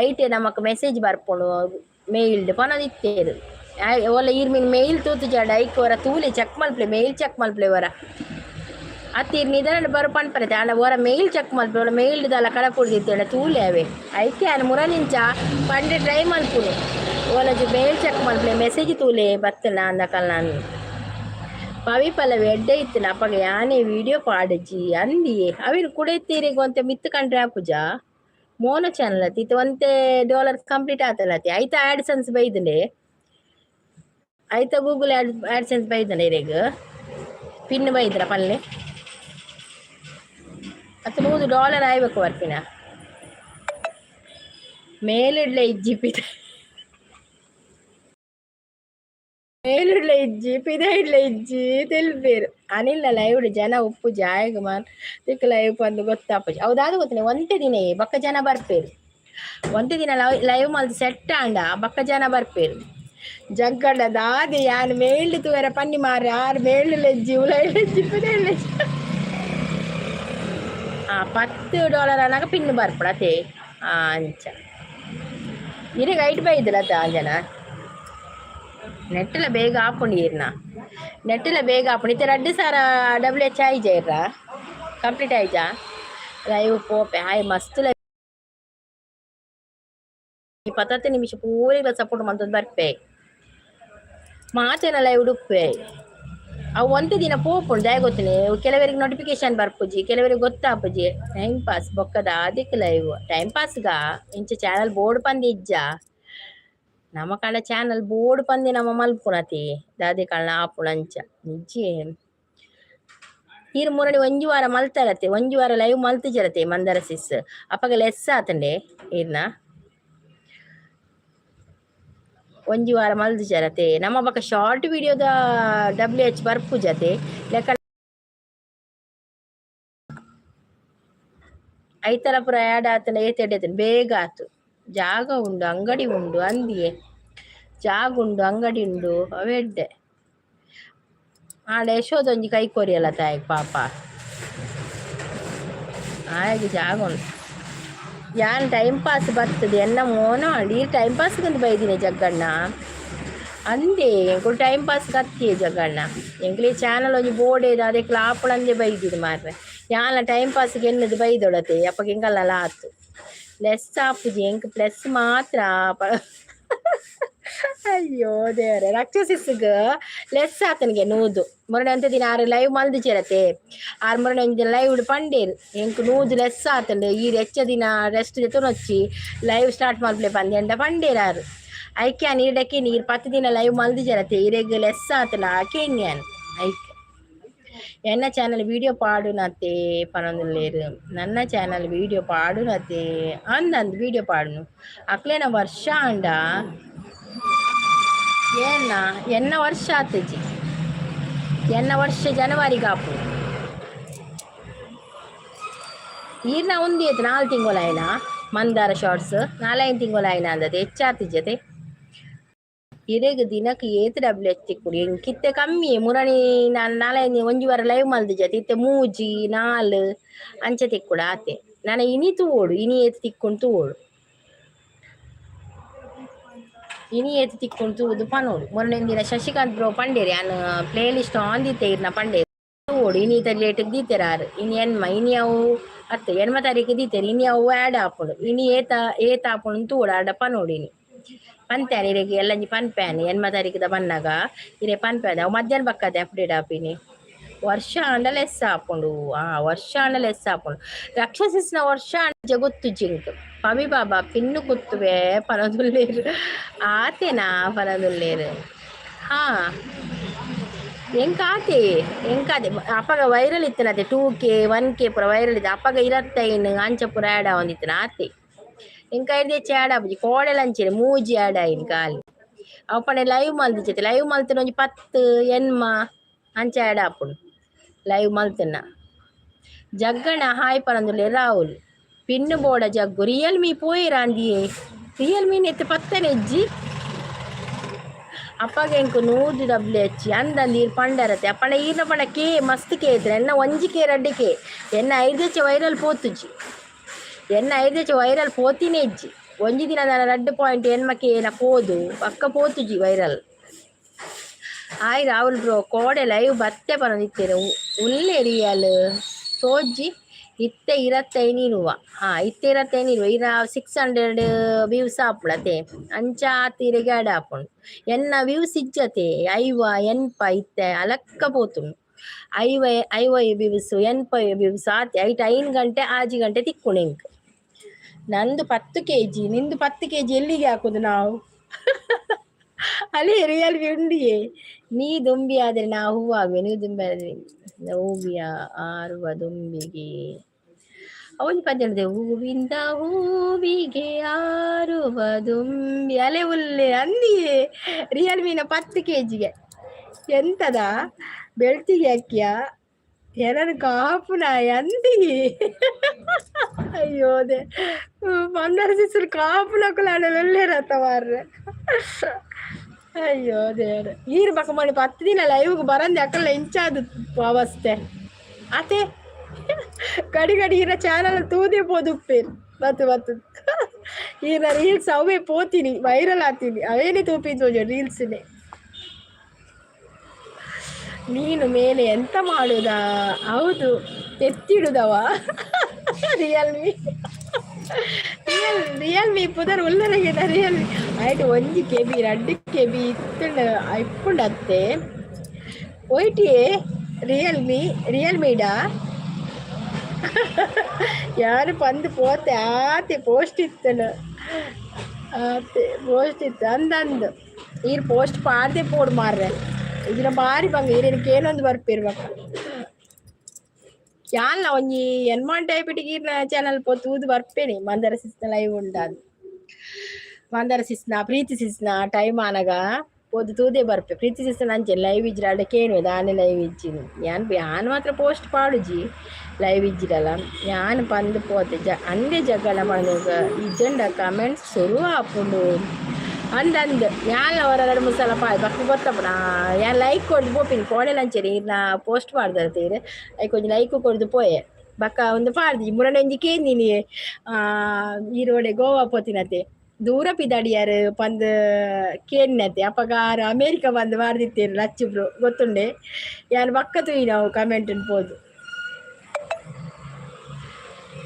ಐಟೆ ನಮಕ್ ಮೆಸೇಜ್ ಬರ್ಪುಂಡು ಮೇಲ್ಡ್ ಪನದಿತ್ತೇರು ಒಲ್ಲ ಈರ್ ಮೀನ್ ಮೇಲ್ ತೂತು ಜಾಡ ಐಕ್ ವರ ತೂಲೆ ಚೆಕ್ ಮಲ್ಪ್ಲೆ ಮೇಲ್ ಚೆಕ್ ಮಲ್ಪ್ಲೆ ವರ ಅತ್ತೀರ್ ನಿಧಾನ ಬರೋ ಪನ್ಪರತೆ ಅಣ್ಣ ವರ ಮೇಲ್ ಚೆಕ್ ಮಲ್ಪೆ ಒಳ ಮೇಲ್ಡ್ ದಲ್ಲ ಕಡಪುಡ್ದಿತ್ತೇಳ ತೂಲೆ ಅವೇ ಐಕೆ ಅನ್ನ ಮುರನಿಂಚ ಪಂಡೆ ಟ್ರೈ ಮಲ್ಪುನು ಒಲಜು ಮೇಲ್ ಚೆಕ್ ಮಲ್ಪ್ಲೆ ಮೆಸೇಜ್ ತೂಲೆ ಬತ್ತನ ಅಂದಕಲ್ ನಾನು ಪವಿ ಪಲ್ಲವಿ ಎಡ್ಡೆ ಇತ್ತಿನ ಅಪ್ಪಗೆ ಯಾನೇ ವಿಡಿಯೋ ಪಾಡಜ್ಜಿ ಅಂದಿಯೇ ಅವಿನ ಕುಡೈತೀರಿಗೆ ಒಂತೆ ಮಿತ್ತು ಕಂಡ್ರೆ ಆಪುಜ ಮೋನೋ ಚಾನಲ್ ಅತಿ ಒಂತೆ $1 ಕಂಪ್ಲೀಟ್ ಆತಲತಿ ಐತ ಆಡ್ಸನ್ಸ್ ಬೈದನೆ ಐತ ಗೂಗಲ್ ಆಡ್ಸನ್ಸ್ ಬೈದನೆ ಇರೇಗ ಪಿನ್ ಬೈದ್ರ ಪಲ್ಲೆ ಅತ್ತ $100 ಆಯ್ಬೇಕು ವರ್ಪಿನ ಮೇಲಿಡ್ಲೆ ಇಜ್ಜಿಪಿದ ಮೇಲಿಡ್ಲೆ ಇಜ್ಜಿ ಪಿದೈಡ್ಲೆ ಇಜ್ಜಿ ತಿಳಿಪೇರು ಅನಿಲ್ಲ ಲೈವ್ ಜನ ಉಪ್ಪು ಜಾಯಗ ಮಾನ್ ತಿಕ್ಕ ಲೈವ್ ಬಂದು ಗೊತ್ತಾಪಜಿ ಹೌದಾದು ಗೊತ್ತಿನ ಒಂದೇ ದಿನ ಬಕ್ಕ ಜನ ಬರ್ಪೇರು ಒಂದೇ ದಿನ ಲೈವ್ ಮಲ್ದು ಸೆಟ್ ಆಂಡ ಬಕ್ಕ ಜನ ಬರ್ಪೇರು ಜಗ್ಗಡ್ಡ ದಾದಿ ಯಾನು ಮೇಲ್ಡ್ ತೂವರ ಪನ್ನಿ ಮಾರಿ ಆರು ಮೇಲ್ಡ್ ಲೆಜ್ಜಿ ಉಲೈಲೆಜ್ಜಿ ಪಿದೈಡ್ಲೆಜ್ಜಿ $10 ಅನ್ನಾಗ ಪಿನ್ ಬರ್ಪಡ ಅದೇ ಅಂಚ ಇರಿಗೆ ಐಟ್ ಬೈದಿಲ್ಲ ಜನ ನೆಟ್ಟಿಲ ಬೇಗ ಆಪುಂಡಿರ್ನ ನೆಟ್ಟಿಲ ಬೇಗ ಆಪುಂಡು ಇತ್ತೆ 2,000 WH ಆಯ್ಜಾ ಕಂಪ್ಲೀಟ್ ಆಯ್ಜಾ ಲೈವ್ ಪೋಪೆ ಹಾಯ್ ಮಸ್ತ್ ಲೈವ್ 20 ನಿಮಿಷ ಪೂರಿಗ ಸಪೋರ್ಟ್ ಮಂತೊಂದು ಬರ್ಪೆ ಮಾತೇನ ಲೈವ್ ಉಡುಪೆ ಅವು ಒಂದೇ ದಿನ ಪೋಪುಂಡು ದಯ ಗೊತ್ತಿನಿ ಕೆಲವರಿಗೆ ನೋಟಿಫಿಕೇಶನ್ ಬರ್ಪುಜಿ ಕೆಲವರಿಗೆ ಗೊತ್ತಾಪುಜಿ ಟೈಮ್ ಪಾಸ್ ಬೊಕ್ಕದ ಅದಕ್ಕೆ ಲೈವ್ ಟೈಮ್ ಪಾಸ್ಗ ಇಂಚ ಚಾನಲ್ ಬೋರ್ಡ್ ಪಂದಿ ಇಜ್ಜ ನಮ್ಮ ಕಡೆ ಚಾನಲ್ ಬೋರ್ಡ್ ಪಂದಿ ನಮ್ಮ ಮಲ್ಪುನತಿ ದಾದಿ ಕಳ್ಳ ಆಪುಣಂಚ ನಿಜ್ಜಿ ಈರ್ ಮುರಡಿ 1 ವಾರ ಮಲ್ತಾರತೆ 1 ವಾರ ಲೈವ್ ಮಲ್ತಿಜರತೆ ಮಂದರ ಸಿಸ್ ಅಪ್ಪಗ ಲೆಸ್ ಆತಂಡೆ ಈರ್ನ 1 ವಾರ ಮಲ್ತಿಜರತೆ ನಮ್ಮ ಬಕ್ಕ ಶಾರ್ಟ್ ವಿಡಿಯೋದ WH ಬರ್ಪು ಜತೆ ಲೆಕ್ಕ ಐತರ ಪುರ ಆ್ಯಡ್ ಆತನ ಏತೆಡ್ಡೆತನ ಬೇಗ ಆತು ಜಾಗ ಉಂಡು ಅಂಗಡಿ ಉಂಡು ಅಂದಿಯೇ ಜಾಗ ಉಂಡು ಅಂಗಡಿ ಉಂಡು ಅವೆಡ್ಡೆ ಆಡ ಯಶೋದೊಂಜಿ ಕೈ ಕೊರಿಯಲ್ಲ ತಾಯಿ ಪಾಪ ಆಯ್ತು ಜಾಗ ಉಂಡು ಯಾನ್ ಟೈಮ್ ಪಾಸ್ ಬರ್ತದೆ ಎನ್ನ ಮೋನ ಮಾಡಿ ಟೈಮ್ ಪಾಸ್ಗಂದು ಬೈದಿನಿ ಜಗ್ಗಣ್ಣ ಅಂದೆ ಎಂಕುಲು ಟೈಮ್ ಪಾಸ್ ಕತ್ತಿ ಜಗ್ಗಣ್ಣ ಎಂಕ್ಲಿ ಚಾನಲ್ ಒಂಜಿ ಬೋರ್ಡ್ ಏದು ಅದಕ್ಕೆ ಲಾಪುಳಂದೆ ಬೈದಿದ್ದು ಮಾರ್ರೆ ಯಾನ ಟೈಮ್ ಪಾಸ್ಗೆ ಎನ್ನದು ಬೈದೊಡತೆ ಅಪ್ಪಗೆ ಹಿಂಗಲ್ಲ ಆತು ಲೆಸ್ ಆಪುಜಿ ಎಂಕ್ ಪ್ಲಸ್ ಮಾತ್ರ ಅಯ್ಯೋ ದೇವರೇ ರಕ್ಷಸಿಸ್ಗ ಲೆಸ್ ಆತನಿಗೆ ನೂದು ಮೊರನೆ ಅಂತ ದಿನ 6 ಲೈವ್ ಮಲ್ದು ಚೇರತೆ 6 ಒಂಜಿ ಲೈವ್ ಪಂಡೇರು ಎಂಕ್ ನೂದು ಲೆಸ್ ಆತಂಡೆ ಈ ಹೆಚ್ಚ ದಿನ ರೆಸ್ಟ್ ಜೊತೆ ಲೈವ್ ಸ್ಟಾರ್ಟ್ ಮಲ್ಪಲೆ ಪಂದೆ ಪಂಡೇರಾರು ಐಕ್ಯ ನೀಡಕ್ಕೆ ನೀರು 10 ದಿನ ಲೈವ್ ಮಲ್ದು ಚೇರತೆ ಇರೆಗ್ ಲೆಸ್ ಆತನ ಕೇನ್ಯಾನ್ ಐಕ್ ಎನ್ನ ಚಾನಲ್ ವಿಡಿಯೋ ಪಾಡುನತೆ ಪನೊಂದುಲ್ಲೇರು ನನ್ನ ಚಾನಲ್ ವಿಡಿಯೋ ಪಾಡುನತೆ ಅಂದಂದು ವಿಡಿಯೋ ಪಾಡುನು ಅಕ್ಲೇನ ವರ್ಷ ಅಂಡ ಎನ್ನ ವರ್ಷ ಆತಜಿ ಎನ್ನ ವರ್ಷ ಜನವರಿಗೆ ಆಪು ಈರ್ನ ಉಂದಿ ಆಯ್ತು 4 ತಿಂಗಳಾಯ್ನ ಮಂದಾರ ಶಾರ್ಟ್ಸ್ 4 ತಿಂಗಳಾಯ್ನ ಅಂದದೆ ಹೆಚ್ಚಾತಿಜತೆ ಇರೆಗ್ ದಿನಕ್ಕೆ ಏತ್ WH ತಿಕ್ಕುಡು ಎಂಕಿತ್ತೆ ಕಮ್ಮಿ ಮುರಣಿ ನಾನು 1 ವಾರ ಲೈವ್ ಮಲ್ದು ಜತೆ ಇತ್ತೆ 3 4 ಅಂಚ ತಿಕ್ಕುಡು ಆತೆ ನಾನು ಇನಿ ತೂಡು ಇನಿ ಏತ್ ತಿಕ್ಕೊಂಡು ತೂಡು ಇನಿ ಏತ್ ತಿಕ್ಕೊಂಡು ತೂದು ಪನೋಡು ಮೊನ್ನೆ ದಿನ ಶಶಿಕಾಂತ್ ಬ್ರೋ ಪಂಡೇರಿ ನಾನು ಪ್ಲೇ ಲಿಸ್ಟ್ ಆಂದಿತ್ತೆ ಇರ್ನ ಪಂಡೇರಿ ತೂಡು ಇನಿ ಲೇಟಿಗೆ ದೀತೆರಾರು ಇನಿ ಇನಿ ಅವು ಅತ್ತೆ 8 ತಾರೀಕು ದೀತೆರು ಇನಿ ಅವು ಆ್ಯಡ್ ಆಪುಡು ಇನಿ ಏತ ಆಪುಡು ತೂಡು ಆಡ ಪನೋಡಿನಿ ಪನ್ಪ್ಯಾನ್ ಇರೆಗೆ ಎಲ್ಲಂಜಿ ಪನ್ಪ್ಯಾನ್ 8 ತಾರೀಕದ ಬನ್ನಾಗ ಇರೆ ಪನ್ಪ್ಯಾನ್ ಅವು ಮಧ್ಯಾಹ್ನ ಬಕ್ಕದೆ ಅಪ್ಡೇಟ್ ಆಪಿನಿ ವರ್ಷ ಅಂಡ ಲೆಸ್ ಆಪುಂಡು ವರ್ಷ ಅಂಡ ಲೆಸ್ ಆಪುಂಡು ರಕ್ಷಸಿಸ್ನ ವರ್ಷ ಅಂಡ ಗೊತ್ತು ಜಿಂಕ್ ಪವಿ ಬಾಬಾ ಪಿನ್ನು ಕುತ್ತುವೆ ಪನದುಲ್ಲೇರು ಆತೇನಾ ಪನದುಲ್ಲೇರು ಎಂಕಾತೆ ಅಪ್ಪಗ ವೈರಲ್ ಇತ್ತನತೆ 2K 1K ಪುರ ವೈರಲ್ ಇತ್ತು ಅಪ್ಪಗ 25 ಅಂಚ ಪುರ ಆ್ಯಡ್ ಆವಂದಿತ್ತನ ಆತೆ ಎಂಕ ಇರ್ದೆ ಆ್ಯಡ್ ಆಪುಜಿ ಕೋಡೆಲ ಅಂಚೆನೆ ಮೂಜಿ ಆ್ಯಡ್ ಆಯ್ನು ಕಾಲಿ ಅವಪ್ಪನೆ ಲೈವ್ ಮಲ್ದಿಜತೆ ಲೈವ್ ಮಲ್ತನ ಒಂಜಿ 10 ಎನ್ಮ ಅಂಚ ಆ್ಯಡ್ ಆಪುಂಡು ಲೈವ್ ಮಲ್ತನ ಜಗ್ಗಣ ಹಾಯ್ ಪನಂದುಲ್ಲೆ ರಾಹುಲ್ ಪಿನ್ನು ಬೋಡ ಜಗ್ಗು ರಿಯಲ್ಮಿ ಪೋಯಿರ ಅಂದಿಯೇ ರಿಯಲ್ಮಿ ನೆತ್ತ 10 ಎಜ್ಜಿ ಅಪ್ಪಗೆ ಎಂಕು 100 WH ಅಂದಂದು ಈರು ಪಂಡರತೆ ಅಪ್ಪನ ಈರ್ನ ಪಂಡ ಕೇ ಮಸ್ತ್ ಕೇತ್ರ ಎನ್ನ ಒಂಜಿ ಕೆ ರಡ್ಡೆ ಕೆ ಎನ್ನ 5 ವೈರಲ್ ಪೋತುಜಿ ಎನ್ನ 5 ವೈರಲ್ ಪೋತಿನೇ ಇಜ್ಜಿ ಒಂಜಿ ದಿನ ನನ್ನ 2 ಹೆಣ್ಮಕ್ಕೆ ಏನ ಪೋದು ಪಕ್ಕ ಪೋತುಜಿ ವೈರಲ್ ಆಯ್ ರಾಹುಲ್ ಬ್ರೋ ಕೋಡೆ ಲೈವ್ ಬತ್ತೆ ಪನದಿತ್ತೇನೆ ಉಲ್ಲೆ ರಿಯಲ್ ಸೋಜ್ಜಿ ಇತ್ತೆ 25 ಇತ್ತೆ 25 ಇರ 600 ವ್ಯೂಸ್ ಆಪುಳತೆ ಅಂಚ ತೀರೆಗೆ ಅಡ ಆಪುಂಡು ಎನ್ನ ವ್ಯೂಸ್ ಇಜ್ಜತೆ ಐವ ಎನ್ಪ ಇತ್ತೆ ಅಲಕ್ಕ ಪೋತುಂಡು ಐವ ವ್ಯೂಸ್ ಎನ್ಪ ವ್ಯೂಸ್ ಆತೆ ಐಟ್ 5 ಗಂಟೆ 6 ಗಂಟೆ ತಿಕ್ಕುಂಡು ಎಂಕ್ ನಂದು 10 kg ನಿಂದು 10 kg ಎಲ್ಲಿಗೆ ಹಾಕುದು ನಾವು ಅಲ್ಲೇ ರಿಯಲ್ ಉಂಡಿಯೇ ನೀ ದುಂಬಿ ಆದ್ರೆ ನಾ ಹೂವು ಆಗುವೆ ನೀವು ದುಂಬಿ ಆದ್ರೆ ಹೂವಿಯ ಆರುವ ದುಂಬಿಗೆ ಅವನು ಪದ್ಯ ಹೂವಿಂದ ಹೂವಿಗೆ ಆರುವ ದುಂಬಿ ಅಲೆ ಉಲ್ಲೆ ಅಂದಿಯೇ ರಿಯಲ್ ಮೀನ 10 kg ಎಂತದ ಬೆಳ್ತಿಗೆ ಅಕ್ಕಿಯ ಏನಾರು ಕಾಪುನ ಅಂದಿ ಅಯ್ಯೋ ಅದೇ ಮಂದರ ಸಿಸ್ರು ಕಾಪುನಕ್ಕಲಾಡ వెళ్ళారತ್ತ ಮಾರ್ರೆ ಅಯ್ಯೋ ದೇವ್ರೆ ಈರು ಬಕ್ಕ ಮಾಡಿ 10 ದಿನ ಲೈವ್ಗೆ ಬರಂದೆ ಅಕ್ಕಲ್ಲ ಇಂಚಾದ ಅವಸ್ಥೆ ಅತೆ ಗಡಿ ಈರ ಚಾನಲ್ ತೂದೇ ಪೋದುಪ್ಪೇರು ಬತ್ತು ಈರ ರೀಲ್ಸ್ ಅವೇ ಪೋತೀನಿ ವೈರಲ್ ಆತೀನಿ ಅವೇನೇ ತೂಪಿದ್ದು ರೀಲ್ಸ್ನೇ ನೀನು ಮೇಲೆ ಎಂತ ಮಾಡುದಾ ಹೌದು ಎತ್ತಿಡುದವ ರಿಯಲ್ಮಿ ರಿಯಲ್ಮಿ ಪುದರ್ ಉಲ್ಲರಗಿದ ರಿಯಲ್ಮಿ ಆಯ್ತು 1 KB 2 KB ಇಪ್ಪುಂಡತ್ತೆ ಒಯ್ಟಿಯೇ ರಿಯಲ್ಮಿಡಾ ಯಾರು ಪಂದು ಪೋತೆ ಆತೆ ಪೋಸ್ಟ್ ಇತ್ತನು ಆತೆ ಪೋಸ್ಟ್ ಇತ್ತು ಅಂದಂದು ಈರು ಪೋಸ್ಟ್ ಪಾಡ್ದೆ ಪೋಡು ಮಾರ್ರೆ ಇದನ್ನ ಬಾರಿ ಬಂಗ ಈರೇನಕ್ಕೆ ಏನೊಂದು ಬರ್ಪಿರ್ಬೇಕು ಯಾನ್ಲ ಒಂಜಿ ಎನ್ಮಾನ್ ಡಯಾಬಿಟಿಕ್ ಈರ್ನ ಚಾನಲ್ ತೂದು ಬರ್ಪೇನೆ ಮಂದರ ಸಿಸ್ನ ಲೈವ್ ಉಂಡಾದು ಮಂದರ ಸಿಸ್ನ ಪ್ರೀತಿ ಸಿಸ್ನ ಟೈಮ್ ಆನಗ ಪೋದು ತೂದೇ ಬರ್ಪೆ ಪ್ರೀತಿ ಸಿಸ್ನ ಅಂಚೆ ಲೈವ್ ಇಜ್ರ ಅಡಕೇನು ದಾನೆ ಲೈವ್ ಇಜ್ಜಿನಿ ಯಾನ್ ಮಾತ್ರ ಪೋಸ್ಟ್ ಪಾಡುಜಿ ಲೈವ್ ಇಜ್ಜಿರಲ್ಲ ಯಾನ್ ಪಂದು ಪೋತೆ ಅಂದೇ ಜಗಳ ಮನಗ ಇಜ್ಜಂಡ ಕಮೆಂಟ್ಸ್ ಶುರು ಆಪುಂಡು ಅಂದಂದು ಯಾನ್ ಅವರ 2-3 ಸಲ ಪಾಯ್ ಬಕ್ಕ ಗೊತ್ತಪ್ಪಣ ಯಾನ್ ಲೈಕ್ ಕೊಡ್ದು ಪೋಪಿನಿ ಕೋಣೆಲ್ ಅಂಚೇರಿ ನಾ ಪೋಸ್ಟ್ ಪಾಡ್ದೀರು ಐ ಕೊಂಚ ಲೈಕ್ ಕೊಡ್ದು ಪೋಯೆ ಬಕ್ಕ ಒಂದು ಪಾಡ್ದಿ ಮುರಡೊಂಜಿ ಕೇಂದಿನಿ ಈರೋಡೆ ಗೋವಾ ಪೋತಿನತೆ ದೂರ ಪಿದಾಡಿಯಾರು ಪಂದು ಕೇಳಿನತೆ ಅಪ್ಪಗಾರು ಅಮೇರಿಕಾ ಬಂದು ಮಾಡ್ದಿತ್ತೇರು ಲಚ್ಚಿಬ್ರು ಗೊತ್ತುಂಡೆ ಯಾನ್ ಬಕ್ಕ ತೂಯಿ ನಾವು ಕಮೆಂಟ್ ಪೋದು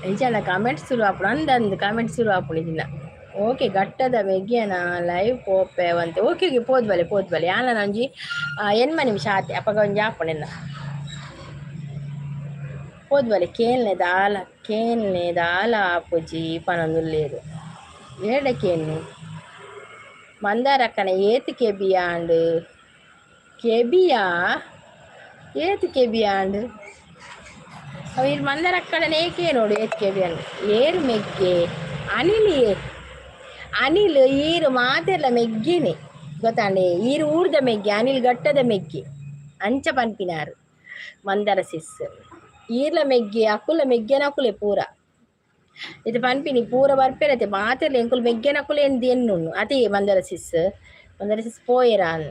ನಿಜ ಕಮೆಂಟ್ ಶುರು ಆಪುಡು ಅಂದಂದು ಕಮೆಂಟ್ ಶುರು ಆಪುಡು ಇದನ್ನ ಓಕೆ ಗಟ್ಟದ ವೆಗ್ಯನ ಲೈವ್ ಪೋಪೆವಂತೆ ಓಕೆ ಪೋದ್ಬಲೆ ಯಾನ ನಂಜಿ ಎನ್ಮ ನಿಮಿಷ ಆತೆ ಅಪ್ಪಗ ಒಂಜಿ ಆಪುಣೆನ್ನ ಪೋದ್ಬಲೆ ಕೇಳ್ನೆ ದಾಲ ಆಪುಜಿ ಪನೊಂದುಲ್ಲೇರು ಏಡಕೇನು ಮಂದಾರಕ್ಕನ ಏತು ಕೆಬಿಯಾಂಡು ಕೆಬಿಯಾ ಏತು ಕೆಬಿಯಾಂಡು ಅವು ಮಂದಾರಕ್ಕನ ಏಕೆ ನೋಡು ಏತು ಕೆಬಿಯಾಂಡು ಏರು ಮೆಗ್ಗೆ ಅನಿಲ್ ಈರು ಮಾತೆಲ್ಲ ಮೆಗ್ಗೆನೆ ಗೊತ್ತಾಂಡೆ ಈರು ಊರ್ದ ಮೆಗ್ಗೆ ಅನಿಲ್ ಗಟ್ಟದ ಮೆಗ್ಗೆ ಅಂಚ ಪನ್ಪಿನಾರು ಮಂದರ ಸಿಸ್ ಈರ್ಲ ಮೆಗ್ಗೆ ಅಕುಲ ಮೆಗ್ಗೆನಕುಲೆ ಪೂರ ಇದು ಪನ್ಪಿನಿ ಪೂರ ಬರ್ಪೆರತೆ ಮಾತೆಲ್ಲ ಎಂಕುಲು ಮೆಗ್ಗೆನಕುಲೆ ಎನ್ನುಣ್ಣು ಅದೇ ಮಂದರ ಸಿಸ್ ಪೋಯರಾನ್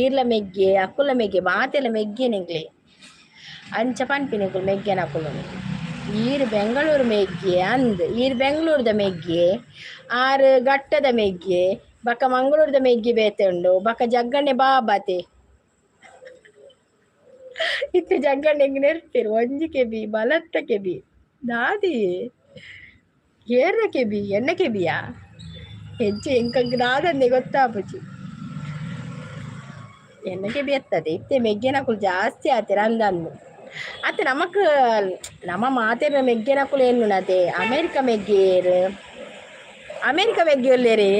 ಈರ್ಲ ಮೆಗ್ಗೆ ಅಕುಲ ಮೆಗ್ಗೆ ಮಾತೆಲ್ಲ ಮೆಗ್ಗೆನೆಗ್ಲೆ ಅಂಚ ಪನ್ಪಿನಿ ಎಂಕುಲು ಮೆಗ್ಗೆನಕುಲು ಈರು ಬೆಂಗಳೂರು ಮೆಗ್ಗೆ ಈರು ಬೆಂಗಳೂರದ ಮೆಗ್ಗೆ ಆರು ಗಟ್ಟದ ಮೆಗ್ಗೆ ಬಕ್ಕ ಮಂಗಳೂರದ ಮೆಗ್ಗೆ ಬೇತೆ ಉಂಡು ಬಕ್ಕ ಜಗ್ಗಣ್ಣೆ ಬಾಬಾತೆ ಇತ್ತೆ ಜಗ್ಗಣ್ಣೆಗೆ ನೆರ್ಪೇರು 1 KB ಬಲತ್ತ KB ದಾದಿ ಏರ್ನ KB ಎನ್ನ ಕೆಬಿಯಾ ಹೆಜ್ಜೆ ಎಂಕಂಗೆ ದಾದಂದೆ ಗೊತ್ತಾಪುಜಿ ಎನ್ನ KB ಎತ್ತದೆ ಇತ್ತೆ ಮೆಗ್ಗೆನಕುಲು ಜಾಸ್ತಿ ಆತೆ ರಂದನ್ನು ಅತ್ತೆ ನಮ್ಮ ಮಾತೇರ ಮೆಗ್ಗೆನಕುಲು ಏನು ಅದೇ ಅಮೇರಿಕ ಮೆಗ್ಗೆಯಲ್ಲೇರಿ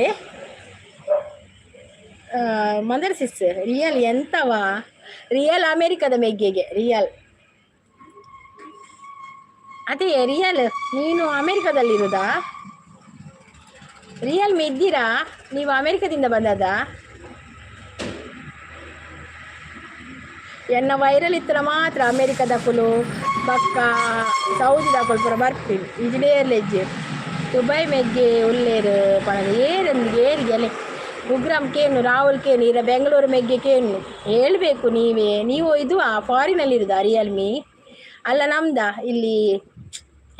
ಮಂದರ್ ಸಿಸ್ ರಿಯಲ್ ಎಂತವಾ ರಿಯಲ್ ಅಮೇರಿಕದ ಮೆಗ್ಗೆಗೆ ರಿಯಲ್ ಅದೇ ರಿಯಲ್ ನೀನು ಅಮೇರಿಕದಲ್ಲಿರುದಾ ರಿಯಲ್ ಇದ್ದೀರಾ ನೀವು ಅಮೇರಿಕದಿಂದ ಬಂದದ ಎನ್ನ ವೈರಲ್ ಇತ್ತರ ಮಾತ್ರ ಅಮೇರಿಕದಕ್ಕಲು ಬಕ್ಕ ಸೌದಿದಕ್ಕಲು ಪೂರ ಬರ್ತೀನಿ ಇಜ್ಲೇರ್ಲೆಜ್ಜೆ ದುಬೈ ಮೆಗ್ಗೆ ಉಲ್ಲೇರು ಪಣದ ಏರಿಗೆ ಉಗ್ರಂ ಕೇನು, ರಾಹುಲ್ ಕೇನು, ಇರ ಬೆಂಗಳೂರು ಮೆಗ್ಗೆ ಕೇನು ಹೇಳ್ಬೇಕು ನೀವೇ. ನೀವು ಇದು ಫಾರಿನಲ್ಲಿರೋದಾ ರಿಯಲ್ಮಿ? ಅಲ್ಲ ನಮ್ದಾ ಇಲ್ಲಿ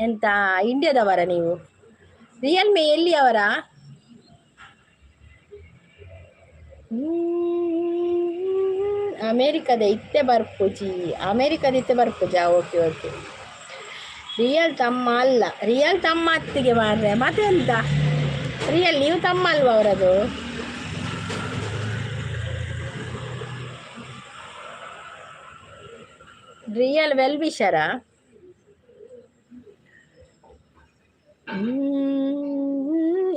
ಎಂತ ಇಂಡಿಯಾದವರ ನೀವು? ರಿಯಲ್ಮಿ ಎಲ್ಲಿಯವರ? ಅಮೇರಿಕದ ಇತ್ತೆ ಬರ್ಪುಜಿ, ಅಮೇರಿಕದ ಇತ್ತೆ ಬರ್ಪುಜಾ? Okay okay. ರಿಯಲ್ ತಮ್ಮ ಅಲ್ಲ, ರಿಯಲ್ ತಮ್ಮ ಅತ್ತಿಗೆ ಮಾರ್ರೆ. ಮತ್ತೆ ಎಂತ ರಿಯಲ್ ನೀವು ತಮ್ಮ ಅಲ್ವಾ ಅವರದು? Real well ವಿಷರ.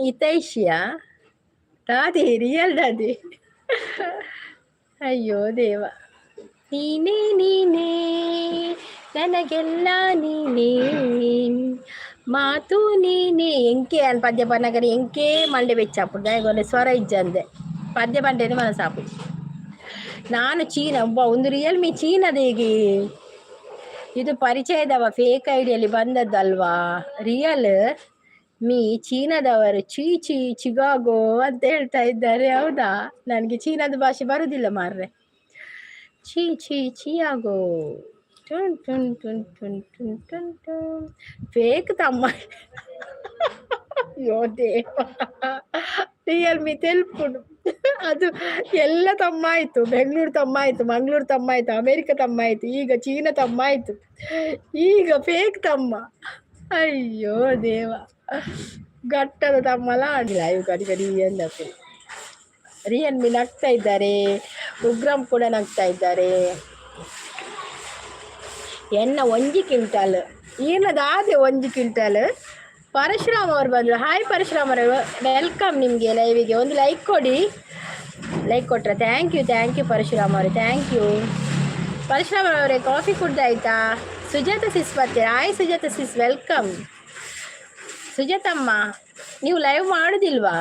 ಹಿತೈಷಿಯಾ? ದಾದಿ ರಿಯಲ್ ದಾದಿ. ಅಯ್ಯೋ ದೇವ. ನೀನೇ ನೀನೇ ನನಗೆಲ್ಲ ನೀನೇ, ಮಾತು ನೀನೇ. ಎಂಕೆ ಅನ್ ಪದ್ಯ ಪನ್ನಗರಿ ಎಂಕೆ ಮಂಡೆ ಬೆಚ್ಚಾಪುಡು ದಯಗೊಂಡೆ ಸ್ವರ ಇಜ್ಜಂದೆ ಪದ್ಯ ಬಂಡೇನೆ ಮನಸಾಪು. ನಾನು ಚೀನಾ ಒಂದು ರಿಯಲ್ಮಿ ಚೀನಾದೇಗೆ ಇದು ಪರಿಚಯದವ ಫೇಕ್ ಐಡಿಯಲ್ಲಿ ಬಂದದ್ದಲ್ವಾ? ರಿಯಲ್ ಮೀ ಚೀನಾದವರು ಚೀ ಚೀ ಚಿಗಾಗೋ ಅಂತ ಹೇಳ್ತಾ ಇದ್ದಾರೆ. ಹೌದಾ? ನನಗೆ ಚೀನಾದ ಭಾಷೆ ಬರುದಿಲ್ಲ ಮಾರ್ರೆ. ಚೀ ಚೀ ಚಿಯಾಗೋ ಟುನ್ ಟುನ್ ಟುನ್ ಟುನ್ ಟುನ್ ಟುನ್ ಟುನ್. ಫೇಕ್ ತಮ್ಮ. ಯೋ ದೇವ. ರಿಯಲ್ಮಿ ತೆಲ್ಪುಡು ಅದು ಎಲ್ಲ ತಮ್ಮ ಆಯ್ತು. ಬೆಂಗಳೂರು ತಮ್ಮ ಆಯ್ತು, ಮಂಗಳೂರು ತಮ್ಮ ಆಯ್ತು, ಅಮೇರಿಕ ತಮ್ಮ ಆಯ್ತು, ಈಗ ಚೀನಾ ತಮ್ಮ ಆಯ್ತು, ಈಗ ಫೇಕ್ ತಮ್ಮ. ಅಯ್ಯೋ ದೇವ. ಗಟ್ಟದ ತಮ್ಮಲ್ಲ ಆಡಿಲ್ಲ ಇವು ಕಡಿ ಕಡಿ ಎಂದಪ್ಪ. ರಿಯಲ್ಮಿ ನಗ್ತಾ ಇದ್ದಾರೆ, ಉಗ್ರಂ ಕೂಡ ನಗ್ತಾ ಇದ್ದಾರೆ. ಎನ್ನ 1 ಕ್ವಿಂಟಾಲ್ ಏನದಾದೆ 1 ಕ್ವಿಂಟಾಲ್. ಪರಶುರಾಮ್ ಅವ್ರು ಬಂದರು. ಹಾಯ್ ಪರಶುರಾಮ್ ಅವರೇ, ವೆಲ್ಕಮ್ ನಿಮಗೆ ಲೈವಿಗೆ. ಒಂದು ಲೈಕ್ ಕೊಡಿ. ಲೈಕ್ ಕೊಟ್ರೆ ಥ್ಯಾಂಕ್ ಯು ಪರಶುರಾಮ್ ಅವರೇ, ಥ್ಯಾಂಕ್ ಯು. ಪರಶುರಾಮ್ ಅವರೇ ಕಾಫಿ ಕುಡ್ದಾಯ್ತಾ? ಸುಜಾತ ಸಿಸ್ ಬರ್ತೀರಾ? Hi Sujatha sis, welcome. ಸುಜಾತಮ್ಮ ನೀವು ಲೈವ್ ಮಾಡೋದಿಲ್ವಾ?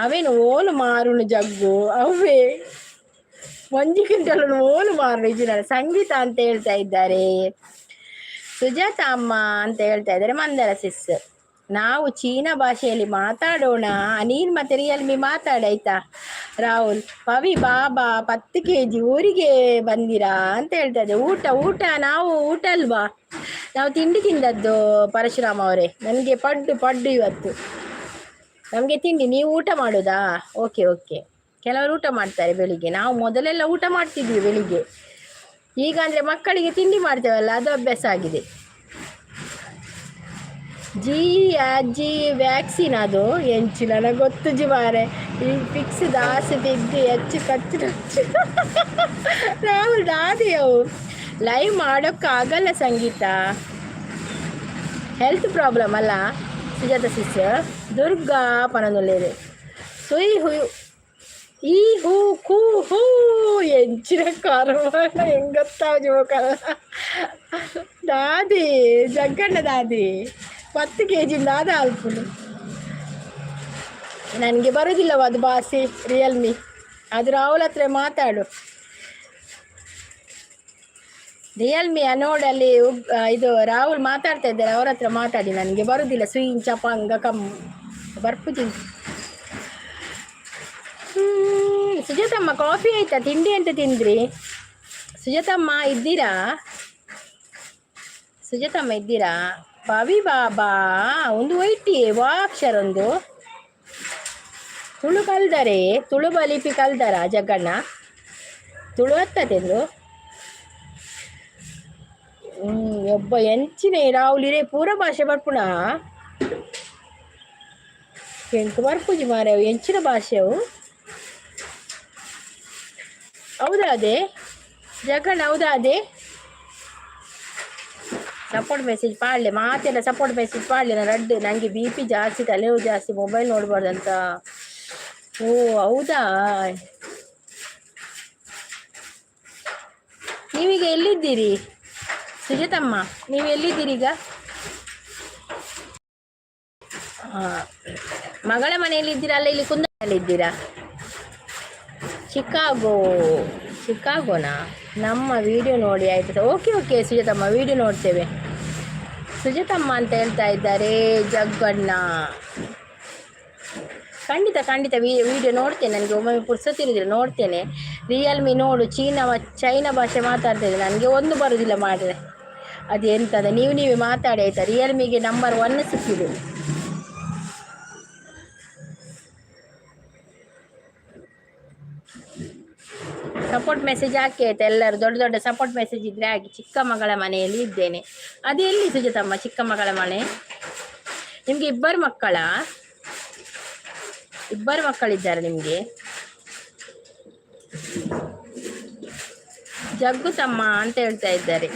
ಅವೇನು ಓಲು ಮಾರುನು ಜಗ್ಗು ಅವೇ 1 ಕ್ವಿಂಟಲ್ ಓಲು ಮಾರು ಇಜಿನ. ಸಂಗೀತ ಅಂತ ಹೇಳ್ತಾ ಇದ್ದಾರೆ, ಸುಜಾತ ಅಮ್ಮ ಅಂತ ಹೇಳ್ತಾ ಇದ್ದಾರೆ, ಮಂದರ ಸಿಸ್. ನಾವು ಚೀನಾ ಭಾಷೆಯಲ್ಲಿ ಮಾತಾಡೋಣ. ನೀನು ಮತ್ತೆ ರಿಯಲ್ಮಿ ಮಾತಾಡಾಯ್ತಾ? ರಾಹುಲ್ ಪವಿ ಬಾಬಾ 10 kg ಊರಿಗೆ ಬಂದಿರಾ ಅಂತ ಹೇಳ್ತಾ ಇದ್ದೆ. ಊಟ ನಾವು ಊಟ ಅಲ್ವಾ, ನಾವು ತಿಂಡಿ ತಿಂದದ್ದು ಪರಶುರಾಮ್ ಅವರೇ. ನನಗೆ ಪಡ್ಡು ಇವತ್ತು ನಮಗೆ ತಿಂಡಿ. ನೀವು ಊಟ ಮಾಡೋದಾ? Okay okay. ಕೆಲವರು ಊಟ ಮಾಡ್ತಾರೆ ಬೆಳಿಗ್ಗೆ. ನಾವು ಮೊದಲೆಲ್ಲ ಊಟ ಮಾಡ್ತಿದ್ವಿ ಬೆಳಿಗ್ಗೆ. ಈಗ ಅಂದರೆ ಮಕ್ಕಳಿಗೆ ತಿಂಡಿ ಮಾಡ್ತೇವಲ್ಲ, ಅದು ಅಭ್ಯಾಸ ಆಗಿದೆ. ಅಜ್ಜಿ ವ್ಯಾಕ್ಸಿನ್ ಅದು ಎಂಚು ನನಗೆ ಗೊತ್ತು ಮಾರೆ. ಈ ಫಿಕ್ಸ್ ದಾಸೆ ಬಿದ್ದು ಹೆಚ್ಚು ಖರ್ಚು. ನಾವು ದಾದಿಯವು ಲೈವ್ ಮಾಡೋಕ್ಕಾಗಲ್ಲ ಸಂಗೀತ, ಹೆಲ್ತ್ ಪ್ರಾಬ್ಲಮ್ ಅಲ್ಲ ಸುಜಾತ ಸಿಸ್. ದುರ್ಗಾ ಪನದೊಳ್ಳೆಯದು ಸುಯ್ ಹುಯು ಈ ಹೂ ಕೂ ಹೂ ಎಂಚಿನ ಕಾರವಾರ ಹೆಂಗೊತ್ತಾವ ಜೋಕಲ್ಲ. ದಾದಿ ಜಗ್ಗಣ್ಣ ದಾದಿ 10 kg ದಾದ ಅಲ್ಪುನು. ನನಗೆ ಬರೋದಿಲ್ಲವ ಅದು ಭಾಷೆ ರಿಯಲ್ಮಿ. ಅದು ರಾಹುಲ್ ಹತ್ರ ಮಾತಾಡು. ರಿಯಲ್ಮಿ ನೋಡಲ್ಲಿ ಇದು ರಾಹುಲ್ ಮಾತಾಡ್ತಾ ಇದ್ದಾರೆ, ಅವ್ರ ಹತ್ರ ಮಾತಾಡಿ. ನನಗೆ ಬರೋದಿಲ್ಲ ಸುಯಿನ್ ಚಪಾಂಗ ಕಮ್ ಬರ್ಪುಜಿ. ಸುಜಾತಮ್ಮ ಕಾಫಿ ಆಯ್ತಾ? ತಿಂಡಿ ಅಂತ ತಿಂದ್ರಿ? ಸುಜಾತಮ್ಮ ಇದ್ದೀರಾ? ಸುಜಾತಮ್ಮ ಇದ್ದೀರಾ? ಪವಿ ಬಾಬಾ ಒಂದು ಒಯ್ಟಿ ವಾ ಅಕ್ಷರ ಒಂದು ತುಳು ಕಲ್ದರೆ ತುಳು ಬಲಿಪಿ ಕಲ್ದರ ಜಗಣ್ಣ ತುಳು ಹತ್ತದೆಂದು. ಒಬ್ಬ ಎಂಚಿನ ರಾಹುಲಿರೇ ಪೂರ ಭಾಷೆ ಬರ್ಪುಣ ಎಂಟು ಬರ್ಪುಜಿ ಮಾರ್ಯಾವು ಎಂಚಿನ ಭಾಷೆವು. ಹೌದಾ ಅದೇ ಜಗಣ್ಣ? ಹೌದಾ ಅದೇ? ಸಪೋರ್ಟ್ ಮೆಸೇಜ್ ಪಾಡಲೆ ಮಾತೆಲ್ಲ ಸಪೋರ್ಟ್ ಮೆಸೇಜ್ ಪಾಡಲೆ. ನಾನು ರಡ್ಡು ನನಗೆ BP ಜಾಸ್ತಿ, ತಲೆನೋವು ಜಾಸ್ತಿ, ಮೊಬೈಲ್ ನೋಡ್ಬಾರ್ದಂತ. ಓ ಹೌದಾ? ನೀವೀಗ ಎಲ್ಲಿದ್ದೀರಿ ಸುಜಾತಮ್ಮ? ನೀವು ಎಲ್ಲಿದ್ದೀರಿ ಈಗ? ಮಗಳ ಮನೆಯಲ್ಲಿದ್ದೀರಾ? ಅಲ್ಲ ಇಲ್ಲಿ ಕುಂದಲ್ಲಿದ್ದೀರಾ? ಚಿಕಾಗೋನಾ? ನಮ್ಮ ವಿಡಿಯೋ ನೋಡಿ ಆಯ್ತು. ಓಕೆ ಓಕೆ ಸುಜಾತಮ್ಮ, ವಿಡಿಯೋ ನೋಡ್ತೇವೆ. ಸುಜಾತಮ್ಮ ಅಂತ ಹೇಳ್ತಾ ಇದ್ದಾರೆ ಜಗ್ಗಣ್ಣ. ಖಂಡಿತ ಖಂಡಿತ ವಿಡಿಯೋ ನೋಡ್ತೇನೆ. ನನಗೆ ಒಮ್ಮೊಮ್ಮೆ ಪುರ್ಸೊತ್ತಿರುವುದಿಲ್ಲ, ನೋಡ್ತೇನೆ. ರಿಯಲ್ಮಿ ನೋಡು, ಚೈನಾ ಭಾಷೆ ಮಾತಾಡ್ತೇನೆ, ನನಗೆ ಒಂದು ಬರೋದಿಲ್ಲ ಮಾಡಿದ್ರೆ. ಅದು ಎಂತದ, ನೀವೇ ಮಾತಾಡಿ ಆಯಿತಾ. ರಿಯಲ್ಮಿಗೆ ನಂಬರ್ 1 ಸಿಕ್ಕಿದೆ. ಸಪೋರ್ಟ್ ಮೆಸೇಜ್ ಹಾಕಿ ಆಯ್ತಾ ಎಲ್ಲರೂ. ದೊಡ್ಡ ದೊಡ್ಡ ಸಪೋರ್ಟ್ ಮೆಸೇಜ್ ಇದ್ರೆ ಹಾಕಿ. ಚಿಕ್ಕ ಮಗಳ ಮನೆಯಲ್ಲಿ ಇದ್ದೇನೆ. ಅದು ಎಲ್ಲಿ ಸುಜಾತಮ್ಮ ಚಿಕ್ಕ ಮಗಳ ಮನೆ? ನಿಮ್ಗೆ ಇಬ್ಬರು ಮಕ್ಕಳಿದ್ದಾರೆ ನಿಮ್ಗೆ? ಜಗ್ಗು ತಮ್ಮ ಅಂತ ಹೇಳ್ತಾ ಇದ್ದಾರೆ.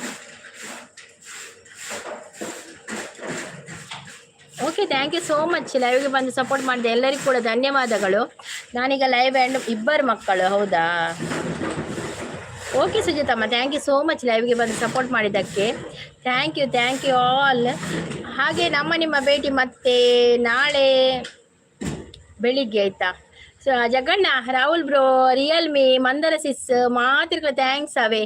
Okay, thank you so much. ಲೈವ್ಗೆ ಬಂದು ಸಪೋರ್ಟ್ ಮಾಡಿದೆ ಎಲ್ಲರಿಗೂ ಕೂಡ ಧನ್ಯವಾದಗಳು. ನಾನೀಗ ಲೈವ್ ಆ್ಯಂಡ್ ಇಬ್ಬರು ಮಕ್ಕಳು, ಹೌದಾ? ಓಕೆ ಸುಜಿತಮ್ಮ, ಥ್ಯಾಂಕ್ ಯು ಸೋ ಮಚ್ ಲೈವ್ಗೆ ಬಂದು ಸಪೋರ್ಟ್ ಮಾಡಿದ್ದಕ್ಕೆ. Thank you all. ಹಾಗೆ ನಿಮ್ಮ ಭೇಟಿ ಮತ್ತೆ ನಾಳೆ ಬೆಳಿಗ್ಗೆ ಆಯಿತಾ? So Jaganna, Rahul bro, Realme, Mandara sis ಮಾತಿರ್ಗಳ ಥ್ಯಾಂಕ್ಸ್ ಅವೇ.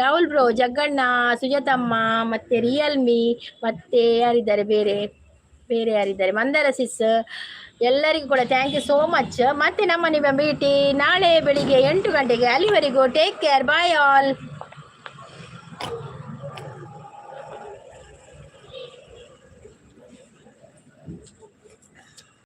ರಾಹುಲ್ ಬ್ರೋ, ಜಗಣ್ಣ, ಸುಜಾತಮ್ಮ, ಮತ್ತು ರಿಯಲ್ಮಿ, ಮತ್ತು ಯಾರಿದ್ದಾರೆ ಬೇರೆ ಯಾರಿದ್ದಾರೆ, ಮಂದರ ಸಿಸ್, ಎಲ್ಲರಿಗೂ ಕೂಡ ಥ್ಯಾಂಕ್ ಯು ಸೋ ಮಚ್. ಮತ್ತೆ ನಿಮ್ಮ ಭೇಟಿ ನಾಳೆ ಬೆಳಿಗ್ಗೆ 8 ಗಂಟೆಗೆ. ಅಲ್ಲಿವರೆಗೂ ಟೇಕ್ ಕೇರ್, ಬಾಯ್ ಆಲ್.